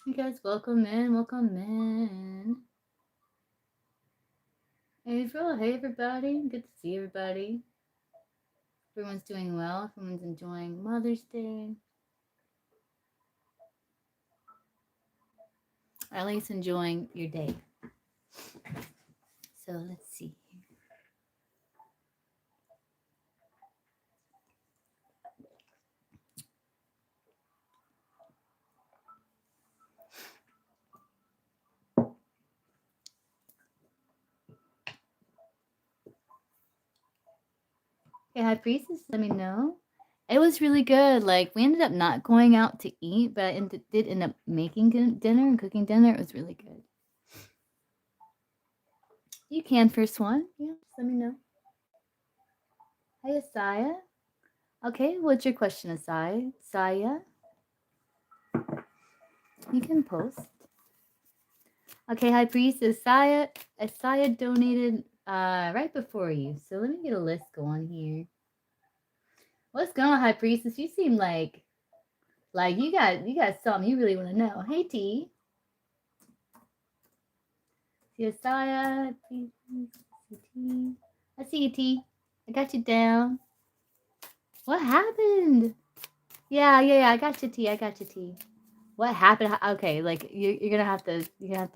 You guys, welcome in, welcome in. April, hey everybody, good to see everybody. Everyone's doing well, everyone's enjoying Mother's Day. Or at least enjoying your day. So let's see. Okay, High Priestess, let me know. It was really good. Like, we ended up not going out to eat, but I did end up making dinner and cooking dinner. It was really good. You can, first one. Yeah, just let me know. Hey, Asaya. Okay, what's your question, Asaya? Saya? You can post. Okay, High Priestess, Asaya donated right before you. So let me get a list going here. What's going on, High Priestess? You seem like you got something you really want to know. Hey, T. Josiah, T. I see you, T. I got you down. What happened? Yeah. I got you, T. I got you, T. What happened? Okay, like you're gonna have to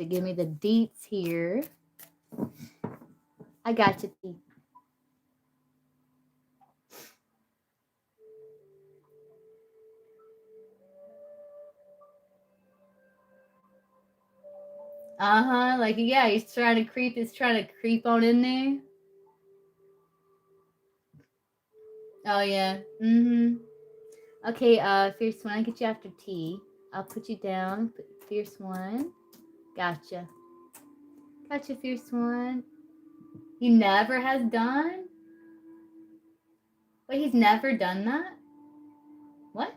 give me the deets here. I got you, T. Like yeah, he's trying to creep on in there. Oh yeah. Okay, Fierce One, I get you after T. I'll put you down. Fierce One. Gotcha. Gotcha, Fierce One. He never has done? Wait, he's never done that? What?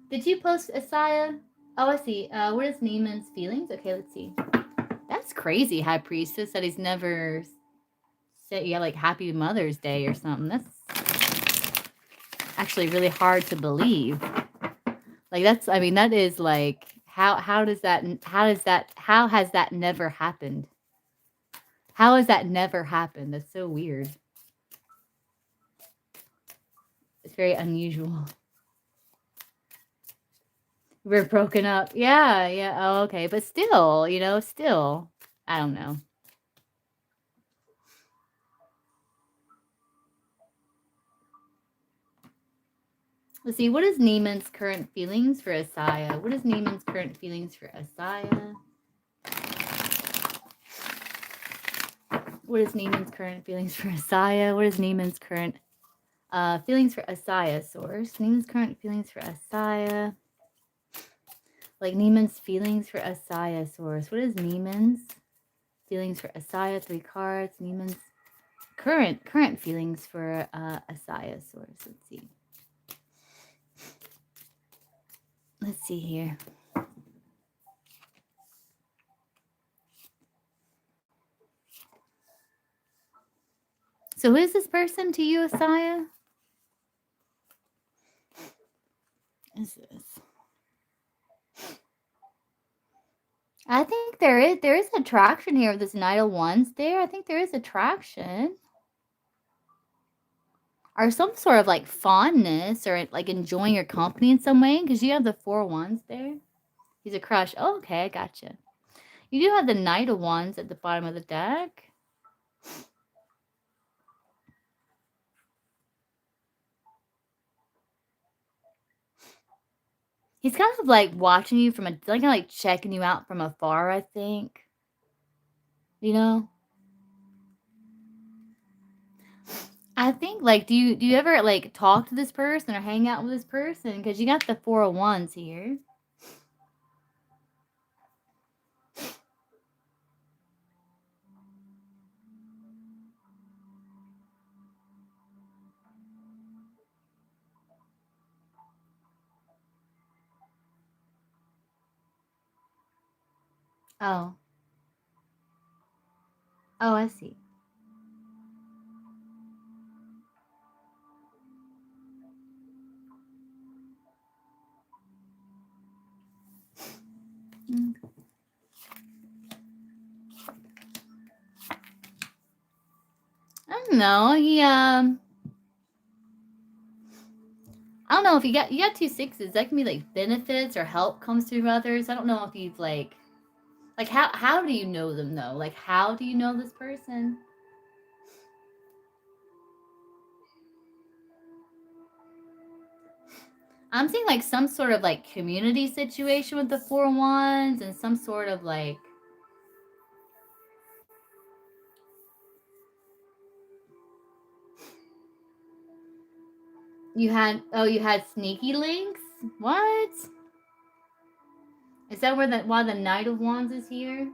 Did you post Asaya? Oh, I see. What is Neiman's feelings? Okay, let's see. That's crazy, High Priestess, that he's never said, yeah, like Happy Mother's Day or something. That's actually really hard to believe. Like that is like how has that never happened? How has that never happened? That's so weird. It's very unusual. We're broken up. Yeah. Oh, okay. But still, I don't know. Let's see. What is Neiman's current feelings for Asaya? What is Neiman's current feelings for Asaya? What is Neiman's current feelings for Asaya? What is Neiman's current feelings for Asaya, source? Neiman's current feelings for Asaya. Like Neiman's feelings for Asaya, source. What is Neiman's feelings for Asaya? 3 cards. Neiman's current feelings for Asaya, source. Let's see. Let's see here. So who is this person to you, Asaya? Is this? I think there is attraction here with this Knight of Wands there. I think there is attraction. Or some sort of like fondness or like enjoying your company in some way, because you have the 4 Wands there. He's a crush. Oh, okay, I gotcha. You do have the Knight of Wands at the bottom of the deck. He's kind of like watching you from like checking you out from afar, I think. You know? I think, like, do you ever, like, talk to this person or hang out with this person? Because you got the 4 of Wands here. Oh. Oh, I see. Mm. I don't know. I don't know if you got 2 6s. That can be like benefits or help comes through others. I don't know if you've like how do you know them though? Like how do you know this person? I'm seeing like some sort of like community situation with the 4 of Wands and some sort of like you had sneaky links? What? Is that why the Knight of Wands is here?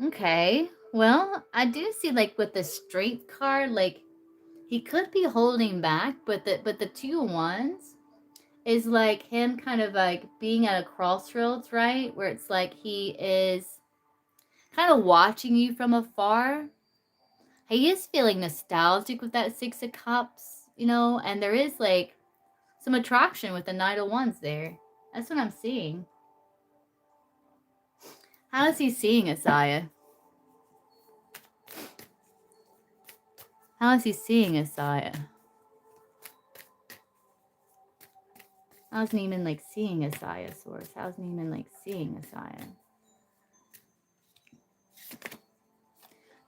Okay. Well, I do see like with the Strength card, like he could be holding back, but the 2 of Wands is like him kind of like being at a crossroads, right? Where it's like he is kind of watching you from afar. He is feeling nostalgic with that 6 of Cups, and there is like some attraction with the Knight of Wands there. That's what I'm seeing. How is he seeing Asaya? How is he seeing Asaya? How's Neiman like seeing Asaya, Source? How's Neiman like seeing Asaya?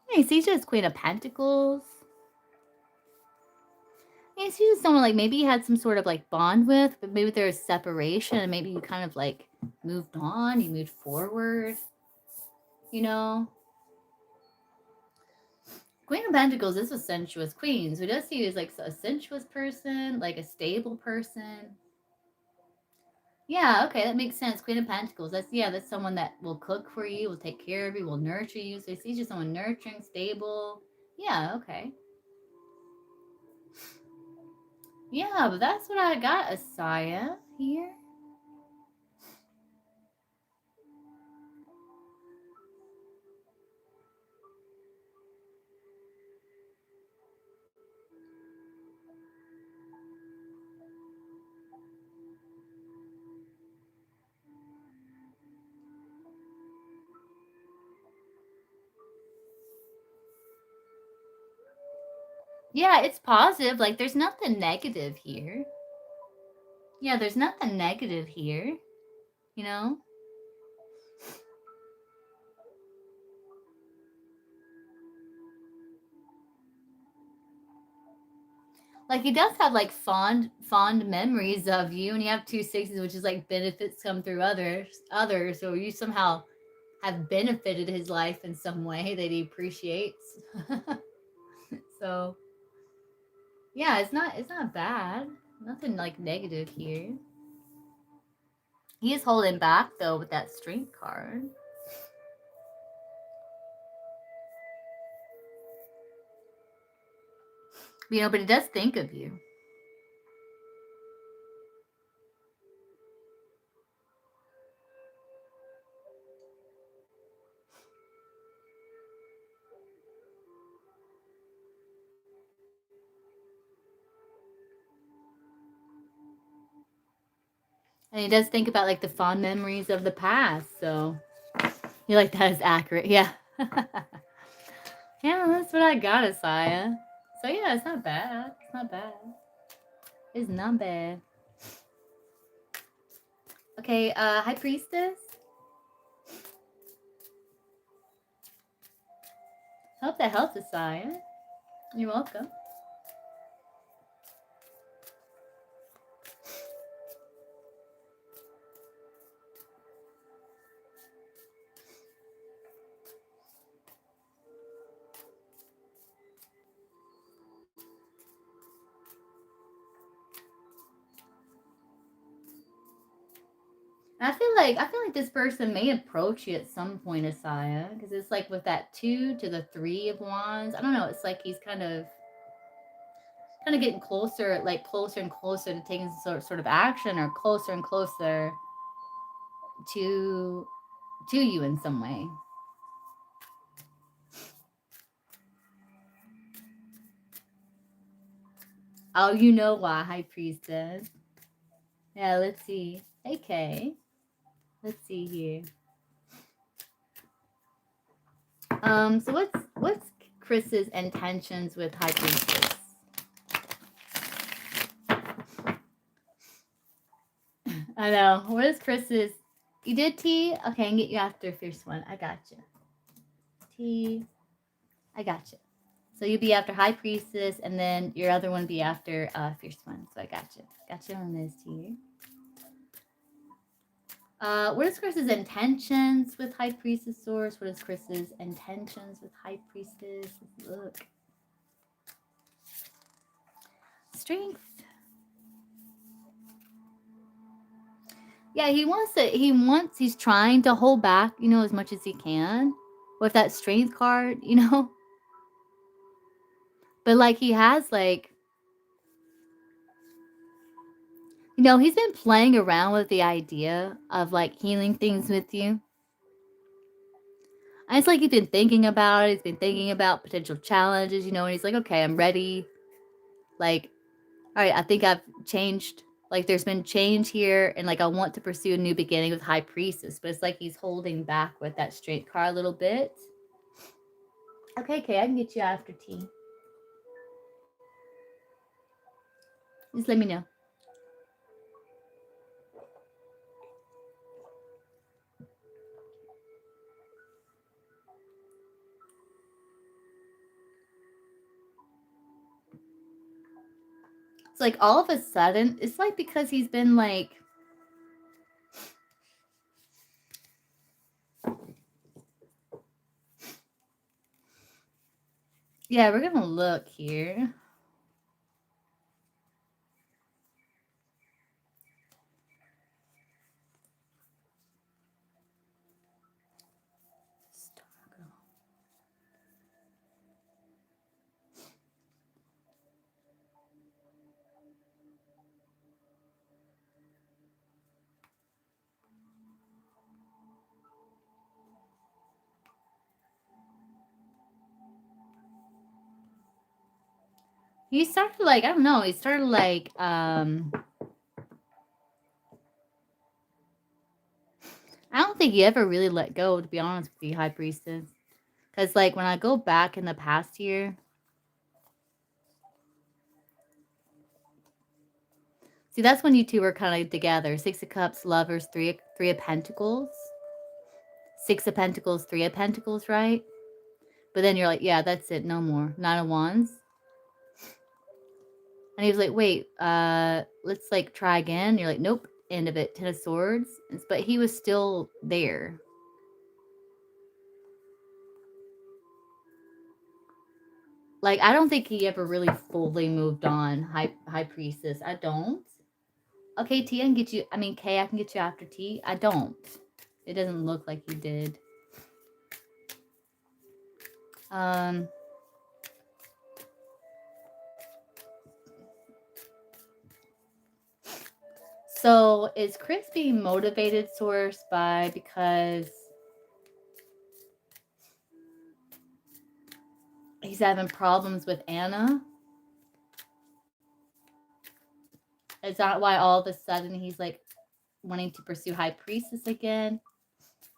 Hey, Seisha is Queen of Pentacles. Yeah, she's just someone like maybe you had some sort of like bond with, but maybe there was separation and maybe you kind of like moved on, you moved forward, you know? Queen of Pentacles is a sensuous queen, so it does see you as like a sensuous person, like a stable person. Yeah, okay, that makes sense. Queen of Pentacles. That's someone that will cook for you, will take care of you, will nurture you. So she's just someone nurturing, stable. Yeah, okay. Yeah, but that's what I got, Asaya, here. Yeah, it's positive. Like, there's nothing negative here. Yeah, there's nothing negative here, you know? Like, he does have, like, fond memories of you, and you have 2 6s, which is, like, benefits come through others, so you somehow have benefited his life in some way that he appreciates. So, yeah, it's not bad. Nothing, like, negative here. He is holding back, though, with that Strength card. But he does think of you. And he does think about, like, the fond memories of the past, so you like that is accurate. Yeah. Yeah, that's what I got, Asaya. So, yeah, it's not bad. It's not bad. It's not bad. Okay, High Priestess. Hope that helps, Asaya. You're welcome. I feel like this person may approach you at some point, Asaya, because it's like with that 2 to the 3 of wands. I don't know. It's like he's kind of getting closer, like closer and closer to taking sort of action, or closer and closer to you in some way. Oh, you know why, High Priestess. Yeah, let's see. Hey, Kay. Let's see here. So what's Chris's intentions with High Priestess? I know. What is Chris's? You did T? Okay, I can get you after Fierce One. I got you. T. I got you. So you'll be after High Priestess, and then your other one be after Fierce One. So I got you. Got you on this here. What is Chris's intentions with High Priestess source? What is Chris's intentions with High Priestess? Let's look. Strength. Yeah, he's trying to hold back, as much as he can with that strength card, But like he has like, he's been playing around with the idea of like healing things with you. And it's like he's been thinking about it. He's been thinking about potential challenges, and he's like, okay, I'm ready. Like, all right, I think I've changed. Like, there's been change here, and like I want to pursue a new beginning with High Priestess, but it's like he's holding back with that strength card a little bit. Okay, I can get you after T. Just let me know. It's like all of a sudden, it's like because he's been like, yeah, we're gonna look here. He started like, I don't know, he started like, I don't think he ever really let go, to be honest with you, High Priestess. Because like when I go back in the past year, see, that's when you two were kind of together. 6 of Cups, Lovers, three of Pentacles. 6 of Pentacles, 3 of Pentacles, right? But then you're like, yeah, that's it, no more. 9 of Wands. And he was like, wait, let's like try again. And you're like, nope, end of it, 10 of Swords. But he was still there. Like, I don't think he ever really fully moved on, High Priestess. I don't. Okay, T, I can get you. I mean, K, I can get you after T. I don't. It doesn't look like he did. So is Chris being motivated, source, because he's having problems with Anna? Is that why all of a sudden he's like wanting to pursue High Priestess again?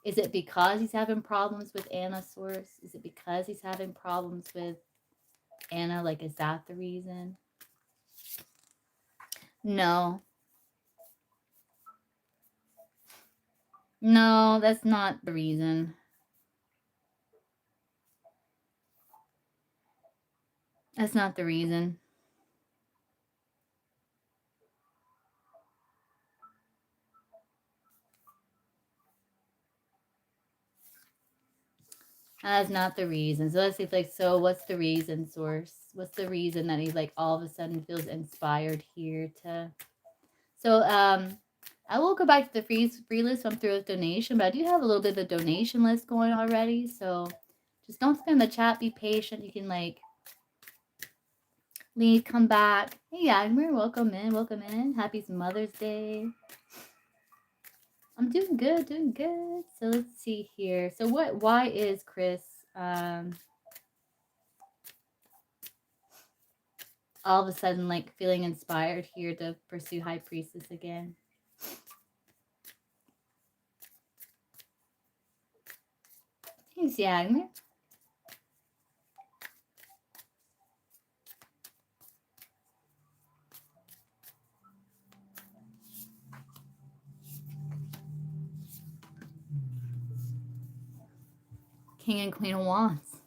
Is it because he's having problems with Anna, source? Is it because he's having problems with Anna? Like, is that the reason? No. No, that's not the reason. That's not the reason. That's not the reason. So let's see, like, so what's the reason, source? What's the reason that he like all of a sudden feels inspired here to? So I will go back to the free list. I'm through with donation, but I do have a little bit of a donation list going already. So just don't spam the chat. Be patient. You can like leave, come back. Hey, Agmer, welcome in. Welcome in. Happy Mother's Day. I'm doing good, doing good. So let's see here. So why is Chris all of a sudden like feeling inspired here to pursue High Priestess again? Thanks, Yagner. King and Queen of Wands.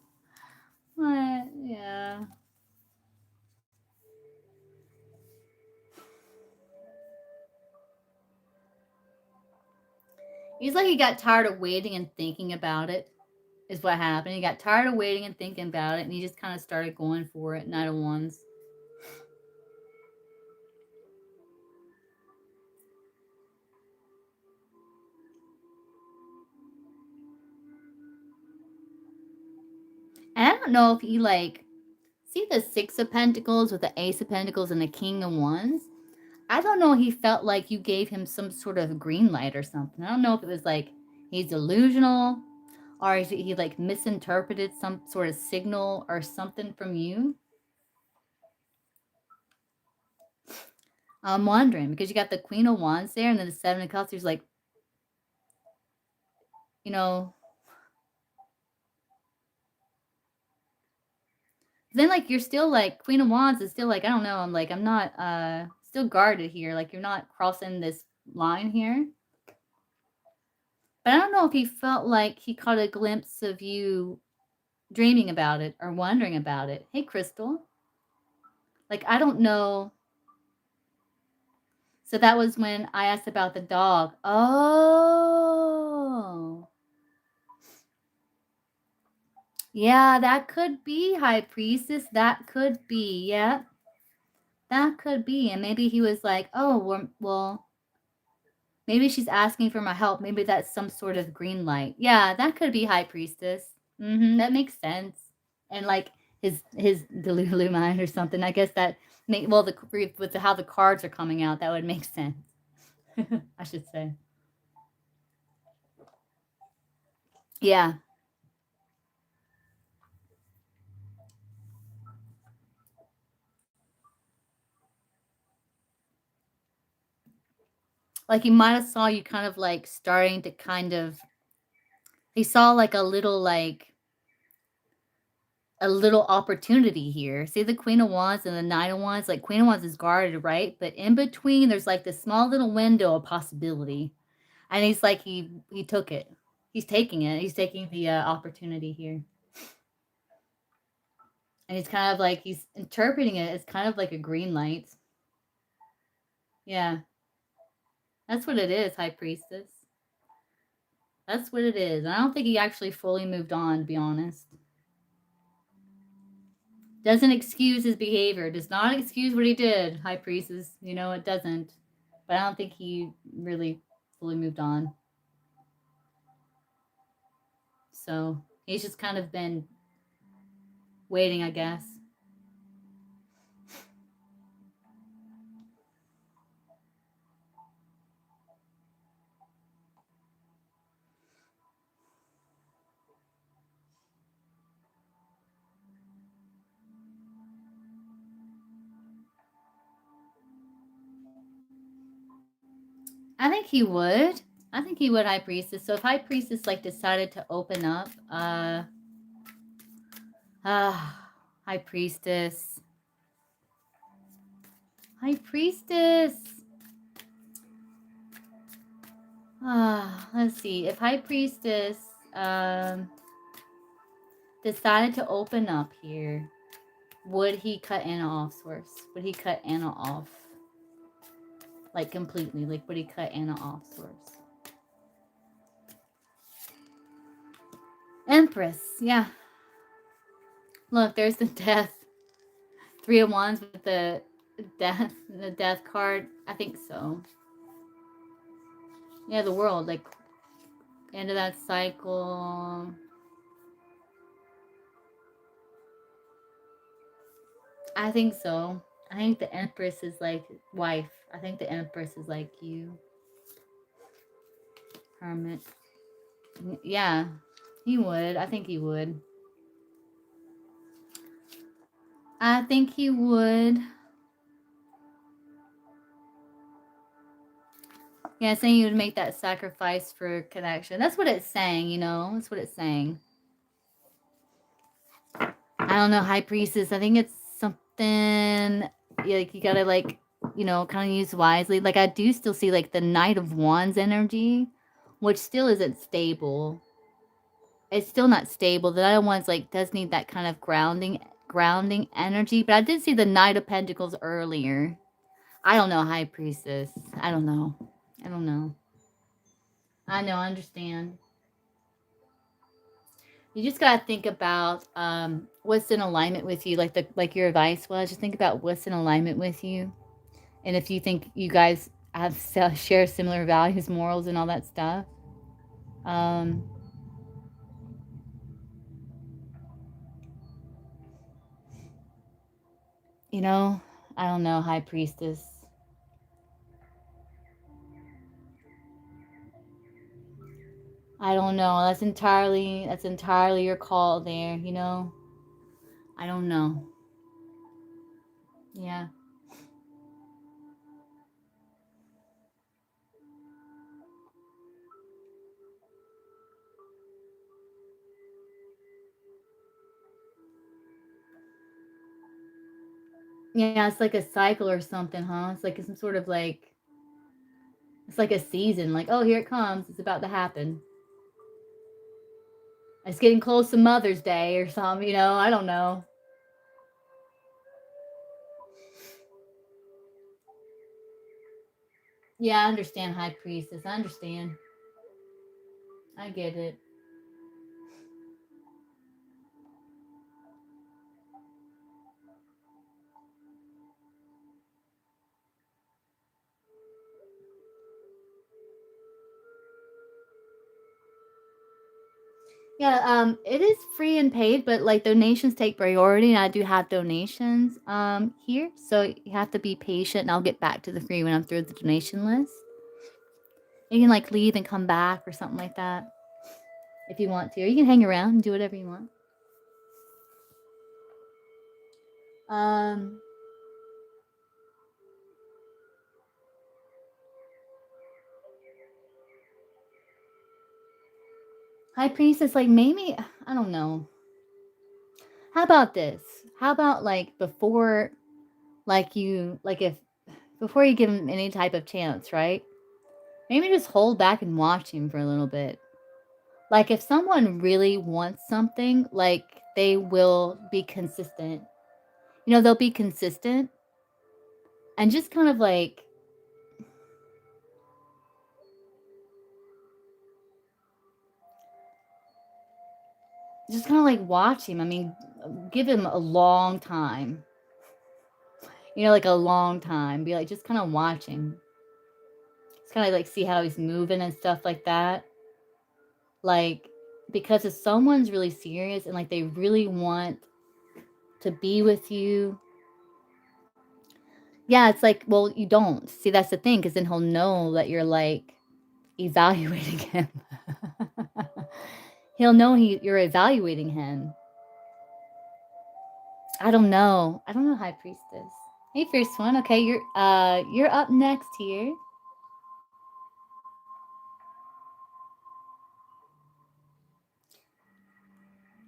What? Yeah. He's like he got tired of waiting and thinking about it, is what happened. He got tired of waiting and thinking about it, and he just kind of started going for it. Knight of Wands. And I don't know if he like, see the Six of Pentacles with the Ace of Pentacles and the King of Wands? I don't know, he felt like you gave him some sort of green light or something. I don't know if it was like he's delusional or he like misinterpreted some sort of signal or something from you. I'm wondering because you got the Queen of Wands there and then the Seven of Cups. He's like, you know, then like you're still like Queen of Wands is still like, I don't know, I'm not still guarded here, like you're not crossing this line here. But I don't know if he felt like he caught a glimpse of you dreaming about it or wondering about it. Hey, Crystal. Like, I don't know. So that was when I asked about the dog. Oh. Yeah, that could be, High Priestess. That could be. Yeah. That could be. And maybe he was like, oh, well, maybe she's asking for my help. Maybe that's some sort of green light. Yeah, that could be, High Priestess. That makes sense. And like his Delulu mind or something. I guess that well, with how the cards are coming out, that would make sense. I should say. Yeah. Like he might have saw you kind of like starting to kind of, he saw like a little opportunity here. See the Queen of Wands and the Knight of Wands? Like Queen of Wands is guarded, right? But in between, there's like this small little window of possibility. And he's like, he took it. He's taking it. He's taking the opportunity here. And he's kind of like, he's interpreting it as kind of like a green light. Yeah. That's what it is, High Priestess. That's what it is. And I don't think he actually fully moved on, to be honest. Doesn't excuse his behavior. Does not excuse what he did, High Priestess. You know, it doesn't. But I don't think he really fully moved on. So he's just kind of been waiting, I guess. I think he would. I think he would, High Priestess. So if High Priestess like decided to open up, High Priestess. High Priestess. Let's see. If High Priestess decided to open up here, would he cut Anna off, Source? Would he cut Anna off? Like completely? Like would he cut Anna off, Source? Empress, yeah. Look, there's the death. 3 of Wands with the death card. I think so. Yeah, the world, like end of that cycle. I think so. I think the Empress is like wife. I think the Empress is like you. Hermit. Yeah, he would. I think he would. I think he would. Yeah, saying you would make that sacrifice for connection. That's what it's saying, you know? That's what it's saying. I don't know, High Priestess. I think it's something like you gotta like, you know, kind of use wisely. Like I do still see like the Knight of Wands energy, which still isn't stable. It's still not stable. The Knight of Wands like does need that kind of grounding energy. But I did see the Knight of Pentacles earlier. I don't know, High Priestess. I don't know. I don't know. I know, I understand. You just gotta think about what's in alignment with you, like your advice was. Just think about what's in alignment with you, and if you think you guys have share similar values, morals, and all that stuff. Um, you know, I don't know, High Priestess. I don't know. That's entirely your call there. You know, I don't know. Yeah. Yeah, it's like a cycle or something, huh? It's like some sort of like it's like a season. Like, oh, here it comes. It's about to happen. It's getting close to Mother's Day or something, you know? I don't know. Yeah, I understand, High Priestess. I understand. I get it. Yeah, it is free and paid, but like donations take priority, and I do have donations here, so you have to be patient, and I'll get back to the free when I'm through the donation list. You can like leave and come back or something like that if you want to, or you can hang around and do whatever you want. Um, High Priestess, like maybe I don't know. How about this? How about like before, like you like if before you give him any type of chance, right? Maybe just hold back and watch him for a little bit. Like if someone really wants something, like they will be consistent. You know, they'll be consistent and just kind of like watch him. I mean, give him a long time. You know, like a long time. Be like just kind of watch him. Just kind of like see how he's moving and stuff like that. Like because if someone's really serious and like they really want to be with you, yeah, it's like, well, you don't. See, that's the thing, because then he'll know that you're like evaluating him. He'll know you're evaluating him. I don't know. I don't know, High Priestess. Hey, first one. Okay, you're up next here.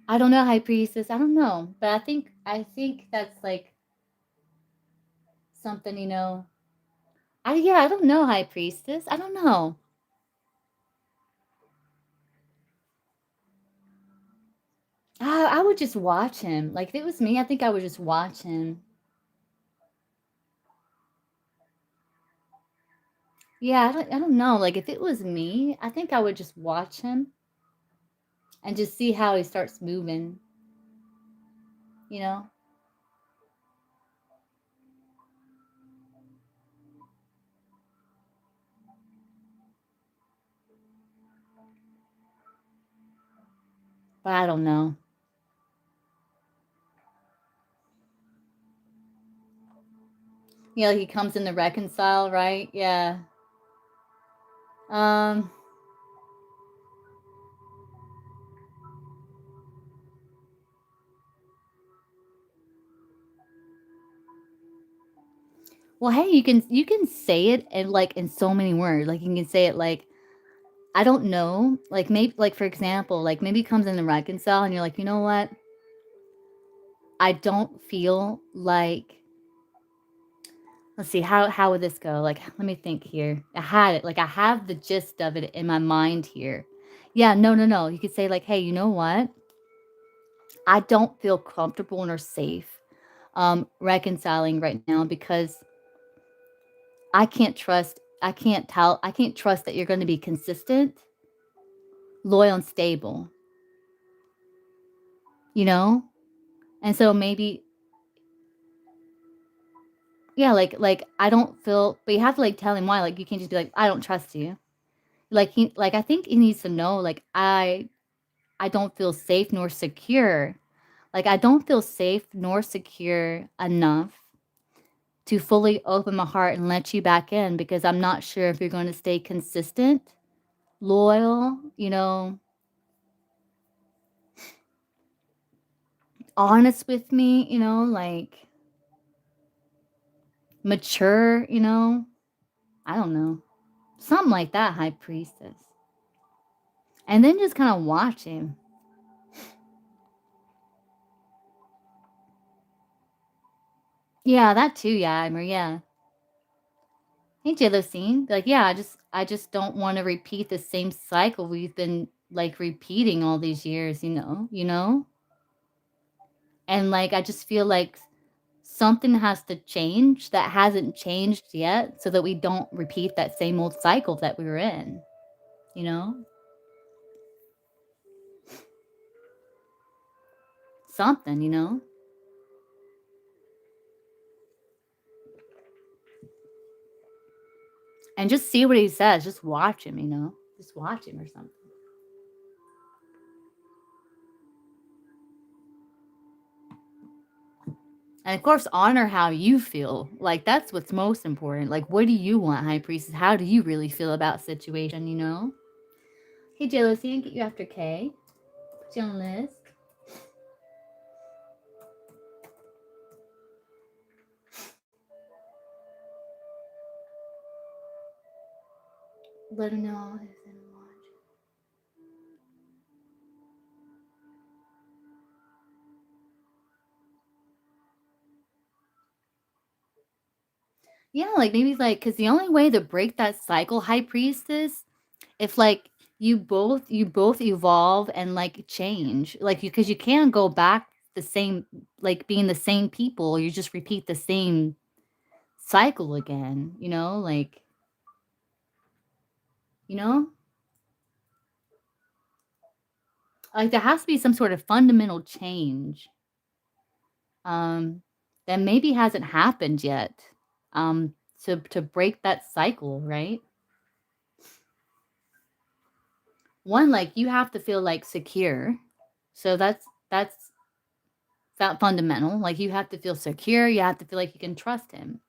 I don't know, High Priestess. I don't know, but I think that's like something, you know. I don't know, High Priestess. I don't know. I would just watch him. Like if it was me, I think I would just watch him. Yeah, I don't know. Like if it was me, I think I would just watch him and just see how he starts moving, you know? But I don't know. Yeah, like he comes in to reconcile, right? Yeah. Um. Well, hey, you can say it in like in so many words. Like you can say it like I don't know. Like maybe like for example, like maybe he comes in to reconcile, and you're like, you know what? I don't feel like. Let's see how would this go? Like let me think here. I had it. Like I have the gist of it in my mind here. Yeah, no, no, no. You could say like, hey, you know what? I don't feel comfortable nor safe reconciling right now because I can't trust that you're going to be consistent, loyal, and stable, you know? And so maybe, yeah, like I don't feel, but you have to like tell him why. Like you can't just be like, I don't trust you. Like I think he needs to know, like I don't feel safe nor secure. Like I don't feel safe nor secure enough to fully open my heart and let you back in because I'm not sure if you're going to stay consistent, loyal, honest with me, like mature, I don't know. Something like that, high priestess. And then just kind of watch him. Yeah, that too, yeah, yeah. Hey, Jalocene. Like, yeah, I just don't want to repeat the same cycle we've been like repeating all these years, And like I just feel like something has to change that hasn't changed yet so that we don't repeat that same old cycle that we were in, you know? Something, And just see what he says. Just watch him, Just watch him or something. And of course, honor how you feel. Like that's what's most important. Like, what do you want, High Priestess? How do you really feel about situation? Hey, Jealousy, and get you after K. Put you on the list. Let her know. Yeah, like maybe like because the only way to break that cycle, High Priestess, if like you both evolve and like change, like because you can't go back the same, like being the same people. You just repeat the same cycle again. Like you know, like there has to be some sort of fundamental change um, that maybe hasn't happened yet to break that cycle, right? One, like you have to feel like secure. So that's that fundamental. Like you have to feel secure. You have to feel like you can trust him.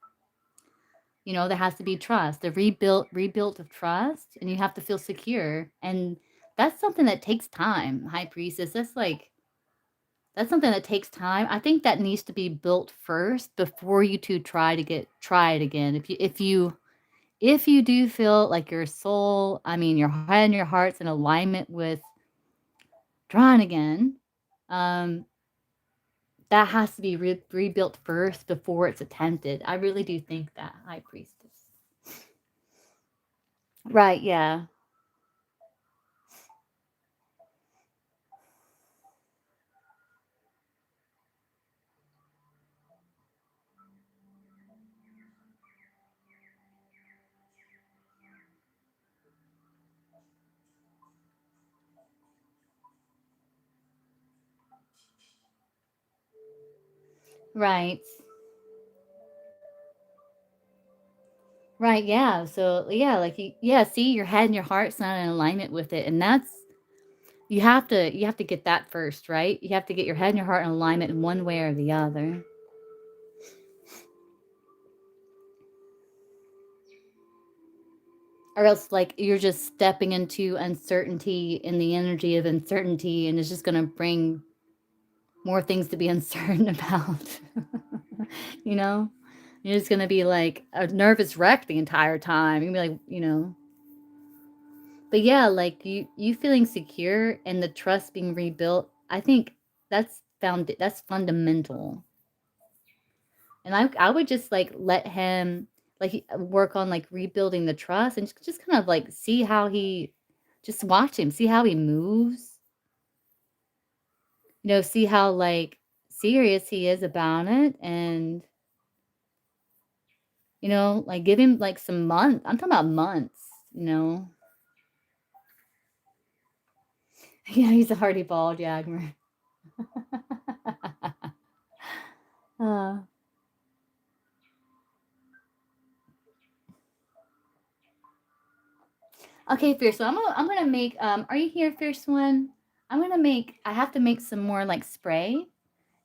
There has to be trust, the rebuilt of trust, and you have to feel secure. And that's something that takes time, High Priestess. That's something that takes time. I think that needs to be built first before you two try it again. If you do feel like your soul, I mean your head and your heart's in alignment with trying again, um, that has to be rebuilt first before it's attempted. I really do think that, High Priestess. Right, yeah. Right. Right, yeah. So, yeah, like, yeah, see, your head and your heart's not in alignment with it, and You have to get that first, right? You have to get your head and your heart in alignment in one way or the other. Or else, like, you're just stepping into uncertainty in the energy of uncertainty, and it's just going to bring more things to be uncertain about. You know? You're just going to be like a nervous wreck the entire time. You're going to be like. But yeah, like you feeling secure and the trust being rebuilt, I think that's fundamental. And I would just like let him like work on like rebuilding the trust and just kind of like see how he just watch him, see how he moves. See how like serious he is about it, and like give him like some months. I'm talking about months. Yeah, he's a hardy ball, Jagmer. uh, okay, Fierce One. I'm gonna make are you here, Fierce One? I have to make some more like spray.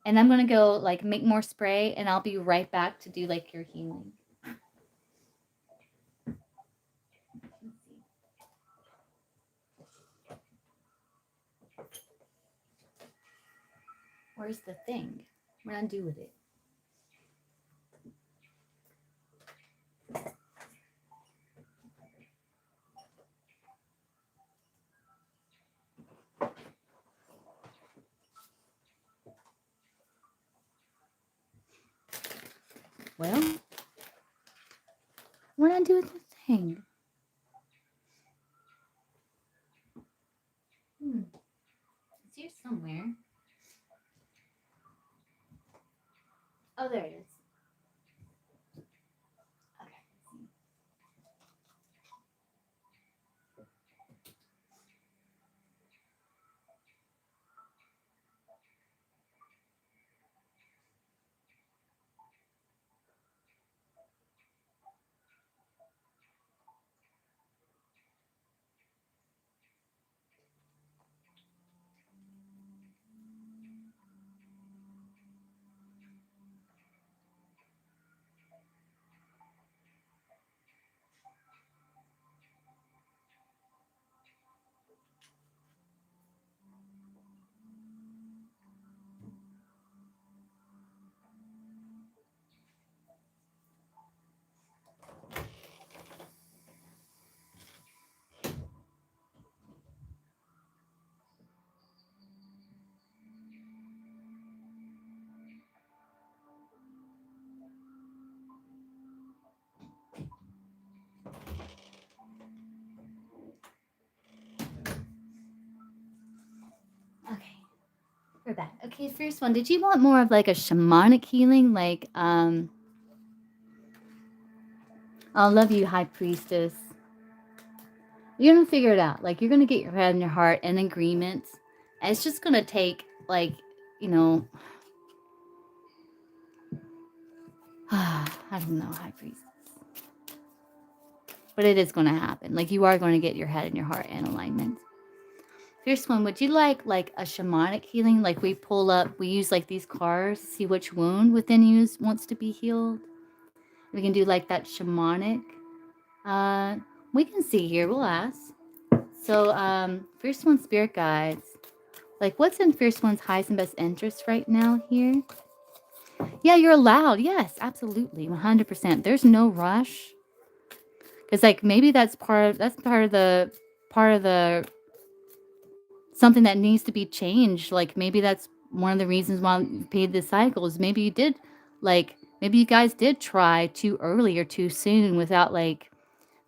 And I'm gonna go like make more spray, and I'll be right back to do like your healing. Where's the thing? What do I do with it? Well, what do I do with the thing? It's here somewhere. Oh, there it is. Okay. Okay. We're back. Okay, first one. Did you want more of like a shamanic healing? Like, I'll love you, High Priestess. You're gonna figure it out. Like, you're gonna get your head and your heart in agreement. And it's just gonna take like, I don't know, High Priestess. But it is going to happen. Like, you are going to get your head and your heart in alignment. Fierce One, would you like a shamanic healing? Like, we use like these cards to see which wound within you wants to be healed. We can do like that shamanic. We can see here. We'll ask. So, Fierce One spirit guides. Like, what's in Fierce One's highest and best interest right now here? Yeah, you're allowed. Yes, absolutely. 100%. There's no rush. Because like maybe that's part of the something that needs to be changed. Like maybe that's one of the reasons why you paid the cycles. Maybe you guys did try too early or too soon without like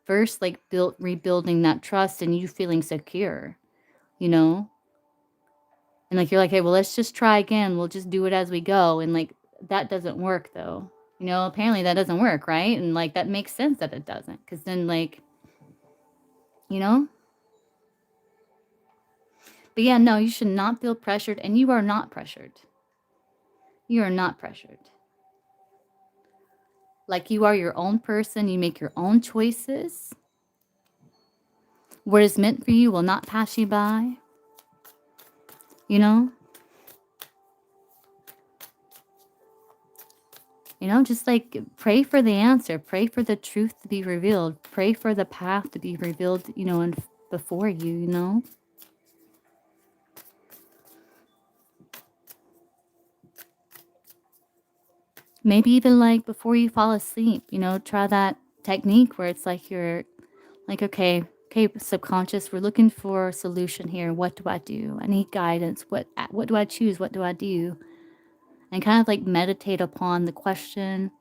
first like rebuilding that trust and you feeling secure, you know? And like you're like, hey, well, let's just try again. We'll just do it as we go. And like that doesn't work though. Apparently that doesn't work, right? And like that makes sense that it doesn't. Because then like, you know? But yeah, no, you should not feel pressured, and you are not pressured. You are not pressured. Like, you are your own person. You make your own choices. What is meant for you will not pass you by. You know? You know, just like pray for the answer, pray for the truth to be revealed, pray for the path to be revealed, you know, and before you, you know? Maybe even like before you fall asleep, you know, try that technique where it's like you're like, okay, subconscious, we're looking for a solution here. What do I do? I need guidance. What do I choose? What do I do? And kind of like meditate upon the question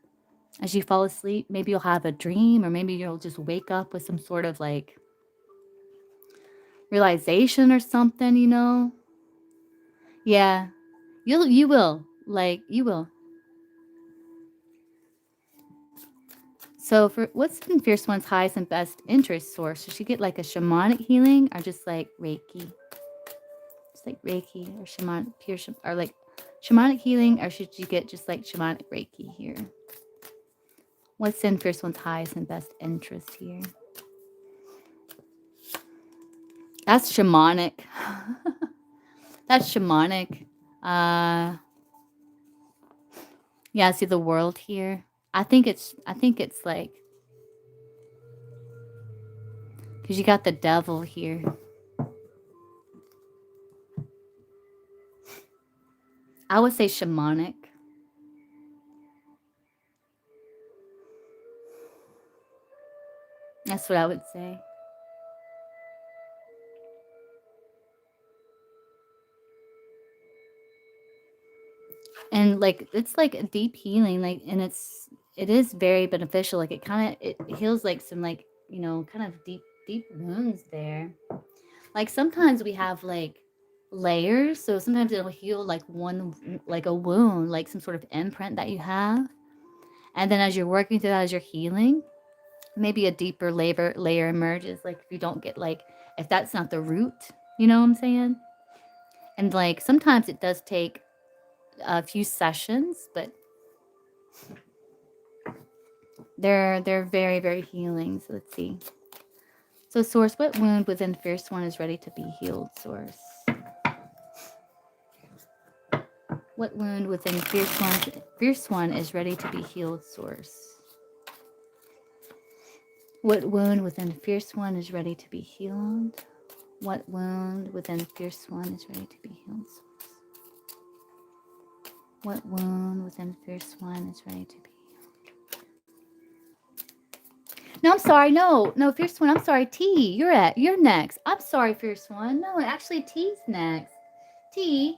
as you fall asleep. Maybe you'll have a dream, or maybe you'll just wake up with some sort of like realization or something, you know? Yeah. You will. Like you will. So for what's in Fierce One's highest and best interest source? Should she get like a shamanic healing or just like Reiki? Just like Reiki or shamanic or like shamanic healing, or should you get just like shamanic Reiki here? What's in Fierce One's highest and best interest here? That's shamanic. That's shamanic. Yeah, see the world here. I think it's like, because you got the devil here. I would say shamanic. That's what I would say. And like it's like a deep healing, like, and it is very beneficial. Like it heals like some like, you know, kind of deep wounds there. Like sometimes we have like layers, so sometimes it'll heal like one, like a wound, like some sort of imprint that you have, and then as you're working through that, as you're healing, maybe a deeper layer emerges. Like if you don't get like, if that's not the root, you know what I'm saying? And like sometimes it does take a few sessions, but they're very, very healing. So let's see. So source, what wound within Fierce One is ready to be healed, source? What wound within Fierce One is ready to be healed, source? What wound within Fierce One is ready to be healed? What wound within Fierce One is ready to be healed, source? What wound within Fierce One is ready to be healed? No, I'm sorry. No, Fierce One. I'm sorry. T, you're next. I'm sorry, Fierce One. No, actually, T's next. T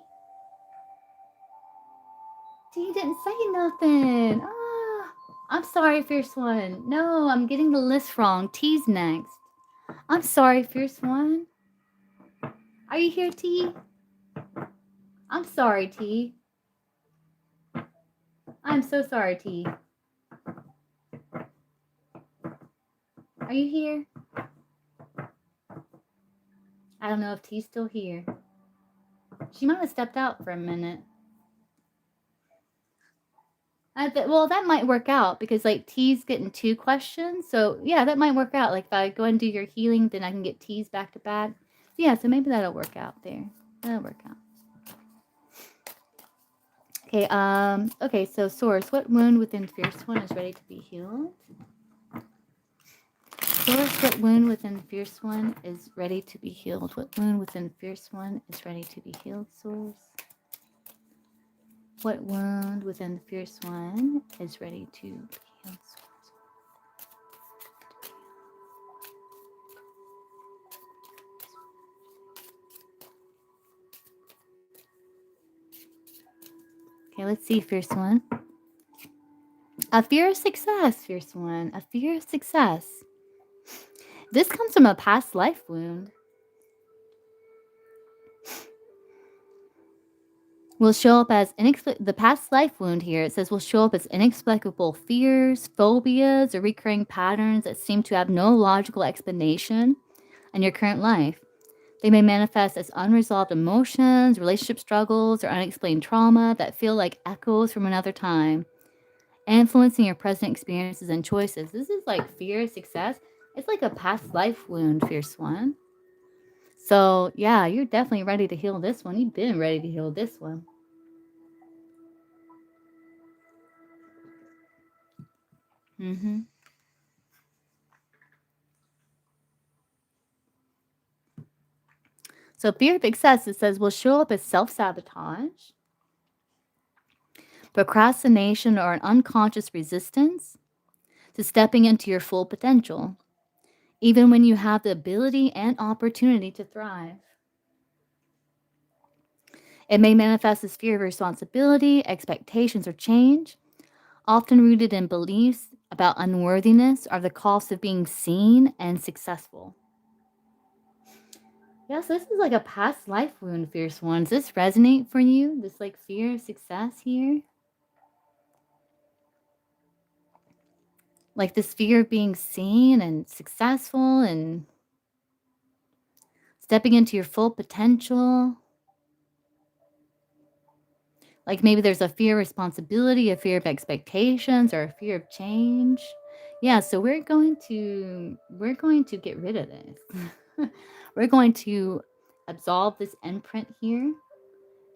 didn't say nothing. Ah, I'm sorry, Fierce One. No, I'm getting the list wrong. T's next. I'm sorry, Fierce One. Are you here, T? I'm sorry, T. I'm so sorry, T. Are you here? I don't know if T's still here. She might have stepped out for a minute. Well, that might work out because like T's getting 2 questions. So yeah, that might work out. Like if I go and do your healing, then I can get T's back to back. Yeah, so maybe that'll work out there. That'll work out. Okay, okay, so source, what wound within Fierce One is ready to be healed? Source, what wound within Fierce One is ready to be healed? What wound within Fierce One is ready to be healed, source? What wound within Fierce One is ready to be healed, source? Okay, let's see, Fierce One. A fear of success, Fierce One. A fear of success. This comes from a past life wound. Will show up as the past life wound here. It says will show up as inexplicable fears, phobias, or recurring patterns that seem to have no logical explanation in your current life. They may manifest as unresolved emotions, relationship struggles, or unexplained trauma that feel like echoes from another time, influencing your present experiences and choices. This is like fear of success. It's like a past life wound, Fierce One. So, yeah, you're definitely ready to heal this one. You've been ready to heal this one. Mm-hmm. So, fear of excess, it says, will show up as self sabotage, procrastination, or an unconscious resistance to stepping into your full potential, even when you have the ability and opportunity to thrive. It may manifest as fear of responsibility, expectations, or change, often rooted in beliefs about unworthiness or the cost of being seen and successful. Yeah, so this is like a past life wound, fierce one. Does this resonate for you? This like fear of success here? Like this fear of being seen and successful and stepping into your full potential. Like maybe there's a fear of responsibility, a fear of expectations, or a fear of change. Yeah, so we're going to get rid of this. We're going to absolve this imprint here.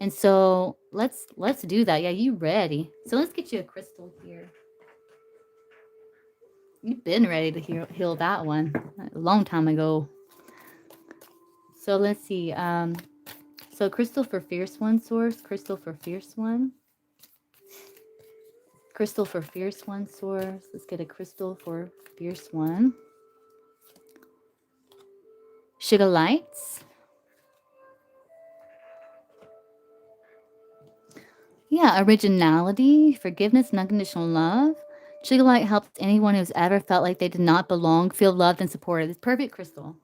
And so let's do that. Yeah, you ready. So let's get you a crystal here. You've been ready to heal that one a long time ago. So let's see. So crystal for fierce one source, crystal for fierce one. Crystal for fierce one source. Let's get a crystal for fierce one. Sugar lights. Yeah, originality, forgiveness, and unconditional love. Sugar light helps anyone who's ever felt like they did not belong feel loved and supported. It's perfect crystal.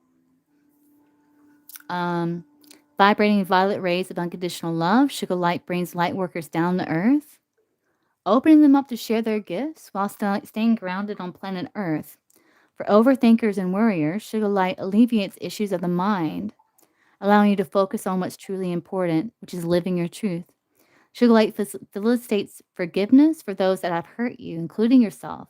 Vibrating violet rays of unconditional love. Sugar light brings light workers down to earth, opening them up to share their gifts while staying grounded on planet Earth. For overthinkers and worriers, sugar light alleviates issues of the mind, allowing you to focus on what's truly important, which is living your truth. Sugar light facilitates forgiveness for those that have hurt you, including yourself.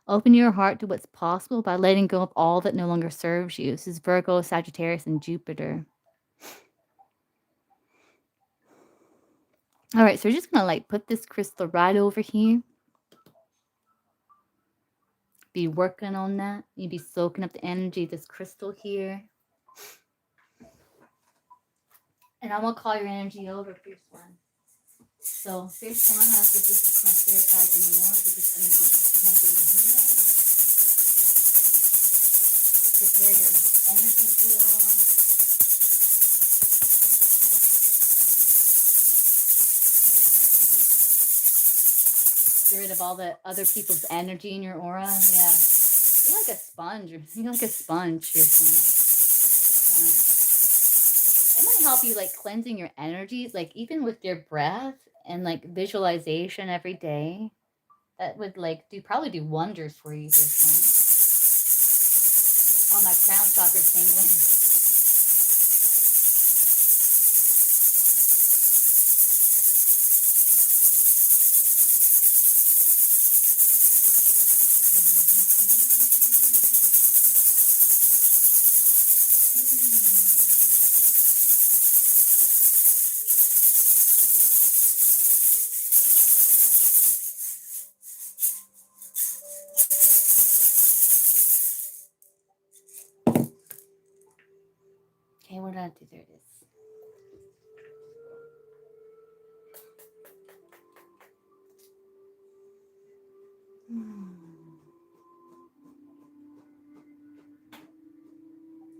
Open your heart to what's possible by letting go of all that no longer serves you. This is Virgo, Sagittarius, and Jupiter. All right, so we're just going to like put this crystal right over here. Be working on that. You be soaking up the energy of this crystal here. And I'm going to call your energy over, fierce one. So, fierce one, I think this is my spirit guide and yours. This energy is prepare your energy field. Get rid of all the other people's energy in your aura. Yeah. You're like a sponge. You're like a sponge. Yeah. It might help you like cleansing your energies, like even with your breath and like visualization every day. That would like probably do wonders for you here, son. All my crown chakra tingling. Okay, what did I do? There it is.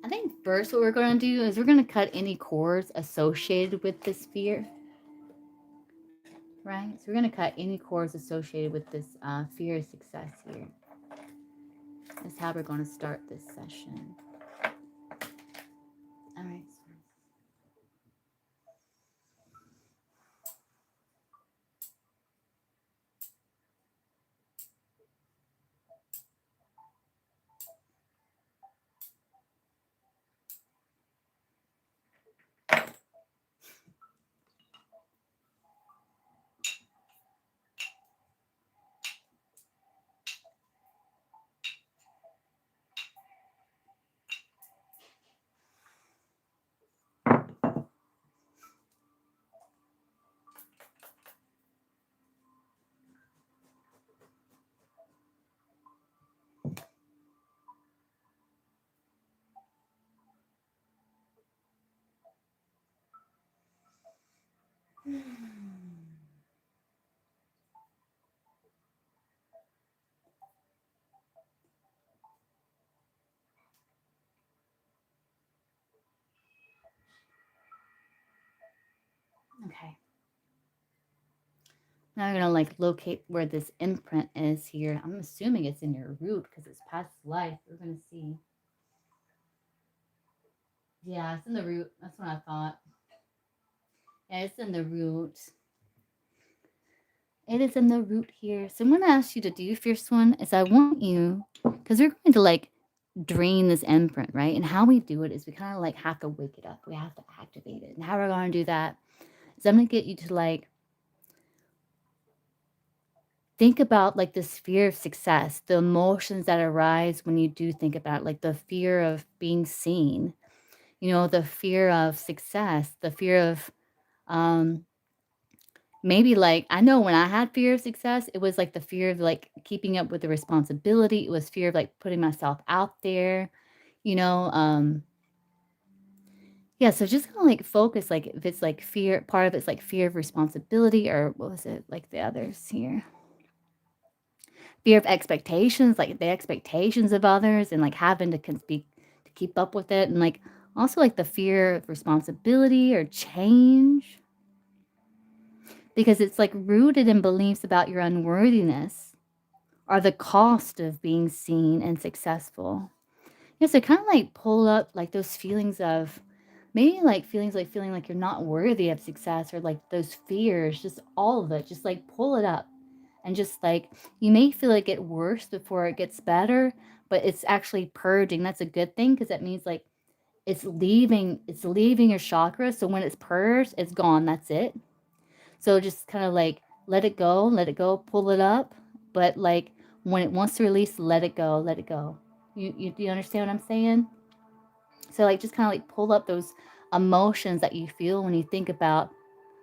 I think first what we're going to do is we're going to cut any cords associated with this fear. Right? So we're going to cut any cords associated with this fear of success here. That's how we're going to start this session. All right. Okay. Now I'm gonna like locate where this imprint is here. I'm assuming it's in your root because it's past life. We're gonna see. Yeah, it's in the root. That's what I thought. Yeah, it's in the root. It is in the root here. So I'm gonna ask you to do, fierce one, is I want you, because we're going to like drain this imprint, right? And how we do it is we kind of like have to wake it up. We have to activate it. And how we're gonna do that is I'm gonna get you to like think about like this fear of success, the emotions that arise when you do think about it, like the fear of being seen, you know, the fear of success, the fear of um maybe like I know when I had fear of success, it was like the fear of like keeping up with the responsibility. It was fear of like putting myself out there, you know. Yeah, so just kind of like focus like if it's like fear, part of it's like fear of responsibility, or what was it like the others here? Fear of expectations, like the expectations of others and like having to speak to keep up with it, and like also like the fear of responsibility or change because it's like rooted in beliefs about your unworthiness or the cost of being seen and successful. Yeah, so kind of like pull up like those feelings of maybe like feelings like feeling like you're not worthy of success or like those fears, just all of it, just like pull it up and just like you may feel it get worse before it gets better, but it's actually purging. That's a good thing because that means like it's leaving your chakra. So when it's purged, it's gone. That's it. So just kind of like let it go, pull it up. But like when it wants to release, let it go, let it go. Do you understand what I'm saying? So like just kind of like pull up those emotions that you feel when you think about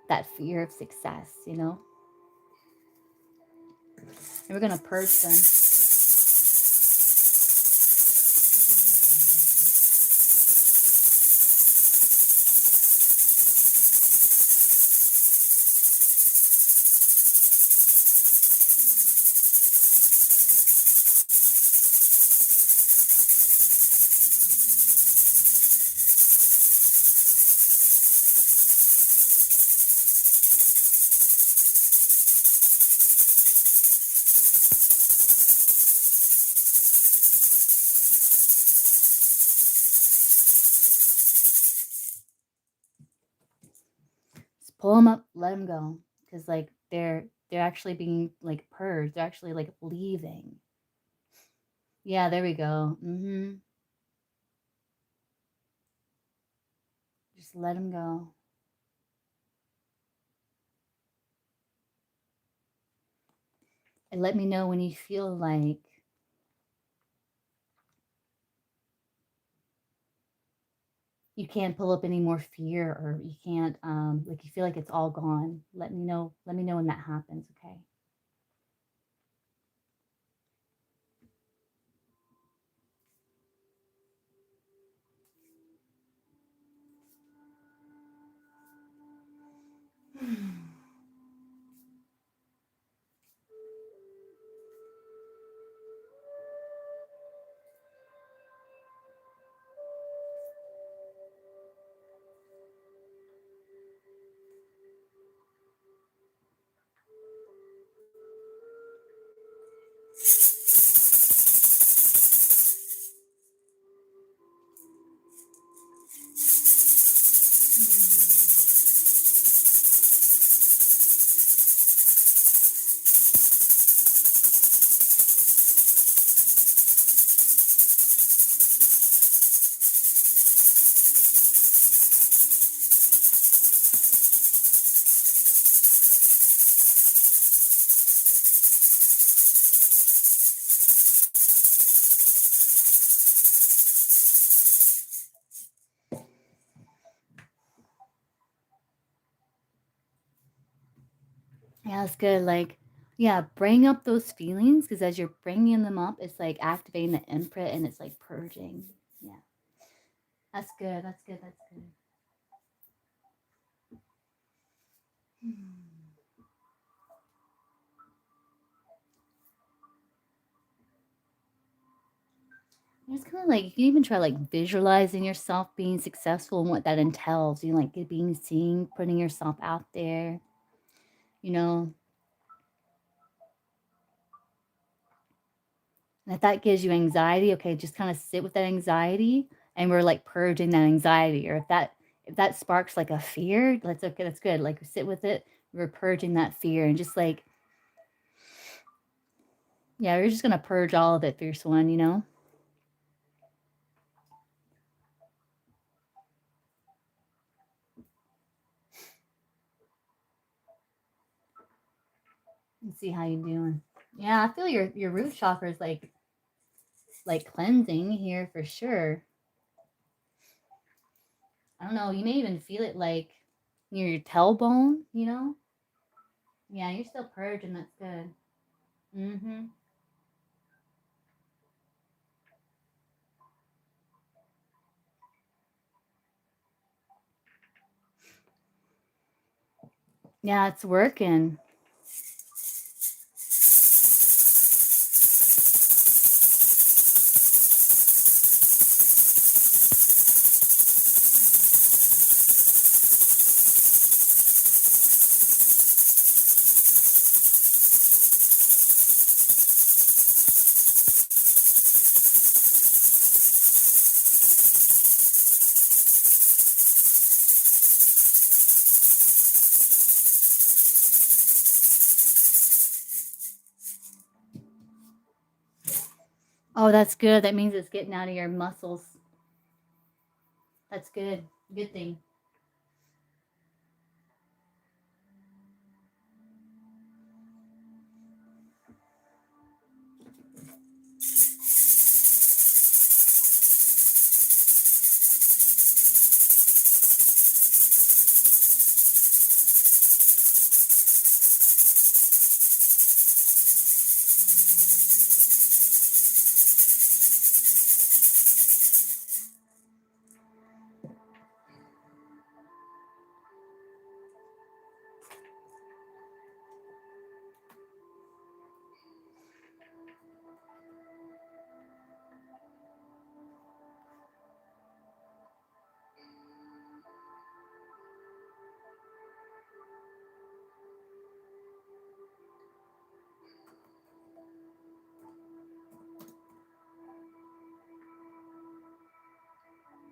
that fear of success, you know? And we're gonna purge them. Just pull them up, let them go, because like they're actually being like purged. They're actually like leaving. Yeah, there we go. Just let them go. And let me know when you feel like you can't pull up any more fear or you can't like you feel like it's all gone. Let me know when that happens, okay? Yeah, that's good. Like, yeah, bring up those feelings because as you're bringing them up, it's like activating the imprint and it's like purging. Yeah, that's good. That's good. That's good. It's kind of like you can even try like visualizing yourself being successful and what that entails. You know, like being seen, putting yourself out there, you know. And if that gives you anxiety, okay, just kind of sit with that anxiety and we're like purging that anxiety. Or if that sparks like a fear, that's okay, that's good. Like sit with it, we're purging that fear and just like, yeah, we're just gonna purge all of it, fierce one, you know. And see how you're doing. Yeah, I feel your root chakra is like cleansing here for sure. I don't know, you may even feel it like near your tailbone, you know? Yeah, you're still purging, that's good. Mm-hmm. Yeah, it's working. Oh, that's good. That means it's getting out of your muscles. That's good. Good thing.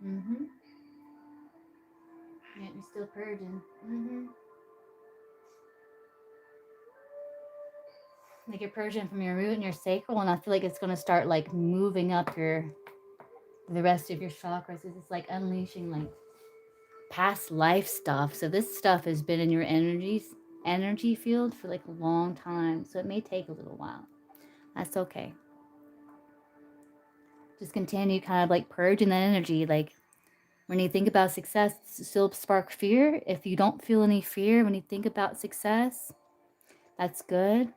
Mm-hmm. Yeah, you're still purging. Mm-hmm. Like you're purging from your root and your sacral, and I feel like it's gonna start like moving up the rest of your chakras. It's like unleashing like past life stuff. So this stuff has been in your energy field for like a long time. So it may take a little while. That's okay. Just continue kind of like purging that energy. Like when you think about success, still spark fear. If you don't feel any fear when you think about success, that's good.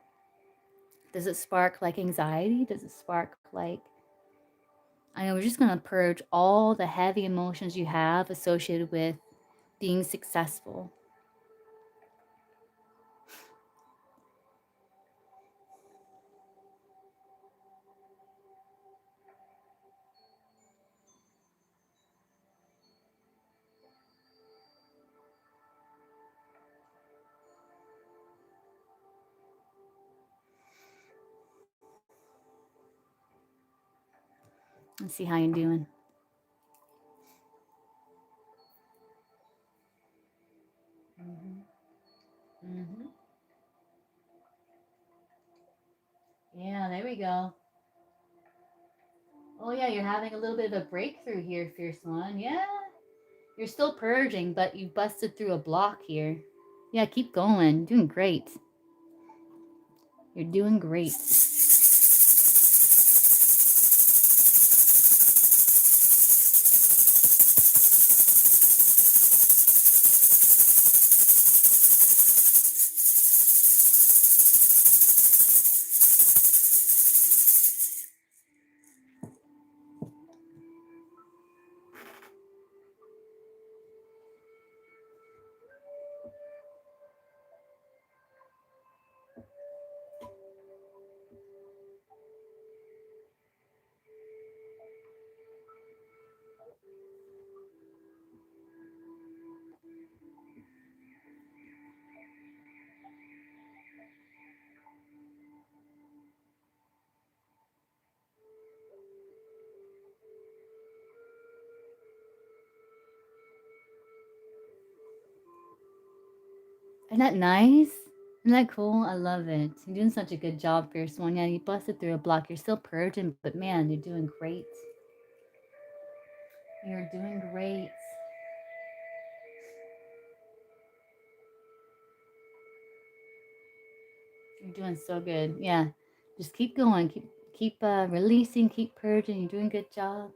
Does it spark like anxiety? Does it spark like, I know we're just going to purge all the heavy emotions you have associated with being successful. Let's see how you're doing. Mm-hmm. Mm-hmm. Yeah, there we go. Oh yeah, you're having a little bit of a breakthrough here, fierce one. Yeah. You're still purging, but you busted through a block here. Yeah, keep going. Doing great. You're doing great. Isn't that nice? Isn't that cool? I love it. You're doing such a good job, Fierce One. Yeah, you busted through a block. You're still purging, but man, you're doing great. You're doing great. You're doing so good. Yeah. Just keep going. Keep releasing, keep purging. You're doing a good job.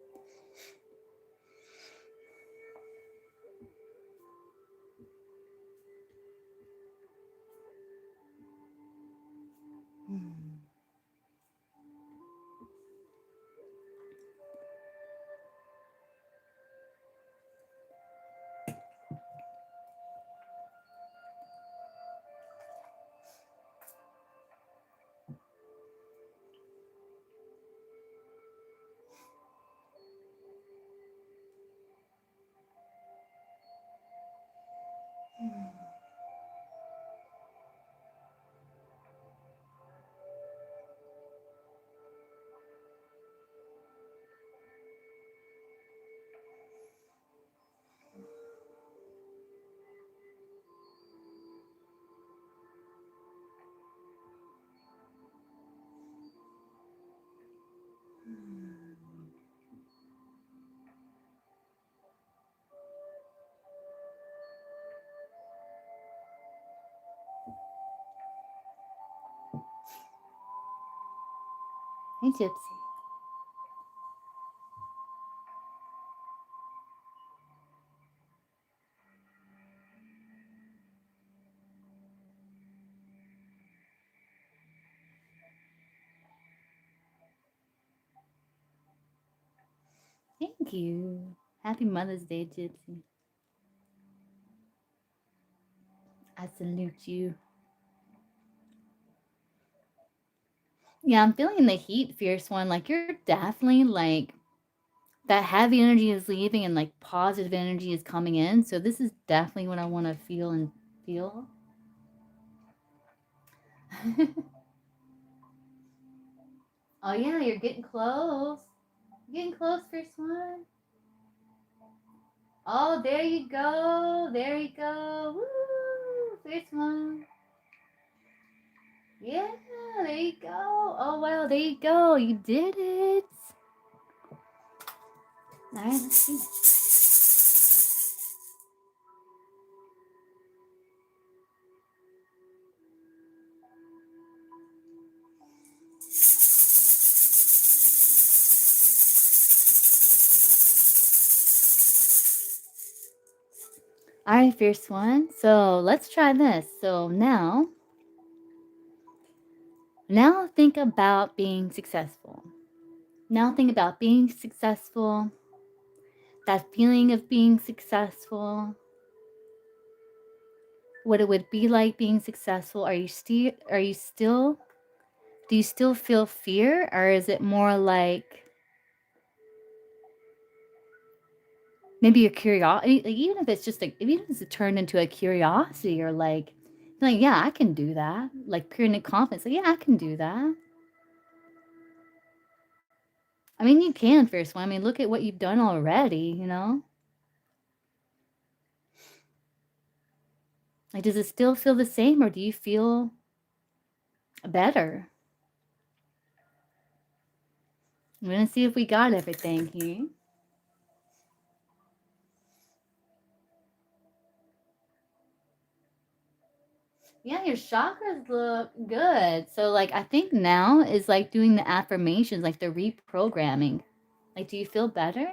Hey, Gypsy. Thank you. Happy Mother's Day, Gypsy. I salute you. Yeah, I'm feeling the heat, Fierce One. Like, you're definitely like that heavy energy is leaving and like positive energy is coming in. So, this is definitely what I want to feel and feel. Oh, yeah, you're getting close. You're getting close, Fierce One. Oh, there you go. There you go. Woo! Fierce One. Yeah, there you go. Oh, wow, there you go. You did it. All right, let's see. All right, Fierce One. So let's try this. So now think about being successful. Now think about being successful. That feeling of being successful. What it would be like being successful. Do you still feel fear, or is it more like maybe a curiosity? Like, even if it's just like, even if it's turned into a curiosity, or like, yeah, I can do that. Like pure confidence. Like, yeah, I can do that. I mean, you can, Fierce One. I mean, look at what you've done already, you know? Like, does it still feel the same, or do you feel better? I'm gonna see if we got everything here. Yeah, your chakras look good. So, like, I think now is like doing the affirmations, like the reprogramming. Like, do you feel better?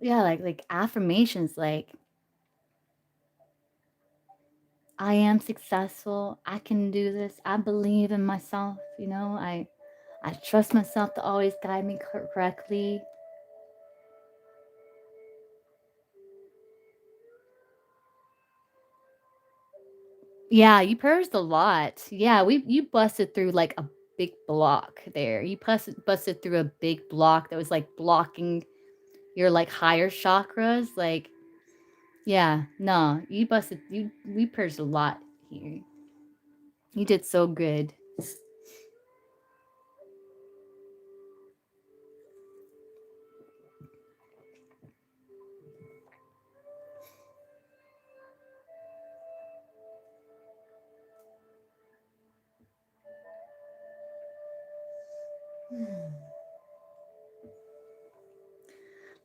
Yeah, like affirmations, like I am successful. I can do this. I believe in myself. You know, I trust myself to always guide me correctly. Yeah, you purged a lot. Yeah, you busted through like a big block there. You busted through a big block that was like blocking your like higher chakras. Like, Yeah, no, you busted. We purged a lot here. You did so good.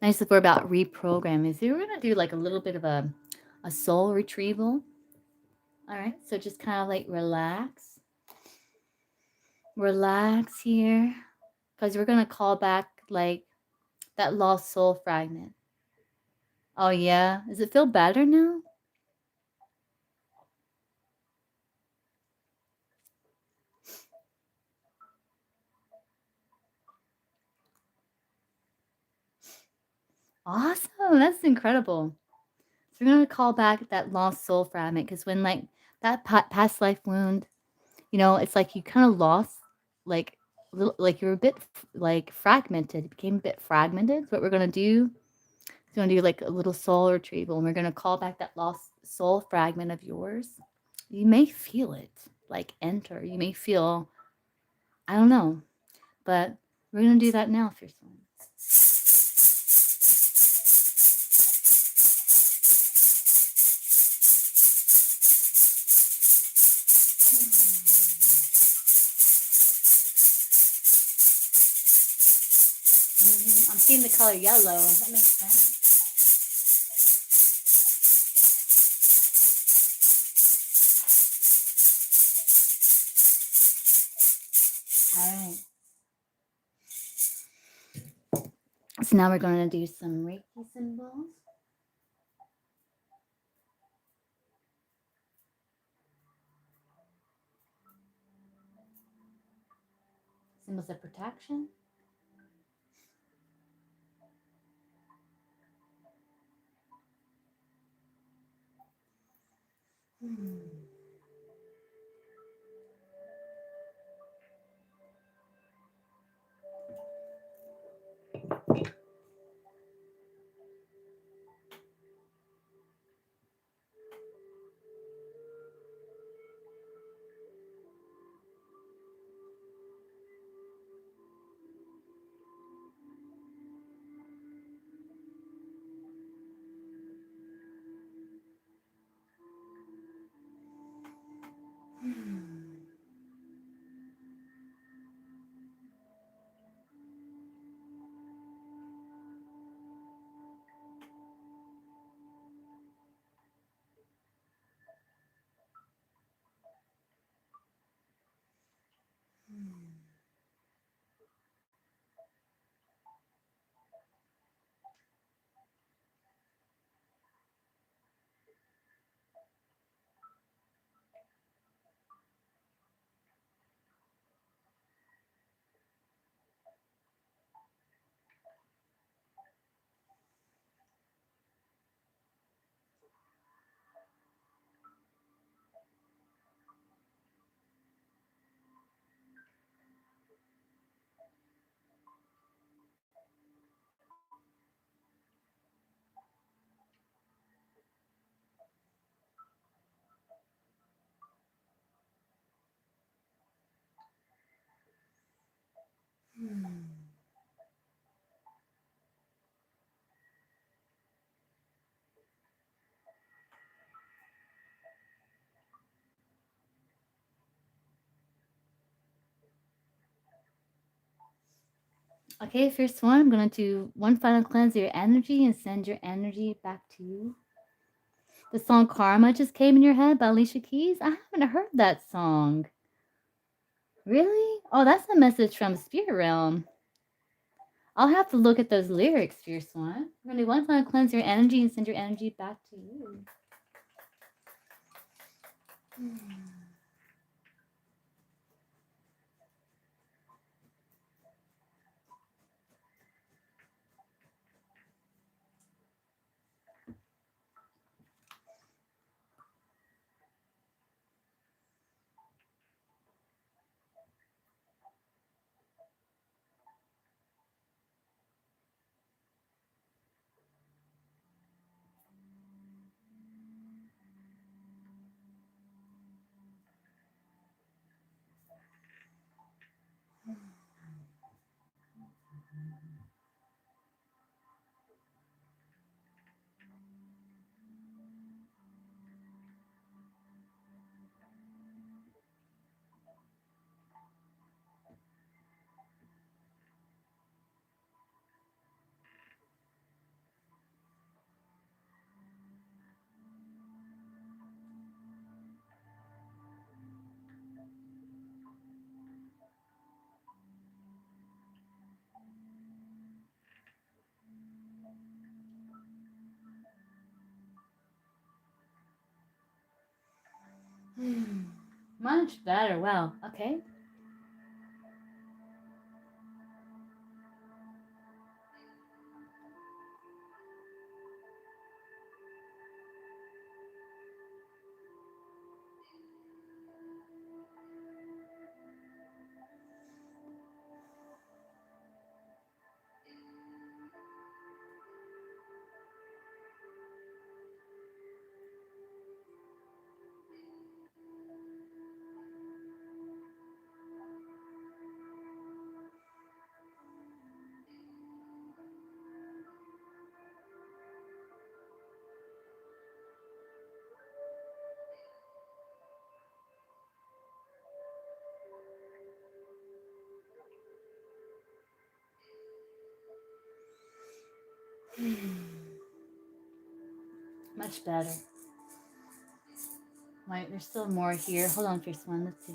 Nice if we're about reprogramming. So we're gonna do like a little bit of a soul retrieval. All right, so just kind of like relax, relax here, because we're gonna call back like that lost soul fragment. Oh yeah, does it feel better now? Awesome, that's incredible. So we're gonna call back that lost soul fragment because when like that past life wound, it's like you kind of lost like like you're a bit like fragmented. It became a bit fragmented. So what we're gonna do is we're gonna do like a little soul retrieval, and we're gonna call back that lost soul fragment of yours. You may feel it like enter. You may feel, I don't know, but we're gonna do that now, fierce one. I'm seeing the color yellow. That makes sense. All right. So now we're going to do some Reiki symbols. Symbols of protection. Okay, first one, I'm going to do one final cleanse of your energy and send your energy back to you. The song Karma just came in your head by Alicia Keys. I haven't heard that song. Really? Oh, that's a message from Spirit Realm. I'll have to look at those lyrics, fierce one. We're going to do one final cleanse of your energy and send your energy back to you. Much better. Wow. Okay. Much better. Wait, there's still more here. Hold on, first one. Let's see.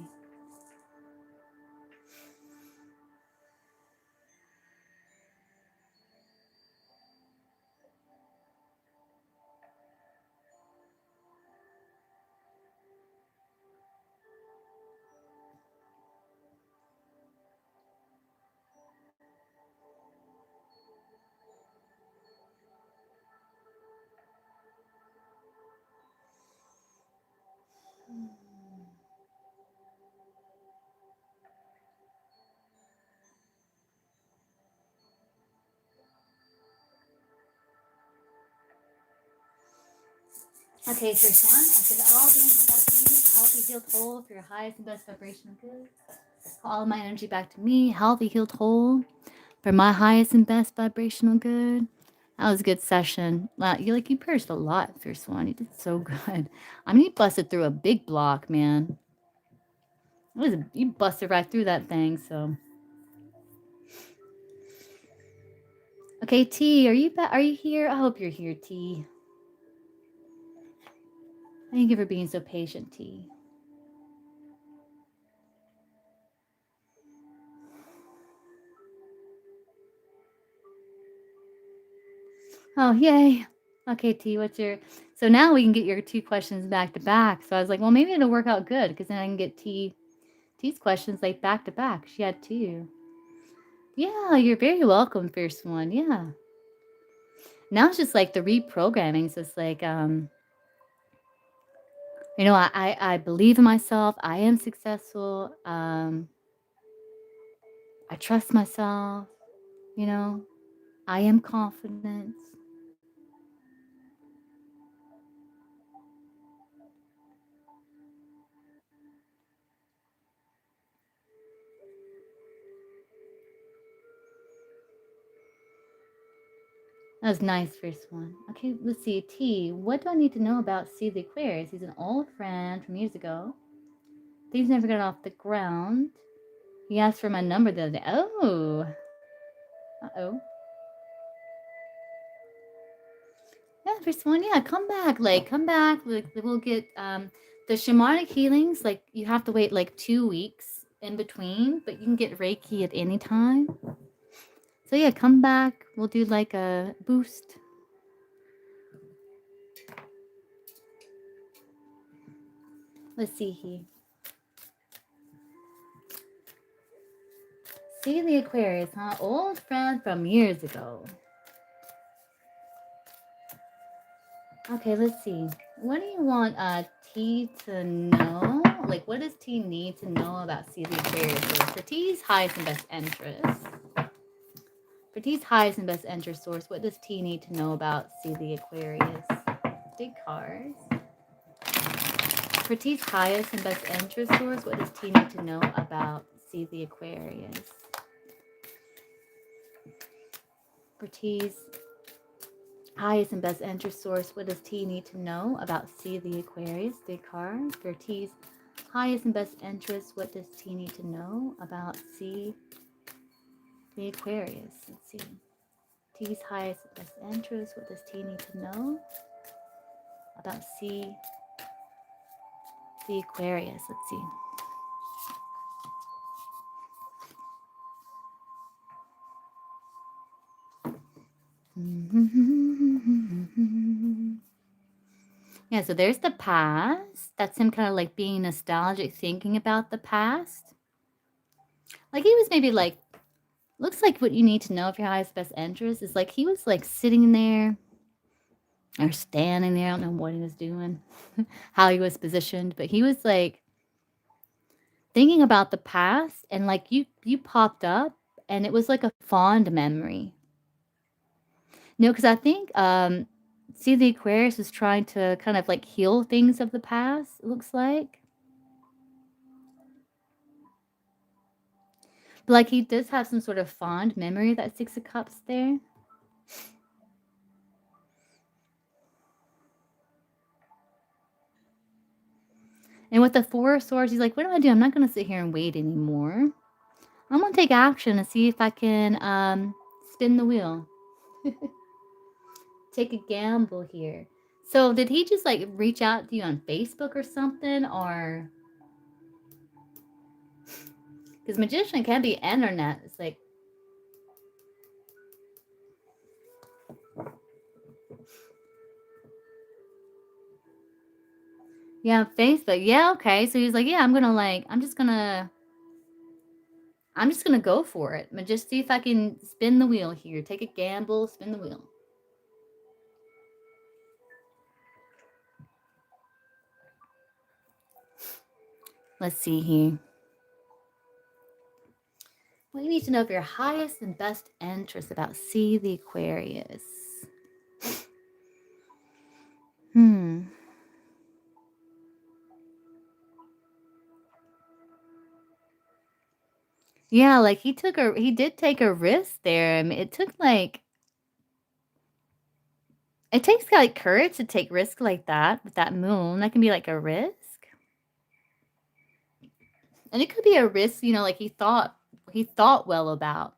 Okay, first one. I send all the energy back to you. Healthy, healed, whole for your highest and best vibrational good. All my energy back to me. Healthy, healed, whole for my highest and best vibrational good. That was a good session. You purged a lot, first one. You did so good. I mean, you busted through a big block, man. You busted right through that thing. So, okay, T, are you back? Are you here? I hope you're here, T. Thank you for being so patient, T. Oh, yay. Okay, T, so now we can get your 2 questions back to back. So I was like, well, maybe it'll work out good because then I can get T's questions like back to back. She had 2. Yeah, you're very welcome, first one. Yeah. Now it's just like the reprogramming. So it's like, I believe in myself. I am successful. I trust myself. I am confident. That was nice, first one. Okay, let's see. T, what do I need to know about C the Aquarius? He's an old friend from years ago. Things never got off the ground. He asked for my number the other day. Oh. Uh-oh. Yeah, first one. Yeah, come back. Come back. We'll get the shamanic healings. Like, you have to wait like 2 weeks in between, but you can get Reiki at any time. So yeah, come back. We'll do like a boost. Let's see here. See the Aquarius, huh? Old friend from years ago. Okay, let's see. What do you want T to know? Like, what does T need to know about C the Aquarius? For T's highest and best interest. For T's highest and best interest source, what does T need to know about C the Aquarius? Big cards. For T's highest and best interest source, what does T need to know about C the Aquarius? For T's highest and best interest source, what does T need to know about C the Aquarius? Big cards. For T's highest and best interest, what does T need to know about C the Aquarius? Let's see. T's highest and best interest, what does T need to know about C the Aquarius? Let's see. Yeah, so there's the past. That's him kind of like being nostalgic, thinking about the past. Like he was maybe like, looks like what you need to know if your highest best interest is like he was like sitting there or standing there. I don't know what he was doing, how he was positioned, but he was like thinking about the past and like you popped up and it was like a fond memory. No, because I think see the Aquarius was trying to kind of like heal things of the past, it looks like. But like he does have some sort of fond memory, that Six of Cups there. And with the Four of Swords, he's like, what do I do? I'm not gonna sit here and wait anymore. I'm gonna take action and see if I can spin the wheel. Take a gamble here. So did he just like reach out to you on Facebook or something, or because magician can be internet? It's like, yeah, Facebook. Yeah, okay. So he's like, yeah, I'm just gonna go for it. But just see if I can spin the wheel here. Take a gamble, spin the wheel. Let's see here. Well, you need to know if your highest and best interest about See the Aquarius. Yeah, like he did take a risk there. I mean, it took like it takes like courage to take risk like that with that moon. That can be like a risk. And it could be a risk, you know, like he thought well about.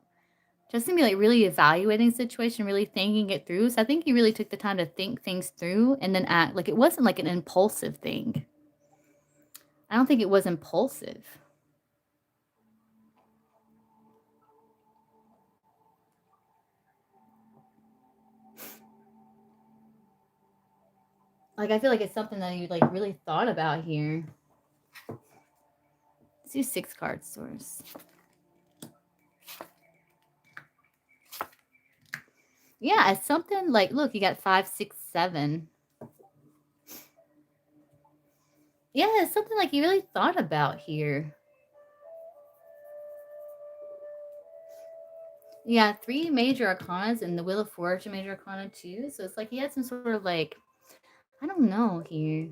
Just to be like really evaluating the situation, really thinking it through. So I think he really took the time to think things through and then act. Like it wasn't like an impulsive thing. I don't think it was impulsive. Like I feel like it's something that you like really thought about here. Let's do 6 card source. Yeah, it's something like, look, you got 5, 6, 7. Yeah, it's something like you really thought about here. Yeah, 3 major arcanas and the Wheel of Fortune major arcana too. So it's like he had some sort of like, I don't know here.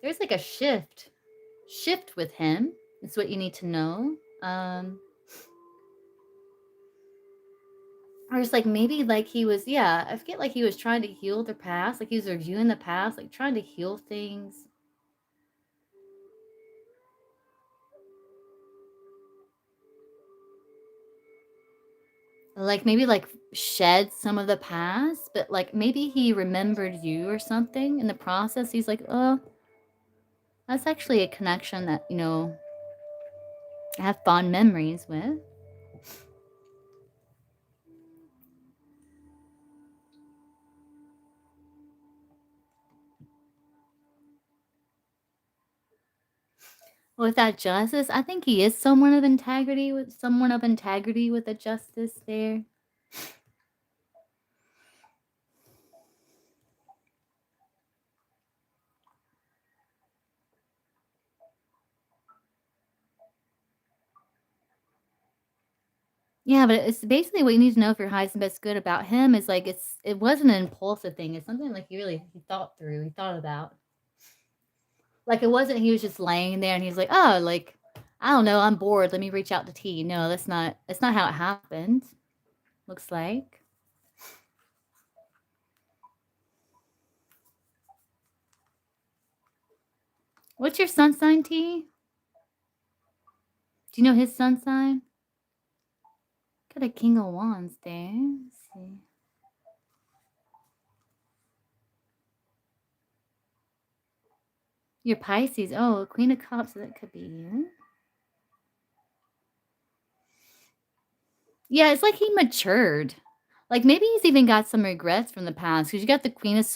There's like a shift with him. It's what you need to know. Or it's like maybe like he was, yeah, I forget, like he was trying to heal the past, like he was reviewing the past, like trying to heal things. Like maybe like shed some of the past, but like maybe he remembered you or something in the process. He's like, oh, that's actually a connection that, you know, I have fond memories with. With that justice, I think he is someone of integrity with a justice there. Yeah, but it's basically what you need to know if your highest and best good about him is like it wasn't an impulsive thing. It's something like he thought through, he thought about. Like it wasn't he was just laying there and he's like, oh, like I don't know, I'm bored. Let me reach out to T. No, that's not how it happened. Looks like. What's your sun sign, T? Do you know his sun sign? Got a King of Wands there. Let's see. Your Pisces. Oh, Queen of Cups. So that could be you. Yeah, it's like he matured. Like, maybe he's even got some regrets from the past because you got the Queen of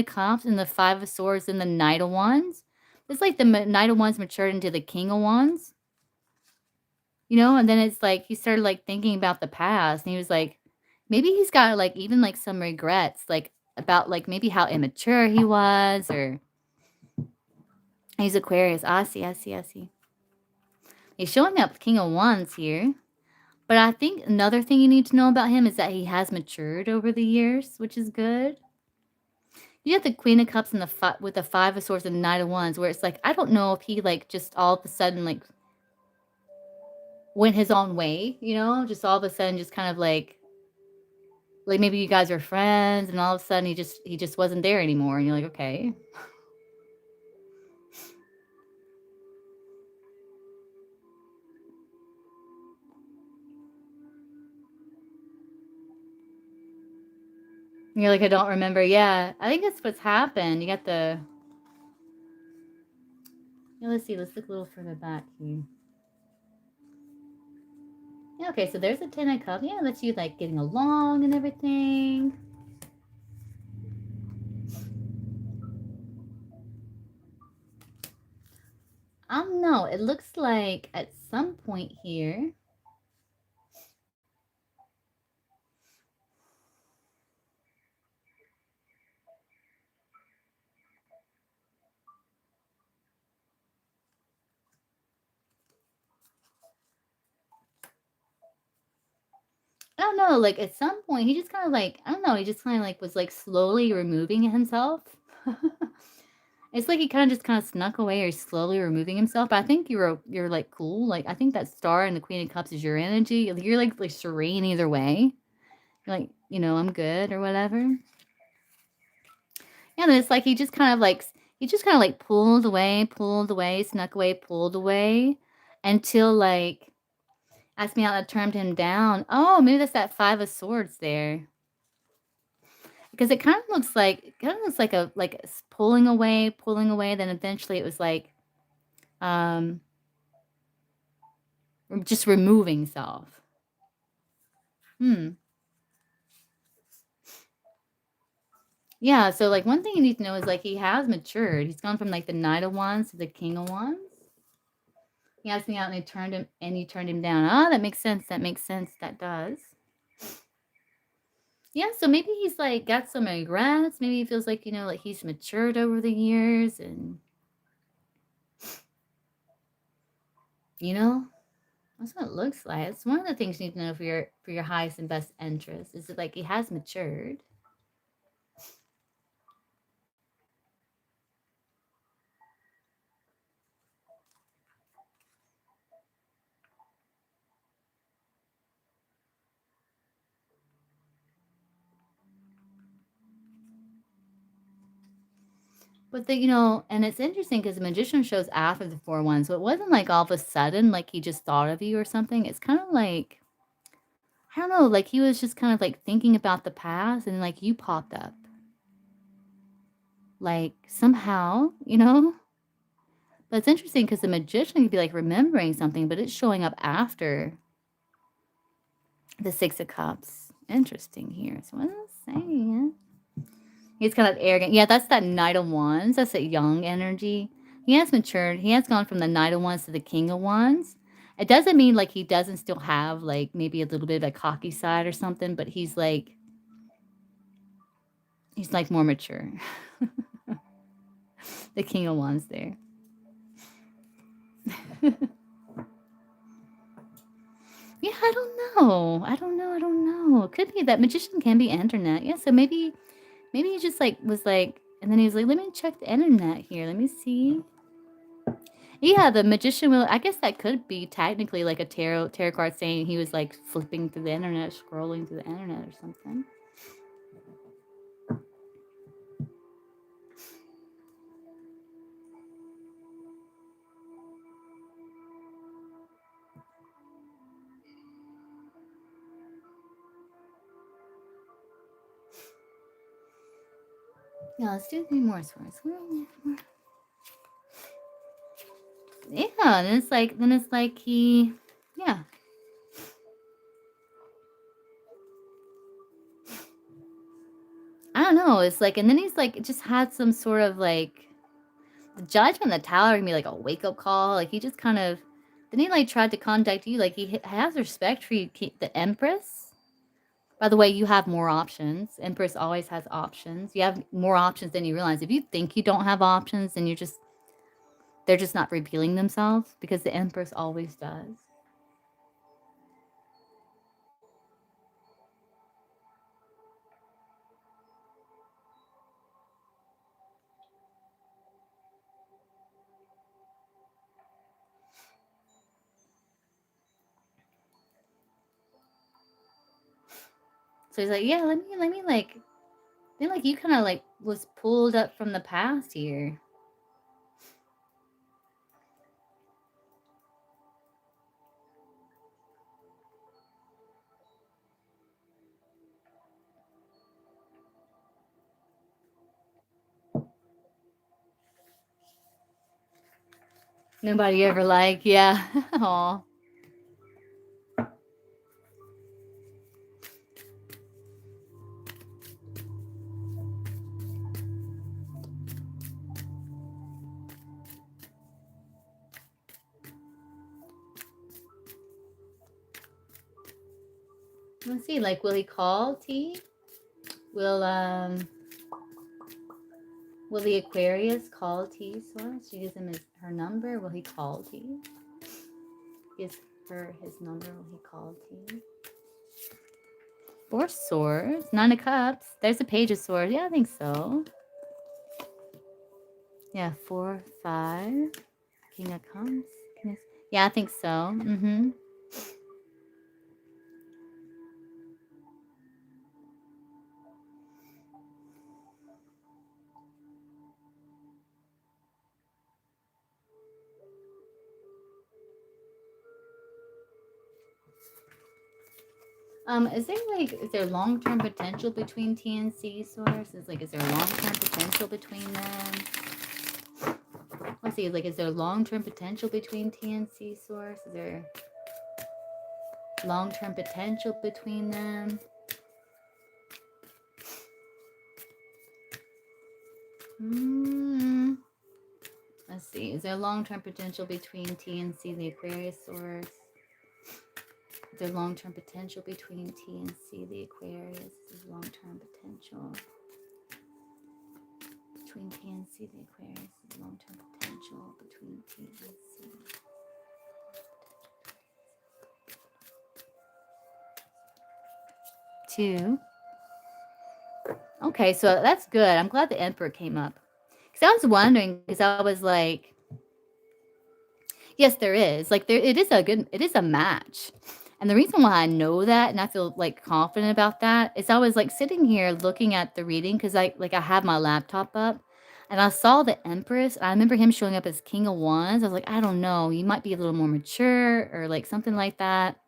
Cups, and the Five of Swords, and the Knight of Wands. It's like the Knight of Wands matured into the King of Wands, and then it's like he started, like, thinking about the past, and he was like, maybe he's got, like, even, like, some regrets, like, about, like, maybe how immature he was, or he's Aquarius. I see, I see, I see. He's showing up King of Wands here. But I think another thing you need to know about him is that he has matured over the years, which is good. You have the Queen of Cups and with the Five of Swords and the Knight of Wands, where it's like, I don't know if he, like, just all of a sudden, like, went his own way, just all of a sudden just kind of like maybe you guys are friends, and all of a sudden he just wasn't there anymore, and you're like, okay. And you're like, I don't remember. Yeah, I think that's what's happened. You got the... Yeah, let's see. Let's look a little further back here. Yeah, okay, so there's the 10 of Cups. Yeah, that's you, like, getting along and everything. I don't know. It looks like at some point here... I don't know, like, at some point, he just kind of, like, I don't know, he just kind of, like, was, like, slowly removing himself. It's like he kind of snuck away, or slowly removing himself. But I think you're like, cool. Like, I think that star and the Queen of Cups is your energy. You're like serene either way. You're like, I'm good or whatever. Yeah, and it's like he just kind of like pulled away, snuck away, pulled away, until, like, asked me out, I turned him down. Oh, maybe that's that Five of Swords there. Because it kind of looks like pulling away, then eventually it was like just removing self. Yeah, so, like, one thing you need to know is, like, he has matured. He's gone from, like, the Knight of Wands to the King of Wands. He asked me out, and you turned him down. Ah, that makes sense. That makes sense. That does. Yeah, so maybe he's, like, got some regrets. Maybe he feels like, like he's matured over the years, and that's what it looks like. It's one of the things you need to know for your highest and best interest, is that, like, he has matured. But and it's interesting because the Magician shows after the 4-1, so it wasn't like all of a sudden, like, he just thought of you or something. It's kind of like, I don't know, like, he was just kind of, like, thinking about the past, and, like, you popped up. Like, somehow, But it's interesting because the Magician could be, like, remembering something, but it's showing up after the 6 of Cups. Interesting here. So what is it saying? He's kind of arrogant. Yeah, that's that Knight of Wands. That's that young energy. He has matured. He has gone from the Knight of Wands to the King of Wands. It doesn't mean, like, he doesn't still have, like, maybe a little bit of a cocky side or something, but he's like more mature. The King of Wands there. Yeah, I don't know. It could be that Magician can be internet. Yeah, so maybe he just, like, was like, and then he was like, let me check the internet here. Let me see. Yeah, the Magician will... I guess that could be technically like a tarot card saying he was, like, flipping through the internet, scrolling through the internet or something. Yeah, let's do 3 more swords. Yeah, and it's like he... Yeah. don't know. It's like, and then he's like, just had some sort of like, the Judgment, the Tower can be like a wake up call. Like he just kind of, then he like tried to contact you. Like he has respect for you, the Empress. By the way, you have more options. Empress always has options. You have more options than you realize. If you think you don't have options, then they're just not revealing themselves, because the Empress always does. So he's like, yeah, let me like, then like you kind of like was pulled up from the past here. Nobody ever like, yeah. Aw. Let's see, like, will he call T? Will the Aquarius call T source? She gives him her number. Will he call T? Gives her his number. Will he call T? 4 swords, 9 of cups. There's a page of swords. Yeah, I think so. Yeah, 4, 5. King of cups. Yeah, I think so. Mm-hmm. Is there long-term potential between T and C source? Is there long-term potential between them? Let's see, is there long-term potential between T and C source? Is there long-term potential between them? Let's see, is there long-term potential between T and C, the Aquarius source? Is there long-term potential between T and C, the Aquarius? Is long-term potential between T and C, the Aquarius? Is long-term potential between T and C? 2. Okay, so that's good. I'm glad the Emperor came up. Because I was wondering, because I was like, yes, there is. Like, it is a match. And the reason why I know that and I feel like confident about that is I was like sitting here looking at the reading, because I have my laptop up and I saw the Empress. I remember him showing up as King of Wands. I was like, I don't know, you might be a little more mature or like something like that.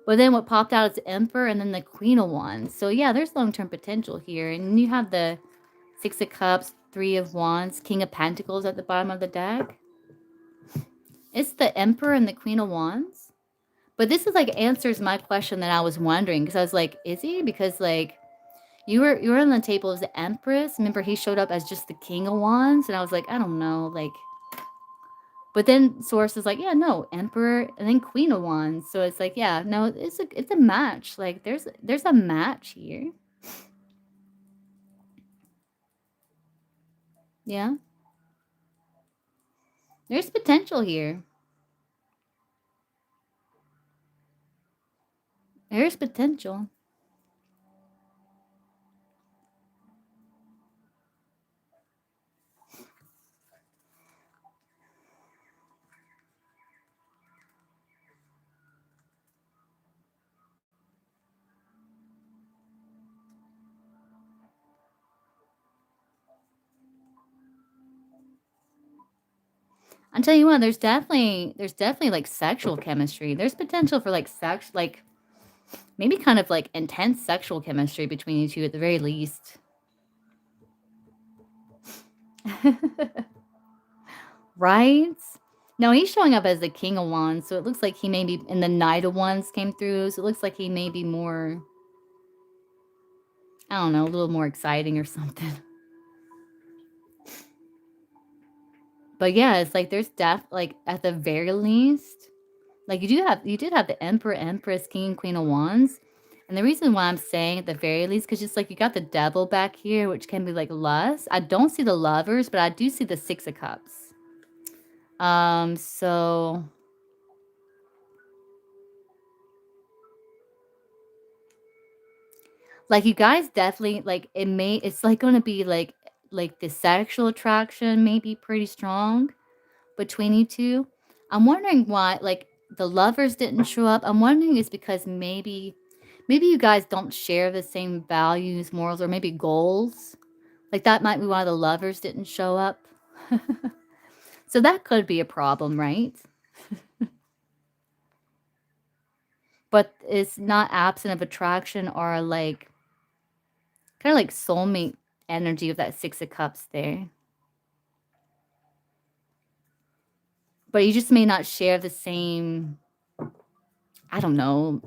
But then what popped out is Emperor and then the Queen of Wands. So yeah, there's long-term potential here. And you have the 6 of Cups, 3 of Wands, King of Pentacles at the bottom of the deck. It's the Emperor and the Queen of Wands. But this is like answers my question that I was wondering, because I was like, is he? Because like you were on the table as the Empress. Remember, he showed up as just the King of Wands, and I was like, I don't know, like. But then Source is like, yeah, no, Emperor and then Queen of Wands. So it's like, yeah, no, it's a match. Like there's a match here. Yeah. There's potential here. There's potential. I'll tell you what, there's definitely like sexual chemistry. There's potential for like like maybe kind of like intense sexual chemistry between you two at the very least. Right? No, he's showing up as the King of Wands, so it looks like he maybe, and the Knight of Wands came through, so it looks like he may be more. I don't know, a little more exciting or something. But yeah, it's like there's like at the very least, like you did have the Emperor, Empress, King, Queen of Wands. And the reason why I'm saying at the very least, because just like you got the Devil back here, which can be like lust. I don't see the Lovers, but I do see the Six of Cups. So like you guys definitely like it's like gonna be like the sexual attraction may be pretty strong between you two. I'm wondering why like the Lovers didn't show up. I'm wondering is because maybe you guys don't share the same values, morals, or maybe goals. Like that might be why the Lovers didn't show up. So that could be a problem, right? But it's not absent of attraction or like kind of like soulmate energy of that Six of Cups there. But you just may not share the same, I don't know,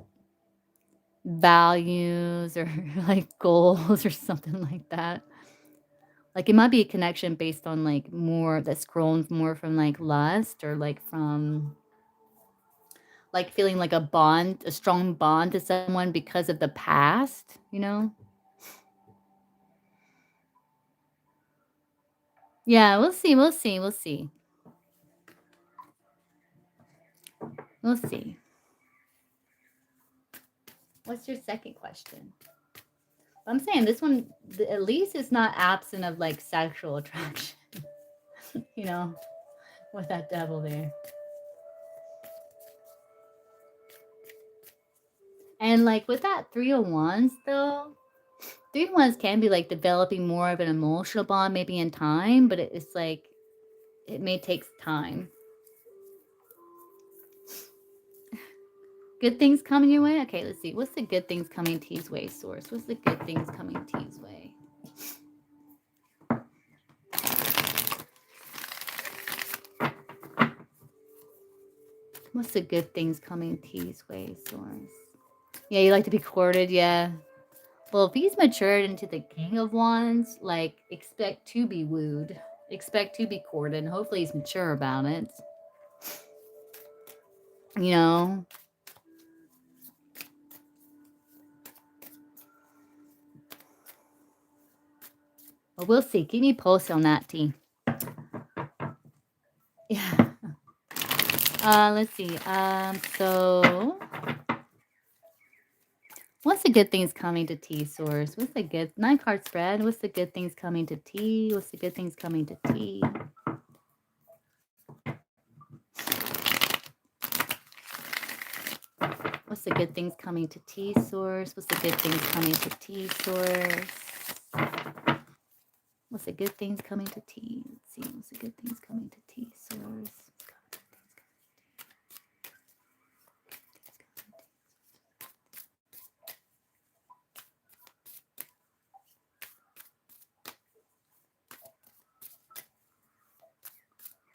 values or like goals or something like that. Like it might be a connection based on like more that's grown more from like lust or like from like feeling like a bond, a strong bond to someone because of the past, you know? Yeah, we'll see. We'll see. We'll see. We'll see. What's your second question? I'm saying this one, at least it's not absent of like sexual attraction, you know, with that devil there. And like with that Three of Wands, though, Three of Wands can be like developing more of an emotional bond, maybe in time, but it's like it may take time. Good things coming your way? Okay, let's see. What's the good things coming T's way, Source? What's the good things coming T's way? What's the good things coming T's way, Source? Yeah, you like to be courted, yeah. Well, if he's matured into the King of Wands, like, expect to be wooed. Expect to be courted, and hopefully he's mature about it. You know? Well, we'll see. Keep me posted on that, T. Yeah. Let's see. So what's the good things coming to T, Source? What's the good 9-card spread? What's the good things coming to T? What's the good things coming to T? What's the good things coming to T, Source? What's the good things coming to T, Source? What's the good things coming to T? Let's see. What's the good things coming to T, Source?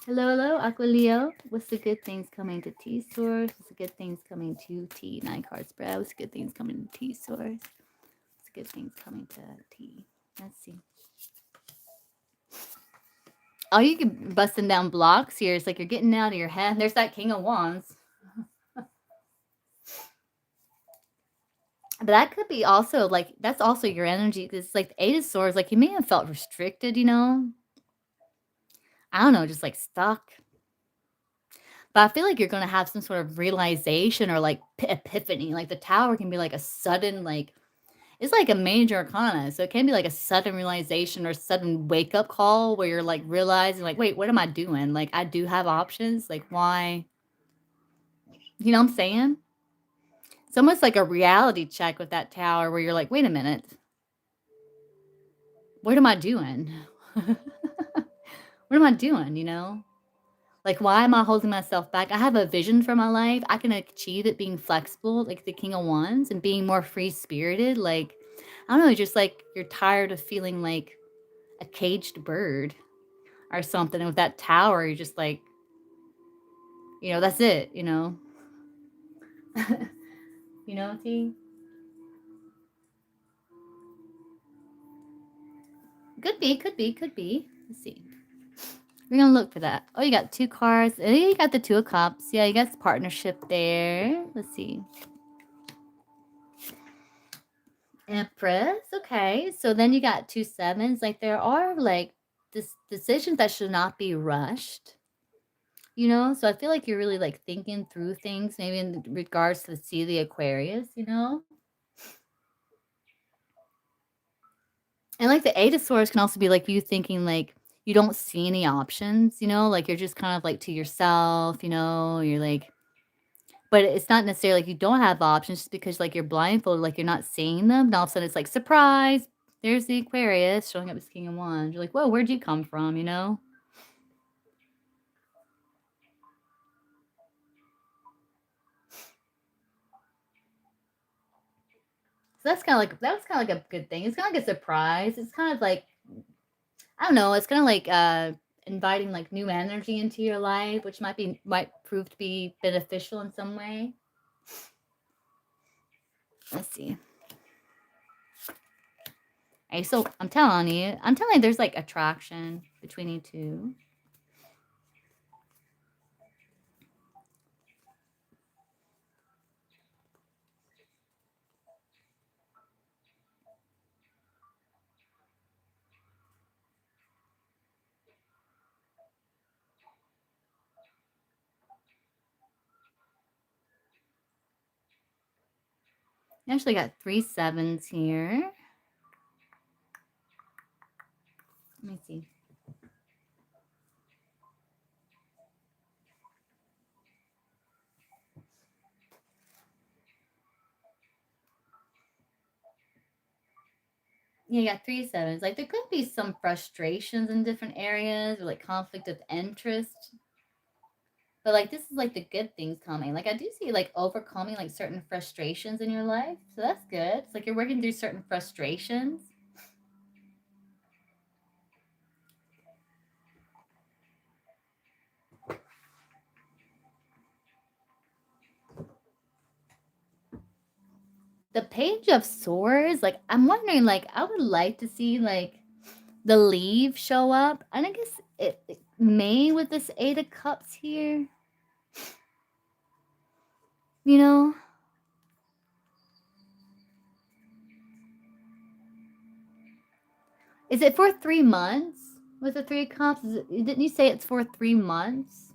Hello, hello, Aquileo. What's the good things coming to T, Source? What's the good things coming to T? 9-card spread. What's the good things coming to T, Source? What's the good things coming to T? Let's see. Oh, you can busting down blocks here. It's like you're getting out of your head. There's that King of Wands. But that could be also like that's also your energy. It's like the Eight of Swords. Like you may have felt restricted, you know. I don't know, just like stuck. But I feel like you're gonna have some sort of realization or like epiphany. Like the Tower can be like a sudden like it's like a major arcana, so it can be like a sudden realization or sudden wake up call where you're like realizing like, wait, what am I doing? Like I do have options. Like why? You know what I'm saying? It's almost like a reality check with that Tower where you're like, wait a minute. What am I doing? What am I doing, you know? Like, why am I holding myself back? I have a vision for my life. I can achieve it being flexible, like the King of Wands, and being more free spirited. Like, I don't know, just like you're tired of feeling like a caged bird or something. And with that Tower, you're just like, you know, that's it, you know? You know, T? Could be, could be, could be. Let's see. We're gonna look for that. Oh, you got 2 cards. You got the 2 of Cups. Yeah, you got partnership there. Let's see. Empress. Okay. So then you got 2 sevens. Like there are like decisions that should not be rushed. You know, so I feel like you're really like thinking through things, maybe in regards to the Aquarius, you know? And like the 8 of Swords can also be like you thinking like you don't see any options, you know, like you're just kind of like to yourself, you know, you're like, but it's not necessarily like you don't have options just because like you're blindfolded, like you're not seeing them. And all of a sudden it's like, surprise, there's the Aquarius showing up as King of Wands. You're like, whoa, where'd you come from, you know? So that's kind of like, that was kind of like a good thing. It's kind of like a surprise. It's kind of like, I don't know, it's kind of like inviting like new energy into your life, which might prove to be beneficial in some way. Let's see. Okay, so I'm telling you, there's like attraction between you two. You actually got 3 sevens here. Let me see. Yeah, you got 3 sevens. Like there could be some frustrations in different areas or like conflict of interest. But like this is like the good things coming. Like I do see like overcoming like certain frustrations in your life. So that's good. It's like you're working through certain frustrations. The Page of Swords, like I'm wondering, like I would like to see like the leave show up, and I guess it may with this 8 of Cups here. You know, is it for 3 months with the 3 of Cups? Didn't you say it's for 3 months?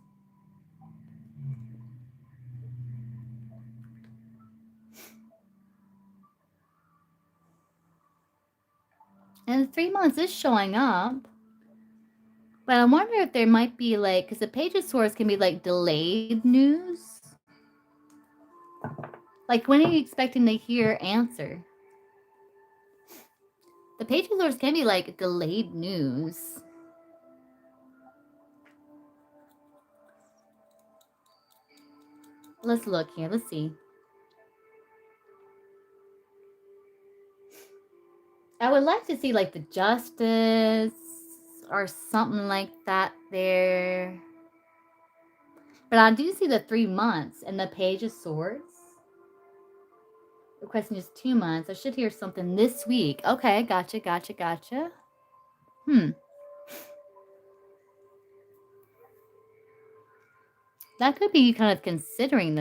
And 3 months is showing up. But I wonder if there might be like, because the Page of Swords can be like delayed news. Like, when are you expecting to hear answer? The Page of Swords can be like delayed news. Let's look here. Let's see. I would like to see like the Justice or something like that there. But I do see the 3 months and the Page of Swords. Requesting just 2 months. I should hear something this week. Okay, gotcha, gotcha, gotcha. That could be kind of considering.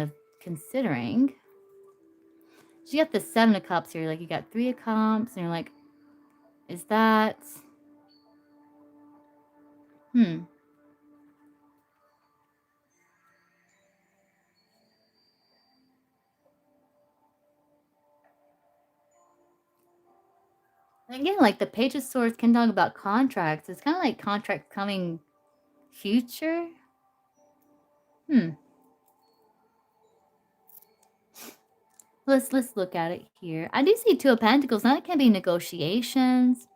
So you got the 7 of Cups here. Like you got 3 of Cups, and you're like, is that? Again, like the Page of Swords can talk about contracts. It's kind of like contracts coming future. Let's look at it here. I do see 2 of Pentacles. Now it can be negotiations.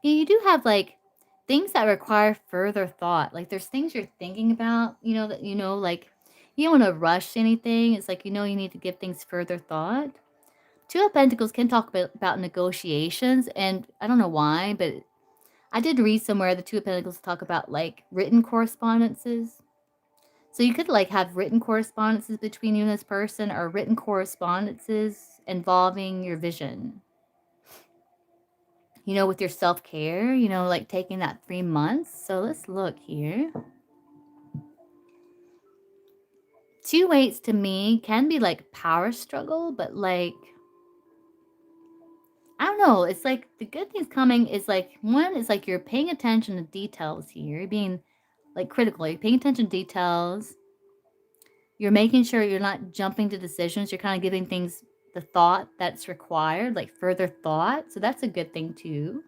You do have like things that require further thought. Like there's things you're thinking about, you know, that you know, like you don't want to rush anything. It's like you know you need to give things further thought. 2 of Pentacles can talk about negotiations, and I don't know why, but I did read somewhere the 2 of Pentacles talk about like written correspondences. So you could like have written correspondences between you and this person, or written correspondences involving your vision. with your self-care, like taking that 3 months. So let's look here. 2 weights to me can be like power struggle, but like, I don't know. It's like the good things coming is like, one is like you're paying attention to details here. You're being like critical. You're paying attention to details. You're making sure you're not jumping to decisions. You're kind of giving things the thought that's required, like further thought. So that's a good thing too.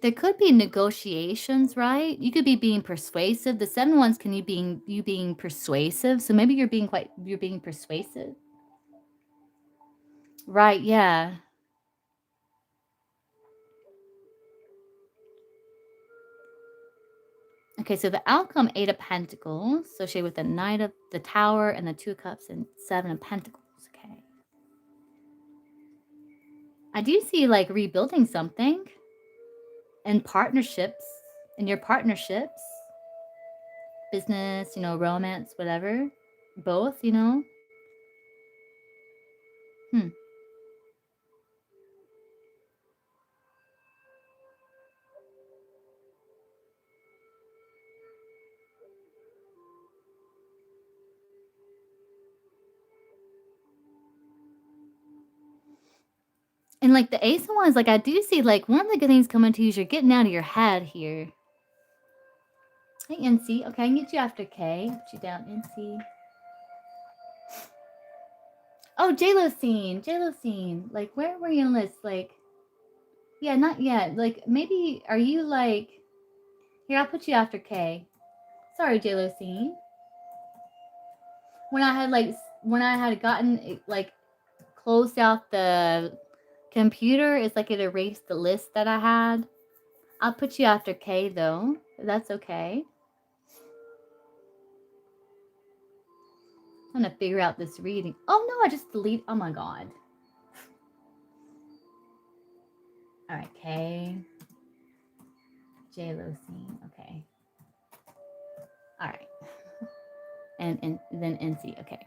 There could be negotiations, right? You could be being persuasive. The 7 ones can you being persuasive. So maybe you're being persuasive. Right, yeah. Okay, so the outcome 8 of Pentacles, associated with the Knight of the Tower and the 2 of Cups and 7 of Pentacles. Okay. I do see like rebuilding something and partnerships, in your partnerships, business, romance, whatever. Both. Hmm. And like the Ace of Wands, like I do see like one of the good things coming to you is you're getting out of your head here. Hey, NC. Okay, I can get you after K. Put you down, NC. Oh, J-Lo scene. J-Lo scene. Like, where were you on the list? Like, yeah, not yet. Like, maybe, are you like, here, I'll put you after K. Sorry, J-Lo scene. When I had gotten, like, closed out the computer, it's like it erased the list that I had. I'll put you after K, though, if that's okay. I'm gonna figure out this reading. Oh, no, I just delete. Oh, my God. All right, K. J-Lo scene. Okay. All right. And then NC. Okay.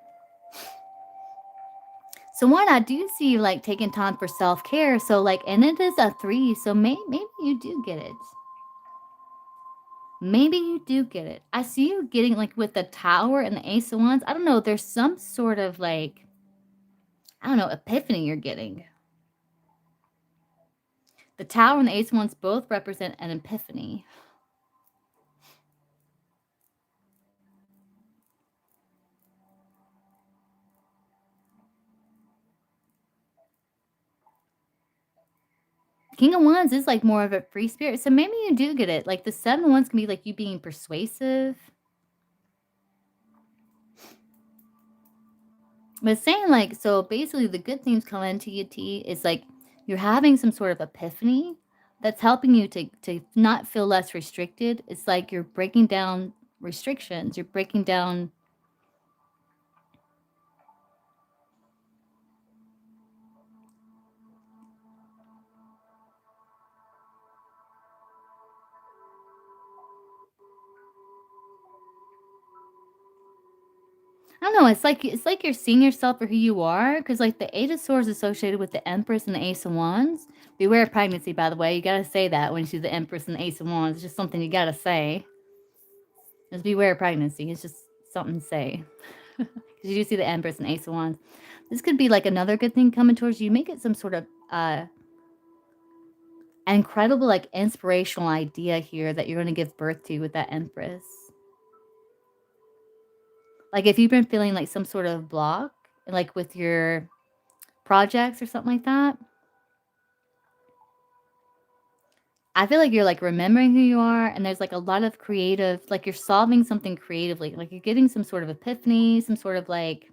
So one, I do see like taking time for self-care. So like, and it is a 3. So maybe you do get it. Maybe you do get it. I see you getting like with the Tower and the Ace of Wands. I don't know. There's some sort of like, I don't know, epiphany you're getting. The Tower and the Ace of Wands both represent an epiphany. King of Wands is like more of a free spirit. So maybe you do get it. Like the 7 of Wands can be like you being persuasive. But it's saying like, so basically the good things coming to you, T, is like you're having some sort of epiphany that's helping you to not feel less restricted. It's like you're breaking down restrictions. You're breaking down. I don't know. It's like you're seeing yourself for who you are. Because like the 8 of Swords associated with the Empress and the Ace of Wands. Beware of pregnancy, by the way. You gotta say that when you see the Empress and the Ace of Wands. It's just something you gotta say. Just beware of pregnancy. It's just something to say. Because you do see the Empress and Ace of Wands. This could be like another good thing coming towards you. Make it some sort of incredible, like inspirational idea here that you're going to give birth to with that Empress. Like if you've been feeling like some sort of block, like with your projects or something like that, I feel like you're like remembering who you are, and there's like a lot of creative, like you're solving something creatively, like you're getting some sort of epiphany, some sort of like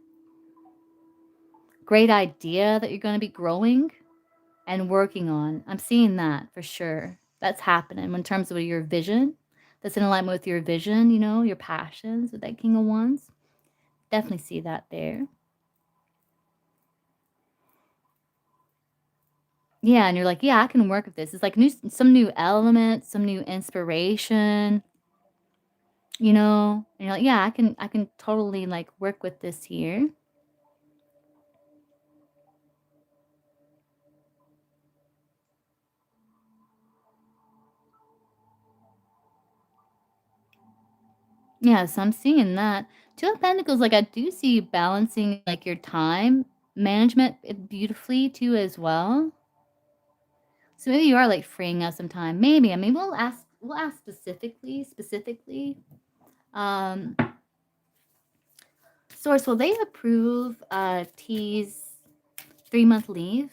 great idea that you're going to be growing and working on. I'm seeing that for sure. That's happening in terms of your vision. That's in alignment with your vision, your passions with that King of Wands. Definitely see that there. Yeah, and you're like, "Yeah, I can work with this." It's like some new element, some new inspiration, and you're like, "Yeah, I can totally, like, work with this here." Yeah, so I'm seeing that. Two of Pentacles, like, I do see you balancing, like, your time management, beautifully too as well. So maybe you are, like, freeing up some time. Maybe. I mean, we'll ask specifically. Um, Source, will they approve, T's 3-month leave?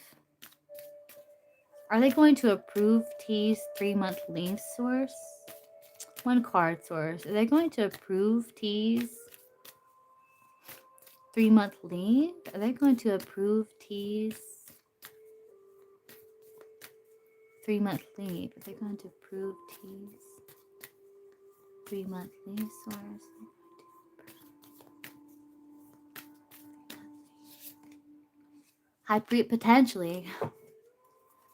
Are they going to approve T's 3-month leave, Source? One card, Source. Are they going to approve T's 3-month leave? Are they going to approve T's 3-month leave? Are they going to approve T's 3-month leave, Source? Potentially.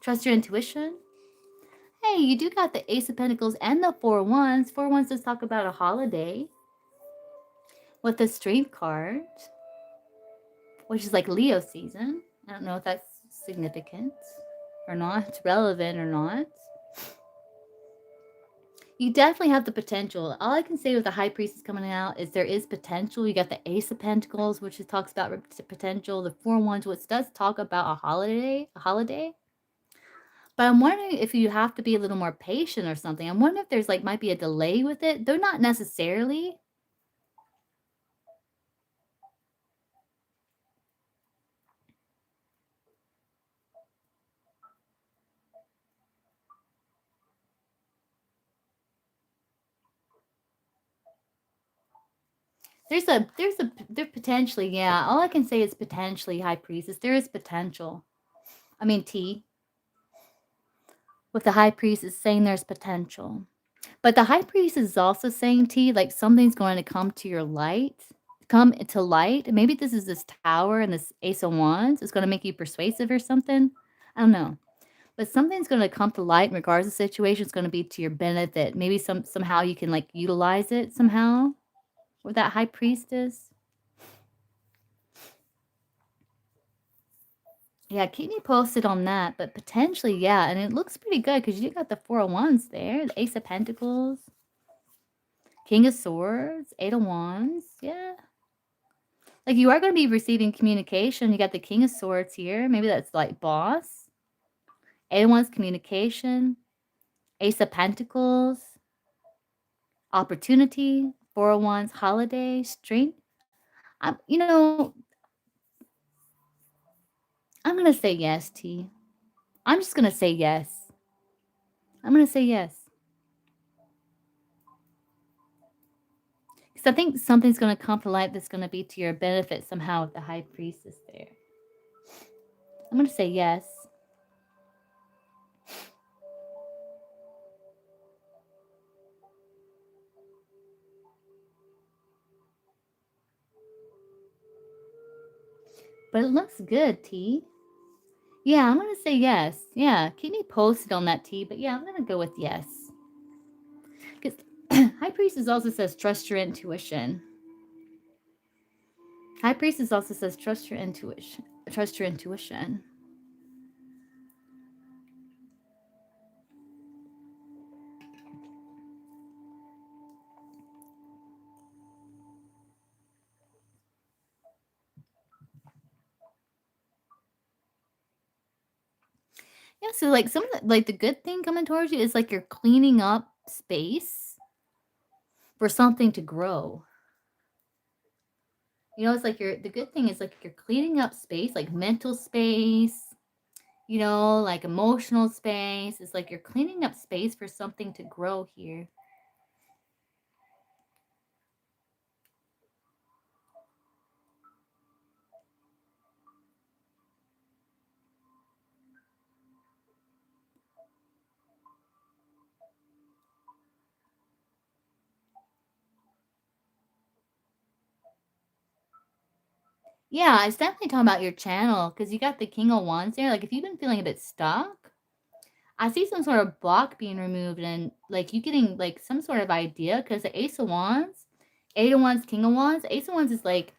Trust your intuition. Hey, you do got the Ace of Pentacles and the Four of Wands. Four of Wands does talk about a holiday with the Strength card, which is like Leo season. I don't know if that's significant or not, relevant or not. You definitely have the potential. All I can say with the High Priestess coming out is there is potential. You got the Ace of Pentacles, which talks about potential. The Four of Wands, which does talk about a holiday. But I'm wondering if you have to be a little more patient or something. I'm wondering if there's might be a delay with it. They're not necessarily. There potentially, yeah. All I can say is potentially, High Priestess. There is potential. I mean, T. With the High Priestess saying there's potential. But the High Priestess is also saying, T, like something's going to come to your light. Come to light. Maybe this Tower and this Ace of Wands is going to make you persuasive or something. I don't know. But something's going to come to light in regards to the situation. It's going to be to your benefit. Maybe somehow you can utilize it somehow with that High Priestess. Yeah, keep me posted on that. But potentially, yeah. And it looks pretty good because you got the Four of Wands there. The Ace of Pentacles. King of Swords. Eight of Wands. Yeah. Like you are going to be receiving communication. You got the King of Swords here. Maybe that's like boss. Eight of Wands, communication. Ace of Pentacles. Opportunity. Four of Wands, holiday. Strength. I'm going to say yes, T. I'm just going to say yes. I'm going to say yes. Because I think something's going to come to light that's going to be to your benefit somehow with the High Priestess there. I'm going to say yes. But it looks good, T. Yeah, I'm going to say yes. Yeah, keep me posted on that, T. But yeah, I'm going to go with yes. Because High Priestess also says trust your intuition. High Priestess also says trust your intuition. Trust your intuition. Yeah, so some of the good thing coming towards you is you're cleaning up space for something to grow. It's the good thing is you're cleaning up space, mental space, emotional space. It's you're cleaning up space for something to grow here. Yeah, it's definitely talking about your channel because you got the King of Wands there. Like if you've been feeling a bit stuck, I see some sort of block being removed and like you getting like some sort of idea because the Ace of Wands, Eight of Wands, King of Wands. Ace of Wands is like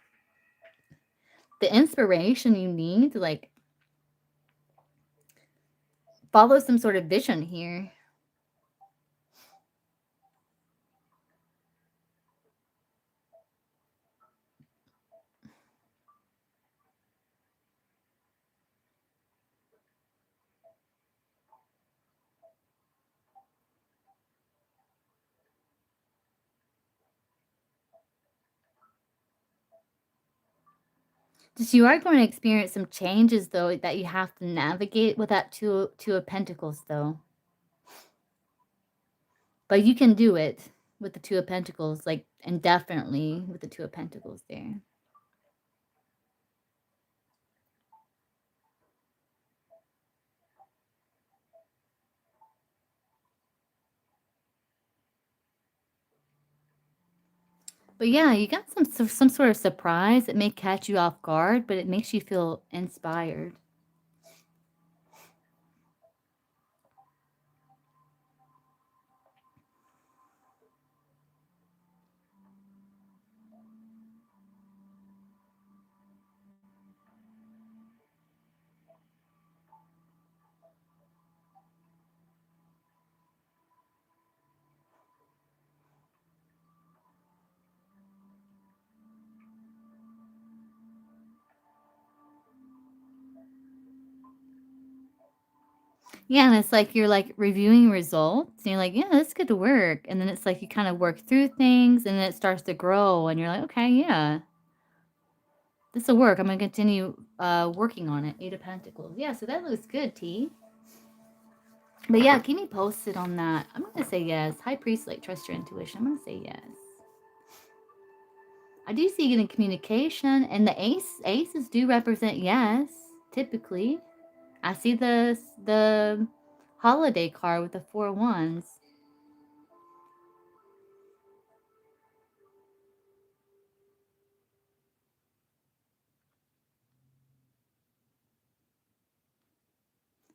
the inspiration you need to like follow some sort of vision here. Just you are going to experience some changes though that you have to navigate with that two of Pentacles though. But you can do it with the Two of Pentacles, like indefinitely with the Two of Pentacles there. But yeah, you got some sort of surprise. It may catch you off guard, but it makes you feel inspired. Yeah, and it's like you're like reviewing results and you're like, yeah, this could work. And then it's like you kind of work through things and then it starts to grow and you're like, okay, yeah, this will work. I'm going to continue working on it. Eight of Pentacles. Yeah, so that looks good, T. But yeah, keep me posted on that. I'm going to say yes. High Priest, like, trust your intuition. I'm going to say yes. I do see getting communication, and the aces do represent yes, typically. I see the holiday card with the 4 wands.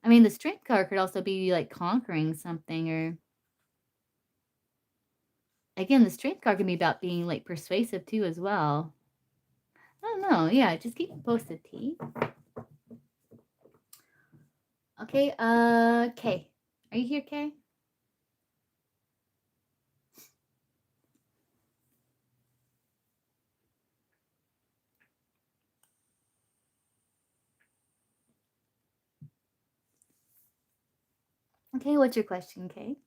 I mean, the strength card could also be like conquering something, or again, the strength card can be about being like persuasive too as well. I don't know. Yeah, just keep me posted, T. Okay, Kay. Are you here, Kay? Okay, what's your question, Kay?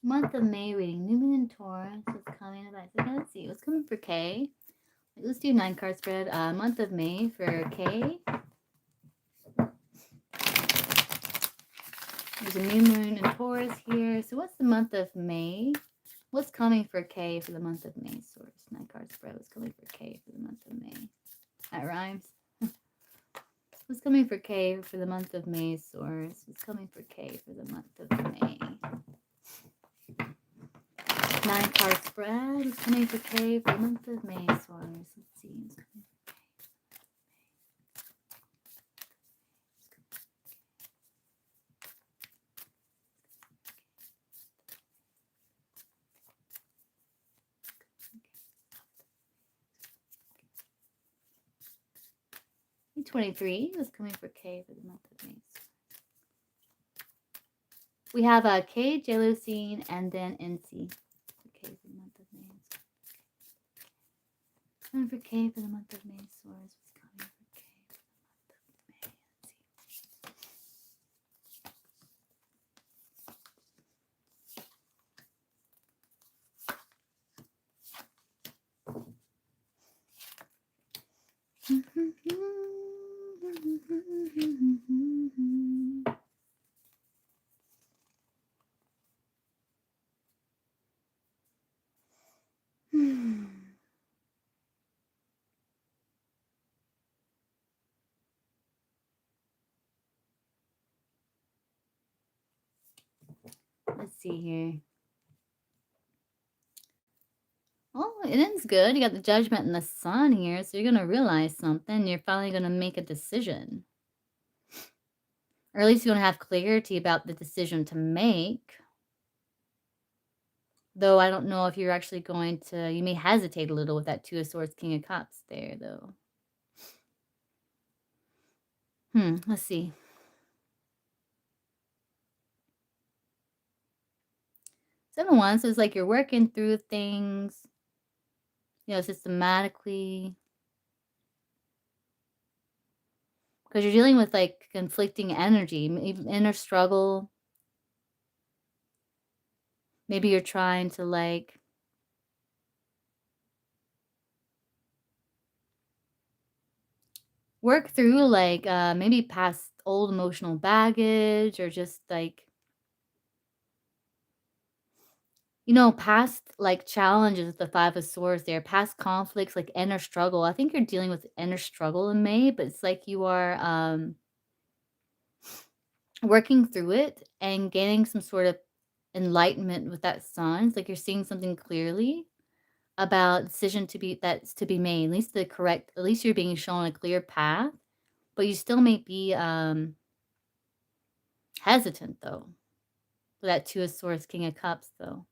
Month of May reading. New Moon in Taurus. What's coming about? Okay, let's see. What's coming for Kay? Let's do 9-card spread. Month of May for Kay. There's a new moon in Taurus here. So what's the month of May? What's coming for Kay for the month of May? Source. 9-card spread. What's coming for Kay for the month of May? That rhymes. What's coming for Kay for the month of May? Source. What's coming for Kay for the month of May? 9-card spread. What's coming for Kay for the month of May? Source. Let's see. What's coming for Kay. 23 was coming for K for the month of May. We have a K, Jalosine, and then NC for K for the month of May. Coming for K for the month of May. Source was coming for K for the month of May. Let's see here. Oh, it ends good. You got the Judgment and the Sun here, so you're gonna realize something. You're finally gonna make a decision. Or at least you're gonna have clarity about the decision to make. Though I don't know if you're actually going to, you may hesitate a little with that Two of Swords, King of Cups there, though. Let's see. Seven of Wands, so it's like you're working through things, systematically. Because you're dealing with, like, conflicting energy, maybe inner struggle. Maybe you're trying to, like, work through, like, maybe past old emotional baggage or just, like, past, like, challenges with the Five of Swords there, past conflicts, like, inner struggle. I think you're dealing with inner struggle in May, but it's like you are, working through it and gaining some sort of enlightenment with that Sun. It's like you're seeing something clearly about decision that's to be made, at least you're being shown a clear path, but you still may be, hesitant, though, for that Two of Swords, King of Cups, though.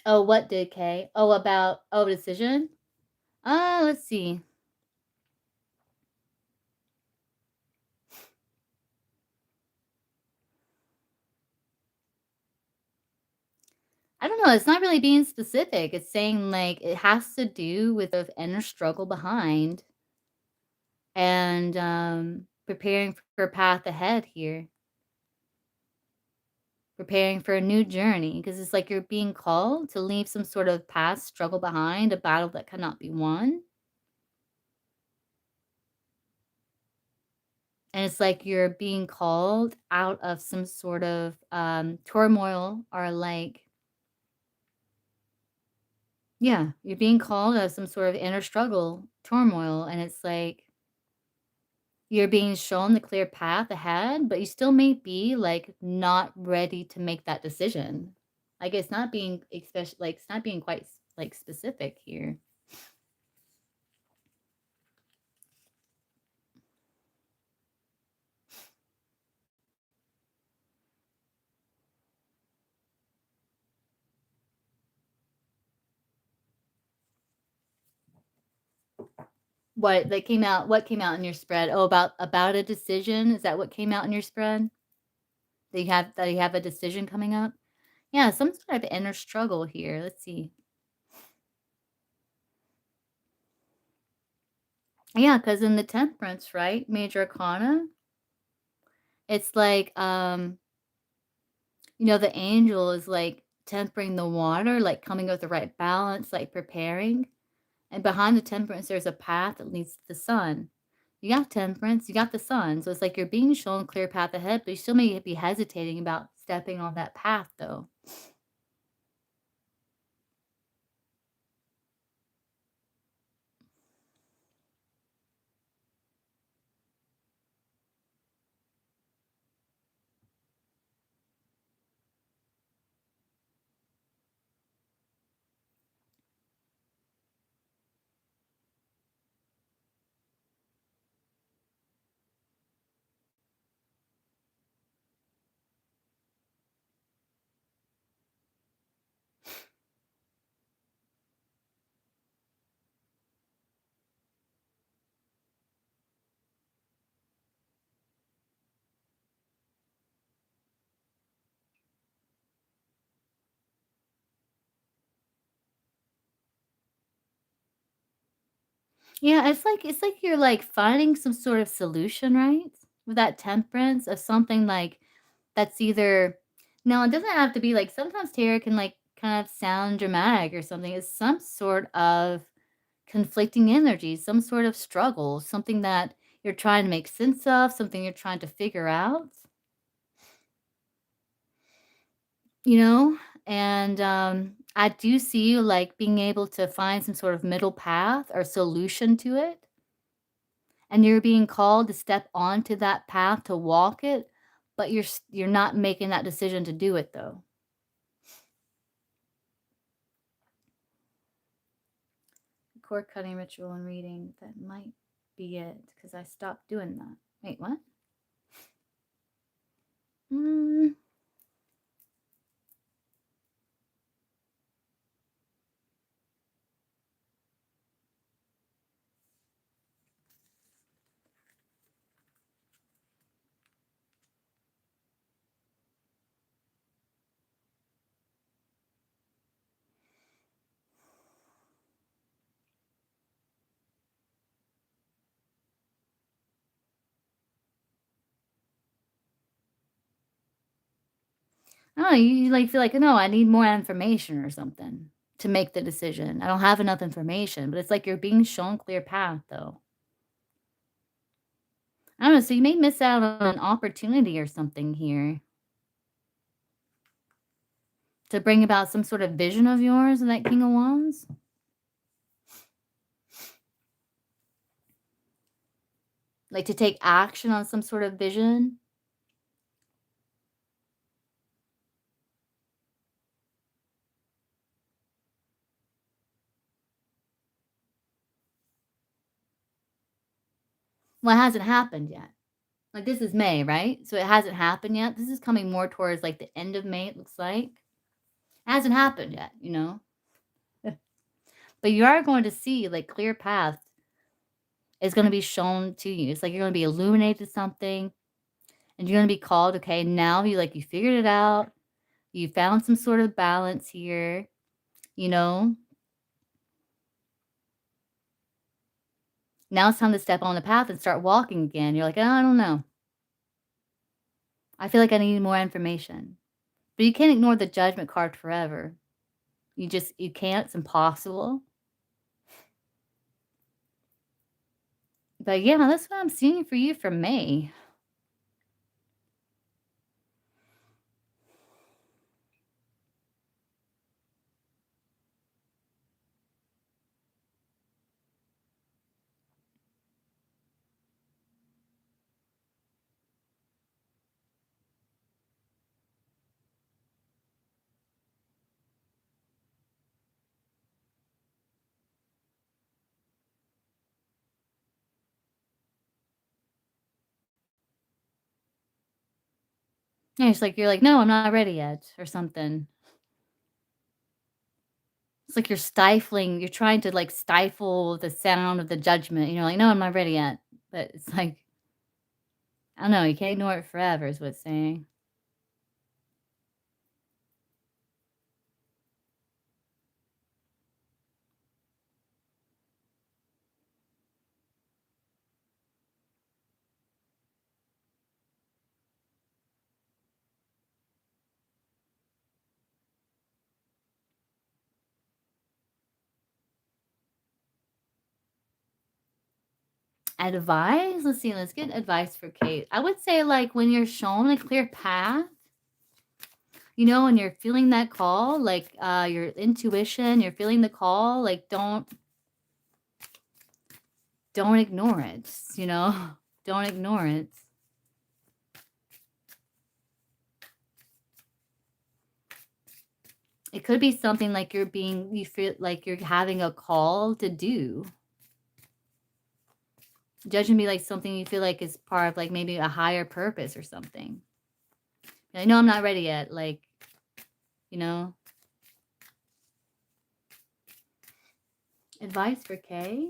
Oh, what did Kay? Oh, decision? Let's see. I don't know, it's not really being specific. It's saying, like, it has to do with the inner struggle behind and, preparing for a path ahead here. Preparing for a new journey, because it's like you're being called to leave some sort of past struggle behind, a battle that cannot be won. And it's like you're being called out of some sort of, turmoil or, like, yeah, you're being called out of some sort of inner struggle, turmoil, and it's like you're being shown the clear path ahead, but you still may be, like, not ready to make that decision. Like, it's not being it's not being quite, like, specific here. What came out in your spread? Oh, about a decision? Is that what came out in your spread? That you have a decision coming up? Yeah, some sort of inner struggle here. Let's see. Yeah, because in the Temperance, right? Major Arcana, it's like, the angel is, like, tempering the water, like, coming with the right balance, like, preparing. And behind the Temperance, there's a path that leads to the sun. You got Temperance, you got the sun, so it's like you're being shown a clear path ahead, but you still may be hesitating about stepping on that path, though. Yeah, it's like you're, like, finding some sort of solution, right? With that Temperance of something, like, that's either, no, it doesn't have to be, like, sometimes tarot can, like, kind of sound dramatic or something. It's some sort of conflicting energy, some sort of struggle, something that you're trying to make sense of, something you're trying to figure out, you know? And I do see you like being able to find some sort of middle path or solution to it. And you're being called to step onto that path to walk it, but you're not making that decision to do it though. Cord cutting ritual and reading, that might be it because I stopped doing that. Wait, what? Mm. Oh, you like feel like, no, I need more information or something to make the decision. I don't have enough information, but it's like you're being shown clear path though. I don't know, so you may miss out on an opportunity or something here to bring about some sort of vision of yours in that King of Wands. Like to take action on some sort of vision. Well, it hasn't happened yet. Like this is May, right? So it hasn't happened yet. This is coming more towards like the end of May, it looks like. It hasn't happened yet, you know? But you are going to see like clear path is going to be shown to you. It's like you're going to be illuminated something and you're going to be called, okay, now you figured it out. You found some sort of balance here, you know? Now it's time to step on the path and start walking again. You're like, "Oh, I don't know. I feel like I need more information." But you can't ignore the judgment card forever. You can't. It's impossible. But yeah, that's what I'm seeing for you for May. Yeah, it's like you're like, "No, I'm not ready yet," or something. It's like you're trying to, like, stifle the sound of the judgment, and you're like, "No, I'm not ready yet." But it's like, I don't know, you can't ignore it forever is what it's saying. Advice? Let's see, let's get advice for Kate. I would say, like, when you're shown a clear path, you know, and you're feeling that call, like, your intuition, you're feeling the call, like, don't ignore it, you know? Don't ignore it. It could be something like you feel like you're having a call to do. Judging be like something you feel like is part of like maybe a higher purpose or something. I know I'm not ready yet. Like, you know, advice for Kay.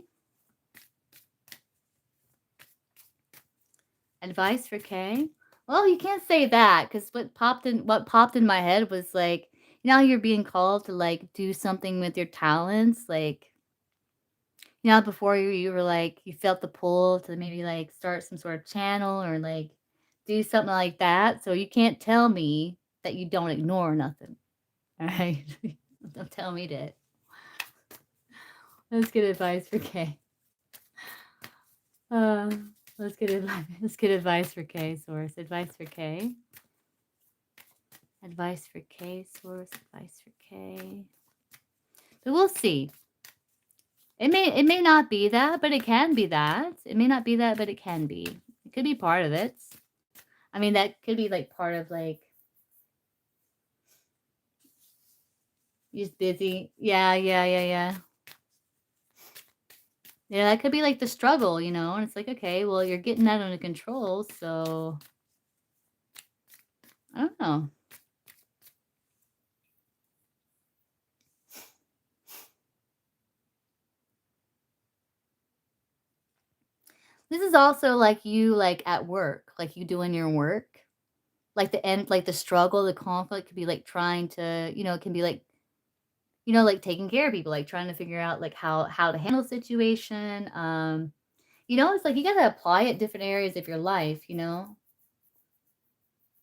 Advice for Kay. Well, you can't say that because what popped in my head was like, you know, you're being called to like do something with your talents, like before you were like you felt the pull to maybe like start some sort of channel or like do something like that. So you can't tell me that you don't ignore nothing. All right. Don't tell me to. Let's get advice for K. Let's get advice. Let's get advice for K, source. Advice for K. Advice for K, source. Advice for K. But we'll see. It may not be that, but it can be that. It may not be that, but it can be. It could be part of it. I mean, that could be like part of like you're just busy. Yeah. Yeah, that could be like the struggle, you know, and it's like, okay, well, you're getting that under control, so I don't know. This is also like you like at work, like you doing your work. Like the end, like the struggle, the conflict could be like trying to, you know, it can be like, you know, like taking care of people, like trying to figure out like how to handle a situation. You know, it's like you gotta apply it different areas of your life, you know?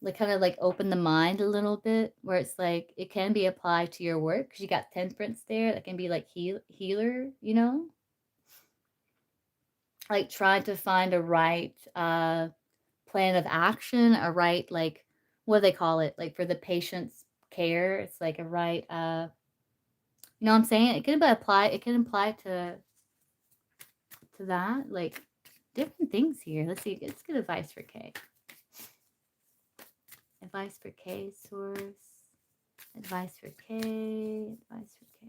Like kind of like open the mind a little bit where it's like it can be applied to your work because you got temperance there that can be like healer, you know? Like trying to find a right plan of action, a right like what do they call it? Like for the patient's care, it's like a right you know what I'm saying? It can apply to that, like different things here. Let's see, let's get advice for K. Advice for K, source. Advice for K. Advice for K.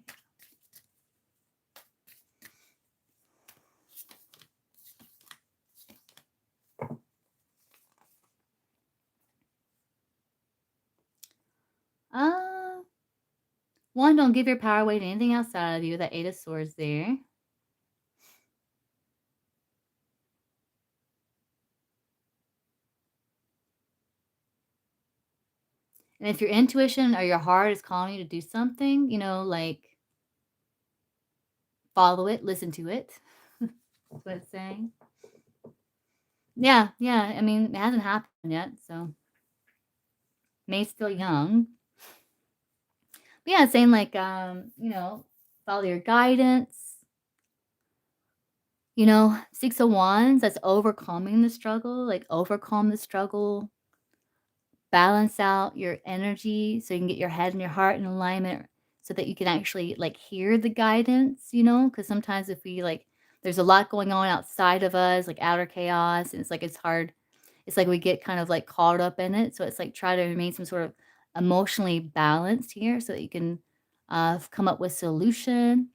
One, don't give your power away to anything outside of you. That Eight of Swords there. And if your intuition or your heart is calling you to do something, you know, like follow it, listen to it. That's what it's saying. Yeah. I mean, it hasn't happened yet, so May's still young. But yeah, it's saying like, you know, follow your guidance. You know, Six of Wands, that's overcoming the struggle, like overcome the struggle, balance out your energy so you can get your head and your heart in alignment so that you can actually like hear the guidance, you know, because sometimes if we like, there's a lot going on outside of us, like outer chaos, and it's like it's hard. It's like we get kind of like caught up in it. So it's like try to remain some sort of emotionally balanced here so that you can come up with solution.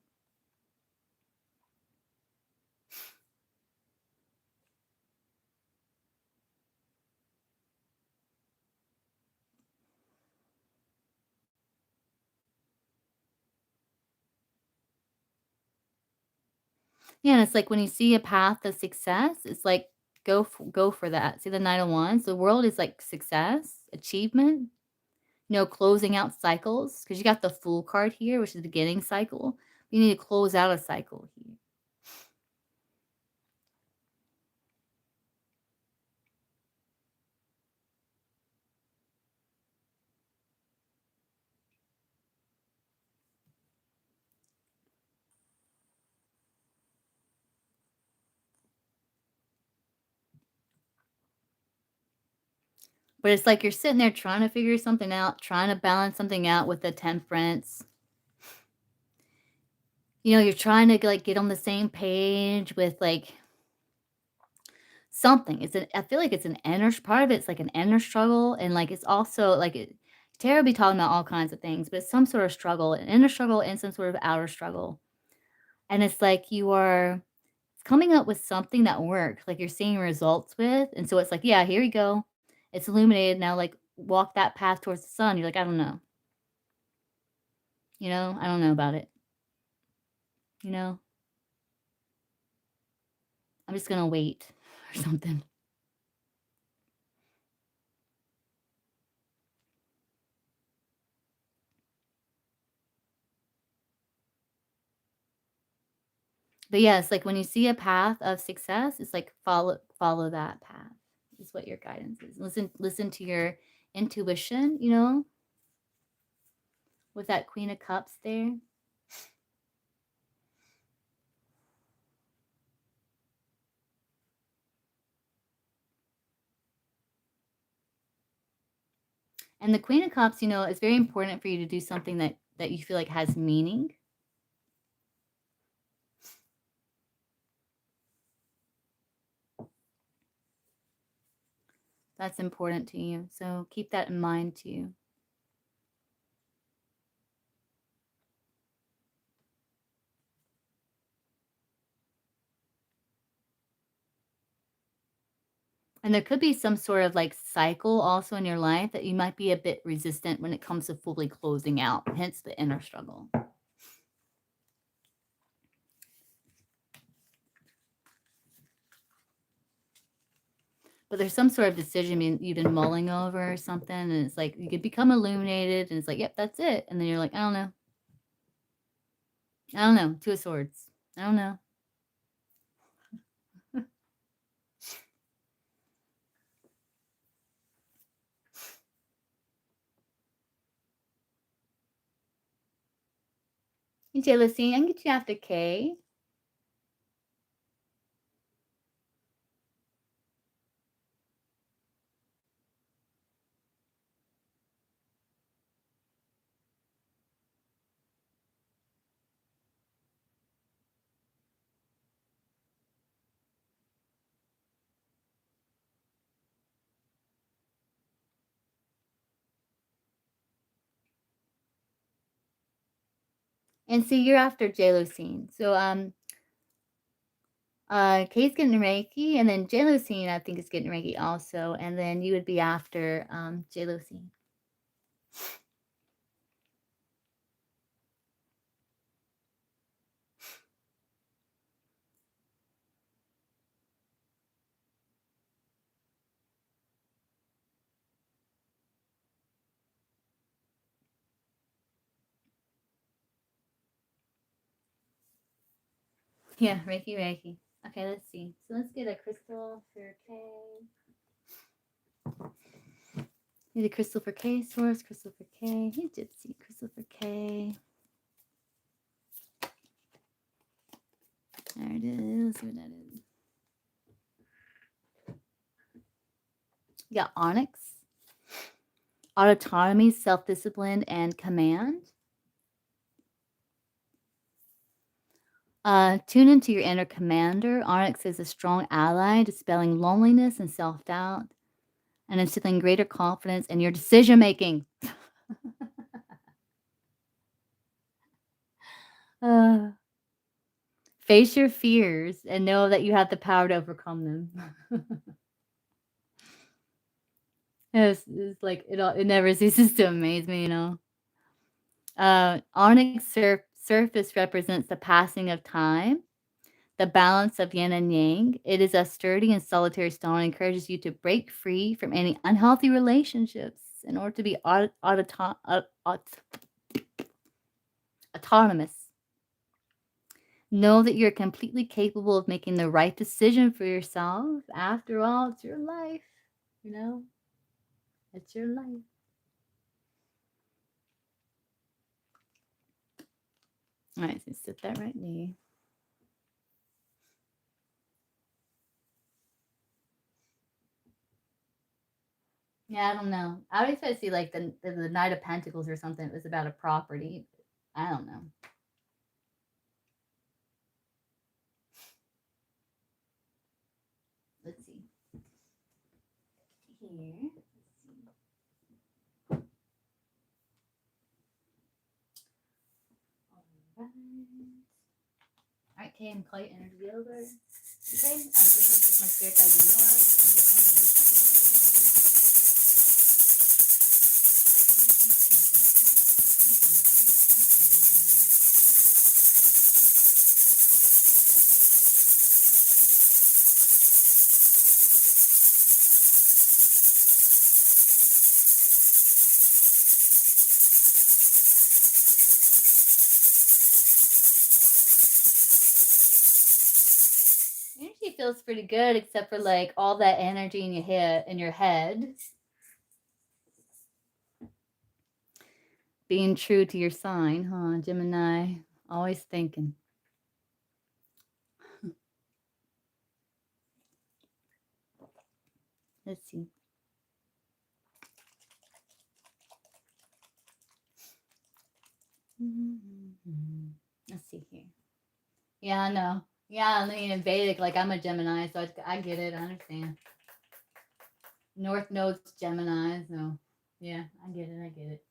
Yeah, and it's like when you see a path of success, it's like go for that. See the Knight of Wands. The world is like success, achievement, you know, closing out cycles because you got the Fool card here, which is the beginning cycle. You need to close out a cycle here. But it's like you're sitting there trying to figure something out, trying to balance something out with the Temperance. You know, you're trying to like get on the same page with like something. I feel like it's an inner part of it's like an inner struggle, and like it's also like Tarot be talking about all kinds of things, but it's some sort of struggle, an inner struggle and some sort of outer struggle. And it's like you are coming up with something that works, like you're seeing results with, and so it's like, yeah, here you go. It's illuminated now. Like walk that path towards the sun. You're like, I don't know. You know, I don't know about it. You know, I'm just gonna wait or something. But yeah, it's like when you see a path of success, it's like follow that path is what your guidance is. Listen to your intuition, you know? with that Queen of Cups there. And the Queen of Cups, you know, it's very important for you to do something that you feel like has meaning. That's important to you. So keep that in mind too. And there could be some sort of like cycle also in your life that you might be a bit resistant when it comes to fully closing out, hence the inner struggle. But there's some sort of decision you've been mulling over or something, and it's like you could become illuminated, and it's like, yep, that's it. And then you're like, I don't know. I don't know. Two of Swords. I don't know. Hey, Jealousy, I can get you after K. And see, you're after Jealousy. So Kay's getting Reiki, and then Jealousy, I think, is getting Reiki also, and then you would be after Jealousy. Yeah, Reiki, Reiki. Okay, let's see. So let's get a crystal for Kay. Need a crystal for K, Source, crystal for K. Hey, Gypsy, crystal for K. There it is. Let's see what that is. You got Onyx, autonomy, self-discipline, and command. Tune into your inner commander. Onyx is a strong ally, dispelling loneliness and self-doubt, and instilling greater confidence in your decision making. Face your fears and know that you have the power to overcome them. It's like it never ceases to amaze me, you know. Onyx surface represents the passing of time, the balance of yin and yang. It is a sturdy and solitary stone and encourages you to break free from any unhealthy relationships in order to be autonomous. Know that you're completely capable of making the right decision for yourself. After all, it's your life, you know? It's your life. All right, so sit that right knee. Yeah, I don't know. I would expect to see like the Knight of Pentacles or something. It was about a property. I don't know. Let's see. Here. All right, okay, I'm calling energy over. Okay, I this my spirit guides and energy feels pretty good, except for like all that energy in your head. Being true to your sign, huh, Gemini? Always thinking. Let's see. Let's see here. Yeah, I know. Yeah, I mean, in Vedic, like I'm a Gemini, so I get it. I understand. North Node's Gemini, so yeah, I get it. I get it.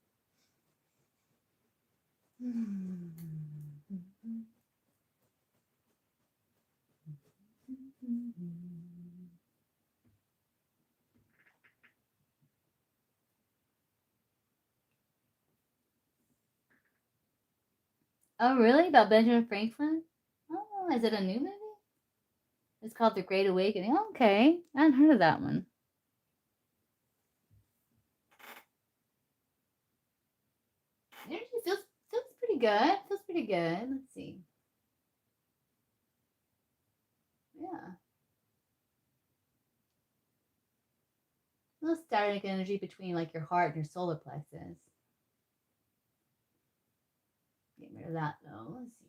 Oh, really? About Benjamin Franklin? Oh, is it a new movie? It's called The Great Awakening. Oh, okay, I hadn't heard of that one. Energy feels pretty good. Feels pretty good. Let's see. Yeah. A little static energy between like your heart and your solar plexus. Get rid of that though. Let's see.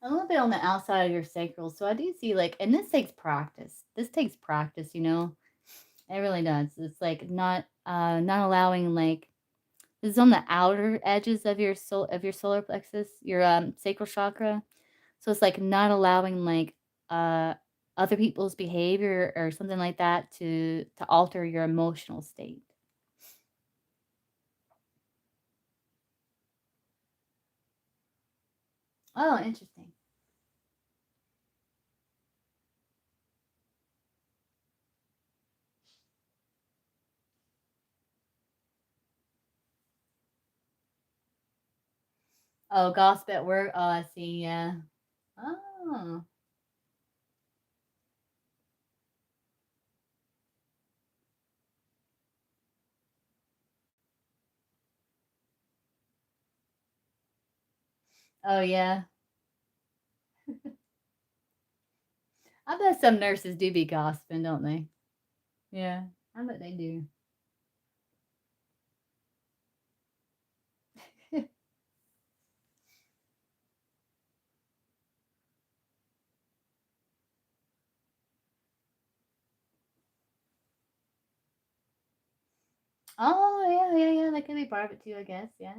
A little bit on the outside of your sacral. So I do see like, and this takes practice. This takes practice, you know. It really does. It's like not allowing like this is on the outer edges of your solar plexus, your sacral chakra. So it's like not allowing like other people's behavior or something like that to alter your emotional state. Oh, interesting. Oh, gossip at work. Oh, I see. Yeah. Oh. Oh, yeah. I bet some nurses do be gossiping, don't they? Yeah, I bet they do. Oh, yeah, yeah, yeah. That could be part of it too, I guess. Yeah.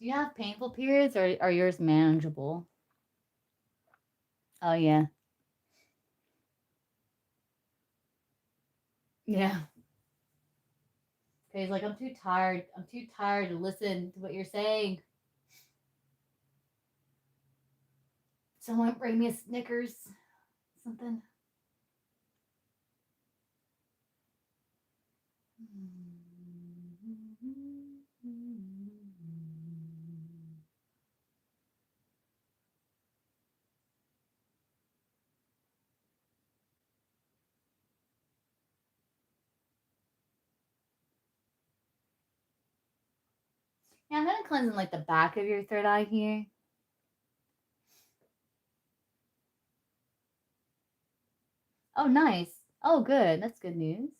Do you have painful periods or are yours manageable? Oh, yeah. Yeah. Okay, like I'm too tired. I'm too tired to listen to what you're saying. Someone bring me a Snickers. Something. Yeah, I'm gonna cleanse in like the back of your third eye here. Oh, nice. Oh, good. That's good news.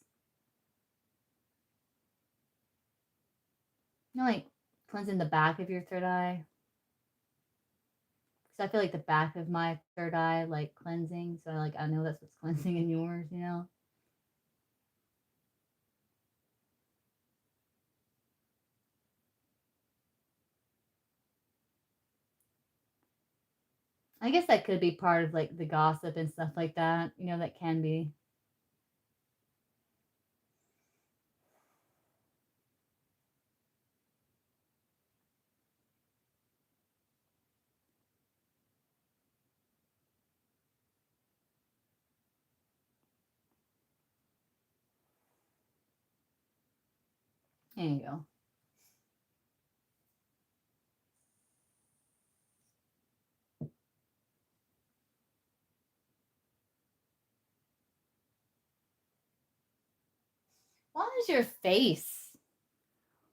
You know, like cleansing the back of your third eye. Because I feel like the back of my third eye, like cleansing. So like I know that's what's cleansing in yours, you know? I guess that could be part of like the gossip and stuff like that. You know, that can be. There you go. Why is your face?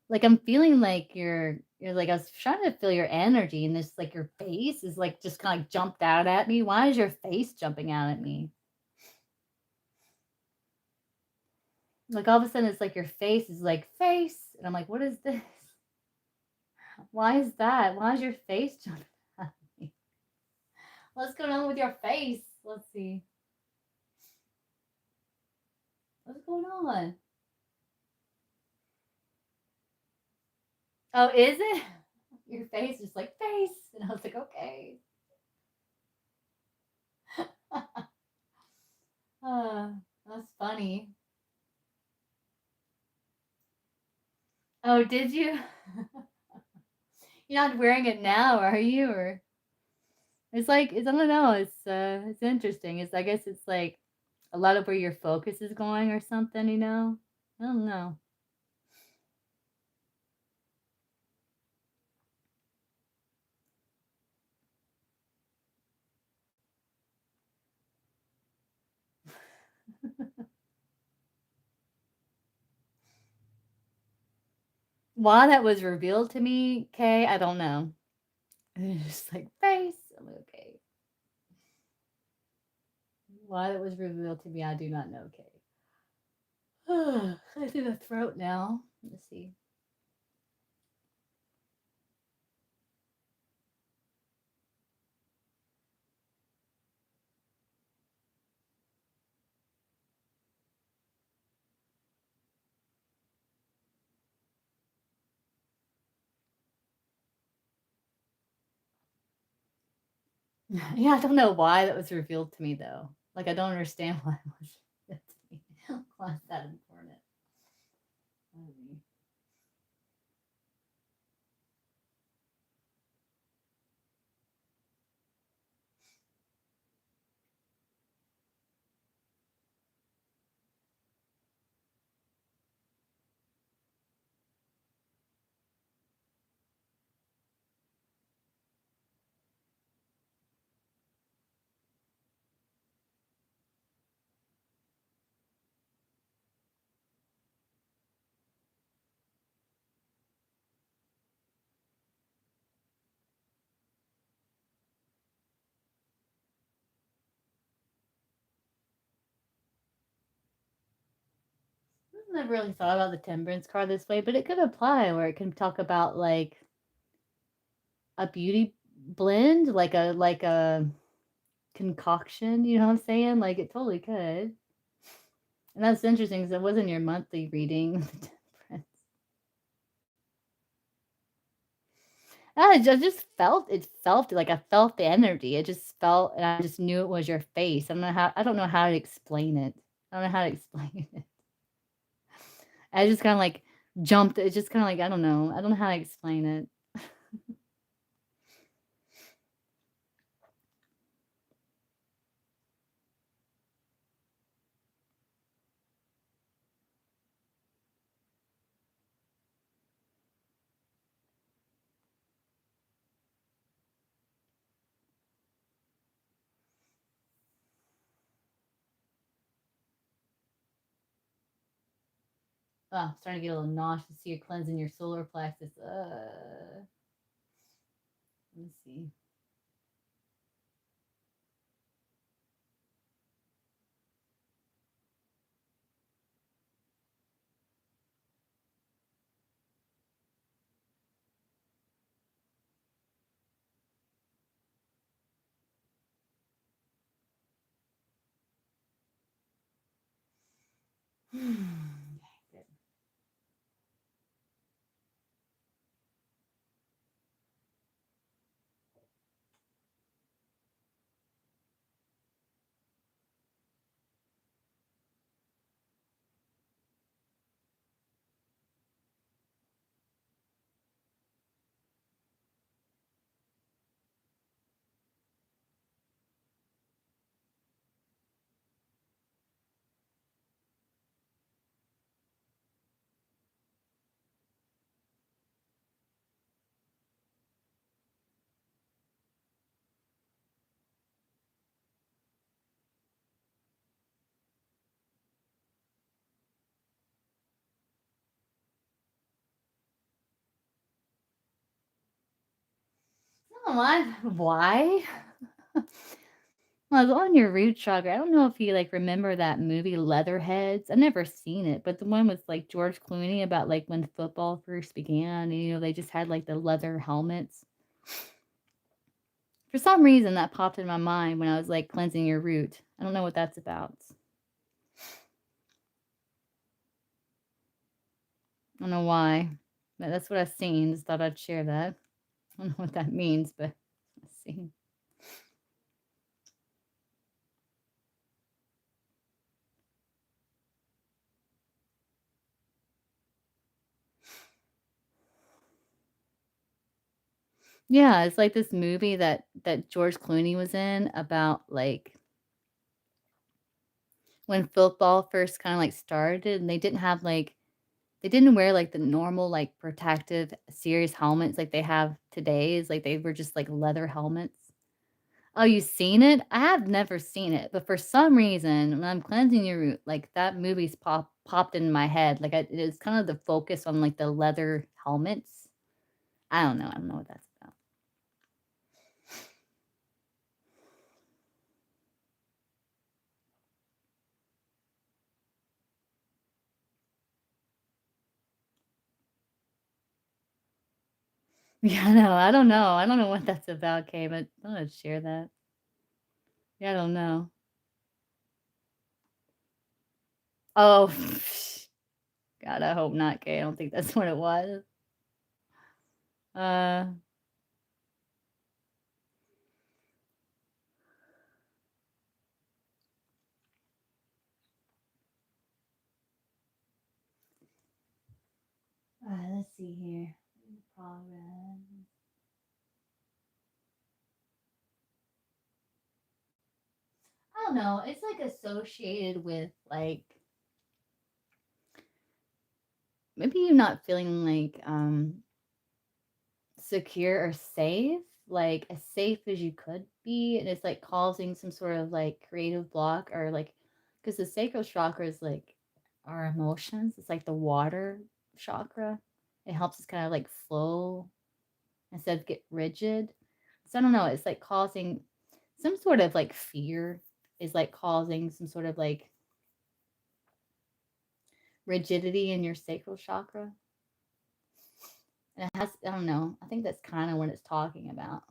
Like I'm feeling like you're like I was trying to feel your energy and this like your face is like just kind of like jumped out at me. Why is your face jumping out at me? Like all of a sudden it's like your face is like face and I'm like, what is this? Why is that? Why is your face jumping at me? What's going on with your face? Let's see. What's going on? Oh, is it? Your face is like face. And I was like, okay. That's funny. Oh, did you? You're not wearing it now, are you? Or it's like I don't know. It's interesting. I guess it's like a lot of where your focus is going or something. I don't know. Why that was revealed to me, Kay, I don't know. It's just like face. I'm like, okay. Why that was revealed to me, I do not know, Kay. I see the throat now. Let's see. Yeah, I don't know why that was revealed to me though. Like I don't understand why it was revealed to me. Why is that important? I've never really thought about the temperance card this way, but it could apply where it can talk about like a beauty blend, like a concoction, you know what I'm saying? Like it totally could. And that's interesting because it wasn't your monthly reading. I just felt it felt like I felt the energy. It just felt and I just knew it was your face. I don't know how to explain it. I don't know how to explain it. I just kind of like jumped. It's just kind of like I don't know. I don't know how to explain it. Oh, starting to get a little nauseous. See you're cleansing your solar plexus. Let me see. Good. why. Well, on your root chakra, I don't know if you like remember that movie Leatherheads. I've never seen it, but the one with like George Clooney about like when football first began, and they just had like the leather helmets. For some reason, that popped in my mind when I was like cleansing your root. I don't know what that's about. I don't know why, but that's what I've seen. Just thought I'd share that. I don't know what that means, but I've seen. Yeah, it's like this movie that George Clooney was in about like when football first kind of like started, and they didn't have like they didn't wear like the normal like protective serious helmets like they have today. Is like they were just like leather helmets. Oh, you seen it? I have never seen it, but for some reason, when I'm cleansing your root, like that movie's popped in my head. Like it is kind of the focus on like the leather helmets. I don't know. I don't know what that's about. Yeah, no, I don't know. I don't know what that's about, Kay, but I'm gonna share that. Yeah, I don't know. Oh, God, I hope not, Kay. I don't think that's what it was. Uh, let's see here. Progress. I don't know. It's like associated with like maybe you're not feeling like secure or safe, like as safe as you could be, and it's like causing some sort of like creative block or like because the sacral chakra is like our emotions. It's like the water chakra. It helps us kind of like flow instead of get rigid. So I don't know. It's like causing some sort of like fear is like causing some sort of like rigidity in your sacral chakra. And it has, I don't know. I think that's kind of what it's talking about.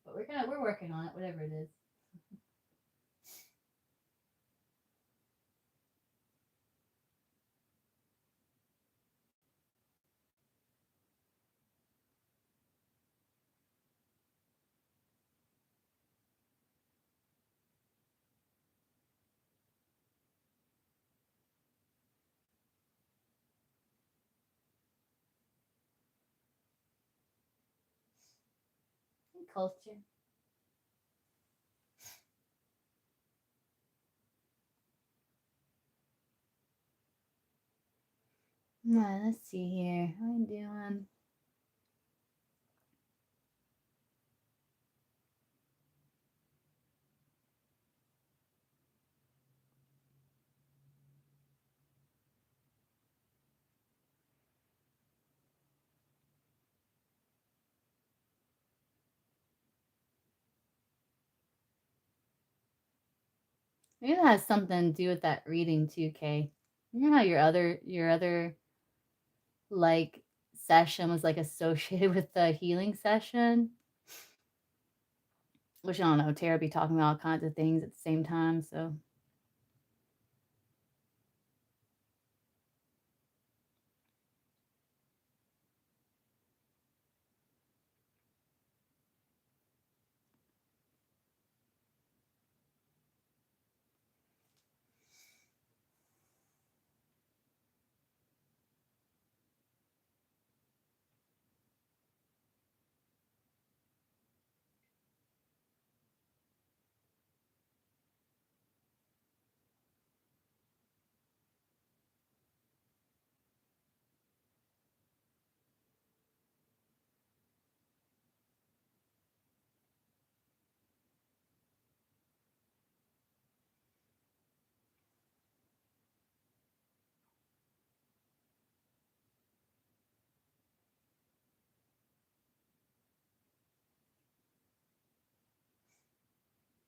But we're working on it, whatever it is. Culture. No, let's see here. How am I doing? Maybe that has something to do with that reading too, Kay. You know how your other like session was like associated with the healing session? Which I don't know, Tara be talking about all kinds of things at the same time, so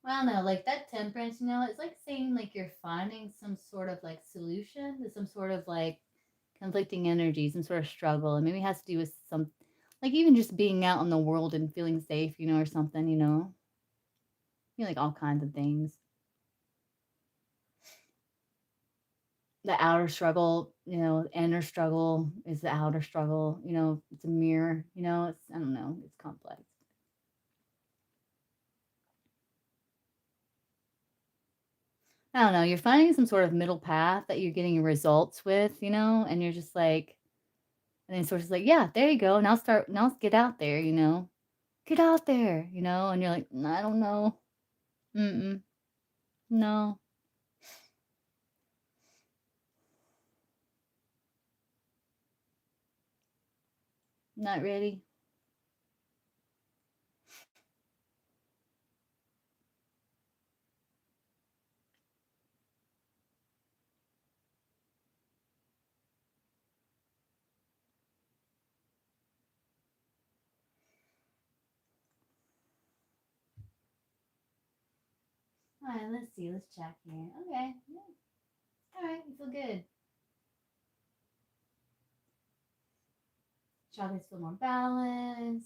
I don't know, like that temperance, you know, it's like saying like you're finding some sort of like solution to some sort of like conflicting energy, some sort of struggle. And maybe it has to do with some, like even just being out in the world and feeling safe, you know, or something, you know, like all kinds of things. The outer struggle, you know, inner struggle is the outer struggle, you know, it's a mirror, you know, it's, I don't know, it's complex. I don't know, you're finding some sort of middle path that you're getting results with, you know, and you're just like, and then Source is like, yeah, there you go. Now let's get out there, you know, get out there, you know, and you're like, I don't know. Mm-mm, no, not ready. All right, let's see. Let's check here. Okay. Yeah. All right. You feel good. Chakras feel more balanced.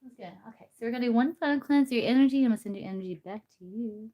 That's good. Okay. So we're going to do one final cleanse your energy. I'm going to send your energy back to you.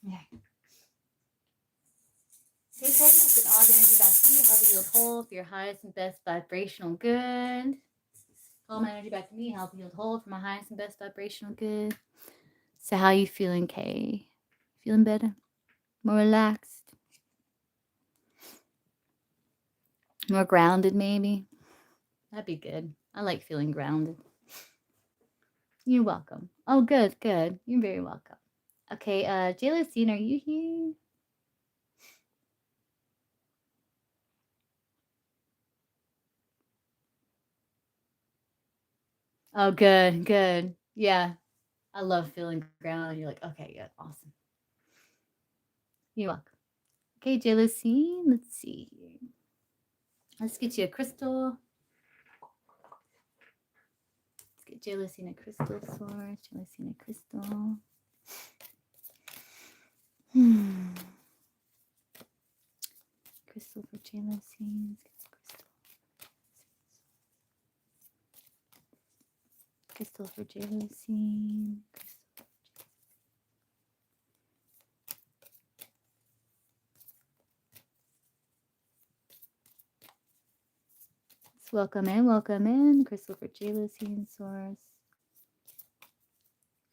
Yeah. Okay, send all the energy back to you. Help you heal whole for your highest and best vibrational good. All my energy back to me. Help you heal whole for my highest and best vibrational good. So how you feeling, Kay? Feeling better? More relaxed? More grounded, maybe? That'd be good. I like feeling grounded. You're welcome. Oh, good, good. You're very welcome. Okay, Jalocine, are you here? Oh, good, good. Yeah, I love feeling grounded. You're like, okay, good, awesome. You're welcome. Okay, Jalocine, let's see here. Let's get you a crystal. Let's get Jalocine a crystal source. Jalocine a crystal. Crystal for Jalocine. Crystal for Jalocine. Welcome in. Crystal for Jalocine source.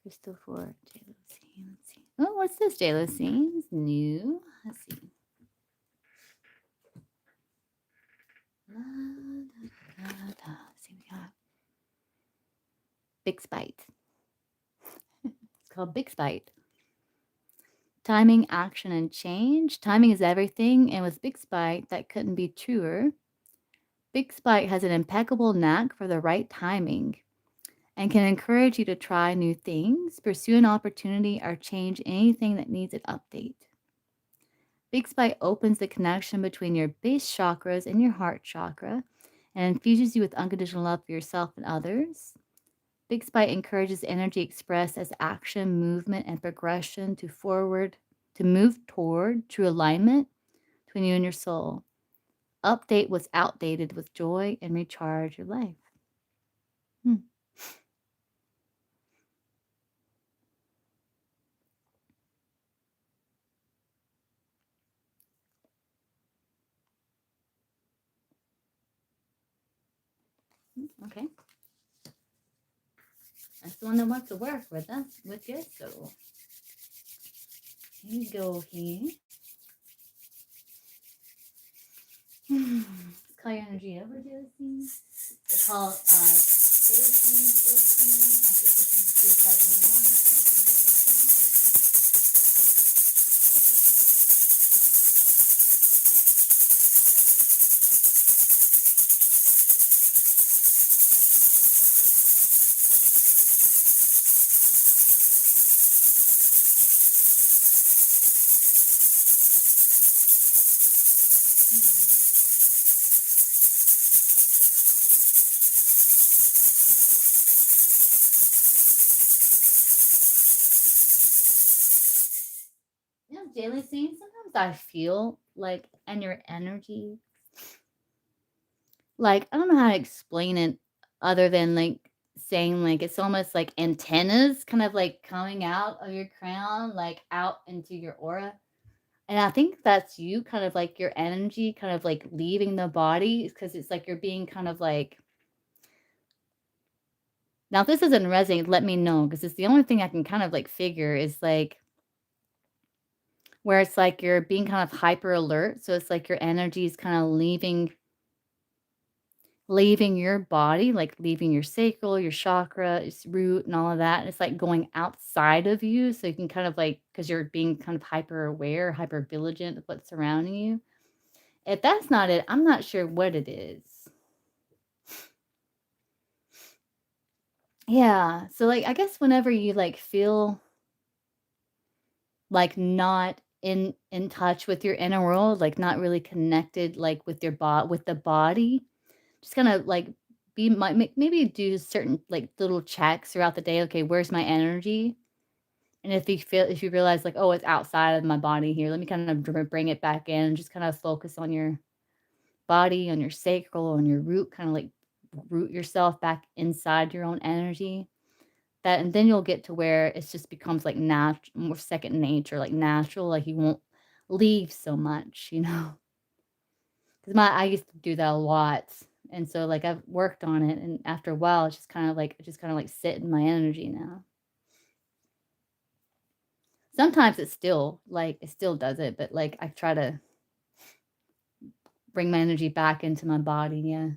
Crystal for Jalocine. Let's see. Oh, what's this? Jalocine? It's new. Let's see. Let's see, we got Big Spite. It's called Big Spite. Timing, action, and change. Timing is everything, and with Big Spite, that couldn't be truer. Big Spite has an impeccable knack for the right timing and can encourage you to try new things, pursue an opportunity, or change anything that needs an update. Big Spite opens the connection between your base chakras and your heart chakra and infuses you with unconditional love for yourself and others. Big Spite encourages energy expressed as action, movement, and progression to move toward true alignment between you and your soul. Update what's outdated with joy and recharge your life. Okay. That's the one that wants to work with us, with you. So here we go here. Let's call your energy over, Josie. We'll call Josie. After this feels like in the morning. You know, daily scene, sometimes I feel like, and your energy, like, I don't know how to explain it other than like saying like it's almost like antennas kind of like coming out of your crown, like out into your aura. And I think that's you kind of like your energy kind of like leaving the body because it's like you're being kind of like, now if this doesn't resonate, let me know because it's the only thing I can kind of like figure is like where it's like you're being kind of hyper alert. So it's like your energy is kind of leaving your body, like leaving your sacral, your chakra, its root, and all of that. It's like going outside of you. So you can kind of like, because you're being kind of hyper aware, hyper vigilant of what's surrounding you. If that's not it, I'm not sure what it is. Yeah. So like I guess whenever you like feel like not in touch with your inner world, like not really connected like with your with the body, just kind of like maybe do certain like little checks throughout the day. Okay, where's my energy? And if you realize like, oh, it's outside of my body here, let me kind of bring it back in and just kind of focus on your body, on your sacral, on your root, kind of like root yourself back inside your own energy. That and then you'll get to where it just becomes like natural, more second nature, like natural, like you won't leave so much, you know. Because I used to do that a lot. And so like I've worked on it and after a while it's just kind of like sit in my energy now. Sometimes it's still like it still does it, but like I try to bring my energy back into my body, yeah.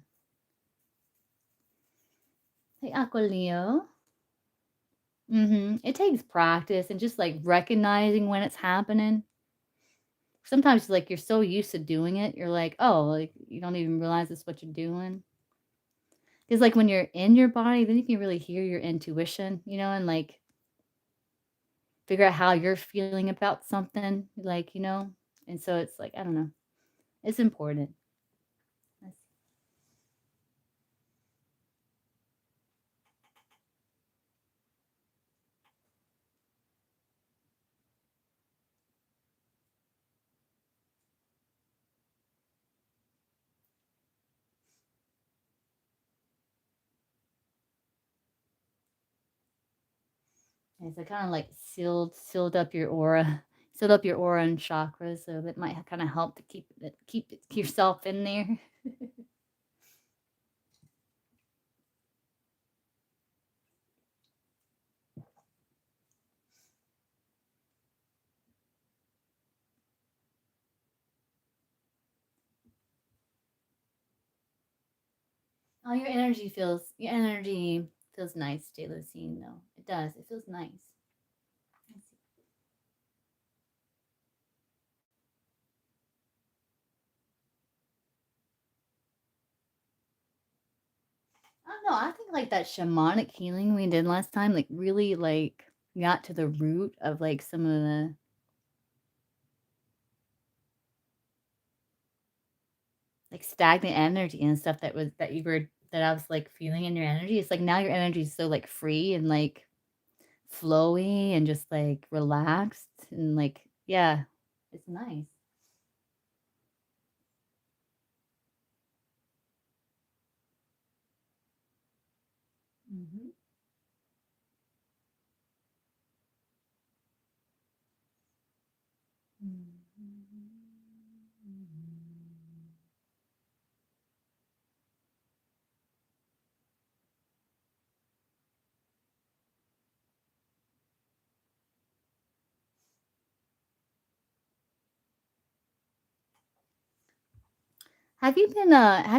Hey, Aquilio. It takes practice and just like recognizing when it's happening. Sometimes like you're so used to doing it, you're like, oh, like you don't even realize it's what you're doing. Because like when you're in your body, then you can really hear your intuition, you know, and like figure out how you're feeling about something, like, you know. And so it's like, I don't know. It's important. And so kind of like sealed up your aura, sealed up your aura and chakras, so that might kind of help to keep yourself in there. Oh, your energy feels nice, J. Lucine, though. It does. It feels nice. I don't know. I think like that shamanic healing we did last time, like really like got to the root of like some of the like stagnant energy and stuff that I was like feeling in your energy. It's like now your energy is so like free and like flowy and just like relaxed and like yeah, it's nice. Mhm. Have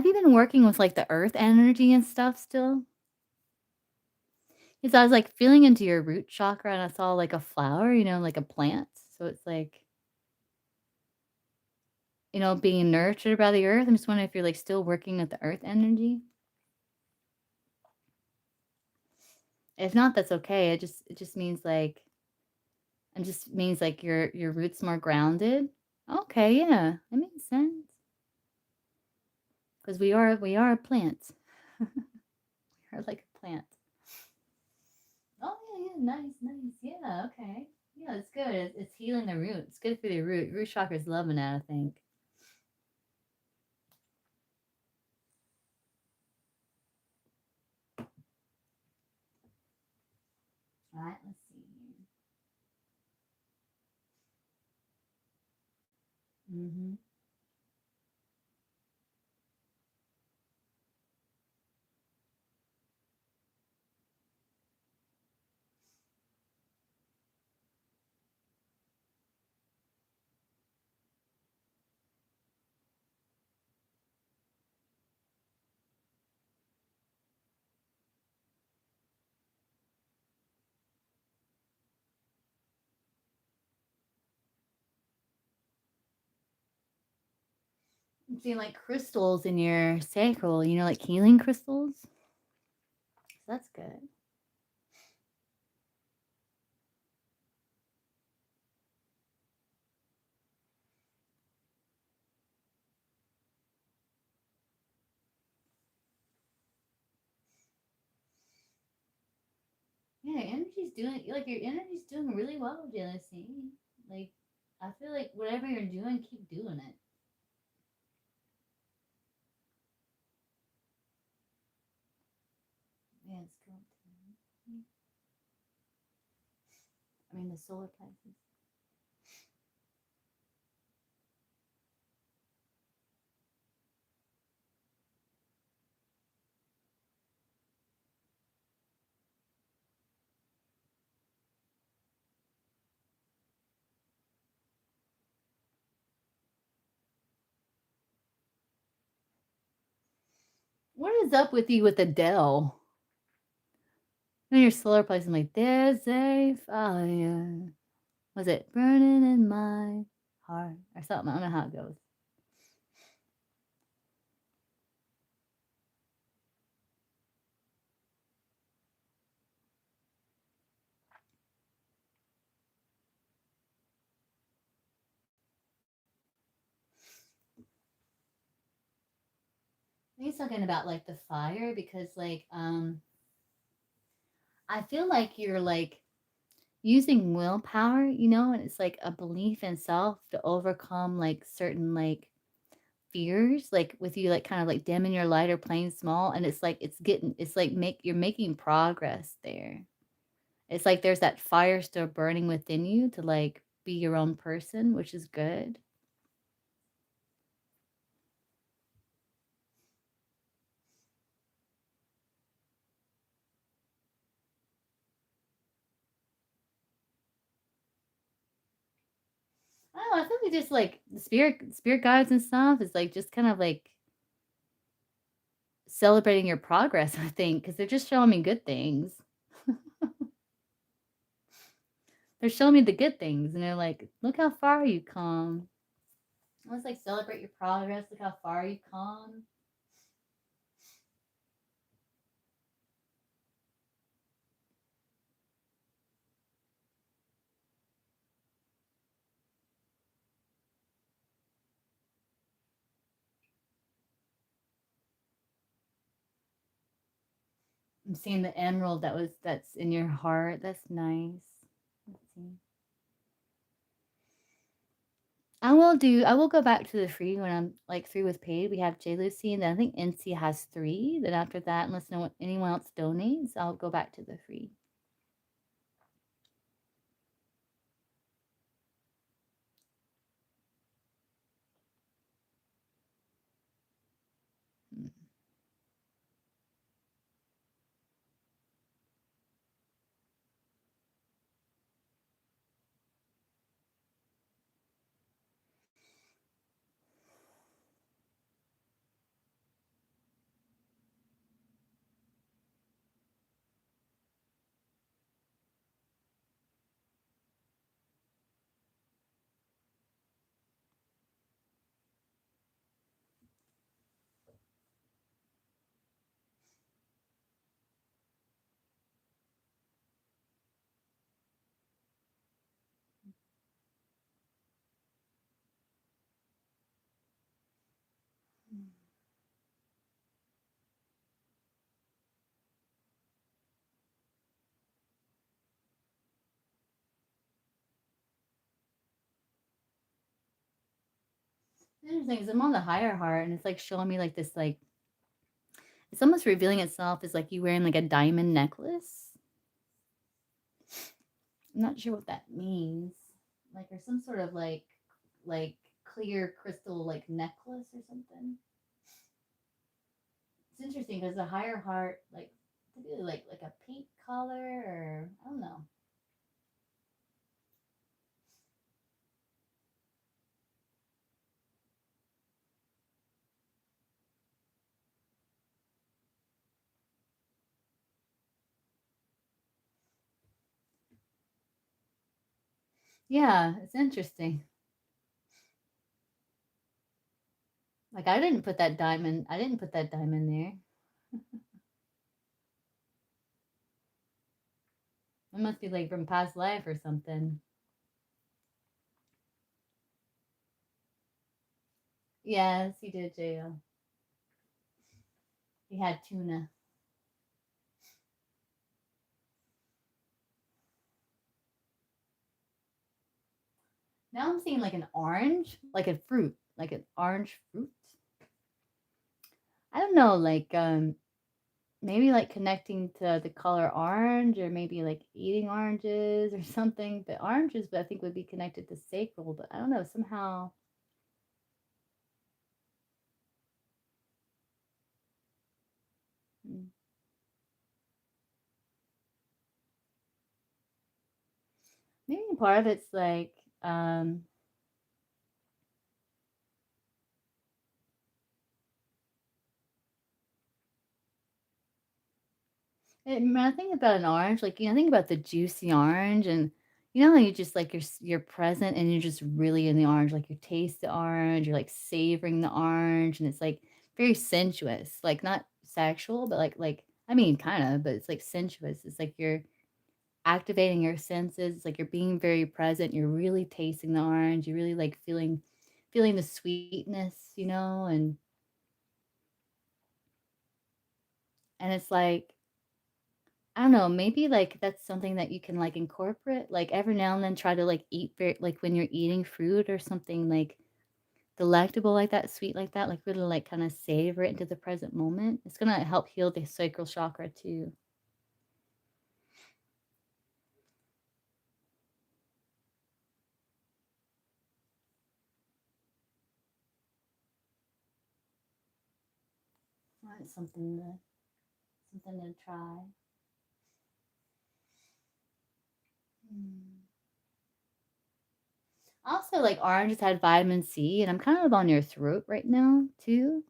you been working with, like, the earth energy and stuff still? 'Cause I was, like, feeling into your root chakra, and I saw, like, a flower, like a plant, so it's like, being nurtured by the earth. I'm just wondering if you're, like, still working with the earth energy? If not, that's okay. It just means, like your roots more grounded. Okay, yeah, that makes sense. Because we are a plant. We are like a plant. Oh, yeah, yeah, nice, nice. Yeah, okay. Yeah, it's good. It's healing the root. It's good for the root. Root chakra's loving that, I think. All right, let's see here. Mhm. I'm seeing like crystals in your sacral, like healing crystals. So that's good. Yeah, your energy's doing really well, Jealousy. Like, I feel like whatever you're doing, keep doing it. Yeah, it's going to. I mean, the solar plexus. What is up with you with Adele? And your solar plexus, I'm like, there's a fire. Was it burning in my heart or something? I don't know how it goes. He's talking about like the fire because I feel like you're like using willpower, and it's like a belief in self to overcome like certain like fears, like with you like kind of like dimming your light or playing small, and it's like you're making progress there. It's like there's that fire still burning within you to like be your own person, which is good. Oh, I feel like just like the spirit guides and stuff is like just kind of like celebrating your progress, I think, because they're just showing me good things. They're showing me the good things, and they're like, "Look how far you come." Let's like celebrate your progress. Look how far you come. I'm seeing the emerald that's in your heart. That's nice. Let's see. I will go back to the free when I'm like through with paid. We have J Lucy, and then I think NC has 3. Then after that, unless anyone else donates, I'll go back to the free. Mm. Interesting, 'cause I'm on the higher heart, and it's like showing me like this, like it's almost revealing itself as like you wearing like a diamond necklace. I'm not sure what that means, like or some sort of like clear crystal like necklace or something. It's interesting because the higher heart like typically like a pink color or I don't know. Yeah, it's interesting. Like I didn't put that diamond. I didn't put that diamond there. It must be like from past life or something. Yes, he did, JL. He had tuna. Now I'm seeing like an orange, like a fruit, like an orange fruit. I don't know, like maybe like connecting to the color orange or maybe like eating oranges or something. But oranges, but I think would be connected to sacral, but I don't know, somehow. Hmm. Maybe part of it's like when I think about an orange, like think about the juicy orange, and how you just like you're present and you're just really in the orange, like you taste the orange, you're like savoring the orange, and it's like very sensuous, like not sexual, but like I mean, kind of, but it's like sensuous. It's like you're activating your senses. It's like you're being very present. You're really tasting the orange. You're really like feeling the sweetness, and it's like I don't know, maybe like that's something that you can like incorporate, like every now and then try to like eat very like when you're eating fruit or something like delectable like that, sweet like that, like really like kind of savor it into the present moment. It's gonna help heal the sacral chakra too. That's something to try. Hmm. Also, like oranges had vitamin C, and I'm kind of on your throat right now too.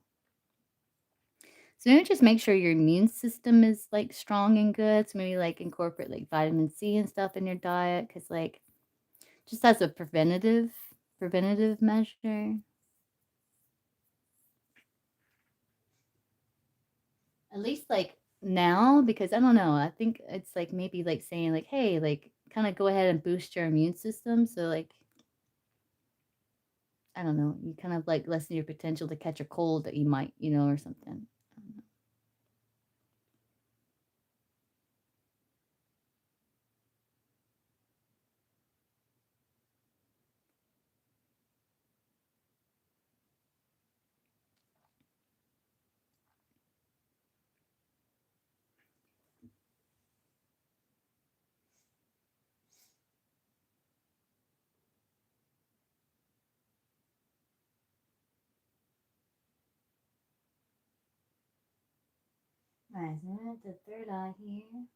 So maybe just make sure your immune system is like strong and good. So maybe like incorporate like vitamin C and stuff in your diet, because like just as a preventative measure. At least like now, because I don't know, I think it's like maybe like saying like, hey, like kind of go ahead and boost your immune system. So like I don't know, you kind of like lessen your potential to catch a cold that you might, or something. I don't know. Nice. And the third eye here.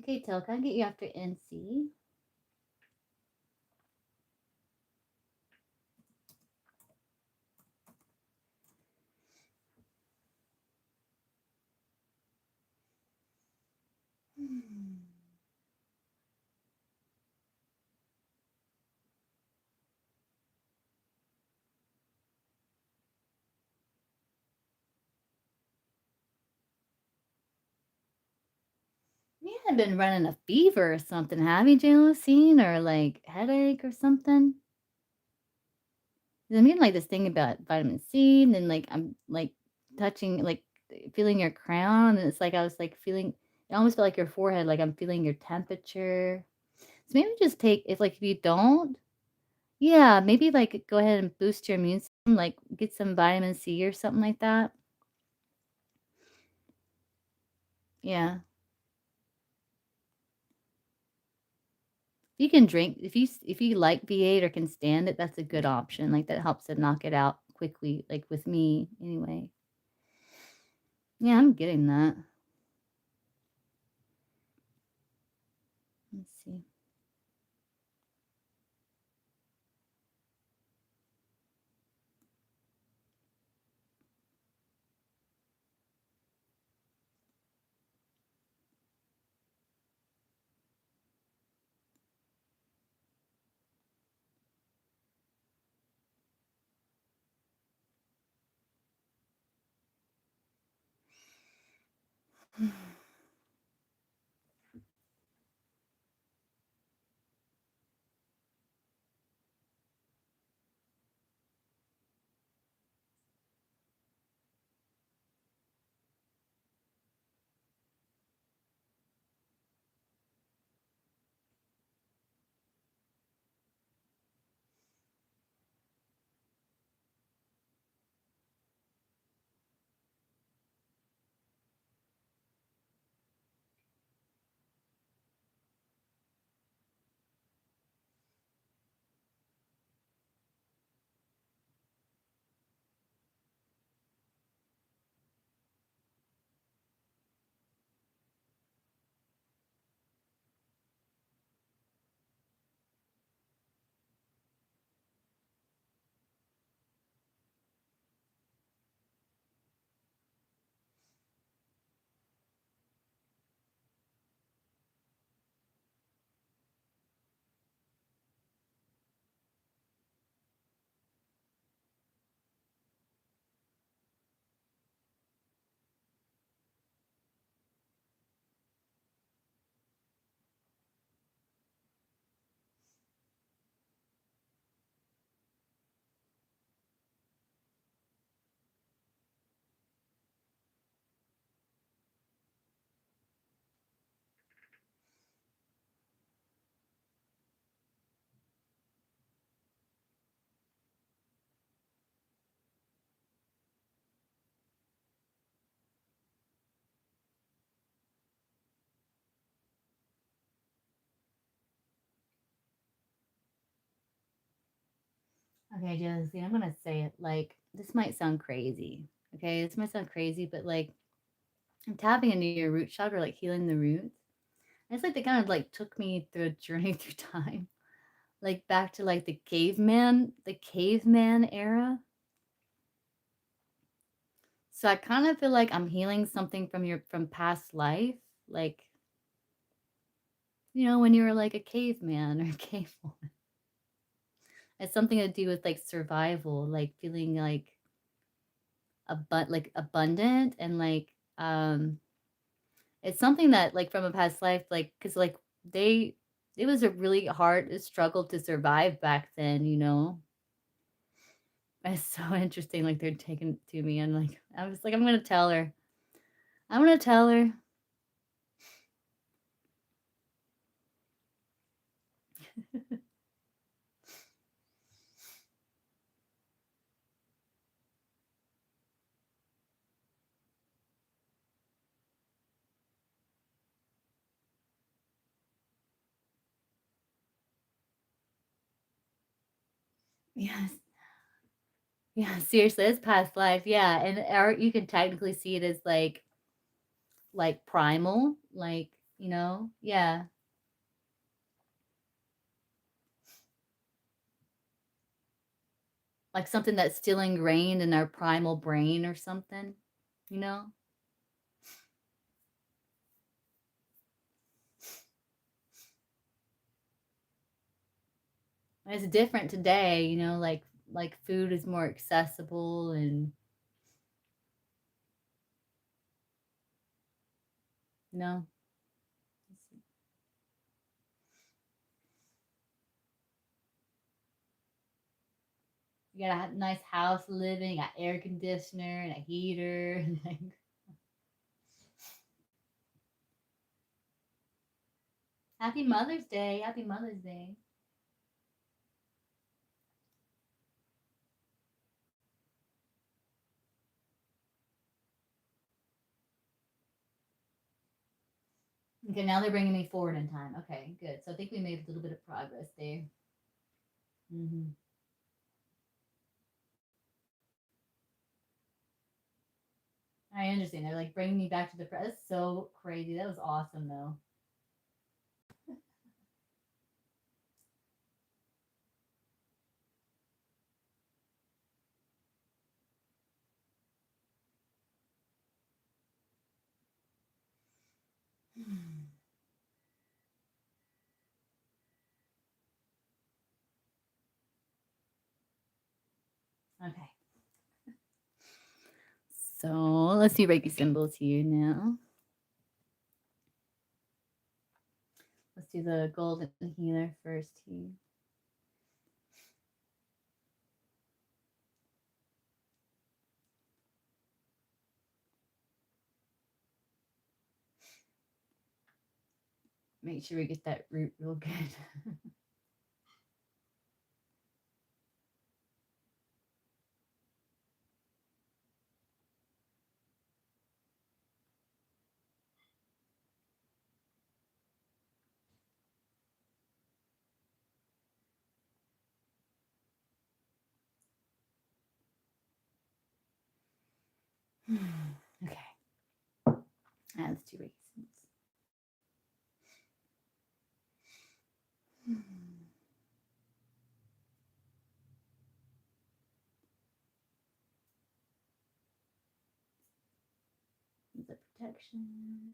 Okay, Tail, can I get you after NC? You had been running a fever or something, have you, Jailosine? Or like headache or something? I mean, like this thing about vitamin C, and then like I'm like touching, like feeling your crown, and it's like I was like feeling. It almost felt like your forehead, like I'm feeling your temperature. So maybe just take if you don't, yeah, maybe like go ahead and boost your immune system, like get some vitamin C or something like that. Yeah. You can drink if you like V8 or can stand it, that's a good option. Like that helps to knock it out quickly, like with me anyway. Yeah, I'm getting that. Let's see. Okay, Josie, I'm gonna say it like this might sound crazy. Okay, this might sound crazy, but like I'm tapping into your root chakra, like healing the roots. And it's like they kind of like took me through a journey through time, like back to like the caveman era. So I kind of feel like I'm healing something from past life, like when you were like a caveman or a cavewoman. It's something to do with like survival, like feeling like abundant and like it's something that like from a past life, like because like they it was a really hard struggle to survive back then. It's so interesting, like they're taking it to me and like I was like, I'm gonna tell her. I'm gonna tell her. Yes. Yeah, seriously, it's past life. Yeah. And or you can technically see it as like primal, like you know? Yeah. Like something that's still ingrained in our primal brain or something, you know? It's different today, you know, like food is more accessible and you know, you got a nice house to live in, you got air conditioner and a heater. Like, happy Mother's Day. Happy Mother's Day. Okay, now they're bringing me forward in time. Okay, good. So I think we made a little bit of progress there. Mm-hmm. I understand. They're like bringing me back to the present. That's so crazy. That was awesome, though. Okay. So let's do Reiki symbols here now. Let's do the golden healer first here. Make sure we get that root real good. Okay. Let's do Reiki symbols. The protection.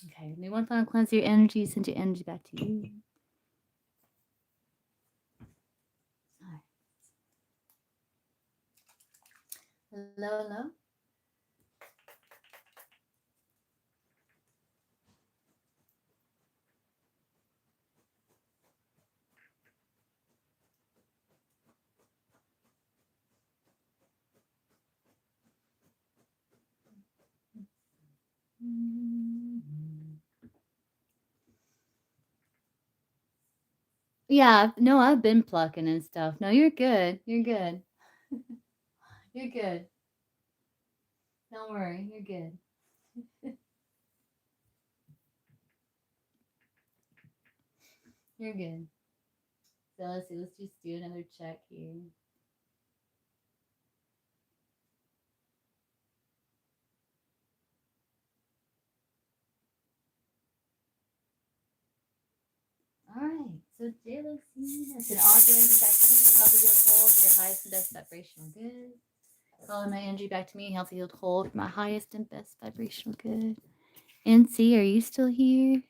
Okay, we want to cleanse your energy, send your energy back to you. Hello, hello. Yeah, no, I've been plucking and stuff. No, you're good. You're good. You're good. Don't worry. You're good. You're good. So let's see. Let's just do another check here. All right. So J-Lo it's an awesome energy back to me. Healthy healed whole for your highest and best vibrational good. Calling my energy back to me. Healthy healed whole for my highest and best vibrational good. NC, are you still here?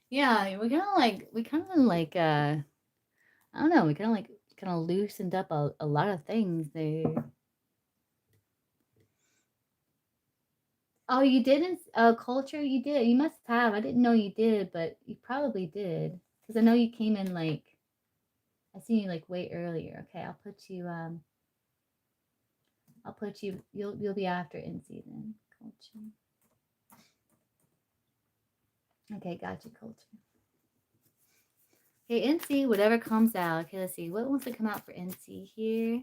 Yeah, we kind of like I don't know, we kind of loosened up a lot of things there. Oh, you didn't? Culture, you did. You must have. I didn't know you did, but you probably did because I know you came in like I seen you like way earlier. Okay, I'll put you. I'll put you. You'll be after NC then. Culture. Okay, gotcha, culture. Okay, NC, whatever comes out. Okay, let's see. What wants to come out for NC here?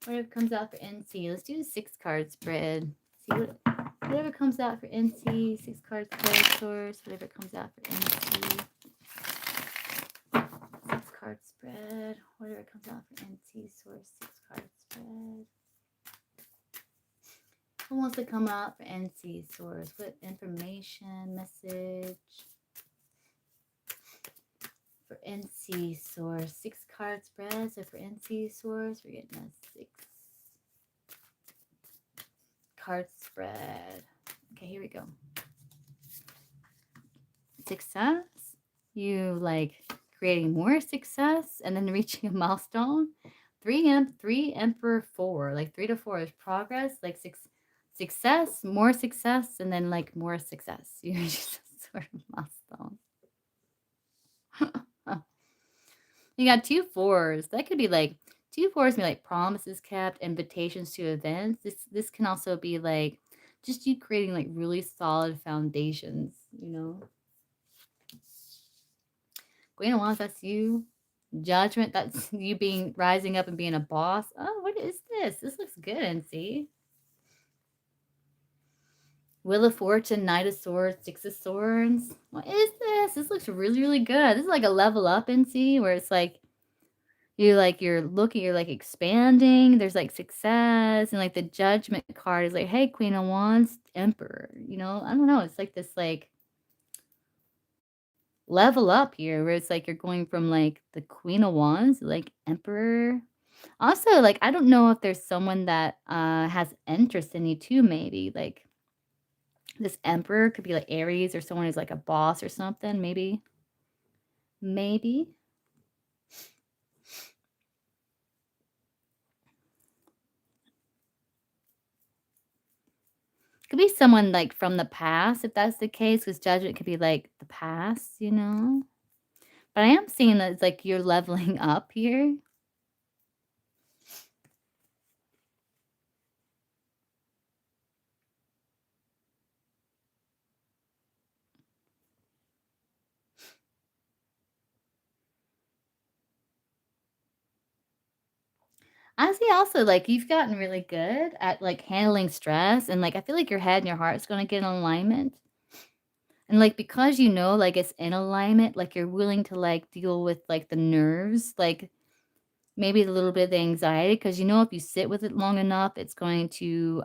Whatever comes out for NC. Let's do a 6-card spread. See whatever comes out for NC. 6-card spread source. Whatever comes out for NC. 6-card spread. Whatever comes out for NC source. 6-card spread. Who wants to come out for NC source? What information, message for NC source? 6-card spread. So for NC source, we're getting a 6-card spread. Okay, here we go. Success. You like creating more success and then reaching a milestone. 3 Emperor 4. Like 3 to 4 is progress. Like success, more success, and then like more success. You reach a sort of milestone. You got 2 4s. That could be like 2 4s, be like promises kept, invitations to events. This can also be like just you creating like really solid foundations, you know. Queen of Wands, that's you. Judgment, that's you being rising up and being a boss. Oh, what is this? This looks good, NC. Wheel of Fortune, Knight of Swords, 6 of Swords. What is this? This looks really, really good. This is like a level up, NC, where it's like you're looking, you're like expanding. There's like success, and like the Judgment card is like, hey, Queen of Wands, Emperor. You know, I don't know. It's like this like level up here where it's like you're going from like the Queen of Wands, like Emperor. Also, like I don't know if there's someone that has interest in you too, maybe. Like this Emperor could be like Aries or someone who's like a boss or something, maybe. Maybe. Could be someone like from the past if that's the case, because Judgment could be like the past, you know. But I am seeing that it's like you're leveling up here. I see also like you've gotten really good at like handling stress, and like I feel like your head and your heart's going to get in alignment. And like because you know like it's in alignment, like you're willing to like deal with like the nerves, like maybe a little bit of the anxiety, because you know if you sit with it long enough, it's going to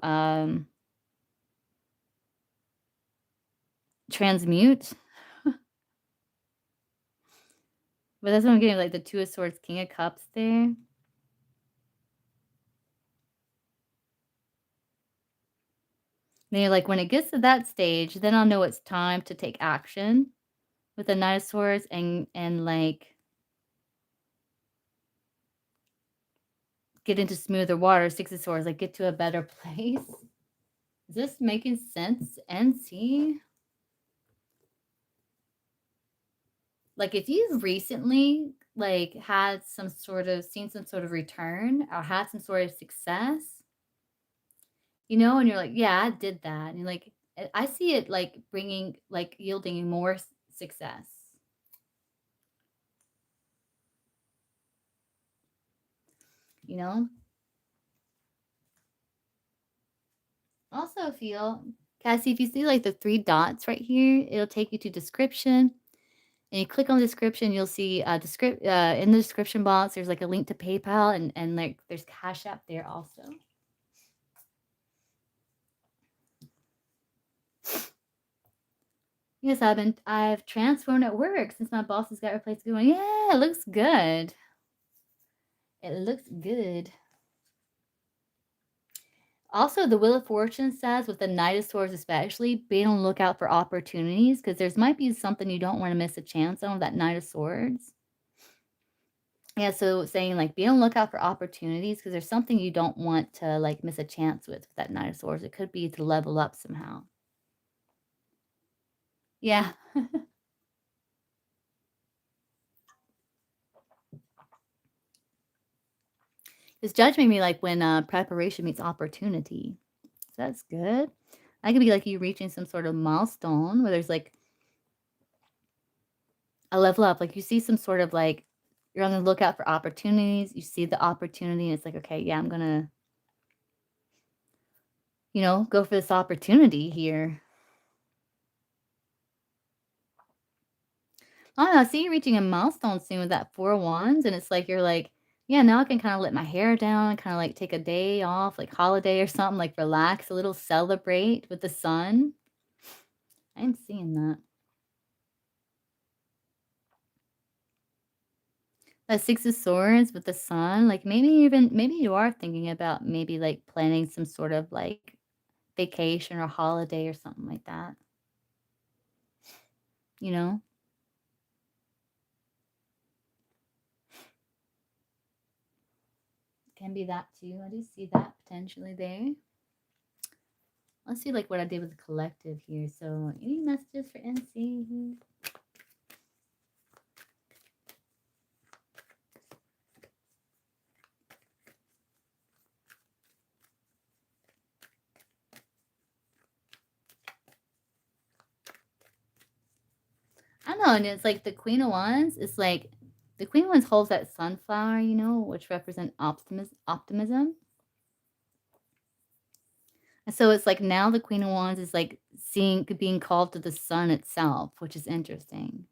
transmute. But that's what I'm getting, like the 2 of Swords, King of Cups there. Then you're like, when it gets to that stage, then I'll know it's time to take action with the Knight of Swords and like get into smoother water. 6 of Swords, like get to a better place. Is this making sense, NC? Like if you've recently like had some sort of seen some sort of return or had some sort of success, you know, and you're like, yeah, I did that. And you're like, I see it like bringing, like yielding more success. You know? Also feel, Cassie, if you see like the 3 dots right here, it'll take you to description. And you click on the description, you'll see in the description box, there's like a link to PayPal and like there's Cash App there also. Yes, I've transformed at work since my boss has got replaced. Going, yeah, it looks good. It looks good. Also, the Wheel of Fortune says with the Knight of Swords especially, be on the lookout for opportunities, because there's might be something you don't want to miss a chance on with that Knight of Swords. Yeah, so saying like be on the lookout for opportunities, because there's something you don't want to like miss a chance with that Knight of Swords. It could be to level up somehow. Yeah. This judge made me like when preparation meets opportunity. So that's good. That could be like you reaching some sort of milestone where there's like a level up. Like you see some sort of like, you're on the lookout for opportunities. You see the opportunity and it's like, okay, yeah, I'm going to, go for this opportunity here. I don't know. I see you reaching a milestone soon with that 4 of Wands. And it's like, you're like, yeah, now I can kind of let my hair down, kind of like take a day off, like holiday or something, like relax a little, celebrate with the sun. I'm seeing that. That 6 of Swords with the sun, like maybe you are thinking about maybe like planning some sort of like vacation or holiday or something like that. Can be that too. I do see that potentially there. Let's see like what I did with the collective here. So any messages for NC? I don't know, and it's like the Queen of Wands. It's like the Queen of Wands holds that sunflower, which represent optimism. And so it's like now the Queen of Wands is like being called to the sun itself, which is interesting.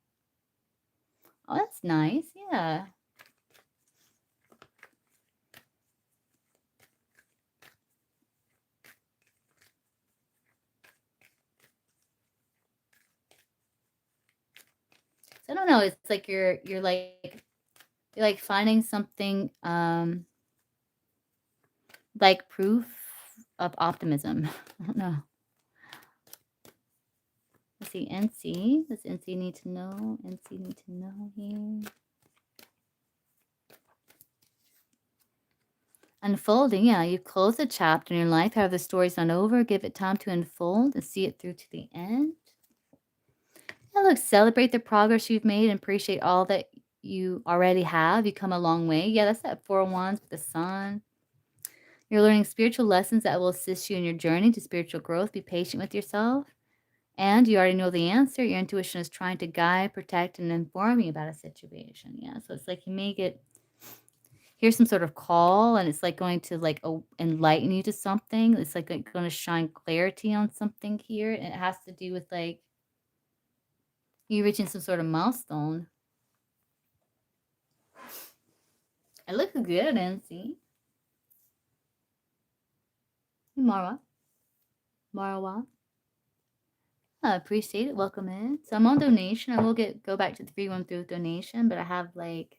Oh, that's nice. Yeah. So I don't know. It's like you're like finding something like proof of optimism. I don't know. Let's see, NC. Does NC need to know? NC need to know here. Unfolding, yeah. You close a chapter in your life. However, the story's not over. Give it time to unfold and see it through to the end. Yeah, look, celebrate the progress you've made and appreciate all that you already have. You come a long way. Yeah, that's that 4 of Wands with the sun. You're learning spiritual lessons that will assist you in your journey to spiritual growth. Be patient with yourself. And you already know the answer. Your intuition is trying to guide, protect, and inform you about a situation. Yeah, so it's like you may hear some sort of call, and it's like going to like enlighten you to something. It's like going to shine clarity on something here. And it has to do with like you reaching some sort of milestone. It looks good, NC. Marwa. I appreciate it. Welcome in. So I'm on donation. I will go back to the free one through donation, but I have like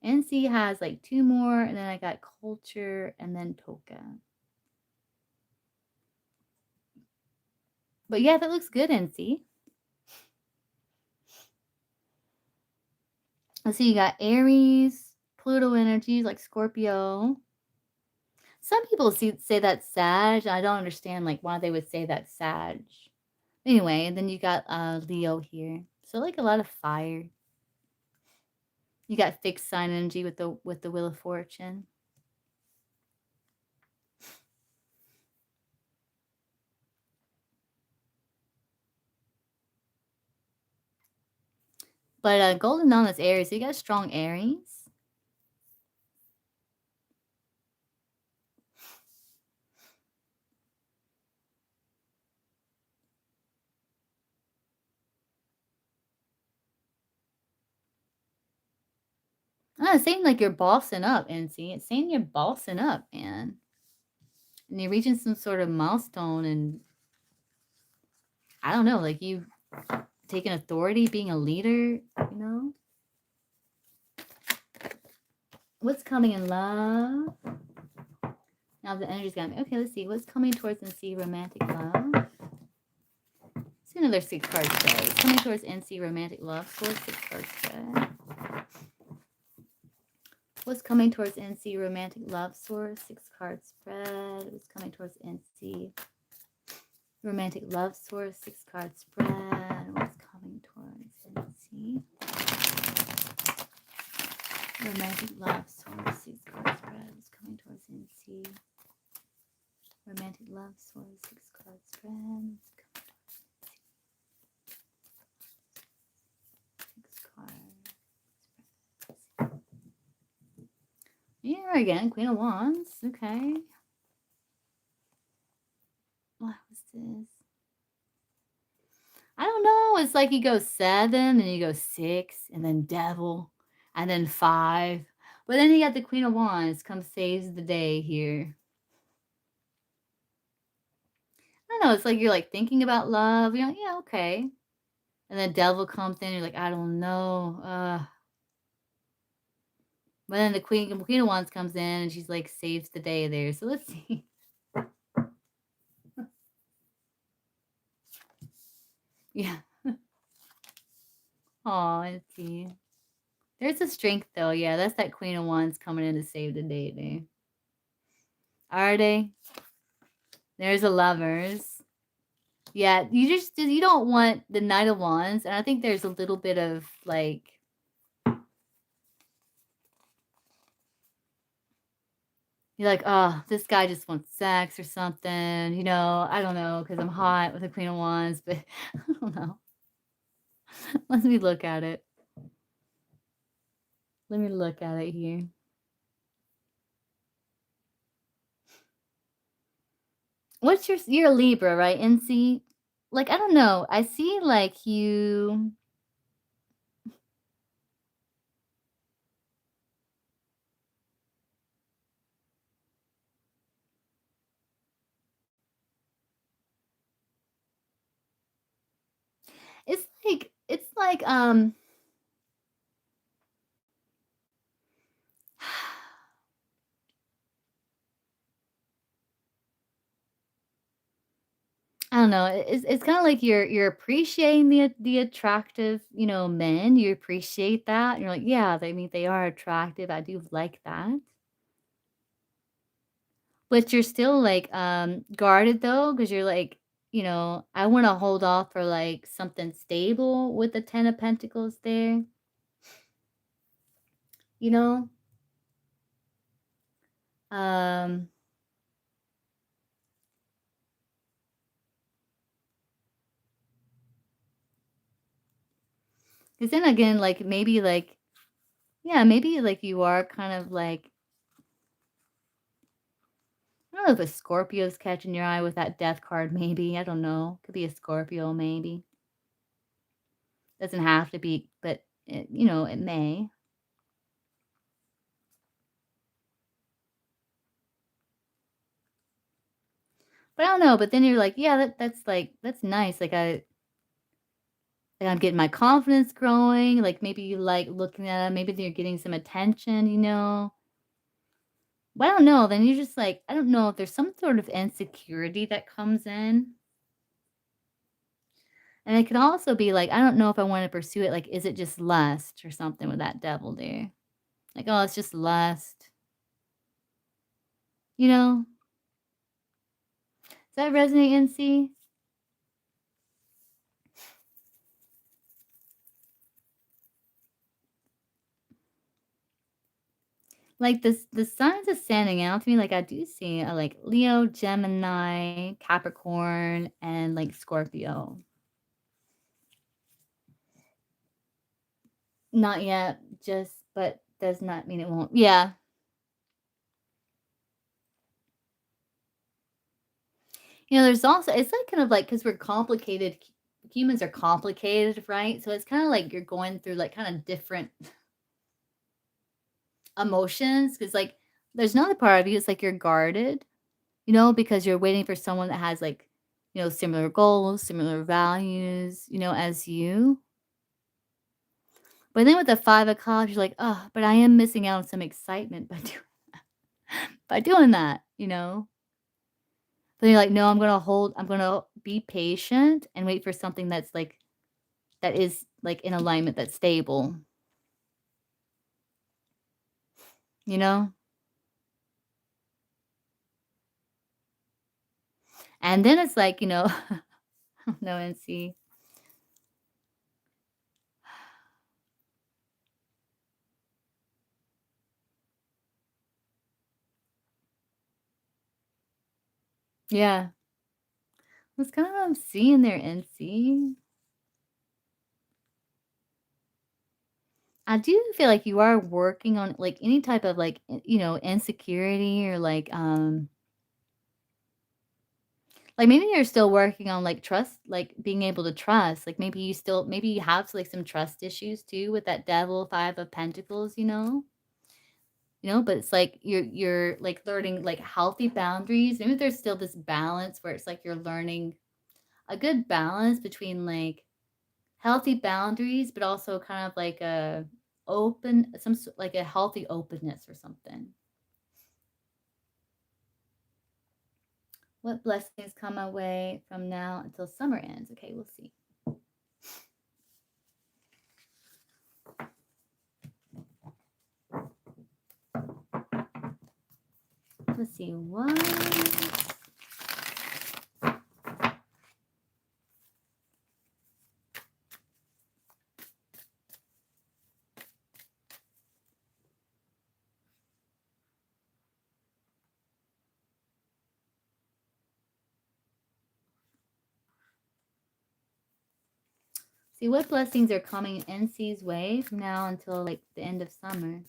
NC has like 2 more, and then I got culture and then Toka. But yeah, that looks good, NC. Let's see, you got Aries, Pluto energies like Scorpio. Some people say that's Sag. I don't understand like why they would say that's Sag. Anyway, and then you got Leo here. So like a lot of fire. You got fixed sign energy with the Wheel of Fortune. But Golden Dawn is Aries. So you got strong Aries. It's saying like you're bossing up, NC. It's saying you're bossing up, man. And you're reaching some sort of milestone, and I don't know, like you taking authority, being a leader, What's coming in love? Now the energy's got me. Okay, let's see. What's coming towards NC romantic love? See another 6 card spread. What's coming towards NC romantic love? 6 card spread. What's coming towards NC romantic love source? 6 card spread. What's coming towards NC romantic love source? 6 card spread. What's coming towards NC romantic love source? 6 card spread. What's coming towards NC Romantic love source, 6 cards, friends. 6 cards. Here again, Queen of Wands. Okay. What was this? I don't know. It's like you go 7, and you go 6, and then Devil, and then 5. But then you got the Queen of Wands come saves the day here. I don't know. It's like you're like thinking about love. You're like, yeah, okay. And then Devil comes in. You're like, I don't know. But then the Queen of Wands comes in, and she's like saves the day there. So let's see. Yeah. Oh, let's see. There's a strength though. Yeah, that's that Queen of Wands coming in to save the day there. Are they? There's a Lovers. Yeah, you don't want the Knight of Wands, and I think there's a little bit of like you're like, oh, this guy just wants sex or something, you know. I don't know because I'm hot with the Queen of Wands, but I don't know. Let me look at it. Let me look at it here. What's you're a Libra, right? NC? Like, I don't know. I see like you. It's like I don't know. It's kind of like you're appreciating the attractive, you know, men. You appreciate that. And you're like, yeah, they are attractive. I do like that. But you're still like guarded though, because you're like, you know, I want to hold off for like something stable with the 10 of Pentacles there. You know? Um because then again, like maybe like yeah, maybe like you are kind of like I don't know if a Scorpio's catching your eye with that death card, maybe. I don't know. Could be a Scorpio, maybe. Doesn't have to be, but it, you know, it may. But I don't know. But then you're like, yeah, that's like that's nice. I'm getting my confidence growing. Like maybe you like looking at them. Maybe you're getting some attention. You know. But I don't know. Then you're just like, I don't know if there's some sort of insecurity that comes in. And it can also be like, I don't know if I want to pursue it. Like, is it just lust or something with that devil there? Like, oh, it's just lust. You know? Does that resonate, NC? Like the signs are standing out to me. Like I do see like Leo, Gemini, Capricorn, and like Scorpio. Not yet, just but does not mean it won't. Yeah. You know, there's also it's like kind of like because we're complicated humans are complicated, right? So it's kind of like you're going through like kind of different emotions because like there's another part of you, it's like you're guarded, you know, because you're waiting for someone that has like, you know, similar goals, similar values, you know, as you. But then with the 5 of Cups, you're like, oh, but I am missing out on some excitement by by doing that, you know? But you're like, no, I'm gonna be patient and wait for something that's like that is like in alignment that's stable, you know? And then it's like, you know, no, and see. Yeah. That's kind of what I'm seeing there, NC. I do feel like you are working on like any type of like insecurity or like maybe you're still working on like trust, like being able to trust. Like maybe you have like some trust issues too with that devil 5 of Pentacles. But it's like you're like learning like healthy boundaries. Maybe there's still this balance where it's like you're learning a good balance between like healthy boundaries, but also kind of like like a healthy openness or something. What blessings come my way from now until summer ends? Okay, we'll see. Let's see what. See what blessings are coming NC's way from now until like the end of summer.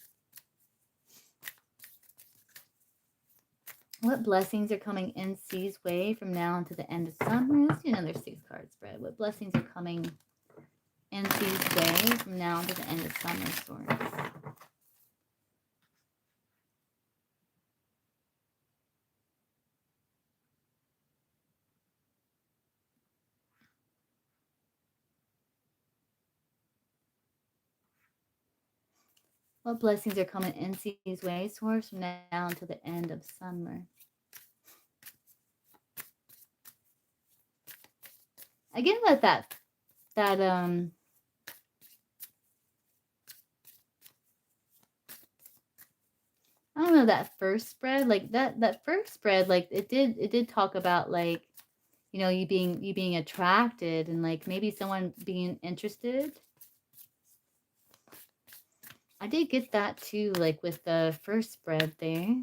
What blessings are coming NC's way from now until the end of summer? Let's do another 6-card spread. What blessings are coming NC's way from now until the end of summer, Source? What blessings are coming NC's way, Source, from now until the end of summer? Again, with that I don't know, that first spread, like that first spread, like it did talk about like, you being attracted and like maybe someone being interested. I did get that too, like with the first spread there.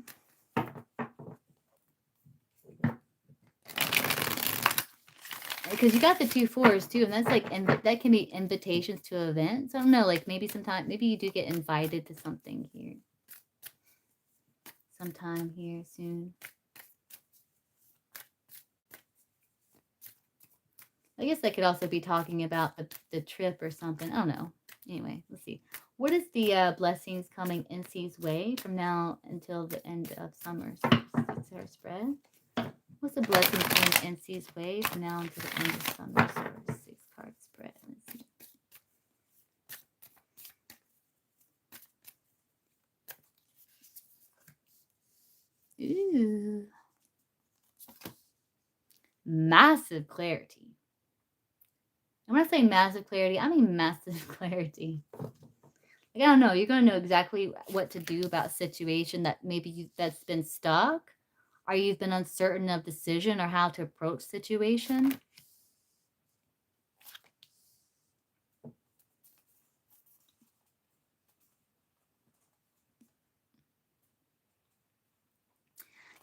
Because you got the 2 4s too, and that's like, and that can be invitations to events. I don't know, like maybe you do get invited to something here. Sometime here soon. I guess I could also be talking about the trip or something. I don't know. Anyway, let's see. What is the blessings coming NC's way from now until the end of summer? Six-card spread. What's the blessings coming NC's way from now until the end of summer? 6-card spread. Let's see. Ooh. Massive clarity. And when I say massive clarity, I mean massive clarity. Like, I don't know. You're going to know exactly what to do about a situation that maybe that's been stuck, or you've been uncertain of decision or how to approach situation.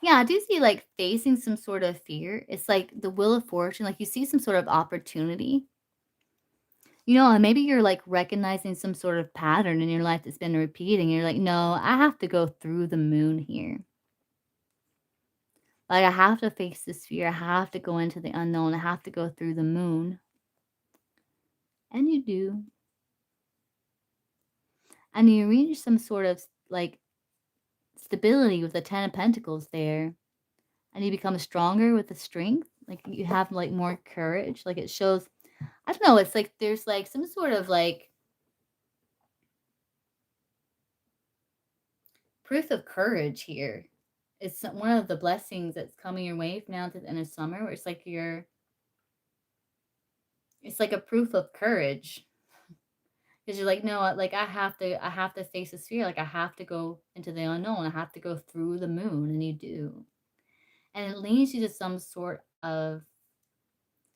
Yeah, I do see like facing some sort of fear. It's like the Wheel of Fortune, like you see some sort of opportunity. And maybe you're like recognizing some sort of pattern in your life that's been repeating. You're like, no, I have to go through the moon here. Like, I have to face this fear. I have to go into the unknown. I have to go through the moon. And you do. And you reach some sort of like stability with the 10 of Pentacles there. And you become stronger with the strength. Like, you have like more courage. Like, it shows, I don't know, it's like there's like some sort of like proof of courage here. It's one of the blessings that's coming your way from now to the end of summer, where it's like it's like a proof of courage. Because you're like, no, like I have to face this fear. Like, I have to go into the unknown. I have to go through the moon, and you do. And it leads you to some sort of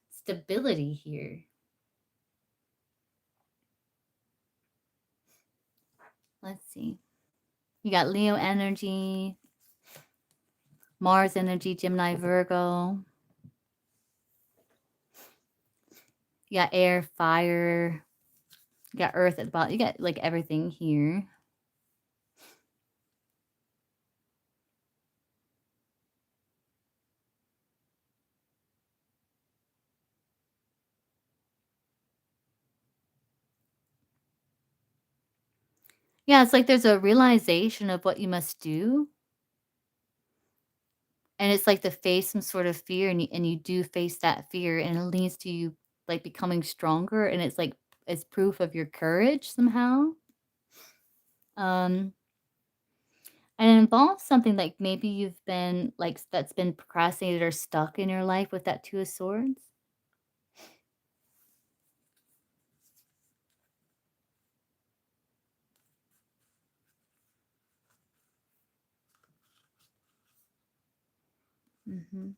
stability here. Let's see. You got Leo energy. Mars energy, Gemini, Virgo. You got air, fire. You got earth at the bottom. You got like everything here. Yeah, it's like there's a realization of what you must do. And it's like to face some sort of fear, and you do face that fear, and it leads to you like becoming stronger, and it's like it's proof of your courage somehow. Um and it involves something like maybe you've been like that's been procrastinated or stuck in your life with that Two of Swords. Mhm.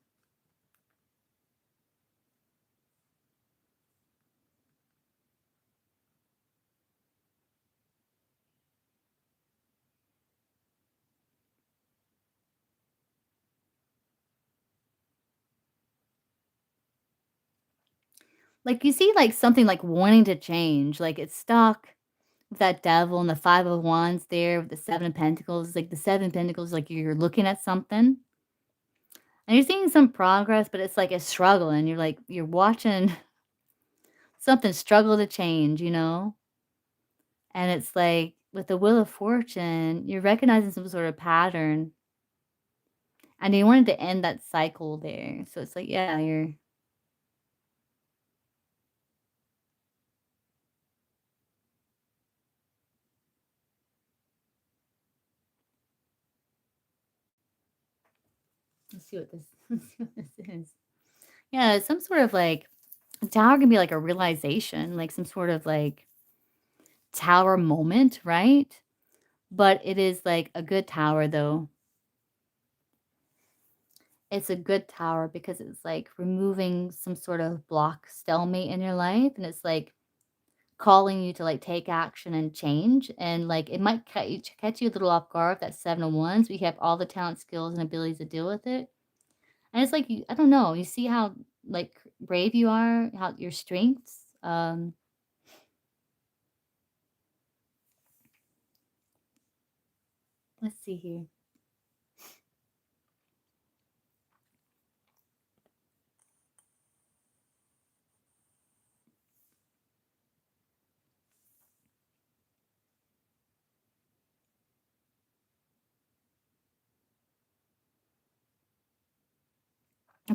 Like you see like something like wanting to change, like it's stuck with that devil and the 5 of wands there with the 7 of pentacles. Like the 7 of pentacles, like you're looking at something and you're seeing some progress, but it's like a struggle, and you're watching something struggle to change, you know? And it's like with the Wheel of Fortune, you're recognizing some sort of pattern, and you wanted to end that cycle there. So it's like, yeah, you're let's see what this let's see what this is. Yeah, it's some sort of like tower can be like a realization, like some sort of like tower moment, right? But it is like a good tower though. It's a good tower because it's like removing some sort of block stalemate in your life, and it's like calling you to like take action and change, and like it might catch you a little off guard, that 7 of wands, but you have all the talent, skills, and abilities to deal with it. And it's like I don't know, you see how like brave you are, how your strengths. Let's see here.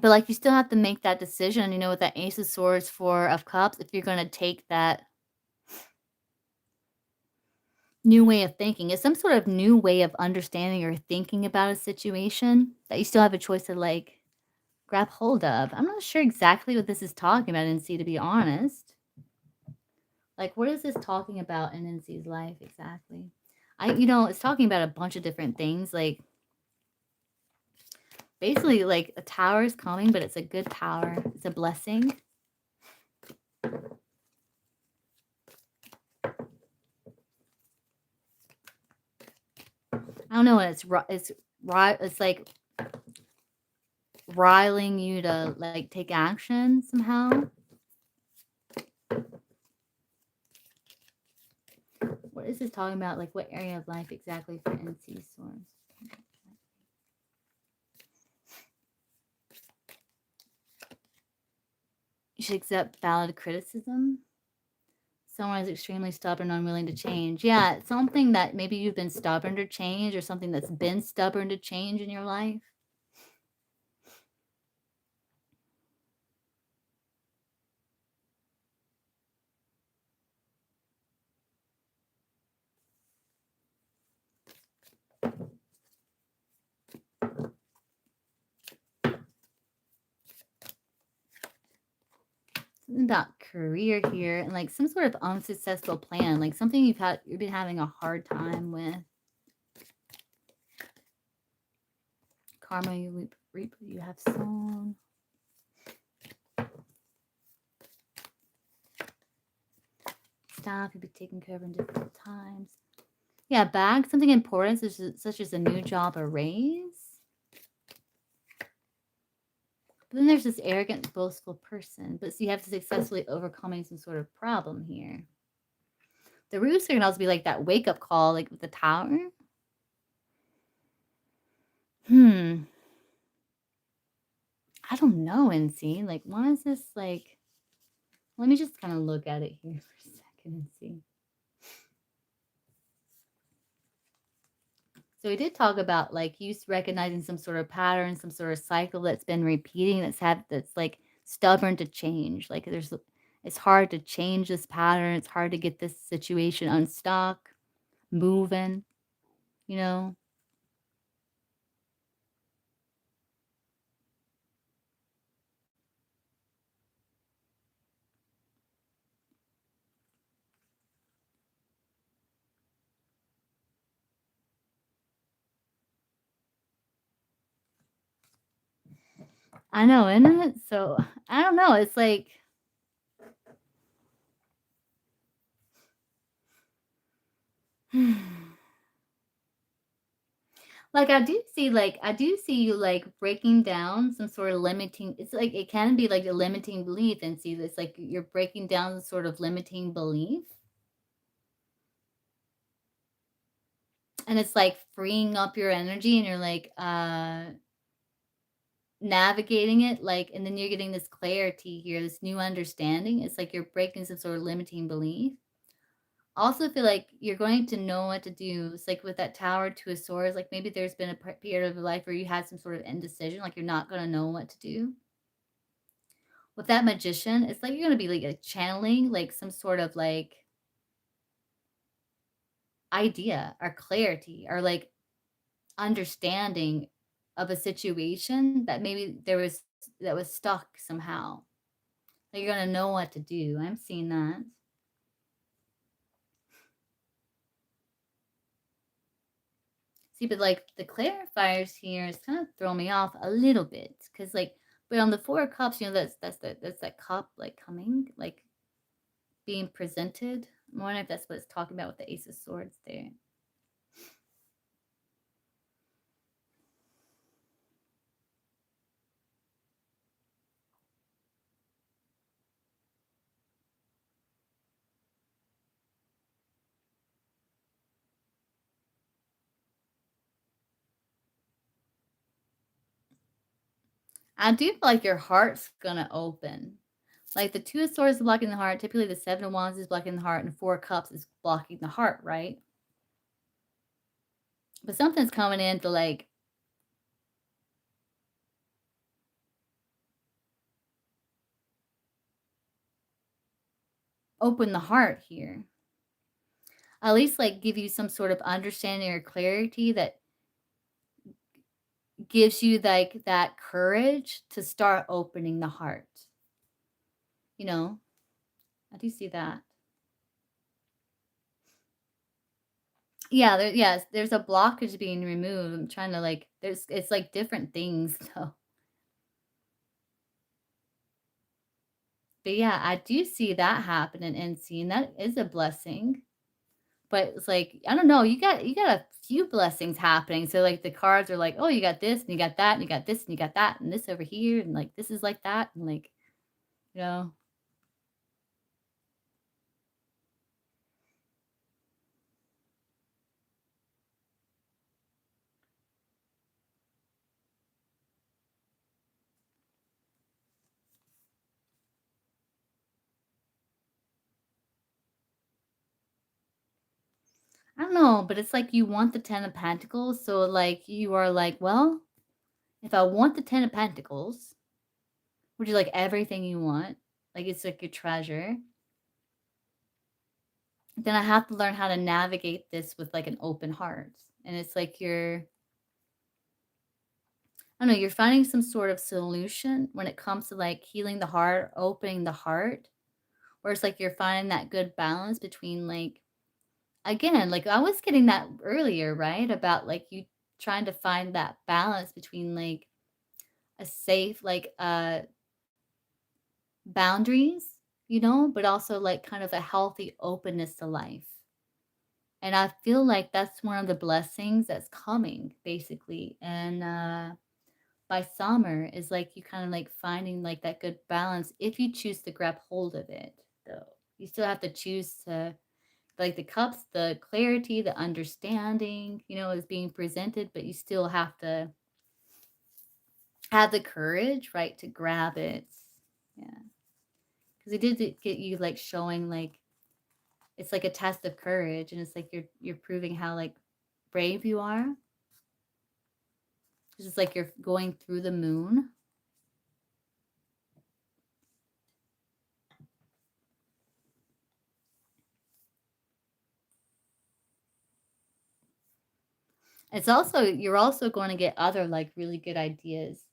But like you still have to make that decision, you know, with that Ace of Swords, 4 of Cups, if you're gonna take that new way of thinking. It's some sort of new way of understanding or thinking about a situation that you still have a choice to like grab hold of. I'm not sure exactly what this is talking about, NC, to be honest. Like, what is this talking about in NC's life exactly? It's talking about a bunch of different things. Like, basically, like a tower is coming, but it's a good tower. It's a blessing. I don't know. It's like riling you to like take action somehow. What is this talking about? Like, what area of life exactly for NC Swords? You should accept valid criticism. Someone is extremely stubborn, unwilling to change. Yeah, something that maybe you've been stubborn to change, or something that's been stubborn to change in your life. Something about career here, and like some sort of unsuccessful plan, like something you've been having a hard time with. Karma you reap what you have sown. Staff you'll be taken care of in difficult times. Yeah, bag something important, such as a new job or raise. But then there's this arrogant, boastful person. But so you have to successfully overcoming some sort of problem here. The rooster can also be like that wake up call, like with the tower. I don't know, NC. Like, why is this like? Let me just kind of look at it here for a second and see. So we did talk about like you recognizing some sort of pattern, some sort of cycle that's been repeating, that's like stubborn to change. Like it's hard to change this pattern. It's hard to get this situation unstuck, moving, you know. I know, isn't it? So I don't know. It's like like I do see you like breaking down some sort of limiting. It's like it can be like a limiting belief, and see this like you're breaking down the sort of limiting belief, and it's like freeing up your energy, and you're like navigating it, like, and then you're getting this clarity here, this new understanding. It's like you're breaking some sort of limiting belief. Also feel like you're going to know what to do. It's like with that tower to a sword, like maybe there's been a period of your life where you had some sort of indecision, like you're not going to know what to do. With that magician, it's like you're going to be like channeling like some sort of like idea or clarity or like understanding of a situation that maybe that was stuck somehow. Like you're going to know what to do. I'm seeing that. See, but like the clarifiers here is kind of throwing me off a little bit because like, but on the Four of Cups, you know, that's that cup like coming, like being presented. I'm wondering if that's what it's talking about with the Ace of Swords there. I do feel like your heart's gonna open. Like the Two of Swords is blocking the heart. Typically, the Seven of Wands is blocking the heart, and Four of Cups is blocking the heart, right? But something's coming in to like open the heart here. At least like give you some sort of understanding or clarity that gives you like that courage to start opening the heart. You know, I do see that. Yeah, yes, there's a blockage being removed. I'm trying to like it's like different things though. But yeah, I do see that happening and seeing that is a blessing. But it's like, I don't know, you got a few blessings happening. So like the cards are like, oh, you got this and you got that and you got this and you got that and this over here and like this is like that and like, you know. I don't know, but it's like you want the 10 of Pentacles, so like you are like, well, if I want the 10 of Pentacles, which is like everything you want, like it's like your treasure, then I have to learn how to navigate this with like an open heart. And it's like I don't know, you're finding some sort of solution when it comes to like healing the heart, opening the heart, where it's like you're finding that good balance between like, again, like I was getting that earlier, right? About like you trying to find that balance between like a safe, like boundaries, you know, but also like kind of a healthy openness to life. And I feel like that's one of the blessings that's coming basically. And by summer is like you kind of like finding like that good balance if you choose to grab hold of it, though. You still have to choose to, like, the cups, the clarity, the understanding, is being presented, but you still have to have the courage, right, to grab it. Yeah. Because it did get you like showing like it's like a test of courage, and it's like you're proving how like brave you are. It's just like you're going through the moon. It's also you're also going to get other like really good ideas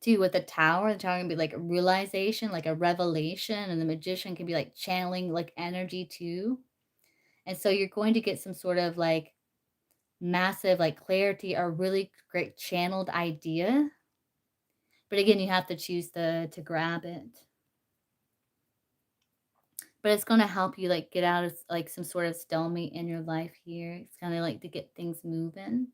too with the tower. The tower can be like a realization, like a revelation, and the magician can be like channeling like energy too. And so you're going to get some sort of like massive like clarity or really great channeled idea. But again, you have to choose to grab it. But it's gonna help you like get out of like some sort of stalemate in your life here. It's kind of like to get things moving.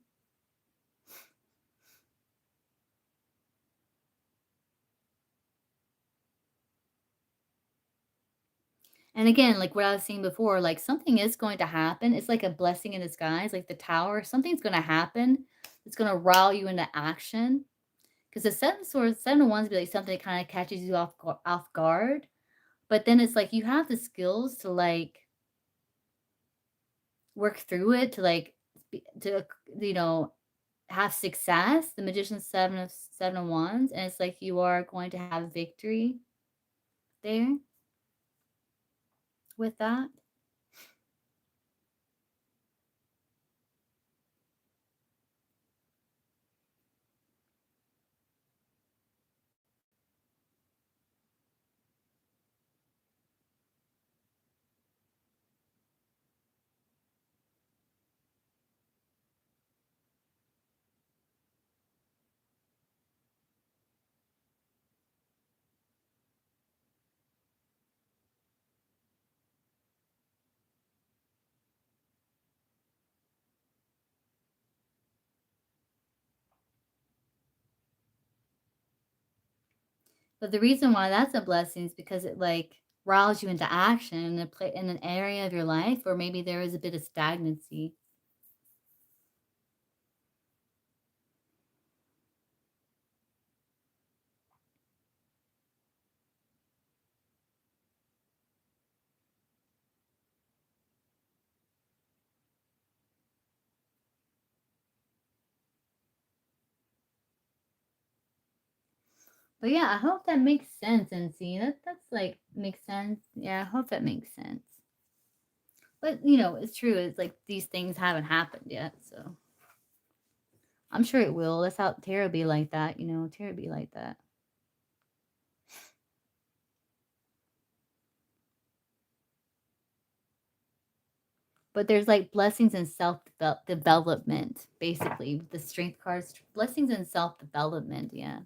And again, like what I was saying before, like something is going to happen. It's like a blessing in disguise, like the tower. Something's going to happen. It's going to rile you into action. Because the seven swords, 7 of wands be like something that kind of catches you off guard. But then it's like you have the skills to like work through it, to like to have success. The magician's 7 of wands, and it's like you are going to have victory there with that. But the reason why that's a blessing is because it like riles you into action in in an area of your life where maybe there is a bit of stagnancy. But yeah, I hope that makes sense. And see, that's like makes sense. Yeah, I hope that makes sense. But it's true. It's like these things haven't happened yet, so I'm sure it will. That's how tarot be like that. Tarot be like that. But there's like blessings in self development, basically. The strength cards, blessings in self development. Yeah.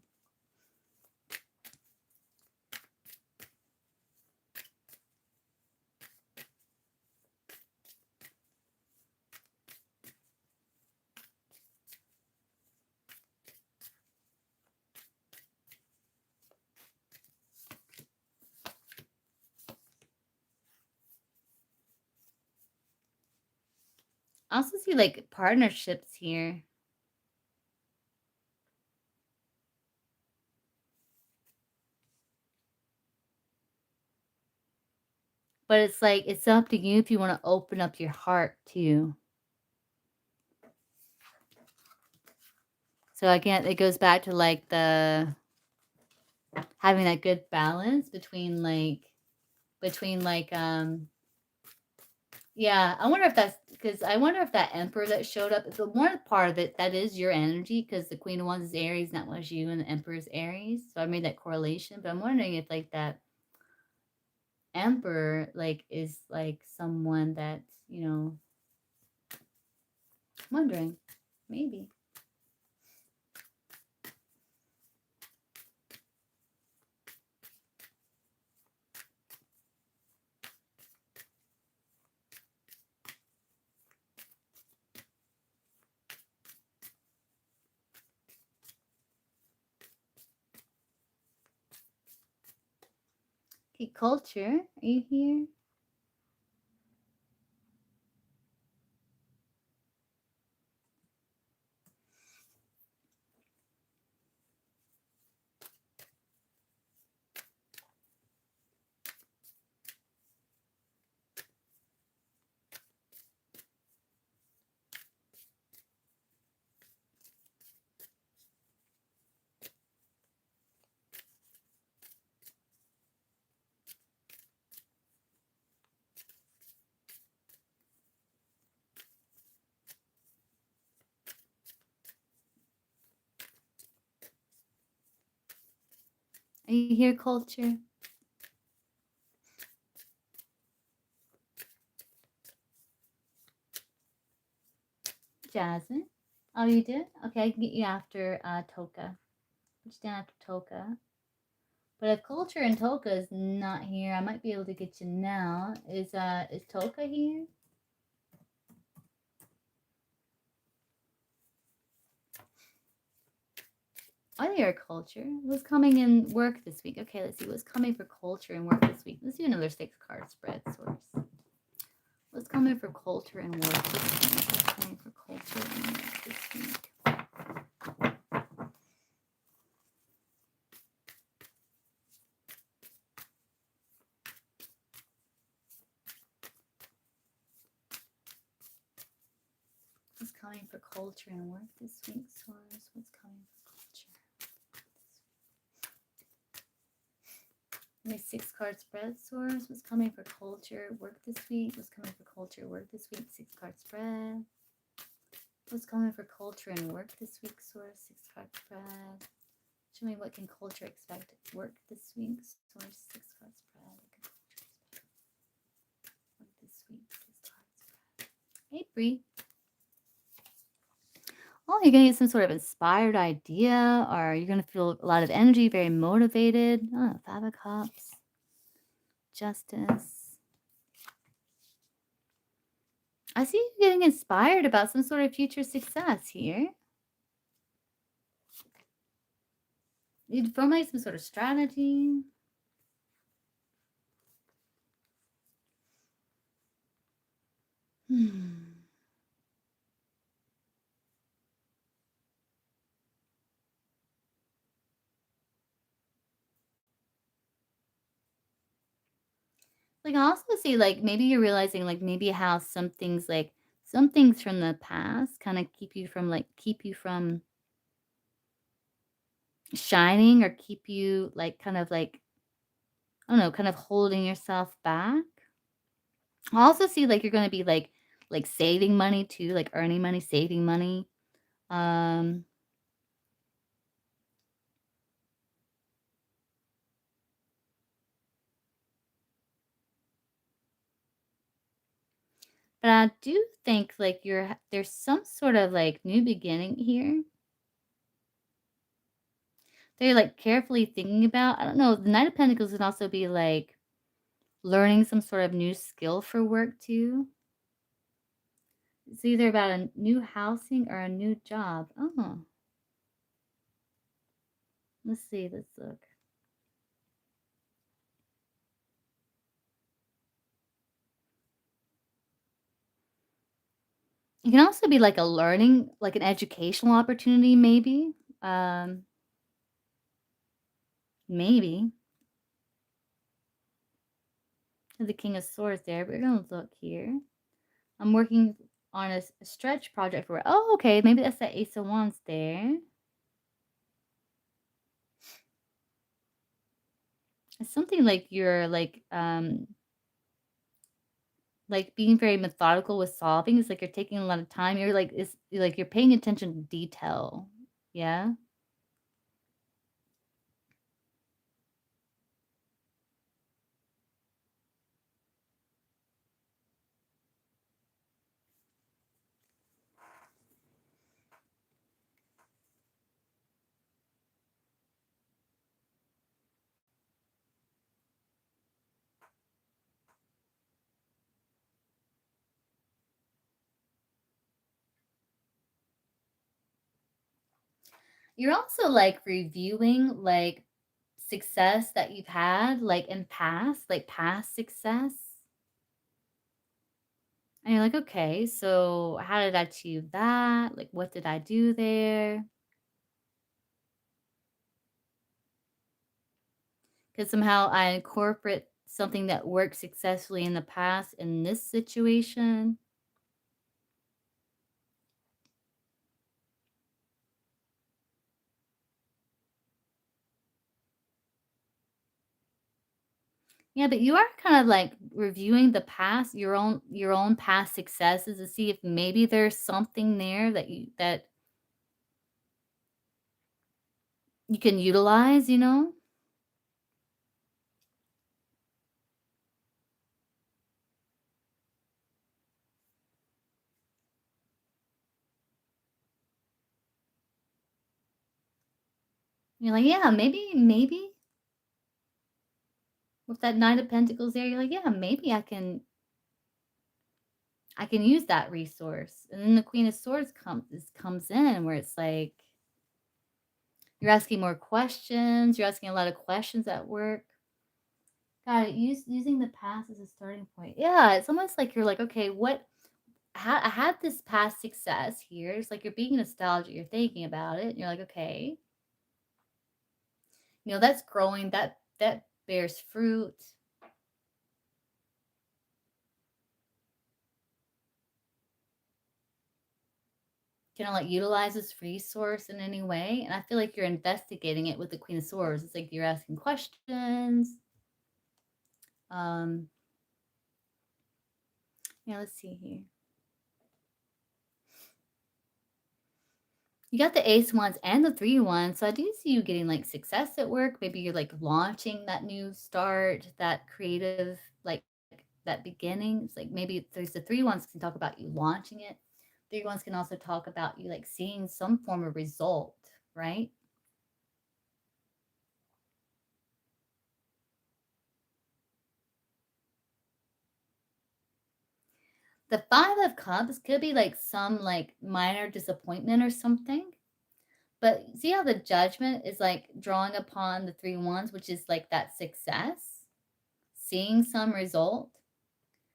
I also see like partnerships here. But it's like it's up to you if you want to open up your heart too. So again, it goes back to like the having that good balance between like yeah, I wonder if that's because I wonder if that emperor that showed up, the one part of it that is your energy, because the Queen of Wands is Aries, and that was you, and the Emperor's Aries. So I made that correlation, but I'm wondering if like that emperor like is like someone that wondering maybe. Okay, culture, are you here? Are you here, culture? Jasmine? Oh, you did? Okay, I can get you after Toka. Put you down after Toka. But if culture and Toka is not here, I might be able to get you now. Is Toka here? Oh, your culture. What's coming in work this week? Okay, let's see what's coming for culture and work this week. Let's do another 6-card spread source. What's coming for culture and work this week? What's coming for culture and work this week? What's coming for culture and work this week, source? What's coming for culture? My 6-card spread source. What's coming for culture work this week? What's coming for culture work this week? 6-card spread. What's coming for culture and work this week, source? 6-card spread. Show me what can culture expect work this week, source? 6-card spread. What can culture expect work this week? 6-card spread. Hey, Bree. Oh, you're gonna get some sort of inspired idea, or you're gonna feel a lot of energy, very motivated. Oh, 5 of Cups. Justice. I see you getting inspired about some sort of future success here. You'd formulate some sort of strategy. Like, I also see, like, maybe you're realizing, like, maybe how some things from the past kinda keep you from shining or keep you, like, kind of, like, I don't know, kind of holding yourself back. I also see, like, you're gonna be, like, saving money too, like, earning money, saving money. Um, but I do think, like, there's some sort of, like, new beginning here that you're, like, carefully thinking about. I don't know, the Knight of Pentacles can also be, like, learning some sort of new skill for work too. It's either about a new housing or a new job. Oh, let's see. Let's look. It can also be like a learning, like an educational opportunity, maybe. Um, maybe. The King of Swords there. We're gonna look here. I'm working on a stretch project for. Oh, okay. Maybe that's the Ace of Wands there. It's something like you're like being very methodical with solving. It's like you're taking a lot of time. You're like it's like you're paying attention to detail. Yeah. You're also like reviewing like success that you've had, like in past success. And you're like, okay, so how did I achieve that? Like, what did I do there? Because somehow I incorporate something that worked successfully in the past in this situation. Yeah, but you are kind of like reviewing the past, your own past successes to see if maybe there's something there that you can utilize, you know? You're like, yeah, maybe with that Knight of Pentacles there, you're like, yeah, maybe I can use that resource. And then the Queen of Swords comes in where it's like you're asking more questions, you're asking a lot of questions at work. Got it. Using the past as a starting point. Yeah, it's almost like you're like, okay, I had this past success here. It's like you're being nostalgic, you're thinking about it, and you're like, okay, that's growing, that bears fruit. Can I like utilize this resource in any way? And I feel like you're investigating it with the Queen of Swords. It's like you're asking questions. Um, yeah, let's see here. You got the Ace ones and the 3 ones, so I do see you getting like success at work. Maybe you're like launching that new start, that creative, like that beginning. It's like maybe there's the 3 ones can talk about you launching it. 3 ones can also talk about you like seeing some form of result, right? The 5 of Cups could be like some like minor disappointment or something. But see how the Judgment is like drawing upon the 3 wands, which is like that success, seeing some result.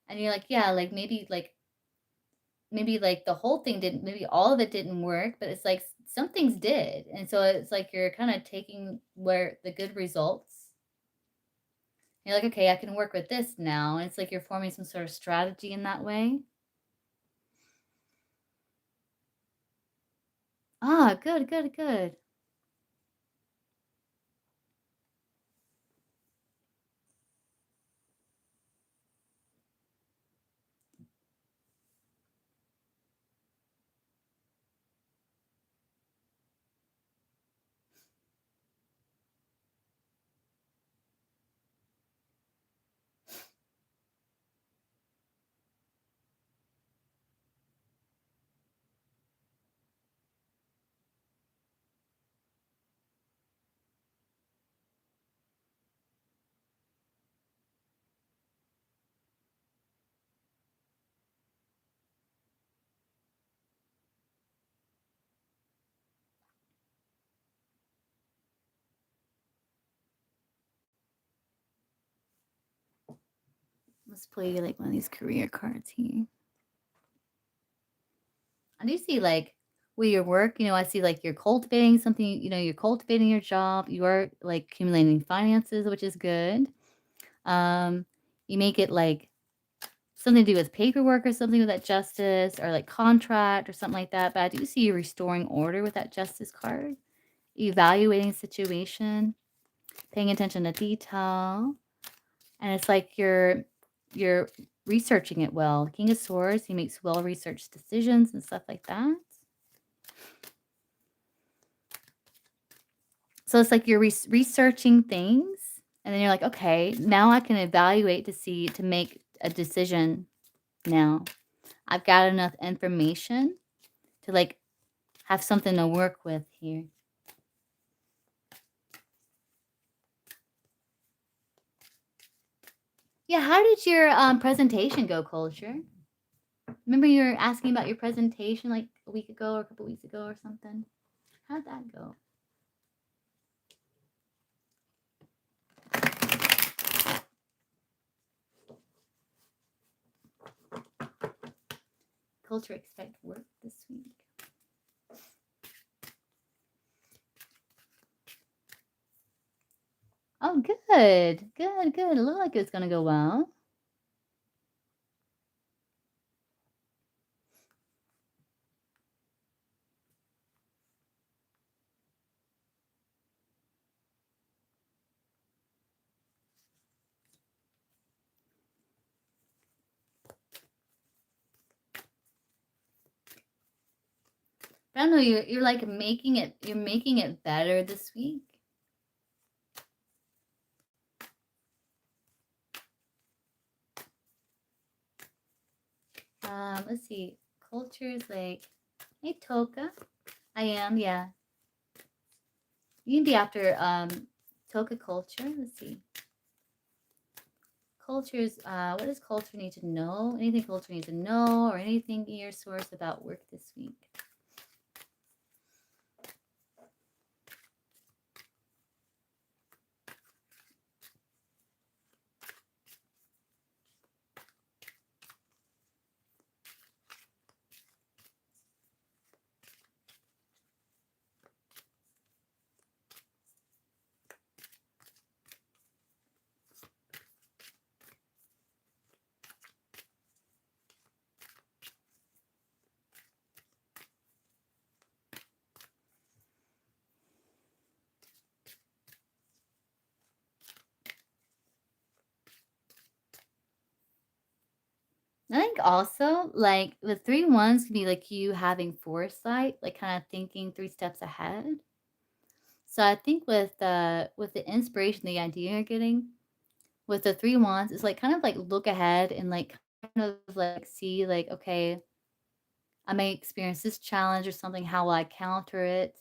And you're like, yeah, like maybe the whole thing didn't, maybe all of it didn't work, but it's like some things did. And so it's like you're kind of taking where the good results. You're like, okay, I can work with this now. And it's like you're forming some sort of strategy in that way. Ah, good, good, good. Let's play like one of these career cards here. I do see like where your work, I see like you're cultivating something, you're cultivating your job, you are like accumulating finances, which is good. Um, you make it like something to do with paperwork or something with that justice or like contract or something like that. But I do see you restoring order with that justice card, evaluating situation, paying attention to detail. And it's like you're researching it well. King of Swords, he makes well-researched decisions and stuff like that. So it's like you're researching things, and then you're like, okay, now I can evaluate to make a decision now. I've got enough information to like have something to work with here. Yeah, how did your presentation go, Culture? Remember you were asking about your presentation like a week ago or a couple weeks ago or something? How'd that go? culture expect work this week? Oh, good. Good, good. It looked like it was going to go well. I don't know, you're like making it better this week. Let's see. Cultures like, hey Toka. I am, yeah. You can be after Toka culture. Let's see. Cultures, what does culture need to know? Anything culture needs to know, or anything in your source about work this week? I think also like the 3 1s can be like you having foresight, like kind of thinking 3 steps ahead. So I think with the inspiration, the idea you're getting with the 3 wands, it's like kind of like look ahead and like kind of like see like, okay, I may experience this challenge or something. How will I counter it?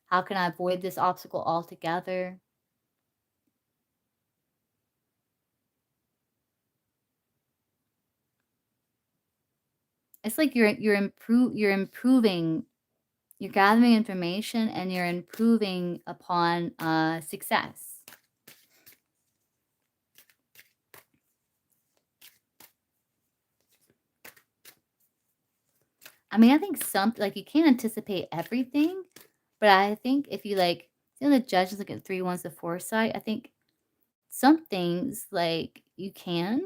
How can I avoid this obstacle altogether? It's like you're improving, you're gathering information and you're improving upon success. I mean, I think something like you can't anticipate everything, but I think if you like, you know, the judges look at 3 ones of foresight. I think some things like you can.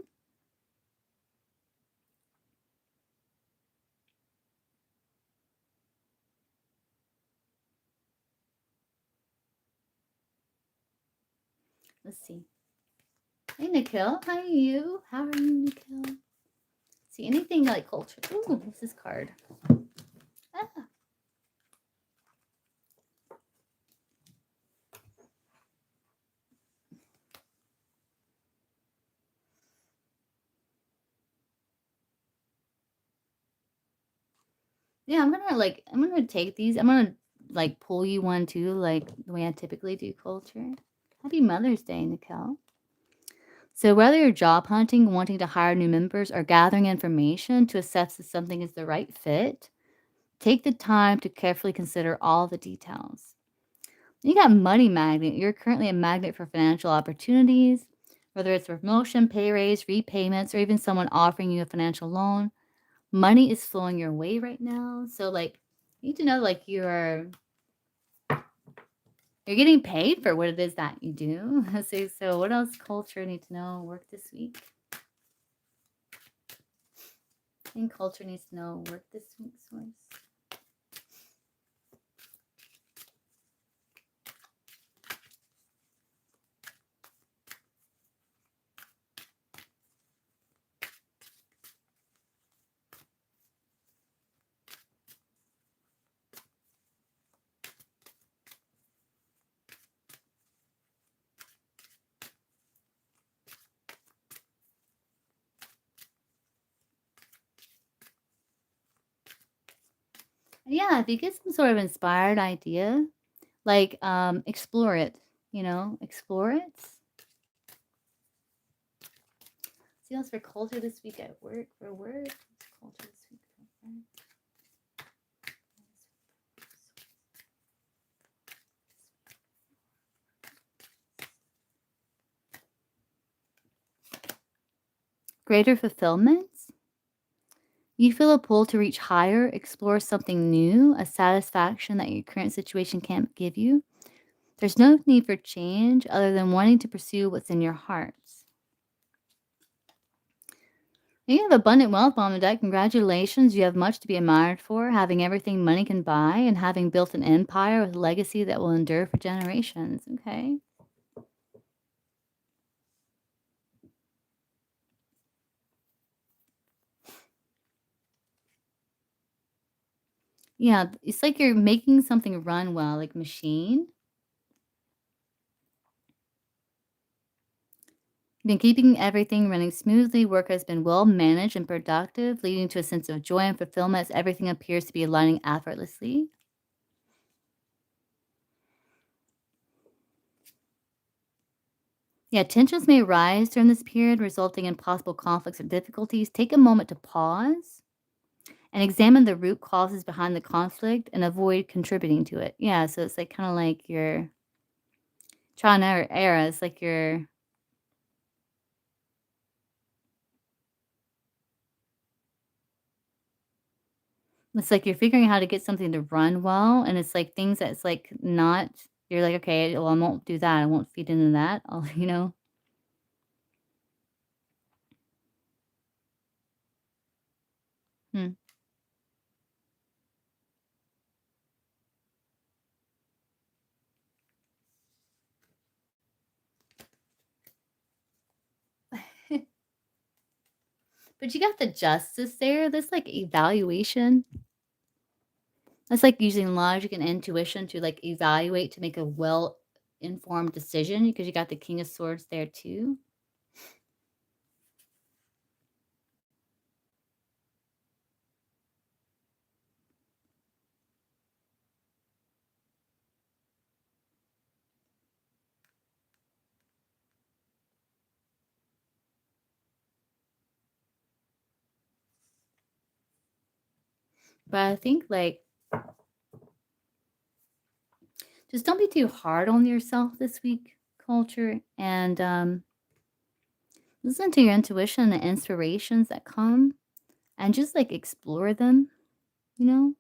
Let's see. Hey, Nikhil. How are you? How are you, Nikhil? See, anything like culture. Ooh, what's this card? Ah. Yeah, I'm gonna take these. I'm gonna like pull you one too, like the way I typically do culture. Happy Mother's Day, Nikhil. So whether you're job hunting, wanting to hire new members, or gathering information to assess if something is the right fit, take the time to carefully consider all the details. You got money magnet. You're currently a magnet for financial opportunities, whether it's promotion, pay raise, repayments, or even someone offering you a financial loan. Money is flowing your way right now. So like you need to know like you're getting paid for what it is that you do. So what else culture need to know work this week? I think culture needs to know work this week, source. Yeah, if you get some sort of inspired idea, like explore it, explore it. See else for culture this week at work, for work. Culture this week for work. Greater fulfillment. You feel a pull to reach higher, explore something new, a satisfaction that your current situation can't give you. There's no need for change other than wanting to pursue what's in your heart. You have abundant wealth on the deck. Congratulations. You have much to be admired for, having everything money can buy and having built an empire with a legacy that will endure for generations. Okay. Yeah, it's like you're making something run well, like machine. Been keeping everything running smoothly. Work has been well managed and productive, leading to a sense of joy and fulfillment as everything appears to be aligning effortlessly. Yeah, tensions may rise during this period, resulting in possible conflicts or difficulties. Take a moment to pause and examine the root causes behind the conflict and avoid contributing to it. Yeah, so it's like kind of like your trial and error era. It's like you're figuring out how to get something to run well, and it's like things that's like not. You're like, okay, well, I won't do that. I won't feed into that. I'll, Hmm. But you got the justice there. That's like evaluation. That's like using logic and intuition to like evaluate to make a well informed decision because you got the King of Swords there too. But I think like just don't be too hard on yourself this week, culture, and listen to your intuition and the inspirations that come and just like explore them, you know?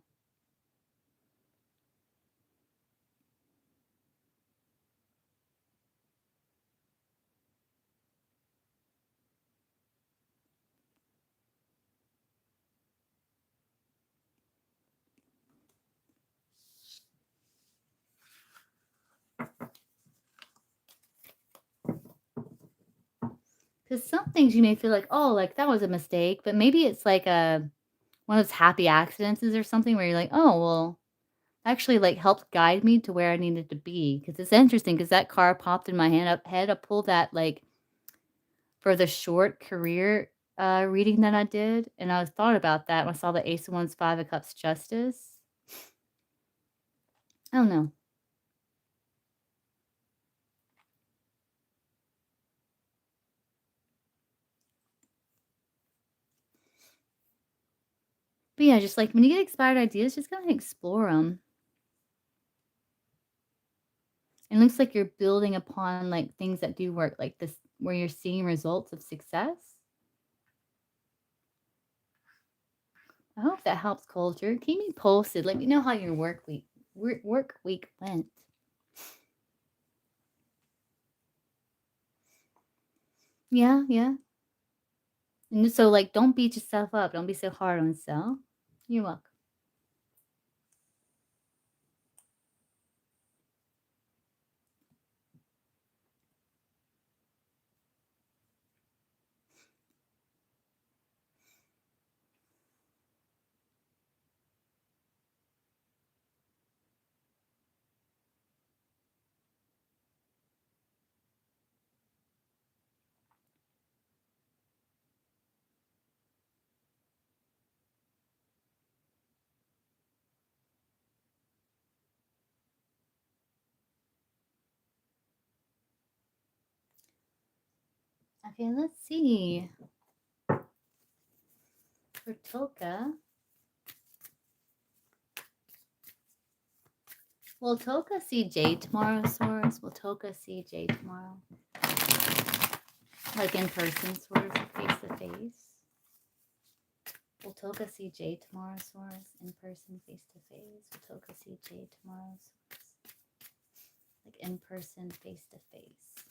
Because some things you may feel like, oh, like that was a mistake, but maybe it's like one of those happy accidents or something where you're like, oh, well, actually like helped guide me to where I needed to be. Because it's interesting because that car popped in my head. I pulled that like for the short career reading that I did, and I was thought about that when I saw the Ace of Wands, Five of Cups, Justice. I don't know. But yeah, just like when you get inspired ideas, just kind of explore them. It looks like you're building upon like things that do work, like this, where you're seeing results of success. I hope that helps, culture. Keep me posted. Let me know how your work week went. Yeah, yeah. And so, like, don't beat yourself up. Don't be so hard on yourself. You're welcome. Okay, let's see. For Toka. Will Toka see Jay tomorrow, Source? Will Toka see Jay tomorrow? Like in person, Source, face to face? Will Toka see Jay tomorrow, Source? In person, face to face. Will Toka see Jay tomorrow, Source? Like in person, face to face.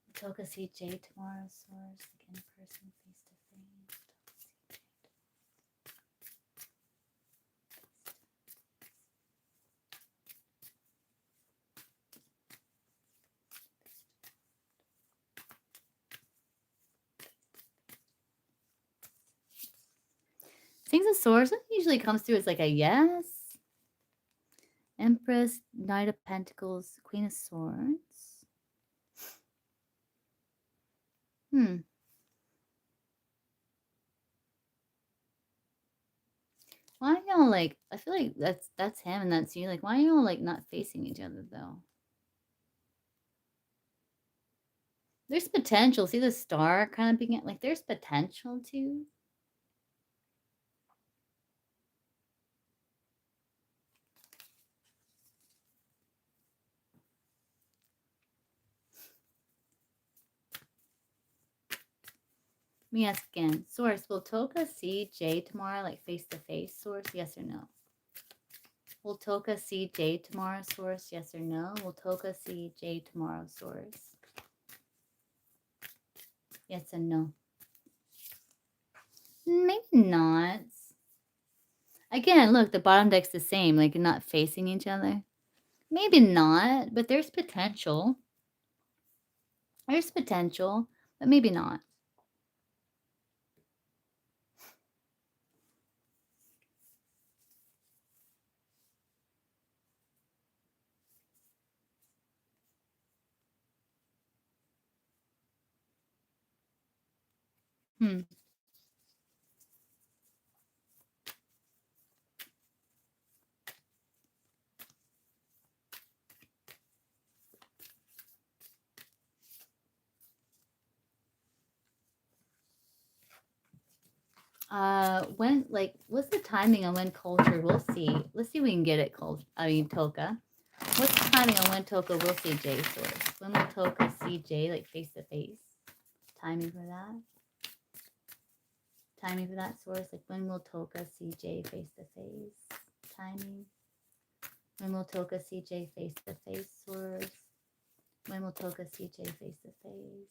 Will Toka see Jay tomorrow, Source? Like in person, face to face. Six of Swords usually comes through as like a yes. Empress, Knight of Pentacles, Queen of Swords. Why y'all like? I feel like that's him and that's you. Like, why y'all like not facing each other though? There's potential. See the star kind of being like there's potential too. Let me ask again. Source, will Toka see Jay tomorrow, like face to face? Source, yes or no? Will Toka see Jay tomorrow? Source, yes or no? Will Toka see Jay tomorrow? Source, yes and no. Maybe not. Again, look, the bottom deck's the same, like not facing each other. Maybe not, but there's potential. There's potential, but maybe not. When, like, what's the timing on when culture? We'll see. Let's see if we can get it, Toka. What's the timing on when Toka will see Jay, Source? When will Toka see Jay, like, face to face? Timing for that? Timing for that, Source? Like, when will Toka see Jay face to face? Timing. When will Toka see Jay face to face, Source? When will Toka see Jay face to face?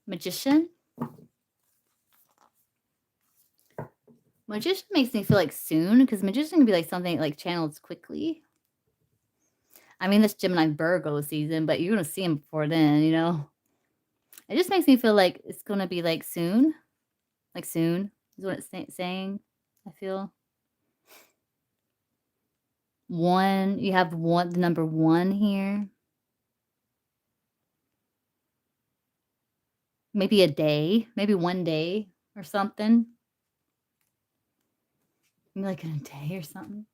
Magician? Magician makes me feel like soon, because Magician can be like something like channeled quickly. I mean, this Gemini Virgo season, but you're going to see him before then, you know? It just makes me feel like it's going to be like soon. Like soon is what it's saying, I feel. One, you have the number 1 here. Maybe a day, maybe 1 day or something. Maybe like in a day or something.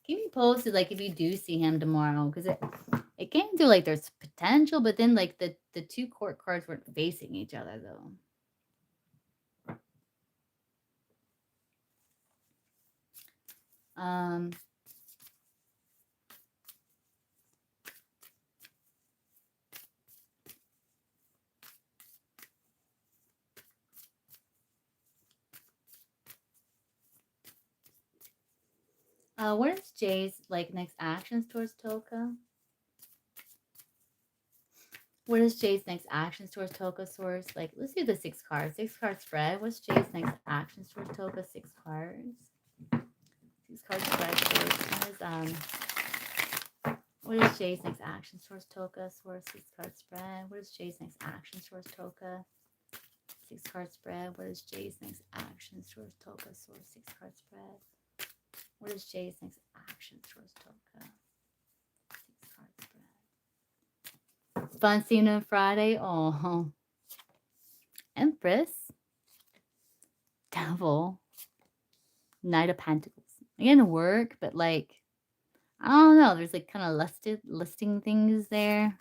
Keep me posted, like, if you do see him tomorrow, because it came through like there's potential, but then like the 2 court cards weren't facing each other though. What is Jay's like next actions towards Toka? What is Jay's next actions towards Toka, Source? Like, let's do the 6 cards. 6 card spread. What's Jay's next actions towards Toka? 6 cards. 6 card spread, Source. What is Jay's next actions towards Toka, Source? 6 card spread. What is Jay's next actions towards Toka? 6 card spread. What is Jay's next actions towards Toka, Source? 6 card spread. What is Jay's next actions towards Toka? Fun seeing him Friday. Oh, Empress, Devil, Knight of Pentacles. Again, work, but like, I don't know. There's like kind of listing things there.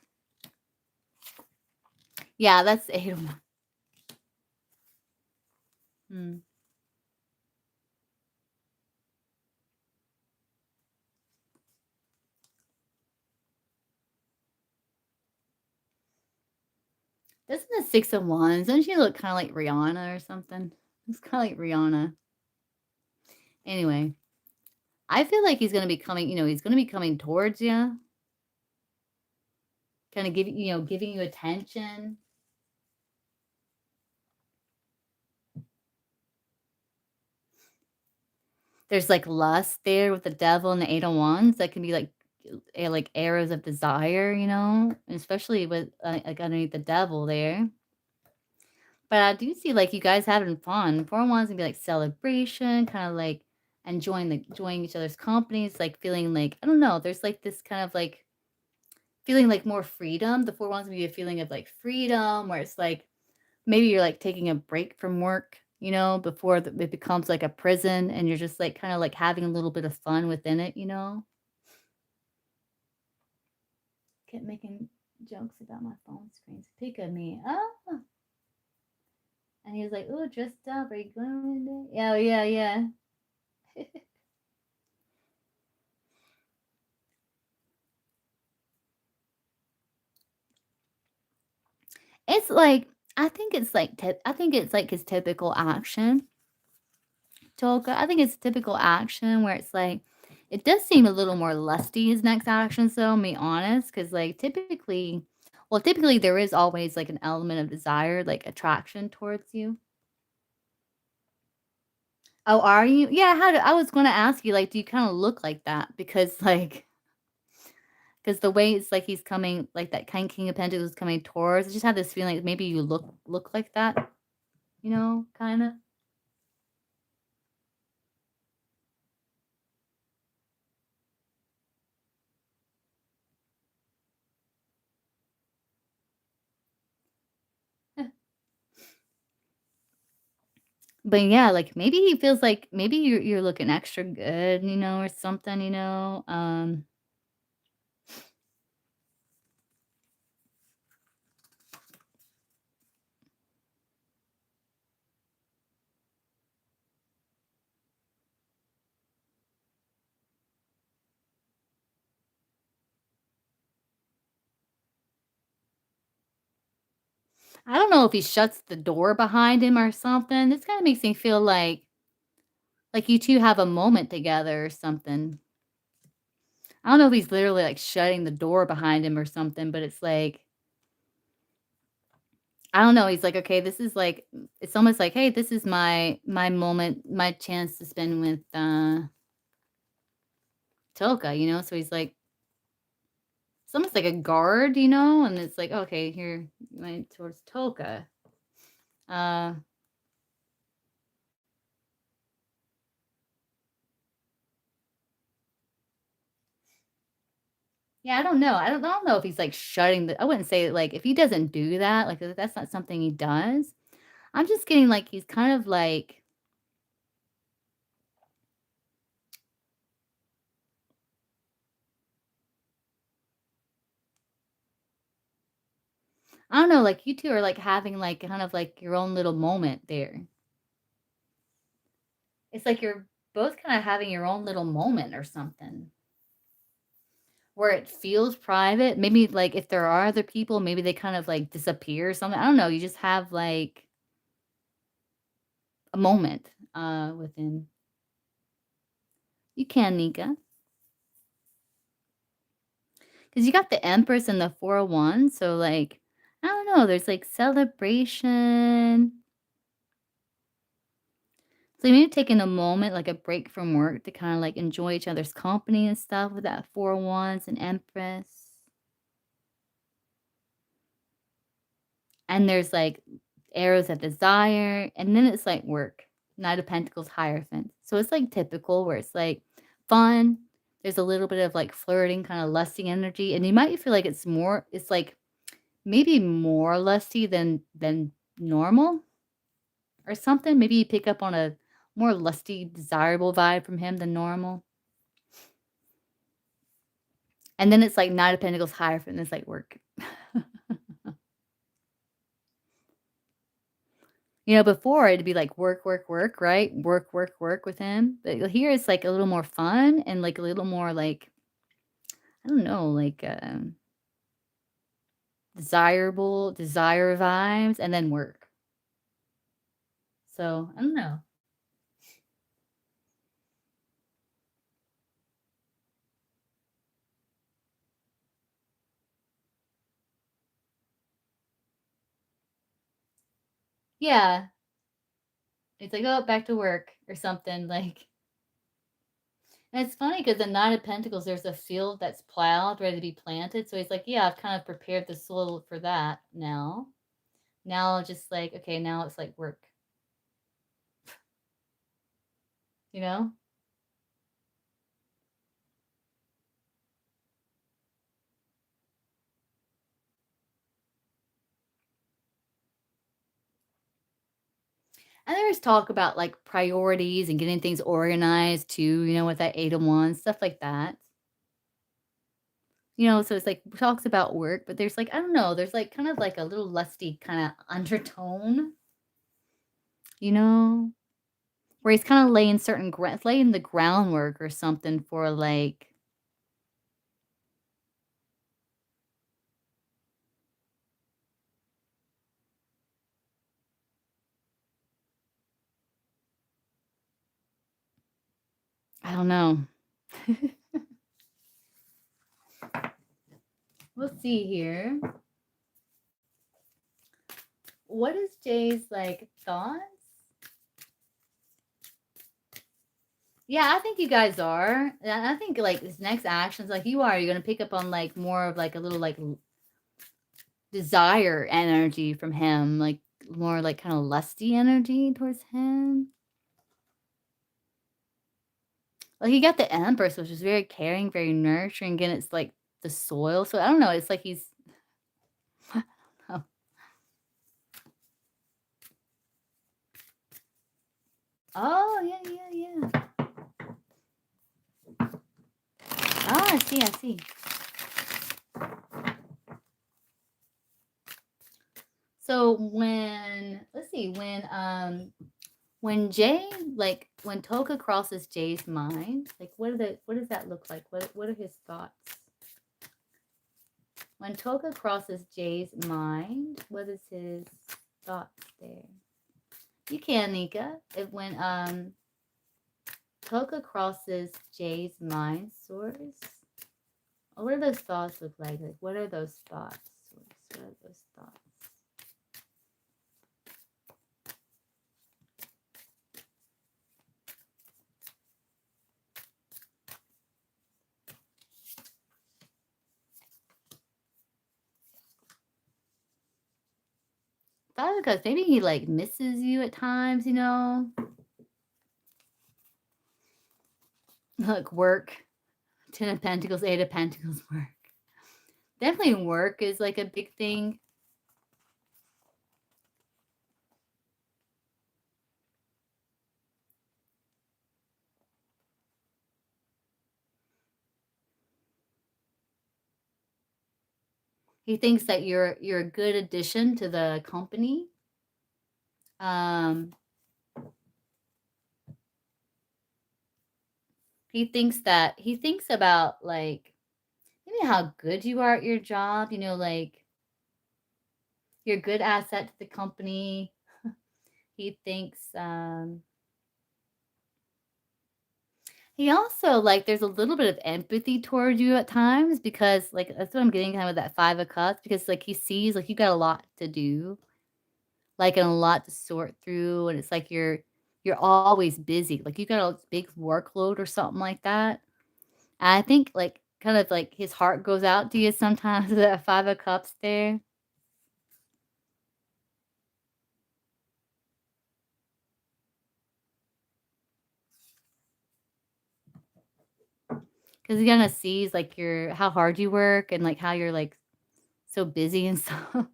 Yeah, that's 8 of Hmm. Doesn't the 6 of Wands, doesn't she look kind of like Rihanna or something? It's kind of like Rihanna. Anyway, I feel like he's going to be coming, he's going to be coming towards you. Kind of giving you attention. There's like lust there with the Devil and the 8 of Wands. That can be like arrows of desire, especially with like underneath the Devil there. But I do see like you guys having fun. 4 of Wands can be like celebration, kind of like enjoying each other's companies, like feeling like, I don't know, there's like this kind of like feeling like more freedom. The 4 of Wands can be a feeling of like freedom, where it's like maybe you're like taking a break from work, before it becomes like a prison, and you're just like kind of like having a little bit of fun within it. Kept making jokes about my phone screens. Pick at me. Oh. And he was like, "Oh, dressed up. Are you going today?" Yeah, yeah, yeah. It's like, I think it's like his typical action. Toka. I think it's typical action where it's like it does seem a little more lusty, his next action, so I'm be honest, because like typically there is always like an element of desire, like attraction towards you. Oh, are you? Yeah, I was gonna ask you, like, do you kind of look like that? Because the way it's like he's coming, like that kind King of Pentacles coming towards, I just had this feeling like maybe you look like that, kind of. But yeah, like maybe he feels like maybe you're looking extra good, or something. I don't know if he shuts the door behind him or something. This kind of makes me feel like you two have a moment together or something. I don't know if he's literally like shutting the door behind him or something, but it's like I don't know. He's like, okay, this is like it's almost like, hey, this is my moment, my chance to spend with Toka. So he's like it's almost like a guard, and it's like, okay, here went towards Toka. Uh Yeah, I don't know. I don't know if he's, like, shutting the I wouldn't say, like, if he doesn't do that, like, if that's not something he does. I'm just getting, like, he's kind of, like I don't know, like, you 2 are, like, having, like, kind of, like, your own little moment there. It's like you're both kinda having your own little moment or something, where it feels private. Maybe, like, if there are other people, maybe they kind of, like, disappear or something. I don't know, you just have, like, a moment, within. You can, Nika, because you got the Empress and the 401, so, like, I don't know, there's, like, celebration. So maybe taking a moment, like a break from work to kinda, like, enjoy each other's company and stuff with that 401s and Empress. And there's, like, arrows of desire, and then it's, like, work. Knight of Pentacles, Hierophant. So it's, like, typical where it's, like, fun, there's a little bit of, like, flirting, kinda lusting energy, and you might feel like it's like maybe more lusty than normal or something. Maybe you pick up on a more lusty, desirable vibe from him than normal. And then it's like Knight of Pentacles higher from this like work. You know, before it'd be like work, work, work, right? Work, work, work with him. But here it's like a little more fun and like a little more like, I don't know, like desire vibes and then work. So I don't know. Yeah. It's like, oh, back to work or something. Like, and it's funny because the Knight of Pentacles, there's a field that's plowed, ready to be planted. So he's like, yeah, I've kind of prepared the soil for that now. Now, just like, okay, now it's like work. You know? And there's talk about like priorities and getting things organized too, you know, with that 8 of Wands, stuff like that. You know, so it's like talks about work, but there's like, I don't know, there's like kind of like a little lusty kind of undertone, you know, where he's kind of laying the groundwork or something for like, I don't know. We'll see here. What is Jay's like thoughts? Yeah, I think you guys are. And I think like his next actions, like you're gonna pick up on like more of like a little like desire energy from him, like more like kind of lusty energy towards him. Like he got the Empress, which is very caring, very nurturing. Again, it's like the soil. So I don't know. It's like he's. Oh. Oh yeah, yeah, yeah. Oh, I see. I see. So let's see, when Jay, like when Toka crosses Jay's mind, like what does that look like? What are his thoughts? When Toka crosses Jay's mind, what is his thoughts there? You can, Nika. When Toka crosses Jay's mind source, what do those thoughts look like? Like what are those thoughts? What are those thoughts? Probably because maybe he like misses you at times, you know. Like work, 10 of Pentacles, 8 of Pentacles, work. Definitely work is like a big thing. He thinks that you're a good addition to the company. He thinks about like maybe how good you are at your job, you know, like you're a good asset to the company. He thinks he also like there's a little bit of empathy towards you at times because like that's what I'm getting kind of with that 5 of Cups because like he sees like you got a lot to do, like and a lot to sort through, and it's like you're always busy, like you got a big workload or something like that. And I think like kind of like his heart goes out to you sometimes with that 5 of Cups there. Because he kind of sees like how hard you work and like how you're like so busy and stuff.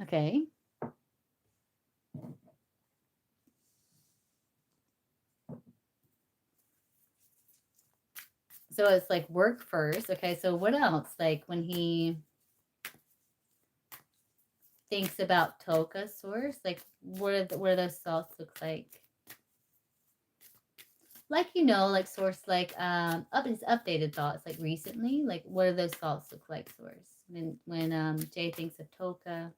Okay. So it's like work first. Okay, so what else? Like when he thinks about Toka source, like what do those thoughts look like? Like like source, like his updated thoughts, like recently, like what do those thoughts look like, source? When Jay thinks of Toka.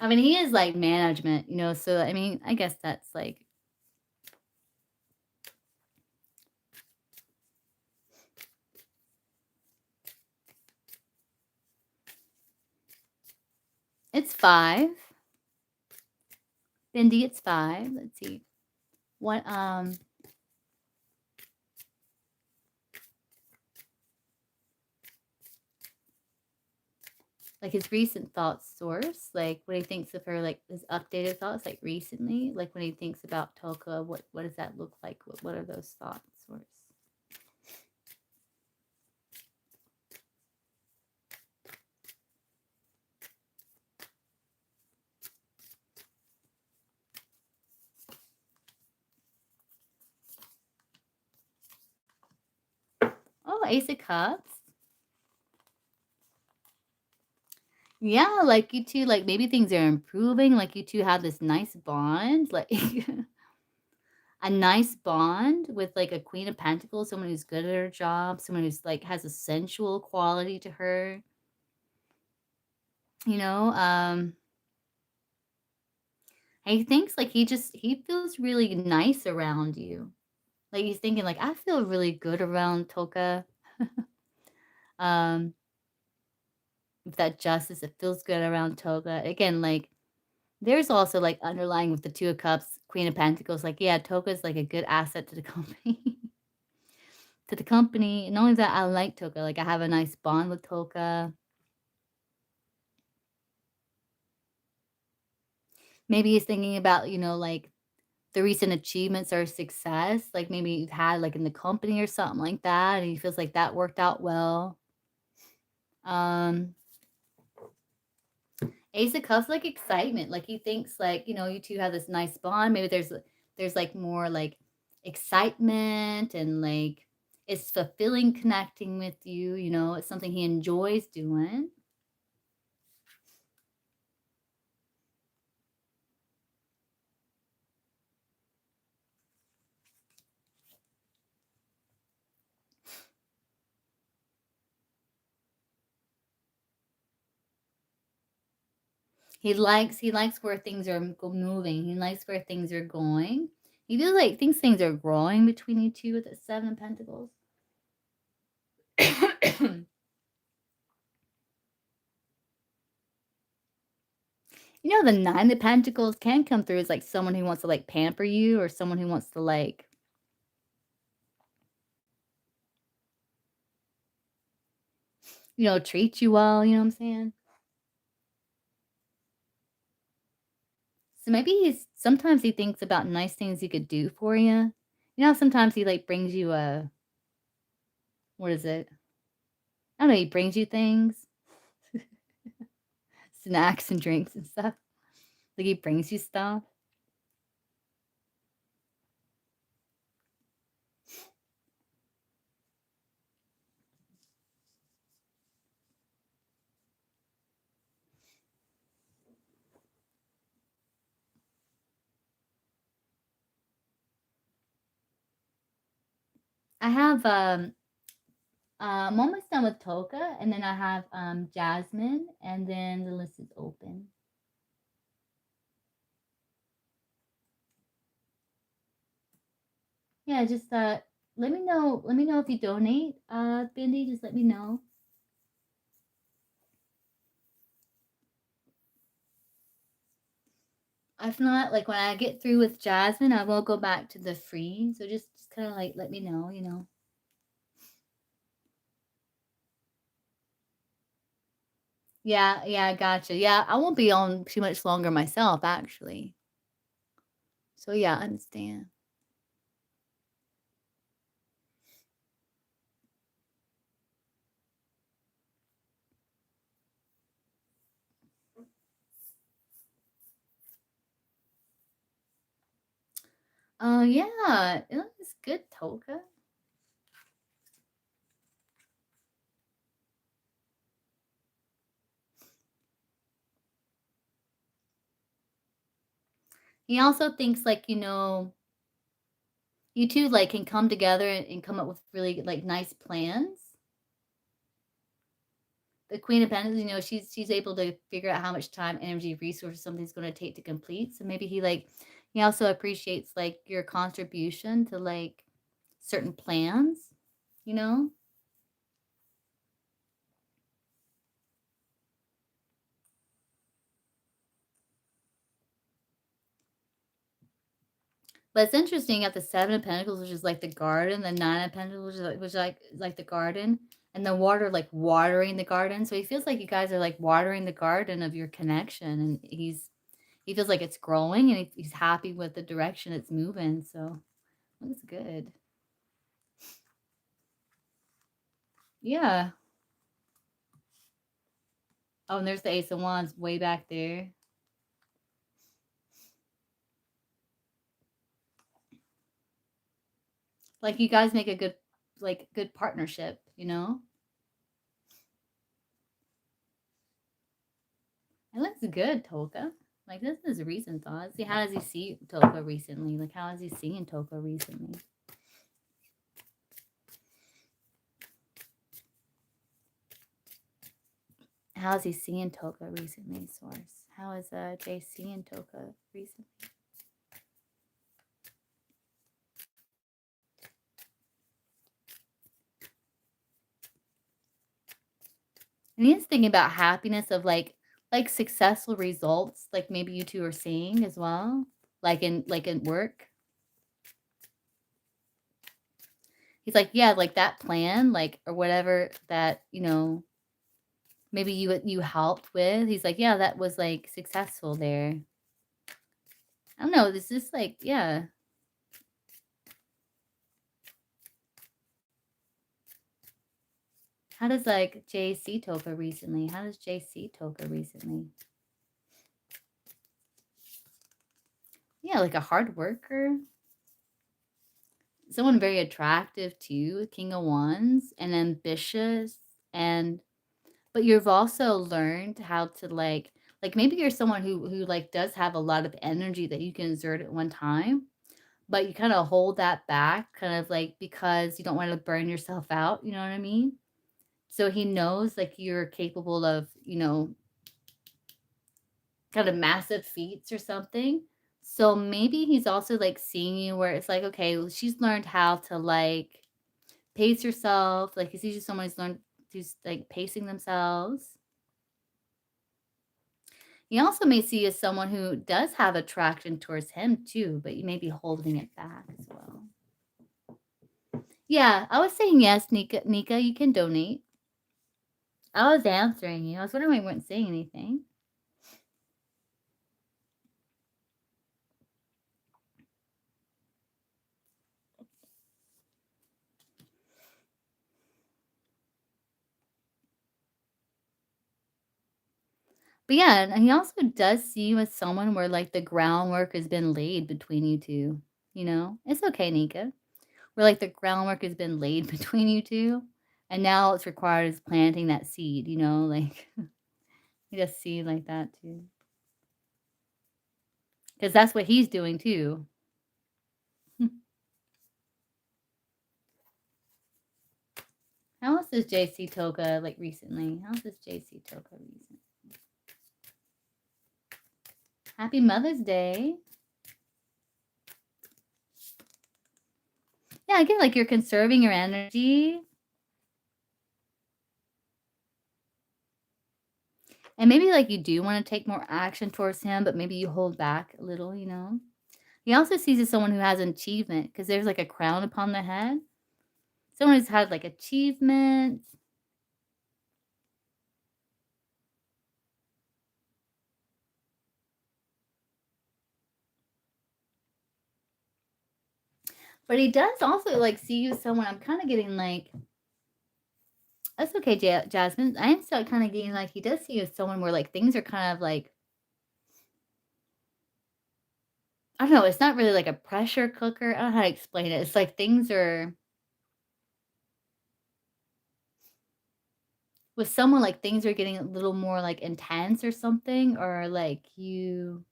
I mean, he is like management, so I mean, I guess that's like it's 5. Bindi, it's 5. Let's see. What like his recent thoughts, source, like when he thinks of her, like his updated thoughts, like recently, like when he thinks about Toka, what does that look like? What are those thoughts, source? Oh, Ace of Cups. Yeah, like you two, like maybe things are improving. Like you two have this nice bond, like a nice bond with like a Queen of Pentacles, someone who's good at her job, someone who's like has a sensual quality to her. You know, he thinks like he feels really nice around you. Like he's thinking like I feel really good around Toka. um, with that justice, it feels good around Toka. Again, like there's also like underlying with the Two of Cups, Queen of Pentacles, like yeah, Toka's like a good asset to the company. To the company. And not only that, I like Toka. Like I have a nice bond with Toka. Maybe he's thinking about, like the recent achievements or success, like maybe you've had like in the company or something like that, and he feels like that worked out well. Ace of Cups, like excitement, like he thinks like you two have this nice bond. Maybe there's like more like excitement and like it's fulfilling connecting with you. It's something he enjoys doing. He likes where things are moving. He likes where things are going. He feels like thinks things are growing between you two with the 7 of Pentacles. The 9 of Pentacles can come through as like someone who wants to like pamper you or someone who wants to like treat you well, you know what I'm saying? So maybe sometimes he thinks about nice things he could do for you. Sometimes he like brings you what is it? I don't know, he brings you things, snacks and drinks and stuff. Like he brings you stuff. I have I'm almost done with Toka, and then I have Jasmine, and then the list is open. Yeah, just let me know. Let me know if you donate, Bindi. Just let me know. If not, like when I get through with Jasmine, I will go back to the free. So just kind of like let me know. Yeah, yeah, gotcha. Yeah, I won't be on too much longer myself, actually. So yeah, I understand. Yeah, it was good, Tolka. He also thinks like, you two like can come together and come up with really like nice plans. The Queen of Pentacles, she's able to figure out how much time, energy, resources something's going to take to complete. So maybe he also appreciates like your contribution to like certain plans, you know? But it's interesting at the 7 of Pentacles, which is like the garden, the 9 of Pentacles, which is like the garden, and the water like watering the garden. So he feels like you guys are like watering the garden of your connection, and he feels like it's growing, and he's happy with the direction it's moving. So that's good. Yeah. Oh, and there's the Ace of Wands way back there. Like you guys make a good partnership, you know? It looks good, Tolka. Like this is a recent thought. See, how does he see Tolka recently? Like how is he seeing Tolka recently? How is he seeing Tolka recently, Source? How is Jay seeing Tolka recently? And he's thinking about happiness of like successful results, like maybe you two are seeing as well, like in work. He's like, yeah, like that plan, like or whatever that maybe you helped with. He's like, yeah, that was like successful there. I don't know. This is like, yeah. How does like Jay see Toka recently? How does Jay see Toka recently? Yeah, like a hard worker. Someone very attractive too, King of Wands, and ambitious, and but you've also learned how to like maybe you're someone who like does have a lot of energy that you can exert at one time, but you kind of hold that back, kind of like because you don't want to burn yourself out, you know what I mean? So he knows like you're capable of, kind of massive feats or something. So maybe he's also like seeing you where it's like, okay, well, she's learned how to like pace herself. Like he sees you someone who's learned who's like pacing themselves. He also may see you as someone who does have attraction towards him too, but you may be holding it back as well. Yeah, I was saying yes, Nika. Nika, you can donate. I was answering you. I was wondering why you weren't saying anything. But yeah, and he also does see you as someone where like the groundwork has been laid between you two. It's okay, Nika. Where like the groundwork has been laid between you two, and now all it's required is planting that seed. Like he does see like that too, because that's what he's doing too. How else is JC Toka like recently? How else is JC Toka recently? Happy Mother's Day. Yeah, again, like you're conserving your energy. And maybe like you do want to take more action towards him, but maybe you hold back a little. He also sees as someone who has an achievement because there's like a crown upon the head. Someone who's had like achievements. But he does also like see you as someone. I'm kind of getting like, that's okay, Jasmine. I am still kind of getting like he does see you as someone where like things are kind of like, I don't know. It's not really like a pressure cooker. I don't know how to explain it. It's like things are with someone like things are getting a little more like intense or something, or like you.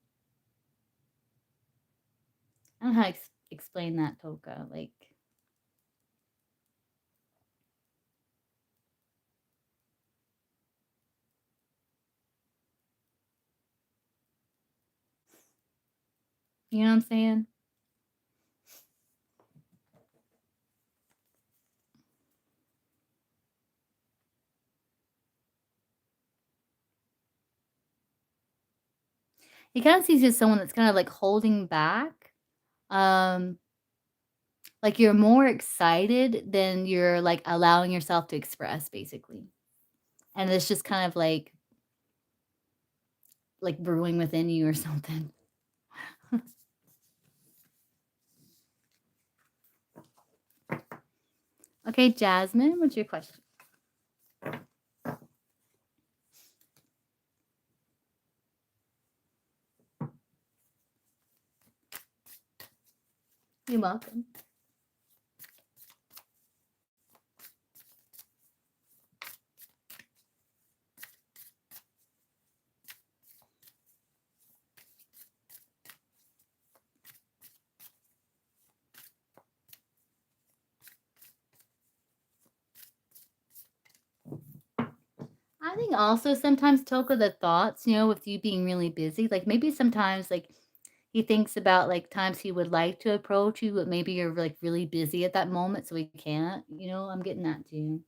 I don't know how to explain that, Toka. Like, you know what I'm saying? He kind of sees you as someone that's kind of like holding back. Like you're more excited than you're like allowing yourself to express, basically. And it's just kind of like brewing within you or something. Okay, Jasmine, what's your question? You're welcome. I think also sometimes, Toka, the thoughts, with you being really busy, like maybe sometimes like he thinks about like times he would like to approach you, but maybe you're like really busy at that moment, so he can't. I'm getting that too.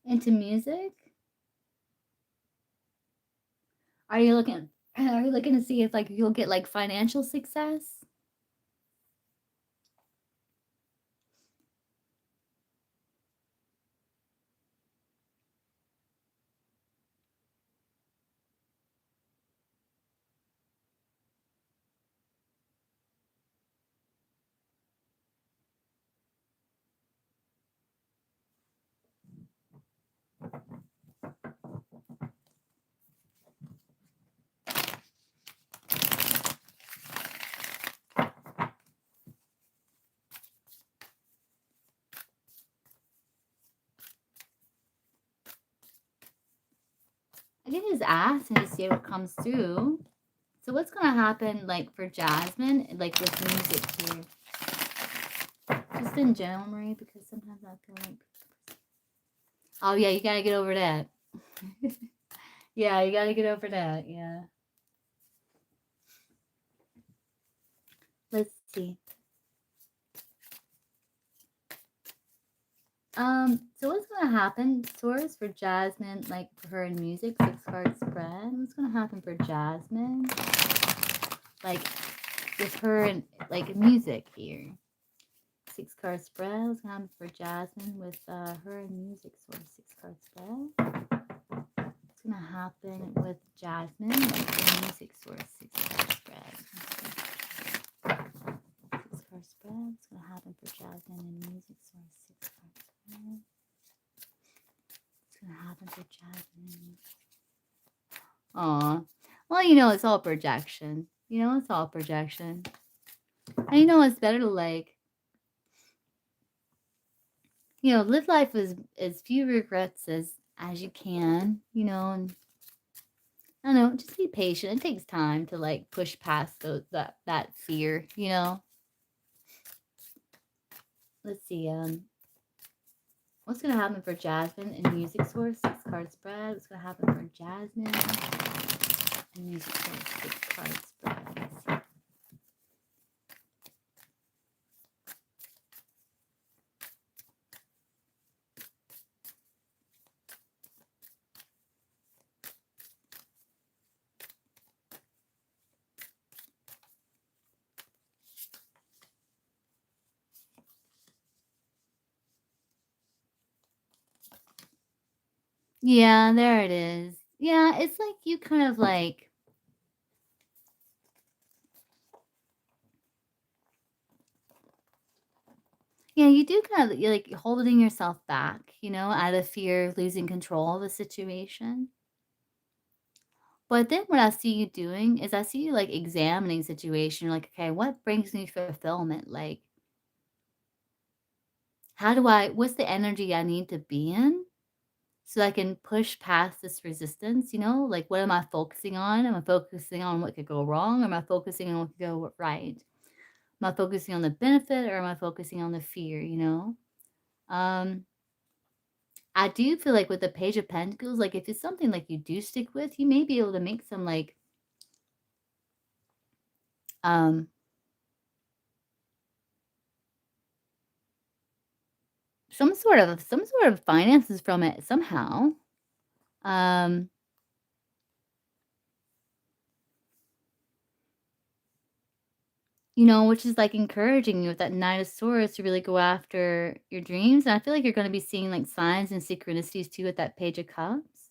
Into music? Are you looking? Are you looking to see if like you'll get like financial success? I can just ask and just see what comes through. So what's gonna happen like for Jasmine, like with music here? Just in general, Marie, because sometimes I feel like, oh yeah, you gotta get over that. Yeah, you gotta get over that. Yeah. Let's see. So what's gonna happen, Taurus, for Jasmine, like for her in music, 6-card spread? What's gonna happen for Jasmine? Like with her in like music here. 6-card spread. What's gonna happen for Jasmine with her in music source? 6-card spread. What's gonna happen with Jasmine, like the music source? 6-card spread. 6-card spread. What's gonna happen for Jasmine in music source? 6-card spread. What's gonna happen for Jasmine? Aw. Well, it's all projection. It's all projection. And it's better to like, live life as few regrets as you can, and I don't know, just be patient. It takes time to like push past that fear, Let's see, what's gonna happen for Jasmine in music source? 6-card spread. What's gonna happen for Jasmine in music source? 6-card spread. Let's see. Yeah, there it is. Yeah, it's like you kind of like, yeah, you do kind of, you're like holding yourself back, out of fear of losing control of the situation. But then what I see you doing is I see you like examining situation. You're like, okay, what brings me fulfillment? Like, what's the energy I need to be in so I can push past this resistance? Like, what am I focusing on? Am I focusing on what could go wrong? Or am I focusing on what could go right? Am I focusing on the benefit or am I focusing on the fear? Um, I do feel like with the Page of Pentacles, like if it's something like you do stick with, you may be able to make some like um some sort of finances from it somehow. Um, which is like encouraging you with that Knight of Swords to really go after your dreams. And I feel like you're gonna be seeing like signs and synchronicities too with that Page of Cups.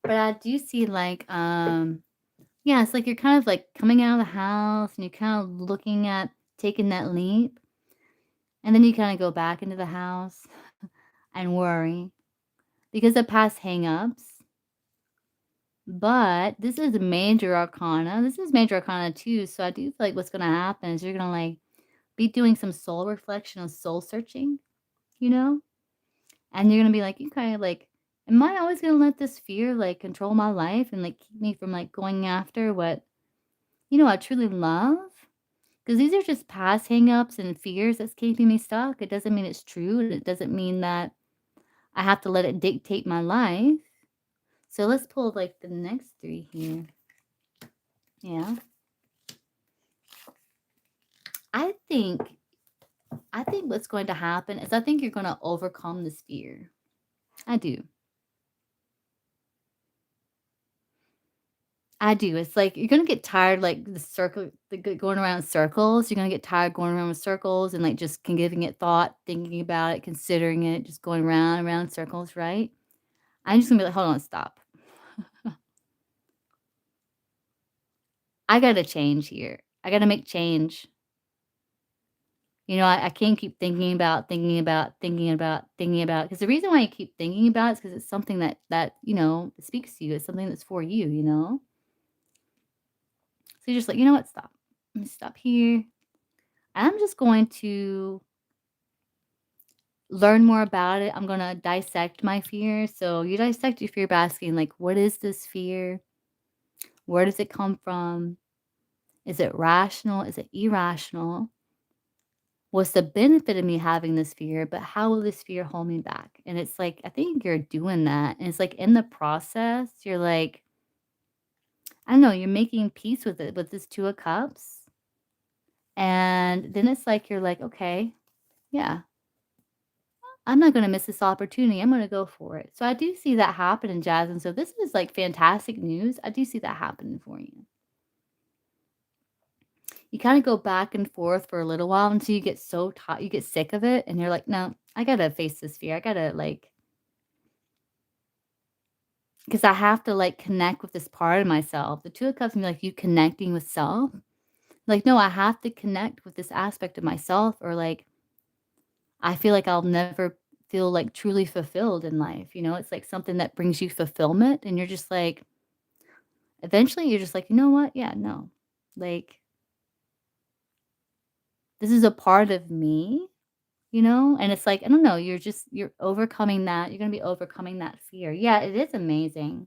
But I do see like yeah, it's like you're kind of like coming out of the house and you're kind of looking at taking that leap. And then you kind of go back into the house and worry because of past hangups. But this is major arcana. This is major arcana too. So I do feel like what's gonna happen is you're gonna like be doing some soul reflection and soul searching, you know? And you're gonna be like, you kind of like, am I always gonna let this fear like control my life and like keep me from like going after what I truly love? Because these are just past hangups and fears that's keeping me stuck. It doesn't mean it's true. And it doesn't mean that I have to let it dictate my life. So let's pull like the next three here. Yeah. I think I think what's going to happen is I think you're going to overcome this fear. I do. I do. It's like you're gonna get tired, like the circle, going around in circles. You're gonna get tired going around in circles and like just giving it thought, thinking about it, considering it, just going round and round in circles, right? I'm just gonna be like, hold on, stop. I gotta change here. I gotta make change. I can't keep thinking about, thinking about, thinking about, thinking about. Because the reason why you keep thinking about it is because it's something that speaks to you. It's something that's for you. So you're just like, you know what? Stop. Let me stop here. I'm just going to learn more about it. I'm gonna dissect my fear. So you dissect your fear by asking, like, what is this fear? Where does it come from? Is it rational? Is it irrational? What's the benefit of me having this fear? But how will this fear hold me back? And it's like, I think you're doing that. And it's like in the process, you're like, I don't know, you're making peace with it with this Two of Cups. And then it's like, you're like, okay, yeah, I'm not gonna miss this opportunity. I'm gonna go for it. So I do see that happening, Jasmine. So this is like fantastic news. I do see that happening for you. You kind of go back and forth for a little while until you get so tired, you get sick of it, and you're like, no, I gotta face this fear. I gotta like, because I have to like connect with this part of myself. The Two of Cups, me like you connecting with self. Like, no, I have to connect with this aspect of myself, or like I feel like I'll never feel like truly fulfilled in life. It's like something that brings you fulfillment, and you're just like, eventually, you're just like, "You know what? Yeah, no. Like, this is a part of me," and it's like, I don't know, you're overcoming that. You're gonna be overcoming that fear. Yeah, it is amazing.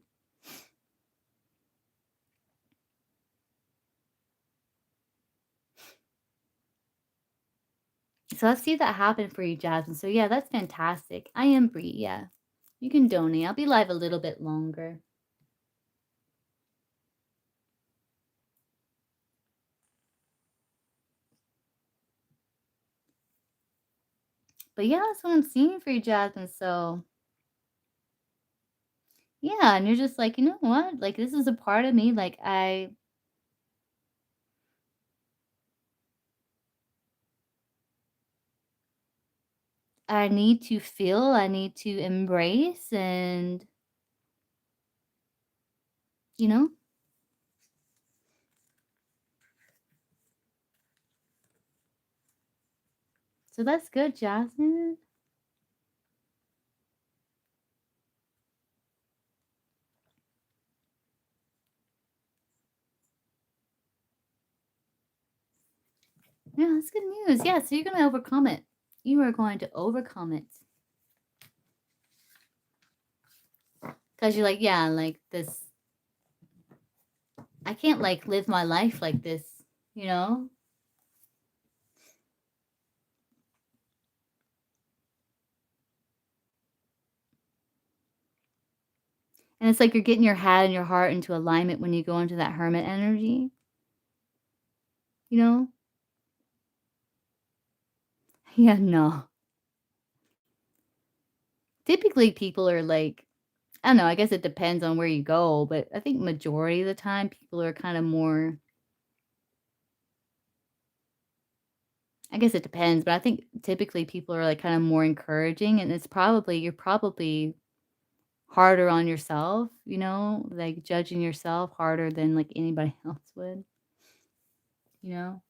So I see that happen for you, Jasmine. So yeah, that's fantastic. I am Bree, yeah. You can donate. I'll be live a little bit longer. But yeah, that's what I'm seeing for you, Jasmine. So yeah, and you're just like, you know what? Like, this is a part of me. Like, I need to feel, I need to embrace, and you know. So that's good, Jasmine. Yeah, that's good news. Yeah, so you're going to overcome it. You are going to overcome it. Because you're like, yeah, like this, I can't like live my life like this, you know? And it's like you're getting your head and your heart into alignment when you go into that hermit energy, you know? Yeah, no. Typically, people are like, I don't know, I guess it depends on where you go, but I think majority of the time people are kind of more, I guess it depends, but I think typically people are like kind of more encouraging, and it's probably, you're probably harder on yourself, you know, like judging yourself harder than like anybody else would, you know?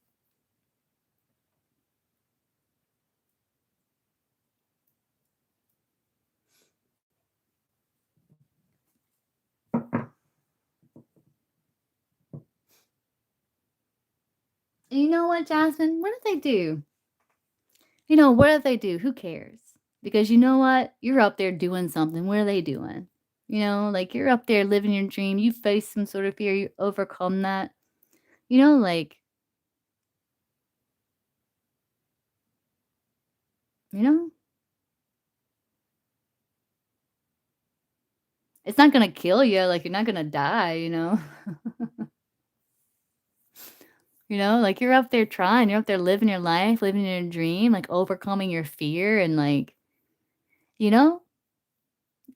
And you know what, Jasmine? What did they do? You know, what did they do? Who cares? Because you know what? You're up there doing something. What are they doing? You know, like you're up there living your dream. You face some sort of fear. You overcome that. You know, like, you know, it's not going to kill you. Like, you're not going to die, you know? You know, like you're up there trying. You're up there living your life, living your dream, like overcoming your fear and like, you know,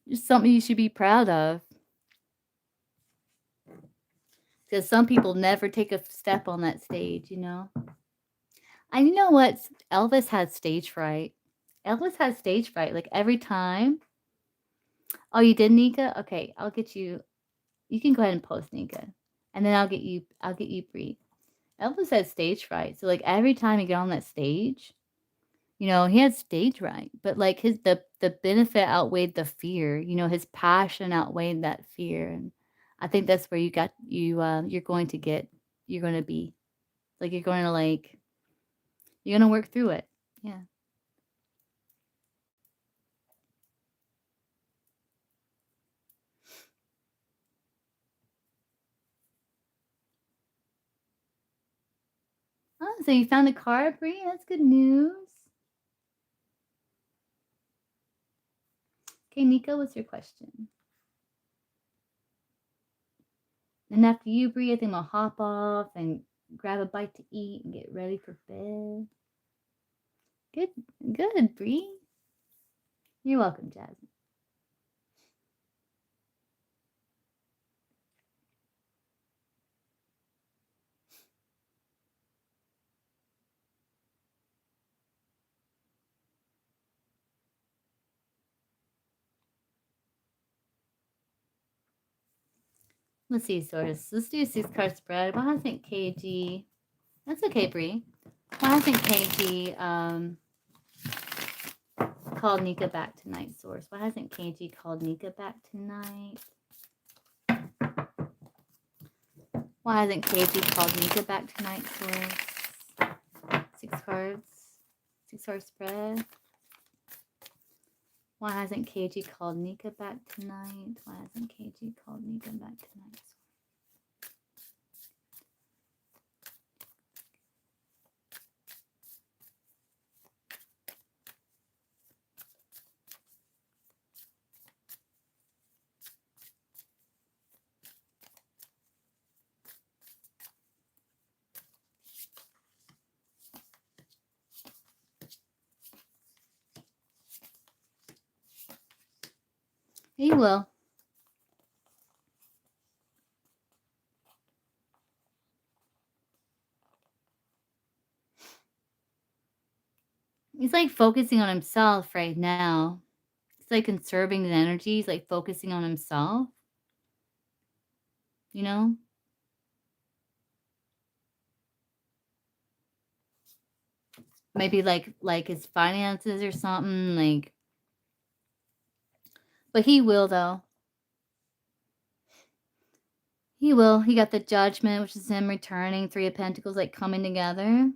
just something you should be proud of. Because some people never take a step on that stage, you know? And you know what? Elvis had stage fright. Elvis had stage fright, like, every time. Oh, you did, Nika? Okay, I'll get you, you can go ahead and post, Nika, and then I'll get you Bree. Elvis had stage fright, so, like, every time he got on that stage, you know, he had stage fright, but, like, the benefit outweighed the fear, you know, his passion outweighed that fear, and I think that's where you're going to get, you're gonna be. Like, you're gonna work through it. Yeah. Oh, so you found a car, Bree? That's good news. Okay, Nico, what's your question? And after you, Bree, I think I'll hop off and grab a bite to eat and get ready for bed. Good, good, Bree. You're welcome, Jasmine. Let's see, Source. Let's do a 6-card spread. Why hasn't KG? That's okay, Bree. Why hasn't KG called Nika back tonight, Source? Why hasn't KG called Nika back tonight? Why hasn't KG called Nika back tonight, Source? 6 cards. 6-card spread. Why hasn't KG called Nika back tonight? Why hasn't KG called Nika back tonight? He will. He's like focusing on himself right now. He's like conserving his energy. He's like focusing on himself. You know? Maybe like his finances or something. Like, but he will though. He will. He got the Judgment, which is him returning. Three of Pentacles, like coming together.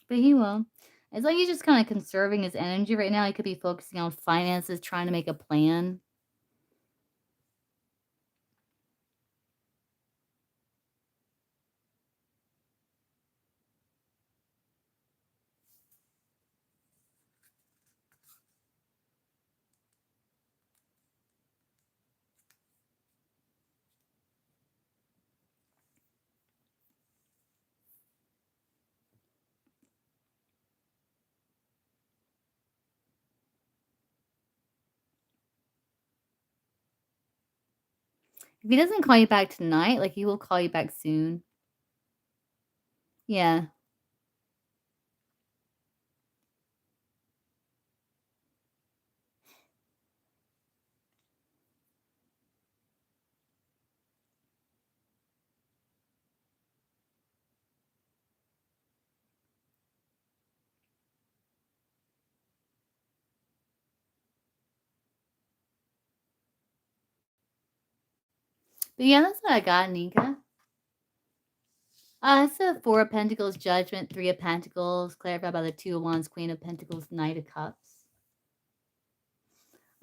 But he will. It's like he's just kind of conserving his energy right now. He could be focusing on finances, trying to make a plan. If he doesn't call you back tonight, like he will call you back soon. Yeah. But yeah, that's what I got, Nika. It's a Four of Pentacles, Judgment, Three of Pentacles, clarified by the Two of Wands, Queen of Pentacles, Knight of Cups.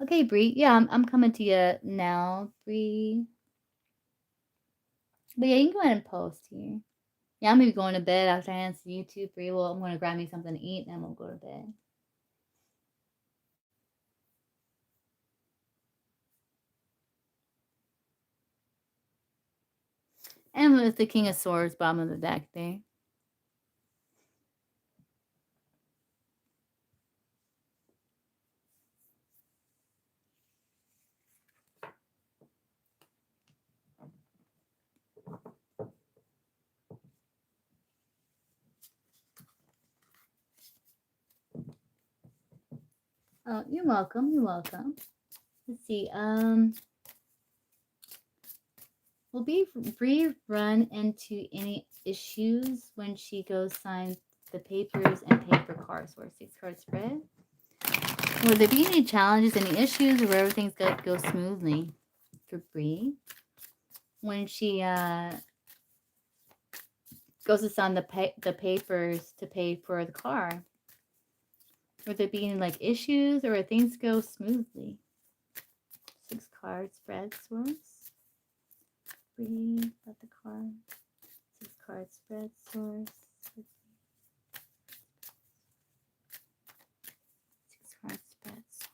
Okay, Bree. Yeah, I'm coming to you now, Bree. But yeah, you can go ahead and post here. Yeah, I'm gonna be going to bed after I answer YouTube, Bree. Well, I'm gonna grab me something to eat and then we'll go to bed. And with the King of Swords, bottom of the deck there. Oh, you're welcome. You're welcome. Let's see. Will Bree run into any issues when she goes sign the papers and paper cards or 6-card spread? Will there be any challenges, any issues, or everything's gonna go smoothly for Bree when she goes to sign the papers to pay for the car? Will there be any like issues, or things go smoothly? 6-card spread source. Bree got the card. 6-card spread source. 6-card spread source.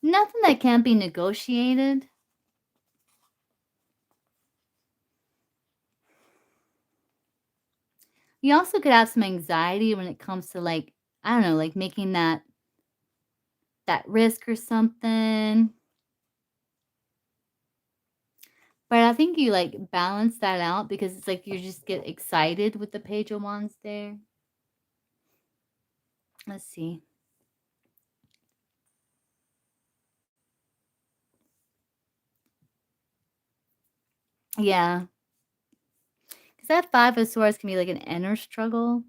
Nothing that can't be negotiated. You also could have some anxiety when it comes to like, I don't know, like making that risk or something. But I think you like balance that out because it's like you just get excited with the Page of Wands there. Let's see. Yeah. Because that 5 of Swords can be like an inner struggle.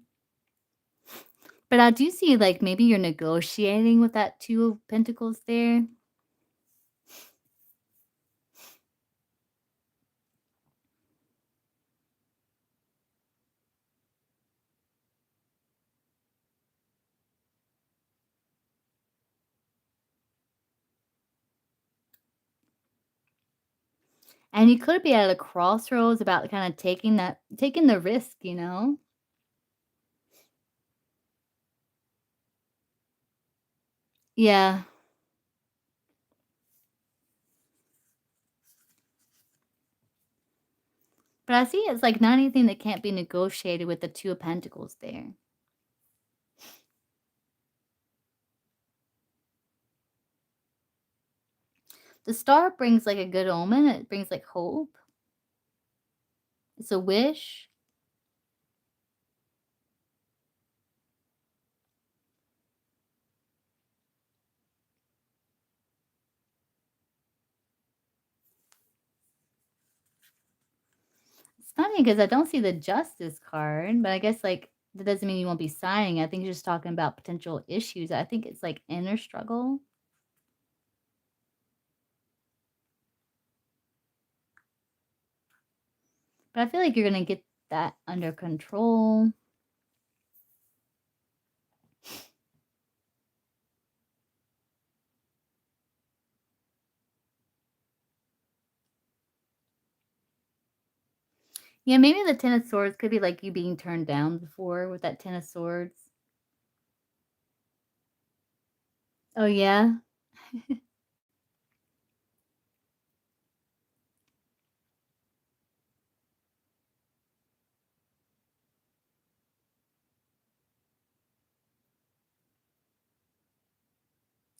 But I do see like maybe you're negotiating with that 2 of Pentacles there. And you could be at a crossroads about kind of taking the risk, you know? Yeah. But I see it's like not anything that can't be negotiated with the Two of Pentacles there. The star brings like a good omen. It brings like hope. It's a wish. It's funny because I don't see the Justice card, but I guess like that doesn't mean you won't be signing. I think you're just talking about potential issues. I think it's like inner struggle. But I feel like you're going to get that under control. Yeah, maybe the Ten of Swords could be like you being turned down before with that Ten of Swords. Oh, yeah?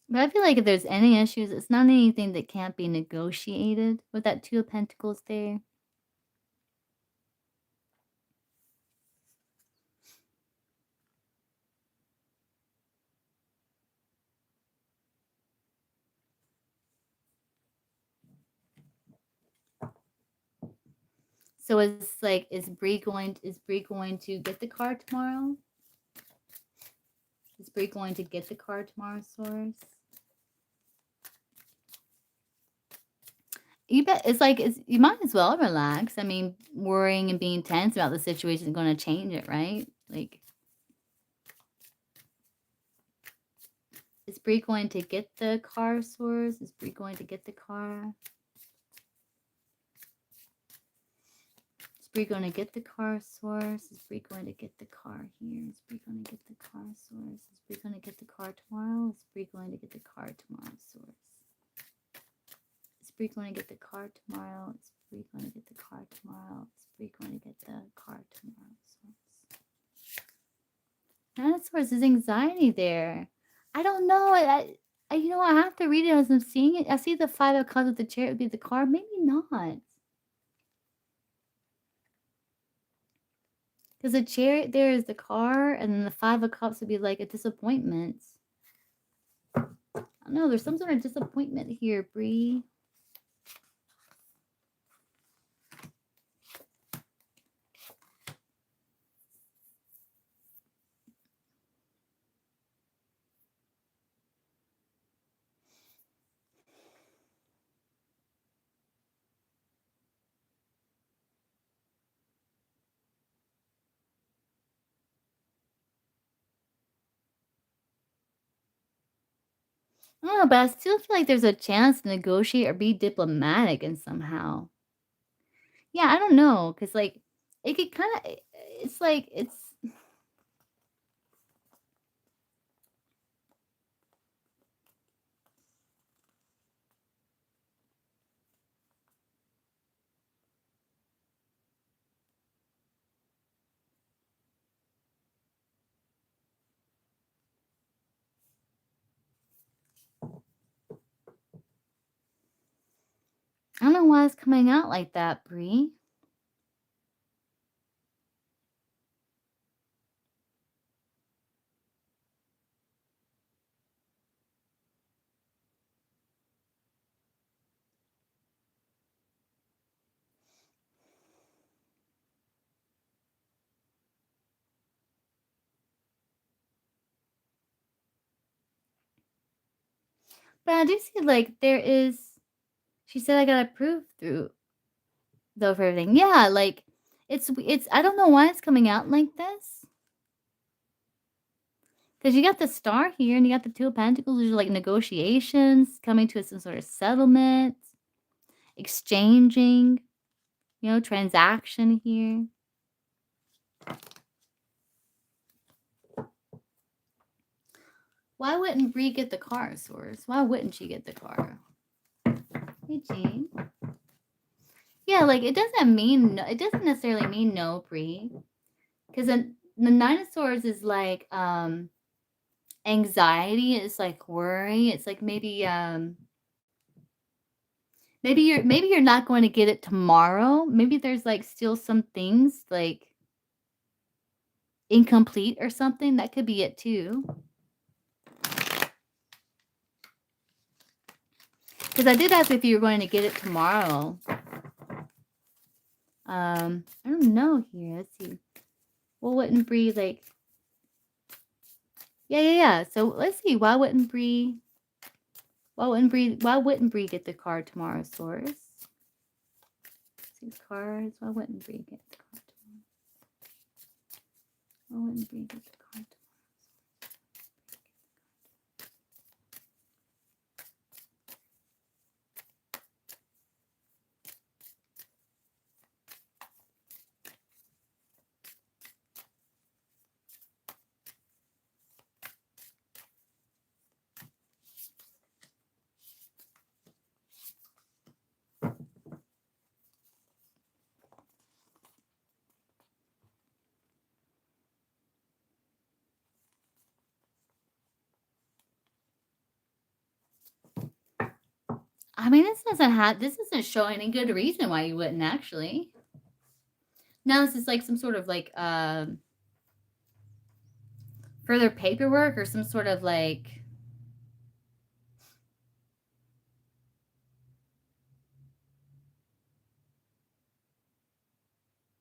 But I feel like if there's any issues, it's not anything that can't be negotiated with that Two of Pentacles there. So it's like, is Bree going to get the card tomorrow? Is Bree going to get the card tomorrow, Source? You bet. It's like you might as well relax. I mean, worrying and being tense about the situation is going to change it, right? Like, is Bree going to get the car, Source? Is Bree going to get the car? Is Bree going to get the car, Source? Is Bree going to get the car here? Is Bree going to get the car, Source? Is Bree going to get the car tomorrow? Is Bree going to get the car tomorrow, Source? Is Bree going to get the car tomorrow? Is Bree going to get the car tomorrow? Is Bree going to get the car tomorrow, Source? That's where's his anxiety there. I don't know. I you know, I have to read it as I'm seeing it. I see the Five of Cups with the chair. It would be the car. Maybe not. Because the chair there is the car, and then the Five of Cups would be like a disappointment. I don't know. There's some sort of disappointment here, Bree. I don't know, but I still feel like there's a chance to negotiate or be diplomatic in somehow. Yeah, I don't know, because like it could kind of. It's like it's. I don't know why it's coming out like that, Bree. But I do see like there is. She said I got approved through though for everything. Yeah, like it's. I don't know why it's coming out like this. Because you got the star here and you got the Two of Pentacles. There's like negotiations, coming to some sort of settlement, exchanging, you know, transaction here. Why wouldn't Bree get the car, Source? Why wouldn't she get the car? Hey, Jean. Yeah, like it doesn't necessarily mean no, Bree. Because the Nine of Swords is like anxiety, it's like worry, it's like maybe maybe you're not going to get it tomorrow. Maybe there's like still some things like incomplete or something. That could be it too. Because I did ask if you were going to get it tomorrow. I don't know here. Let's see. Well, wouldn't Bree like? Yeah. So let's see. Why wouldn't Bree get the card tomorrow, Source? 6 cards. Why wouldn't Bree get the card tomorrow? Why wouldn't Bree get the card tomorrow? I mean, this doesn't show any good reason why you wouldn't actually. Now this is like some sort of like further paperwork or some sort of like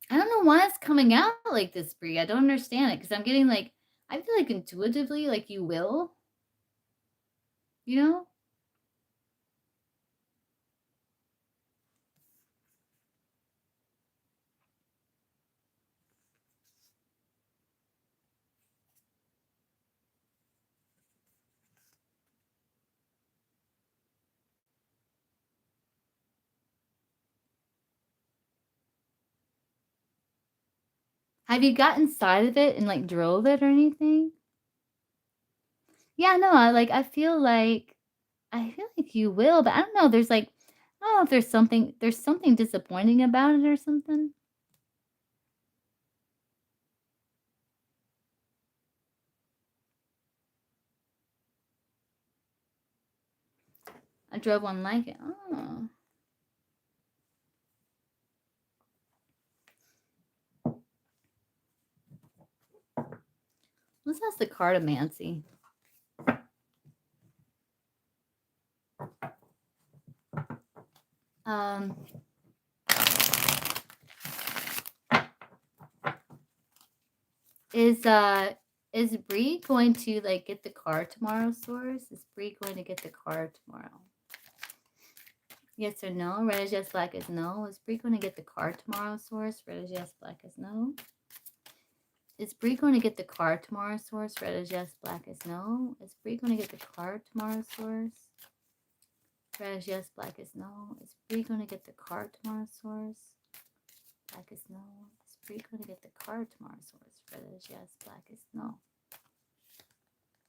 I don't know why it's coming out like this, Brie. I don't understand it because I'm getting like I feel like intuitively like you will. You know? Have you got inside of it and like drove it or anything? Yeah, no, I feel like you will, but I don't know. There's like I don't know if there's something disappointing about it or something. I drove one like it. Oh. Let's ask the cartomancy. Is Bree going to like get the car tomorrow, Source? Is Bree going to get the car tomorrow? Yes or no? Red is yes, black is no. Is Bree going to get the car tomorrow, Source? Red is yes, black is no. Is Bree going to get the car tomorrow, Source? Red is yes, black is no. Is Bree going to get the car tomorrow, Source? Red is yes, black is no. Is Bree going to get the car tomorrow, Source? Black is no. Is Bree going to get the car tomorrow, Source? Red is yes, black is no.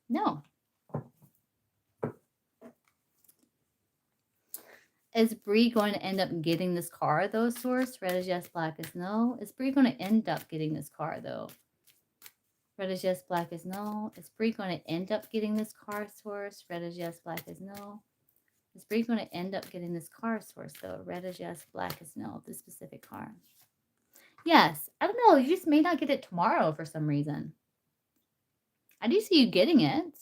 No. Is Bree going to end up getting this car, though, Source? Red is yes, black is no. Is Bree going to end up getting this car, though? Red is yes, black is no. Is Bree going to end up getting this car, Source? Red is yes, black is no. Is Bree going to end up getting this car, Source, though? Red is yes, black is no. This specific car. Yes. I don't know. You just may not get it tomorrow for some reason. I do see you getting it.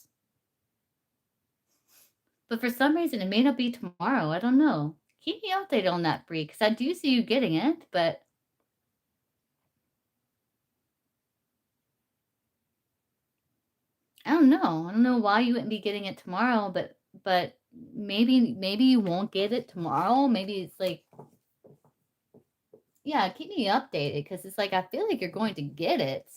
But for some reason, it may not be tomorrow. I don't know. Keep me updated on that, Bree, because I do see you getting it, but I don't know. I don't know why you wouldn't be getting it tomorrow, but maybe you won't get it tomorrow. Maybe it's like, yeah, keep me updated because it's like I feel like you're going to get it.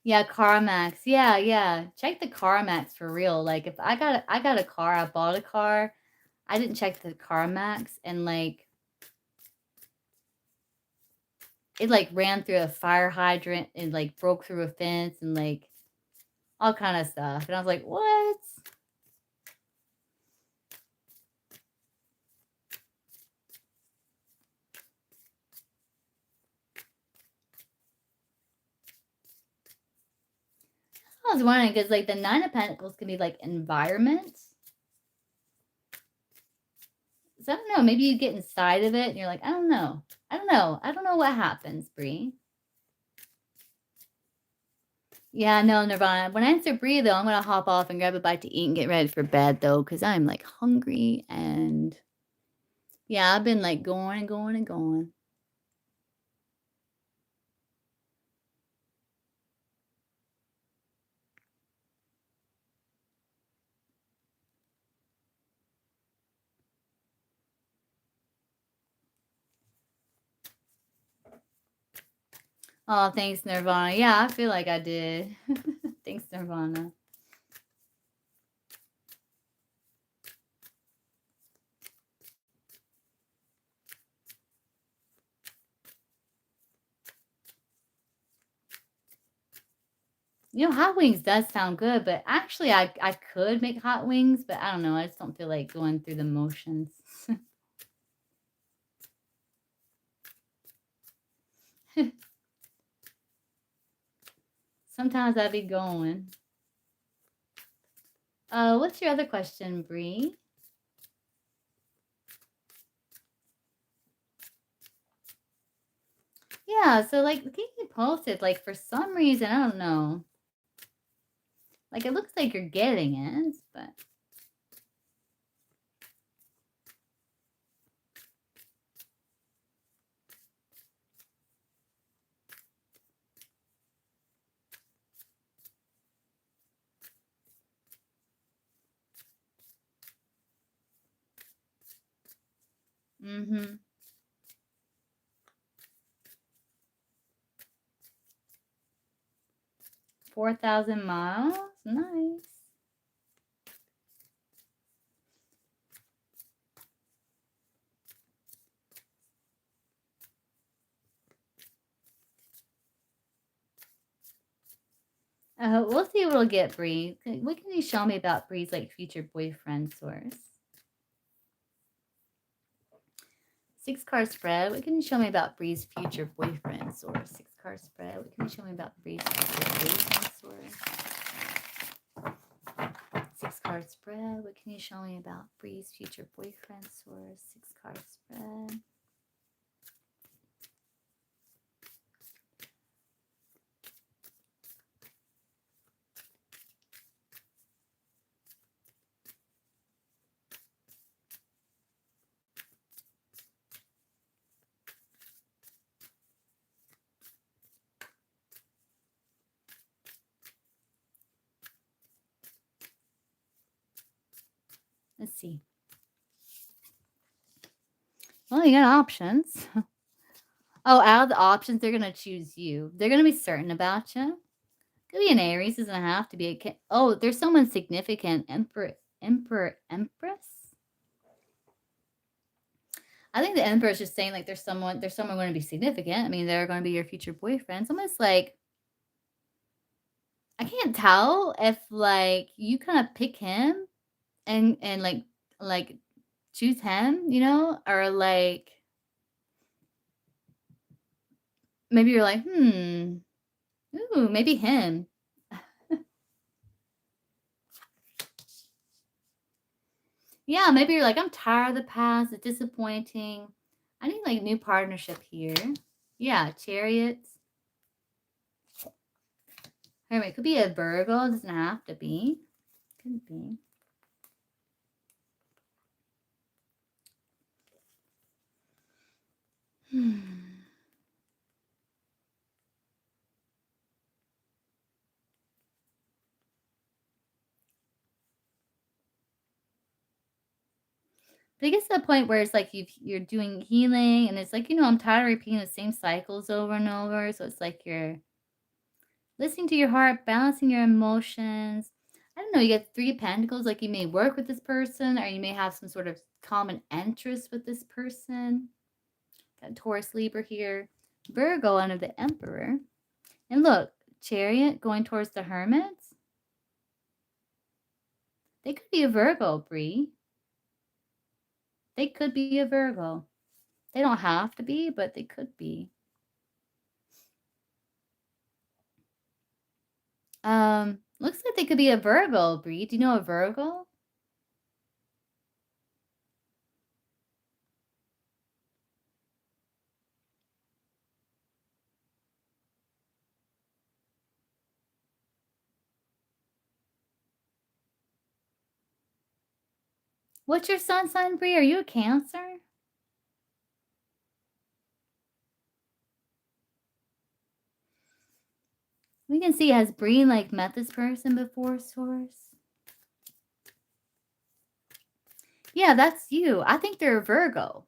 Yeah, CarMax. Yeah. Check the CarMax for real. Like if I got a car, I bought a car. I didn't check the CarMax and like it like ran through a fire hydrant and like broke through a fence and like all kind of stuff. And I was like, what? I was wondering because like the Nine of Pentacles can be like environment. So I don't know. Maybe you get inside of it and you're like, I don't know. I don't know. I don't know what happens, Bree. Yeah, no, Nirvana. When I answer Bree, though, I'm going to hop off and grab a bite to eat and get ready for bed, though, because I'm like hungry and yeah, I've been like going and going and going. Oh, thanks, Nirvana. Yeah, I feel like I did. Thanks, Nirvana. You know, hot wings does sound good, but actually I could make hot wings, but I don't know. I just don't feel like going through the motions. Sometimes I'd be going. What's your other question, Bree? Yeah, so like keep me posted. Like for some reason, I don't know. Like it looks like you're getting it, but mm-hmm. 4,000 miles? Nice. We'll see what we'll get, Bree. What can you show me about Bree's like future boyfriend source? 6-card spread. What can you show me about Bree's future boyfriend source? 6-card spread. What can you show me about Bree's future boyfriend source? 6-card spread. What can you show me about Bree's future boyfriend source? 6-card spread. Let's see. Well, you got options. Oh, out of the options, they're going to choose you. They're going to be certain about you. Could be an Aries. Doesn't have to be a... Oh, there's someone significant. Emperor, Empress? I think the Emperor is just saying, like, there's someone going to be significant. I mean, they're going to be your future boyfriend. It's almost like... I can't tell if, like, you kind of pick him and like choose him, you know? Or, like... Maybe you're like, ooh, maybe him. Yeah, maybe you're like, I'm tired of the past. It's disappointing. I need like new partnership here. Yeah, Chariots. Anyway, it could be a Virgo. It doesn't have to be. Could be. But it gets to the point where it's like you're doing healing, and it's like, you know, I'm tired of repeating the same cycles over and over. So it's like you're listening to your heart, balancing your emotions. I don't know, you get 3 Pentacles, like you may work with this person, or you may have some sort of common interest with this person. Got Taurus, Libra here. Virgo under the Emperor. And look, Chariot going towards the Hermits. They could be a Virgo, Bree. They could be a Virgo. They don't have to be, but they could be. Looks like they could be a Virgo, Bree. Do you know a Virgo? What's your sun sign, Bree? Are you a Cancer? We can see, has Bree like met this person before, Source? Yeah, that's you. I think they're a Virgo.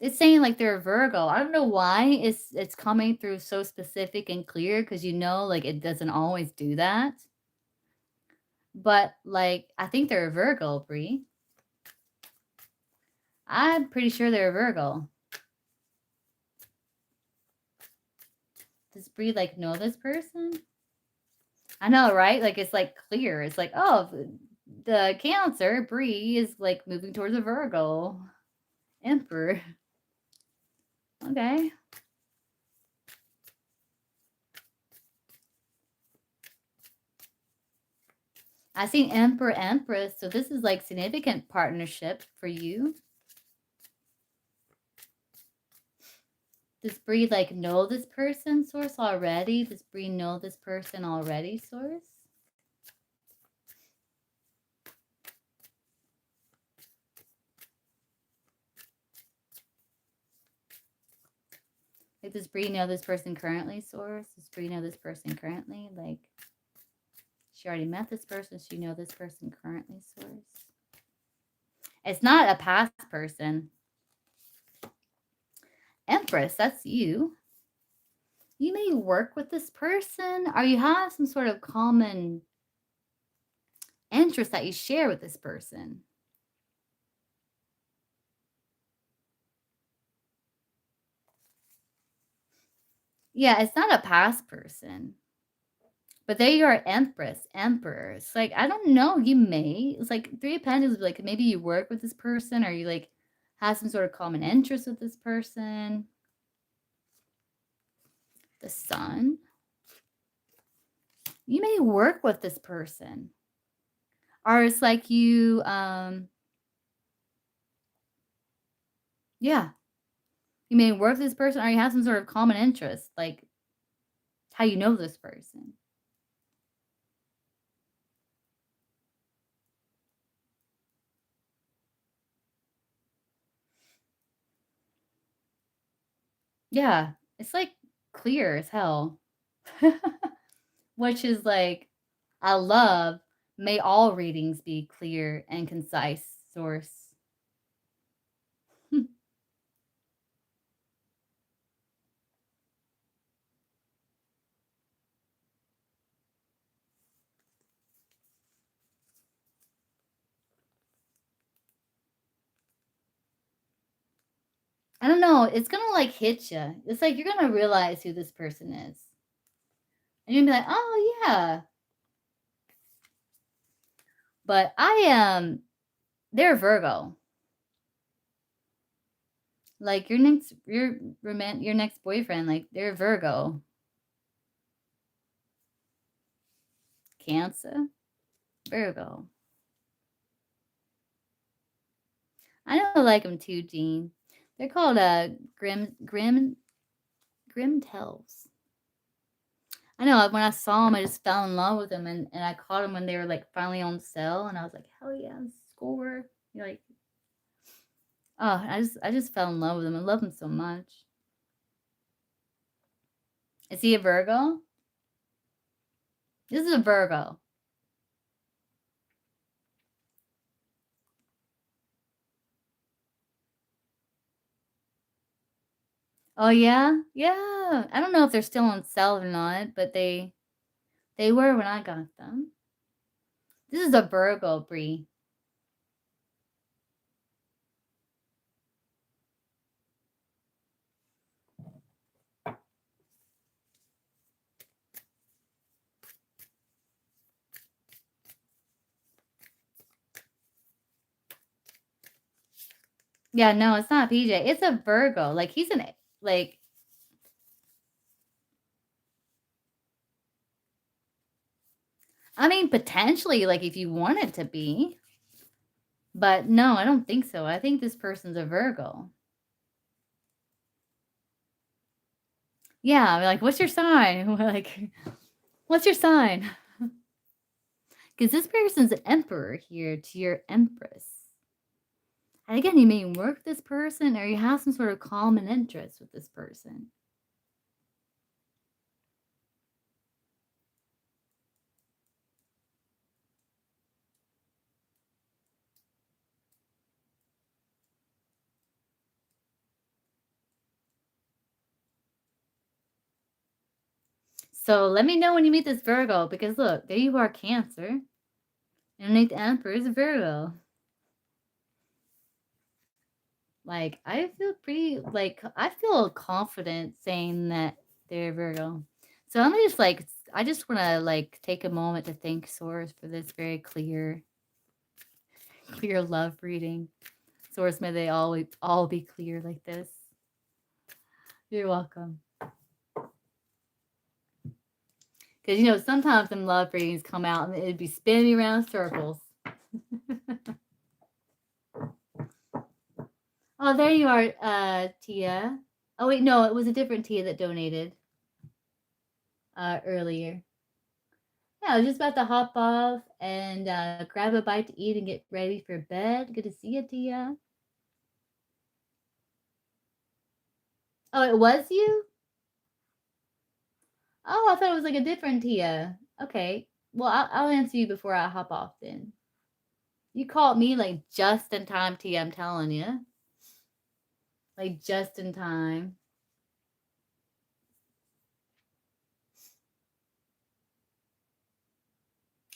It's saying like they're a Virgo. I don't know why it's coming through so specific and clear, because you know, like it doesn't always do that. But like I think they're a Virgo, Bree. I'm pretty sure they're a Virgo. Does Bree like know this person? I know, right? Like it's like clear. It's like, oh, the Cancer, Bree, is like moving towards a Virgo. Emperor. Okay. I seen Emperor, Empress, so this is like significant partnership for you. Does Bree like know this person, Source, already? Does Bree know this person already, Source? Like, does Bree know this person currently, Source? Does Bree know this person currently? Like, she already met this person. She know this person currently, Source? It's not a past person. Empress, that's you. You may work with this person, or you have some sort of common interest that you share with this person. Yeah, it's not a past person. But there you are, Empress, Emperor. It's like, I don't know, you may. It's like Three of Pentacles, like maybe you work with this person, or you like have some sort of common interest with this person. The Sun. You may work with this person. Or it's like you, yeah. You may work with this person, or you have some sort of common interest, like how you know this person. Yeah, it's like clear as hell. Which is like, I love, may all readings be clear and concise, Source. I don't know, it's gonna like hit you. It's like you're gonna realize who this person is. And you're gonna be like, oh yeah. But I am, they're Virgo. Like your next boyfriend, like they're Virgo. Cancer, Virgo. I know I like them too, Jean. They're called Grim Tells. I know when I saw them, I just fell in love with them, and I caught them when they were like finally on sale, and I was like, hell yeah, score! You're like, oh, I just fell in love with them. I love them so much. Is he a Virgo? This is a Virgo. Oh yeah, yeah. I don't know if they're still on sale or not, but they were when I got them. This is a Virgo, Bree. Yeah, no, it's not PJ. It's a Virgo. Like he's an like. I mean, potentially, like if you want it to be. But no, I don't think so. I think this person's a Virgo. Yeah, like, what's your sign? Like, what's your sign? Because this person's an emperor here to your empress. And again, you may work with this person or you have some sort of common interest with this person. So let me know when you meet this Virgo, because look, there you are, Cancer. Underneath the Emperor is Virgo. Like, I feel pretty, like, I feel confident saying that they're Virgo. So I'm just like, I just want to like take a moment to thank Source for this very clear love reading. Source, may they all be clear like this. You're welcome. Because, you know, sometimes them love readings come out and it'd be spinning around circles. Oh, there you are, Tia. Oh, wait, no, it was a different Tia that donated earlier. Yeah, I was just about to hop off and grab a bite to eat and get ready for bed. Good to see you, Tia. Oh, it was you? Oh, I thought it was like a different Tia. Okay. Well, I'll answer you before I hop off then. You called me like just in time, Tia, I'm telling you. Like just in time.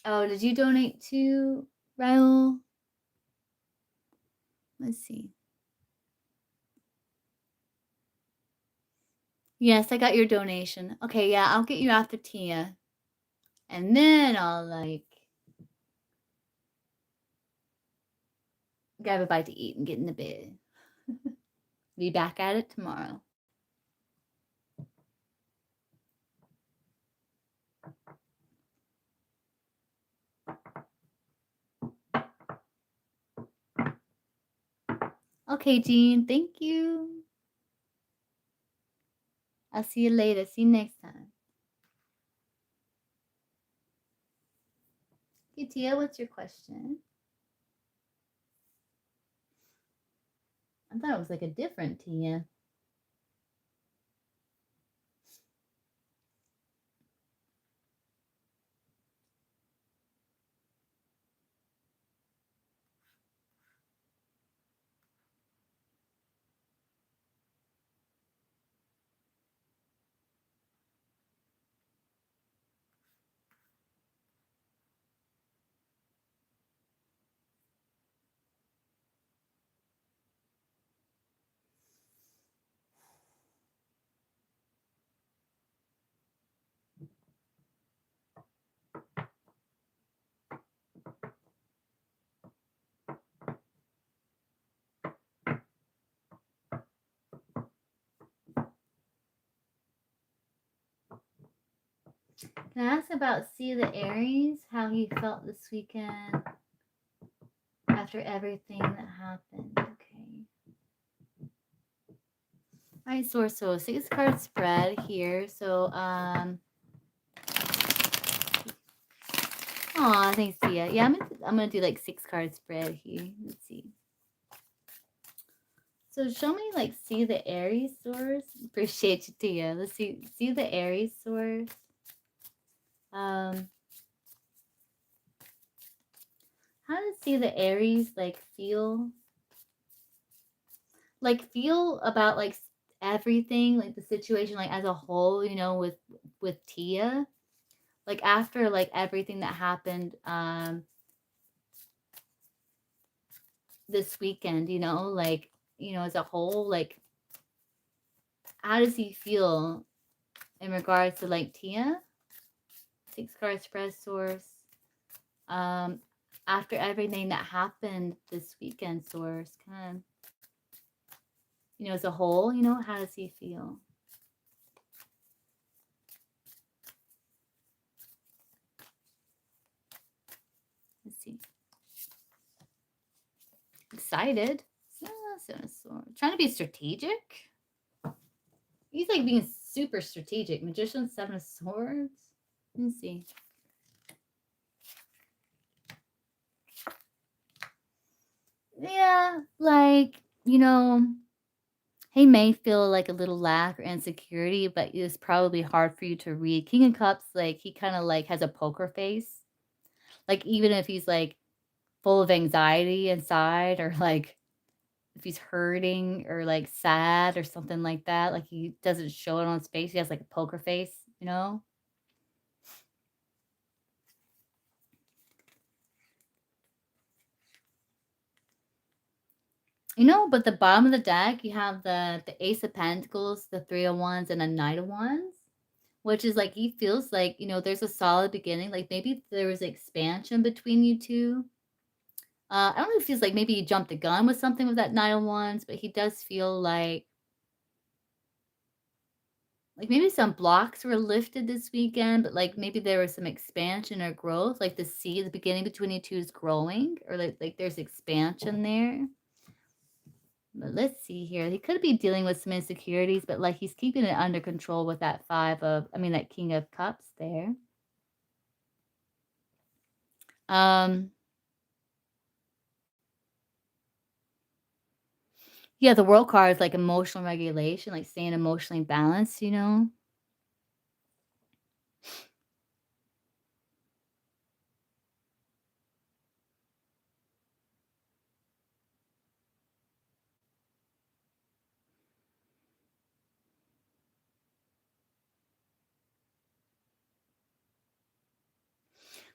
Oh, did you donate to Raul? Let's see. Yes, I got your donation. Okay, yeah, I'll get you after Tia. And then I'll like grab a bite to eat and get into bed. Be back at it tomorrow. Okay, Jean, thank you. I'll see you later. See you next time. Hey, Tia, what's your question? I thought it was like a different Tia. Can I ask about See the Aries? How he felt this weekend after everything that happened? Okay. All right, so 6-card spread here. So, aw, thanks, Tia. Yeah, I'm gonna do like 6-card spread here. Let's see. So show me like See the Aries source. Appreciate you, Tia. Let's see the Aries source. How does See the Aries like feel? Like feel about like everything, like the situation, like as a whole, you know, with Tia. Like after like everything that happened this weekend, you know, like, you know, as a whole, like how does he feel in regards to like Tia? 6-card spread source. After everything that happened this weekend, source. Kind of You know, as a whole, you know, how does he feel? Let's see. Excited. Seven of Swords. Trying to be strategic. He's like being super strategic. Magician, Seven of Swords. Let's see. Yeah, like, you know, he may feel like a little lack or insecurity, but it's probably hard for you to read. King of Cups, like, he kind of like has a poker face. Like, even if he's like full of anxiety inside, or like if he's hurting or like sad or something like that, like he doesn't show it on his face. He has like a poker face, you know? You know, but the bottom of the deck, you have the Ace of Pentacles, the Three of Wands, and a Knight of Wands, which is like he feels like, you know, there's a solid beginning. Like maybe there was expansion between you two. I don't know if it feels like maybe he jumped the gun with something with that Knight of Wands, but he does feel like maybe some blocks were lifted this weekend, but like maybe there was some expansion or growth. Like the seed, the beginning between you two is growing, or like there's expansion there. But let's see here. He could be dealing with some insecurities, but like he's keeping it under control with that that King of Cups there. Yeah, the World card is like emotional regulation, like staying emotionally balanced, you know?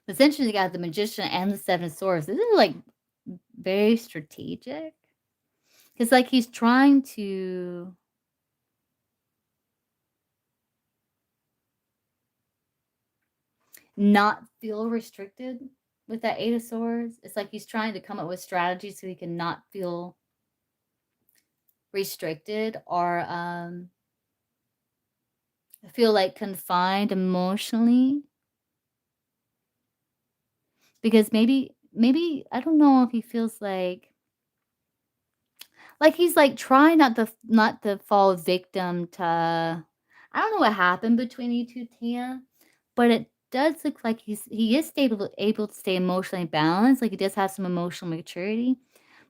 But essentially, you got the Magician and the Seven of Swords. This is like very strategic. Because like he's trying to not feel restricted with that Eight of Swords. It's like he's trying to come up with strategies so he can not feel restricted or feel like confined emotionally. Because maybe I don't know if he feels like he's like trying not to fall victim to I don't know what happened between you two, Tia, but it does look like he is able to stay emotionally balanced. Like he does have some emotional maturity.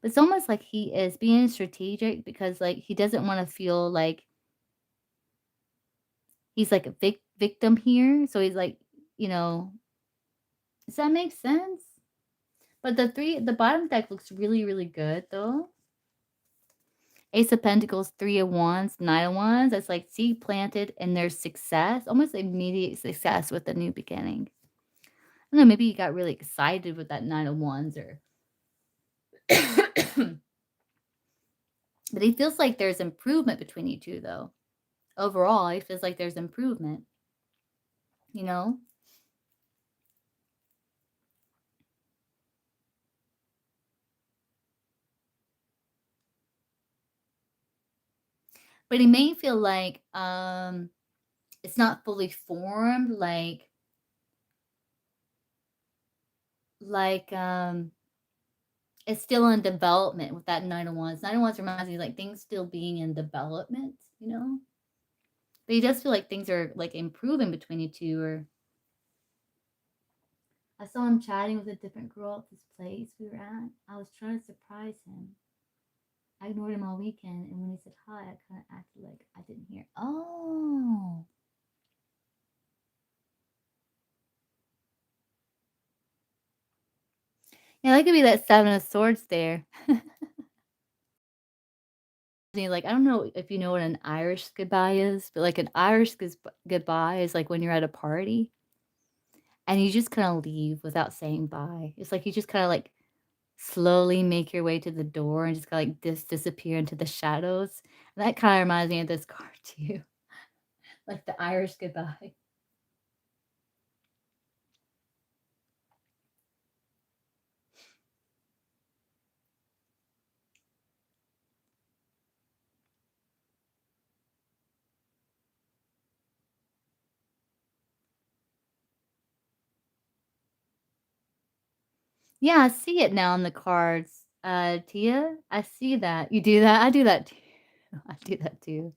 But it's almost like he is being strategic because like he doesn't want to feel like he's like a victim here. So he's like, you know, does that make sense? But the bottom deck looks really, really good though. Ace of Pentacles, Three of Wands, Nine of Wands. It's like seed planted and there's success, almost immediate success with a new beginning. I don't know, maybe you got really excited with that Nine of Wands or but he feels like there's improvement between you two though. Overall, he feels like there's improvement, you know? But he may feel like it's not fully formed, like it's still in development with that Nine of Wands. Nine of Wands reminds me of, like, things still being in development, you know? But he does feel like things are, like, improving between you two, or I saw him chatting with a different girl at this place we were at. I was trying to surprise him. I ignored him all weekend, and when he said hi, I kind of acted like I didn't hear. Oh. Yeah, that could be that Seven of Swords there. Like, I don't know if you know what an Irish goodbye is, but like an Irish goodbye is like when you're at a party and you just kind of leave without saying bye. It's like you just kind of like slowly make your way to the door and just kind of like disappear into the shadows. And that kind of reminds me of this card too, like the Irish goodbye. Yeah, I see it now on the cards. Tia, I see that. You do that? I do that too. I do that too.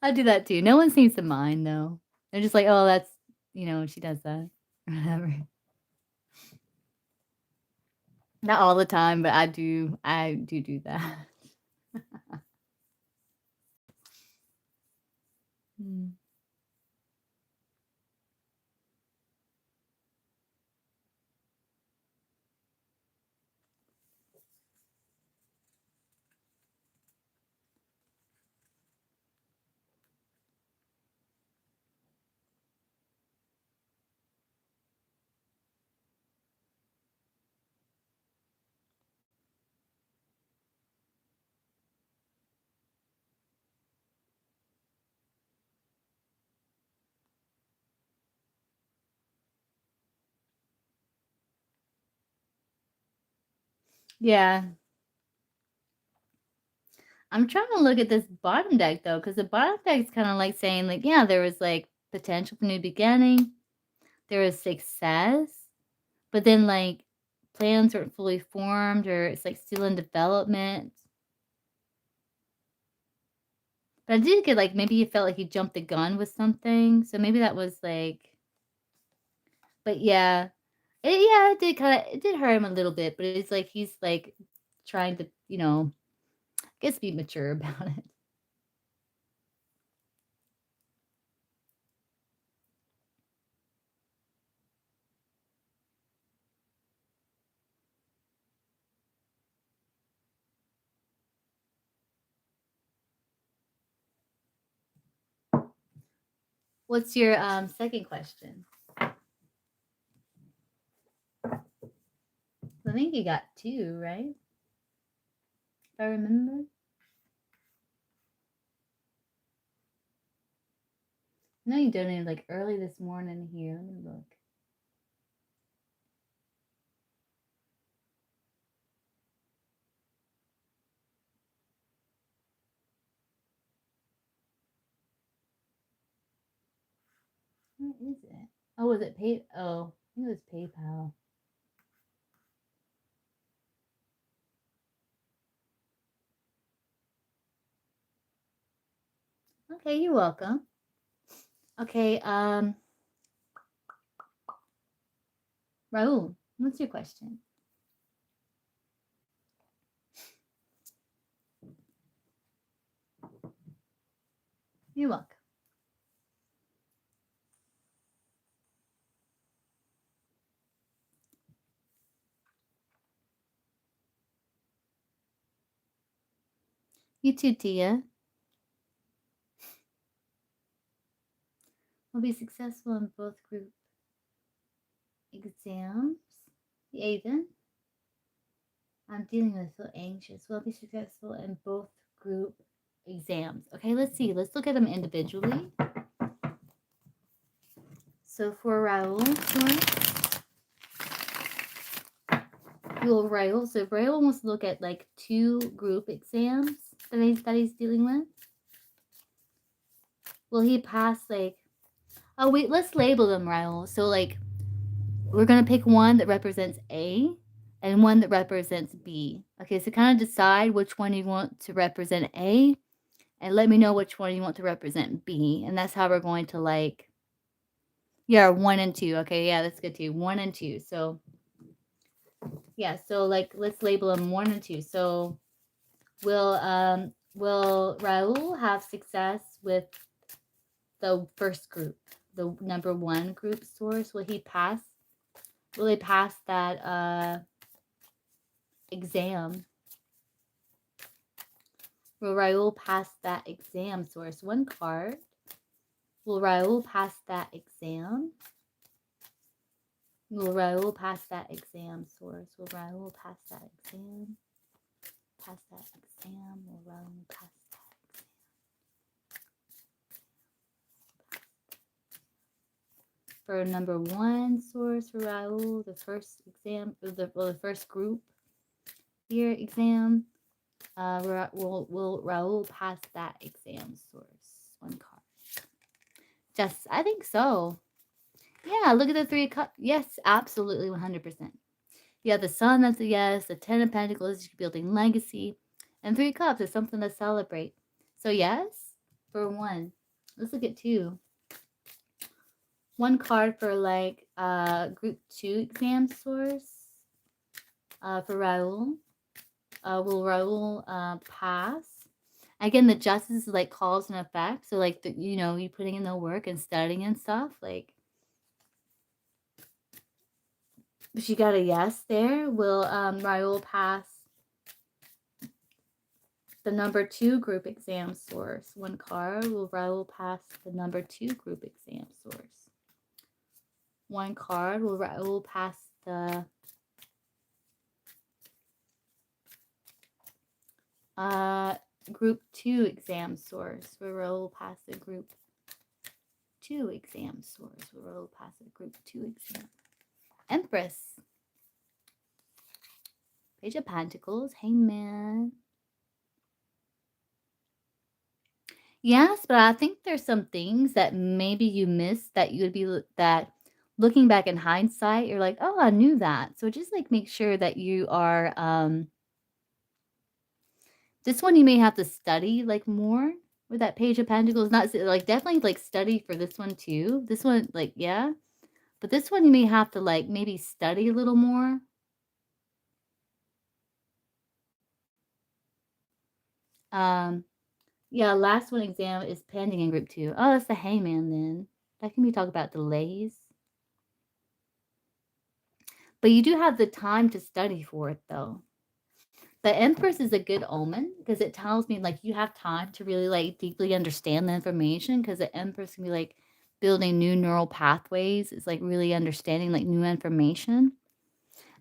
I do that too. No one seems to mind though. They're just like, oh, that's, she does that. Whatever. Not all the time, but I do that. Mm. Yeah. I'm trying to look at this bottom deck though, because the bottom deck is kind of like saying, like, yeah, there was like potential for new beginning, there was success, but then like plans weren't fully formed, or it's like still in development. But I did get like maybe you felt like you jumped the gun with something, so maybe that was like. But yeah, it did hurt him a little bit, but it's like he's like trying to, I guess be mature about it. What's your second question? I think you got 2, right? If I remember. I know you donated like early this morning here. Let me look. Where is it? Oh, was it pay? Oh, I think it was PayPal. Okay, you're welcome. Okay, Raul, what's your question? You're welcome. You too, Tia. Will be successful in both group exams. Aiden, I'm dealing with so anxious. Will be successful in both group exams. Okay, let's see. Let's look at them individually. So for Raul, Raul. So Raul wants to look at like 2 group exams that he's dealing with. Will he pass like? Oh wait, let's label them, Raul. So like, we're gonna pick one that represents A and one that represents B. Okay, so kind of decide which one you want to represent A, and let me know which one you want to represent B, and that's how we're going to like. Yeah, 1 and 2. Okay, yeah, that's good too. 1 and 2. So yeah, so like let's label them 1 and 2. So will Raul have success with the first group, the number 1 group source? Will he pass? Will he pass that exam? Will Raul pass that exam source? 1 card. Will Raul pass that exam? Will Raul pass that exam source? Will Raul pass that exam? Pass that exam. Will Raul pass that exam? For number 1 source for Raul, the first exam, the first group here exam, will Raul pass that exam source? 1 card. Just, I think so. Yeah, look at the 3 of cups. Yes, absolutely 100%. You have the sun, that's a yes. The 10 of pentacles, you're building legacy. And 3 of cups is something to celebrate. So yes, for 1. Let's look at 2. 1 card for like group 2 exam source. For Raul. Will Raul pass? Again, the justice is like cause and effect. So like, you putting in the work and studying and stuff. Like, but she got a yes there. Will Raul pass the number 2 group exam source? 1 card. Will Raul pass the number 2 group exam source? 1 card. Will Raul pass the group 2 exam source? Will Raul pass the group 2 exam source? Will Raul pass the group 2 exam? Empress. Page of Pentacles. Hangman. Yes, but I think there's some things that maybe you missed that you would be that looking back in hindsight, you're like, oh, I knew that. So just like make sure that you are this one you may have to study like more with that Page of Pentacles. Not like definitely like study for this one too. This one, like, yeah. But this one you may have to like maybe study a little more. Yeah, last one exam is pending in group 2. Oh, that's the Hangman then. That can be talk about delays. But you do have the time to study for it though. The Empress is a good omen because it tells me like you have time to really like deeply understand the information, because the Empress can be like building new neural pathways. It's like really understanding like new information.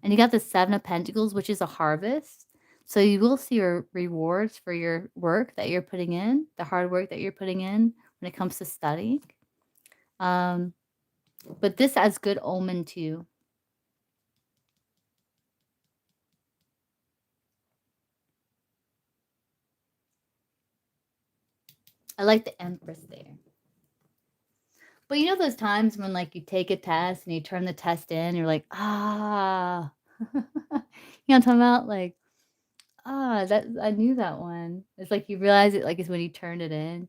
And you got the 7 of Pentacles, which is a harvest. So you will see your rewards for your work that you're putting in, the hard work that you're putting in when it comes to studying. But this has good omen too. I like the Empress there. But you know those times when like you take a test and you turn the test in, you're like, ah. You know what I'm talking about? Like, that I knew that one. It's like you realize it like it's when you turned it in.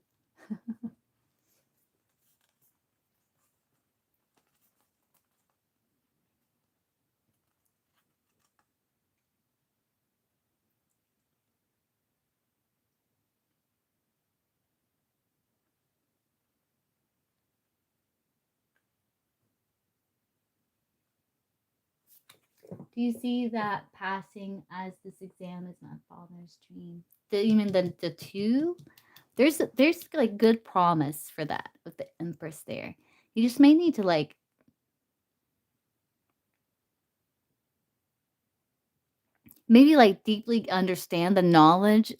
Do you see that passing as this exam is my father's dream? You mean the 2? There's like good promise for that with the Empress there. You just may need to like maybe like deeply understand the knowledge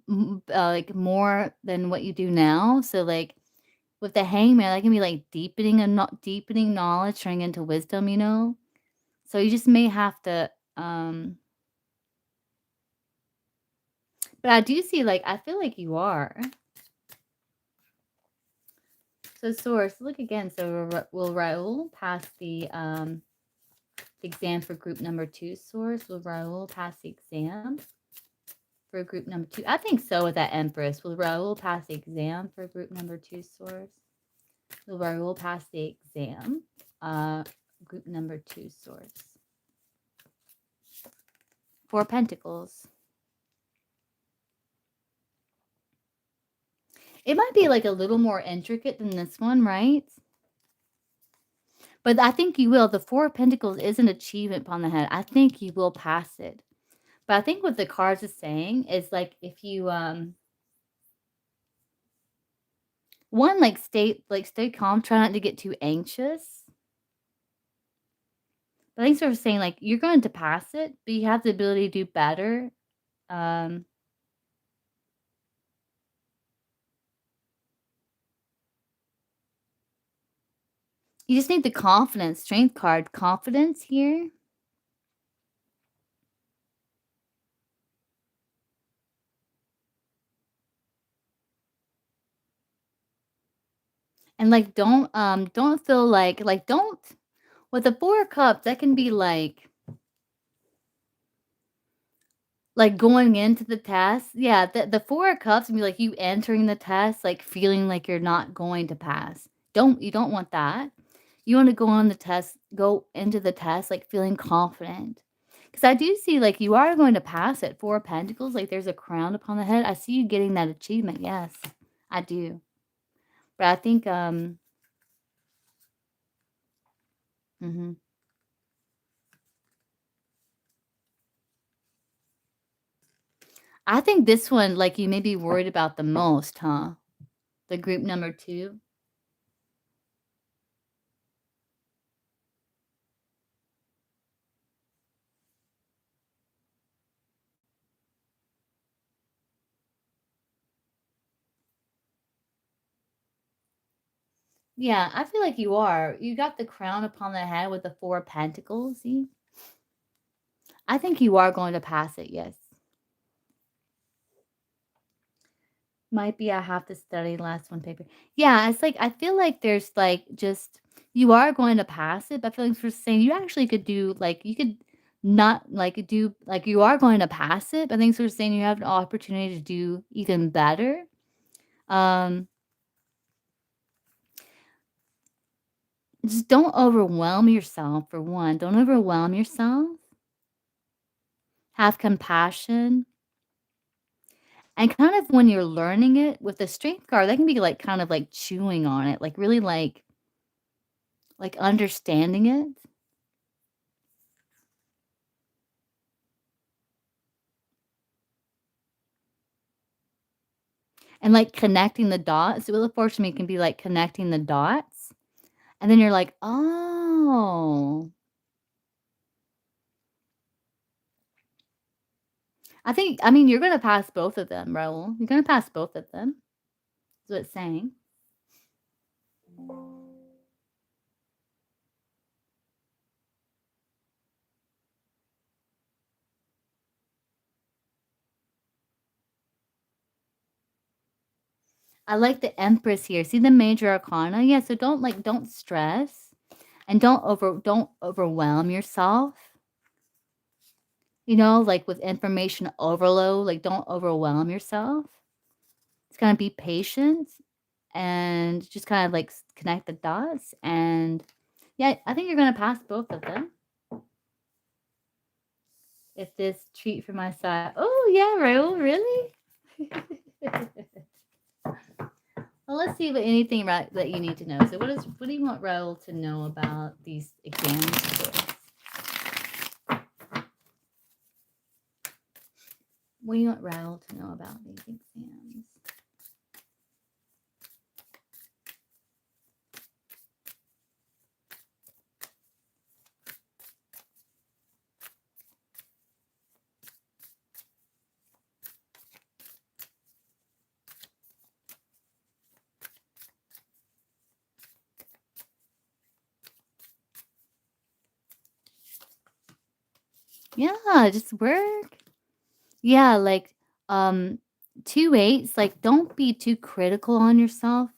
like more than what you do now. So like with the Hangman, that can be like deepening and not deepening knowledge, turning into wisdom, you know? So you just may have to but I do see like I feel like you are. So source, look again. So will Raul pass the exam for group number 2 source? Will Raul pass the exam for group number 2? I think so with that Empress. Will Raul pass the exam for group number 2 source? Will Raul pass the exam? Group number 2 source. 4 Pentacles. It might be like a little more intricate than this one, right? But I think you will. The 4 of Pentacles is an achievement upon the head. I think you will pass it. But I think what the cards is saying is like if you one like stay calm, try not to get too anxious. But I think sort of saying like you're going to pass it, but you have the ability to do better. You just need the confidence, strength card, confidence here. And, like, don't feel like, don't with the 4 of Cups, that can be like, going into the test yeah, the 4 of Cups can be, like, you entering the test, like, feeling like you're not going to pass. You don't want that. You wanna go into the test, like, feeling confident. Because I do see, like, you are going to pass it, 4 of Pentacles, like, there's a crown upon the head. I see you getting that achievement, yes, I do. But I think, mhm. I think this one, like, you may be worried about the most, huh? The group number 2? Yeah, I feel like you are. You got the crown upon the head with the 4 of Pentacles, see? I think you are going to pass it, yes. Might be I have to study last one paper. Yeah, it's like I feel like there's like just you are going to pass it, but feelings for saying you actually could do like you could not like do like you are going to pass it, but things for saying you have an opportunity to do even better. Um, just don't overwhelm yourself for one. Don't overwhelm yourself. Have compassion. And kind of when you're learning it with the strength card, that can be like kind of like chewing on it, like really like understanding it. And, like, connecting the dots. Wheel of Fortune to me can be, like, connecting the dots, and then you're like, "Oh." I mean, you're gonna pass both of them, Raul. You're gonna pass both of them, is what it's saying. I like the Empress here. See the Major Arcana? Yeah, so don't stress, and don't overwhelm yourself, like, with information overload, like, don't overwhelm yourself. It's gonna be patient and just kind of, like, connect the dots, and yeah, I think you're gonna pass both of them. If this treat for my side oh, yeah, Raul, really? Well, let's see what anything that you need to know. So what do you want Raul to know about these exams for? What do you want Raul to know about these exams? Yeah, just work. Yeah, like, um, 2 eights, like, don't be too critical on yourself.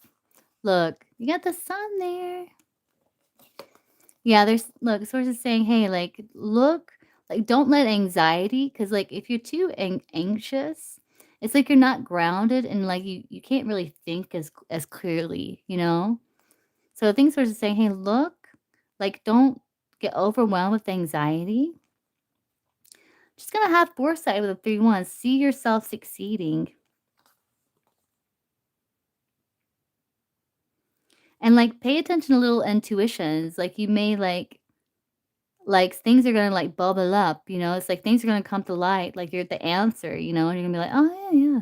Look, you got the sun there. Yeah, there's look, source is saying, "Hey, like, look, like, don't let anxiety, because like, if you're too anxious, it's like you're not grounded and, like, you can't really think as clearly, you know? So I think source is saying, "Hey, look, like, don't get overwhelmed with anxiety. Just gonna have foresight with the 3 ones. See yourself succeeding." And, like, pay attention to little intuitions, like, you may, things are gonna, like, bubble up, It's like things are gonna come to light, like, you're the answer, and you're gonna be like, "Oh, yeah, yeah."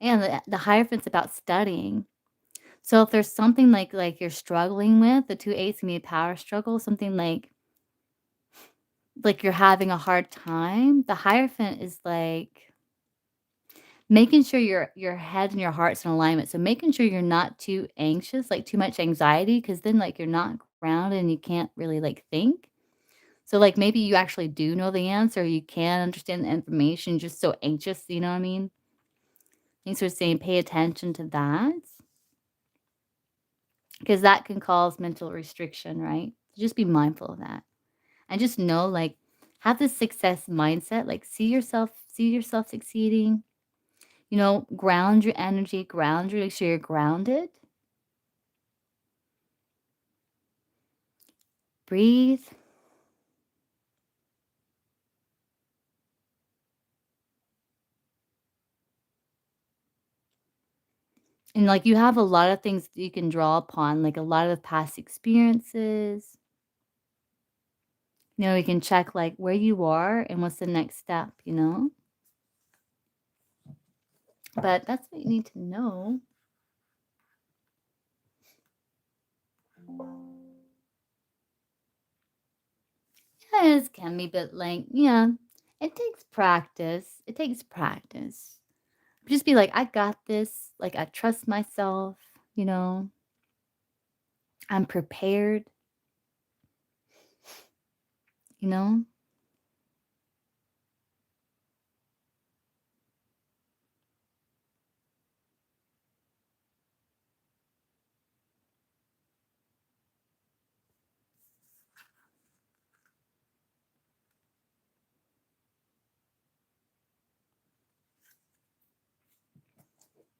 And the Hierophant's about studying. So if there's something like you're struggling with, the 2 eights can be a power struggle, something like you're having a hard time, the Hierophant is, like, making sure your head and your heart's in alignment, so making sure you're not too anxious, like, too much anxiety, because then, like, you're not grounded and you can't really, like, think. So, like, maybe you actually do know the answer, you can understand the information, just so anxious, you know what I mean? Thanks for saying pay attention to that, because that can cause mental restriction, right? Just be mindful of that. And just know, like, have this success mindset, like, see yourself succeeding, you know, ground your energy, make sure you're grounded. Breathe. And, like, you have a lot of things that you can draw upon, like a lot of past experiences. You know, you can check, like, where you are and what's the next step, you know? But that's what you need to know. Yes, can be, but, like, yeah, it takes practice. It takes practice. Just be like, "I got this." Like, I trust myself, you know? I'm prepared, you know?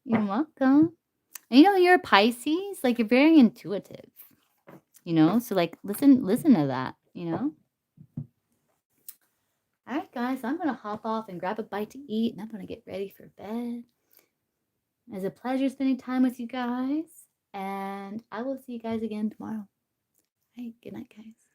You're welcome. And, you know, you're a Pisces, like, you're very intuitive, you know? So, like, listen to that, you know? Alright, guys, I'm gonna hop off and grab a bite to eat, and I'm gonna get ready for bed. It was a pleasure spending time with you guys, and I will see you guys again tomorrow. Alright, good night, guys.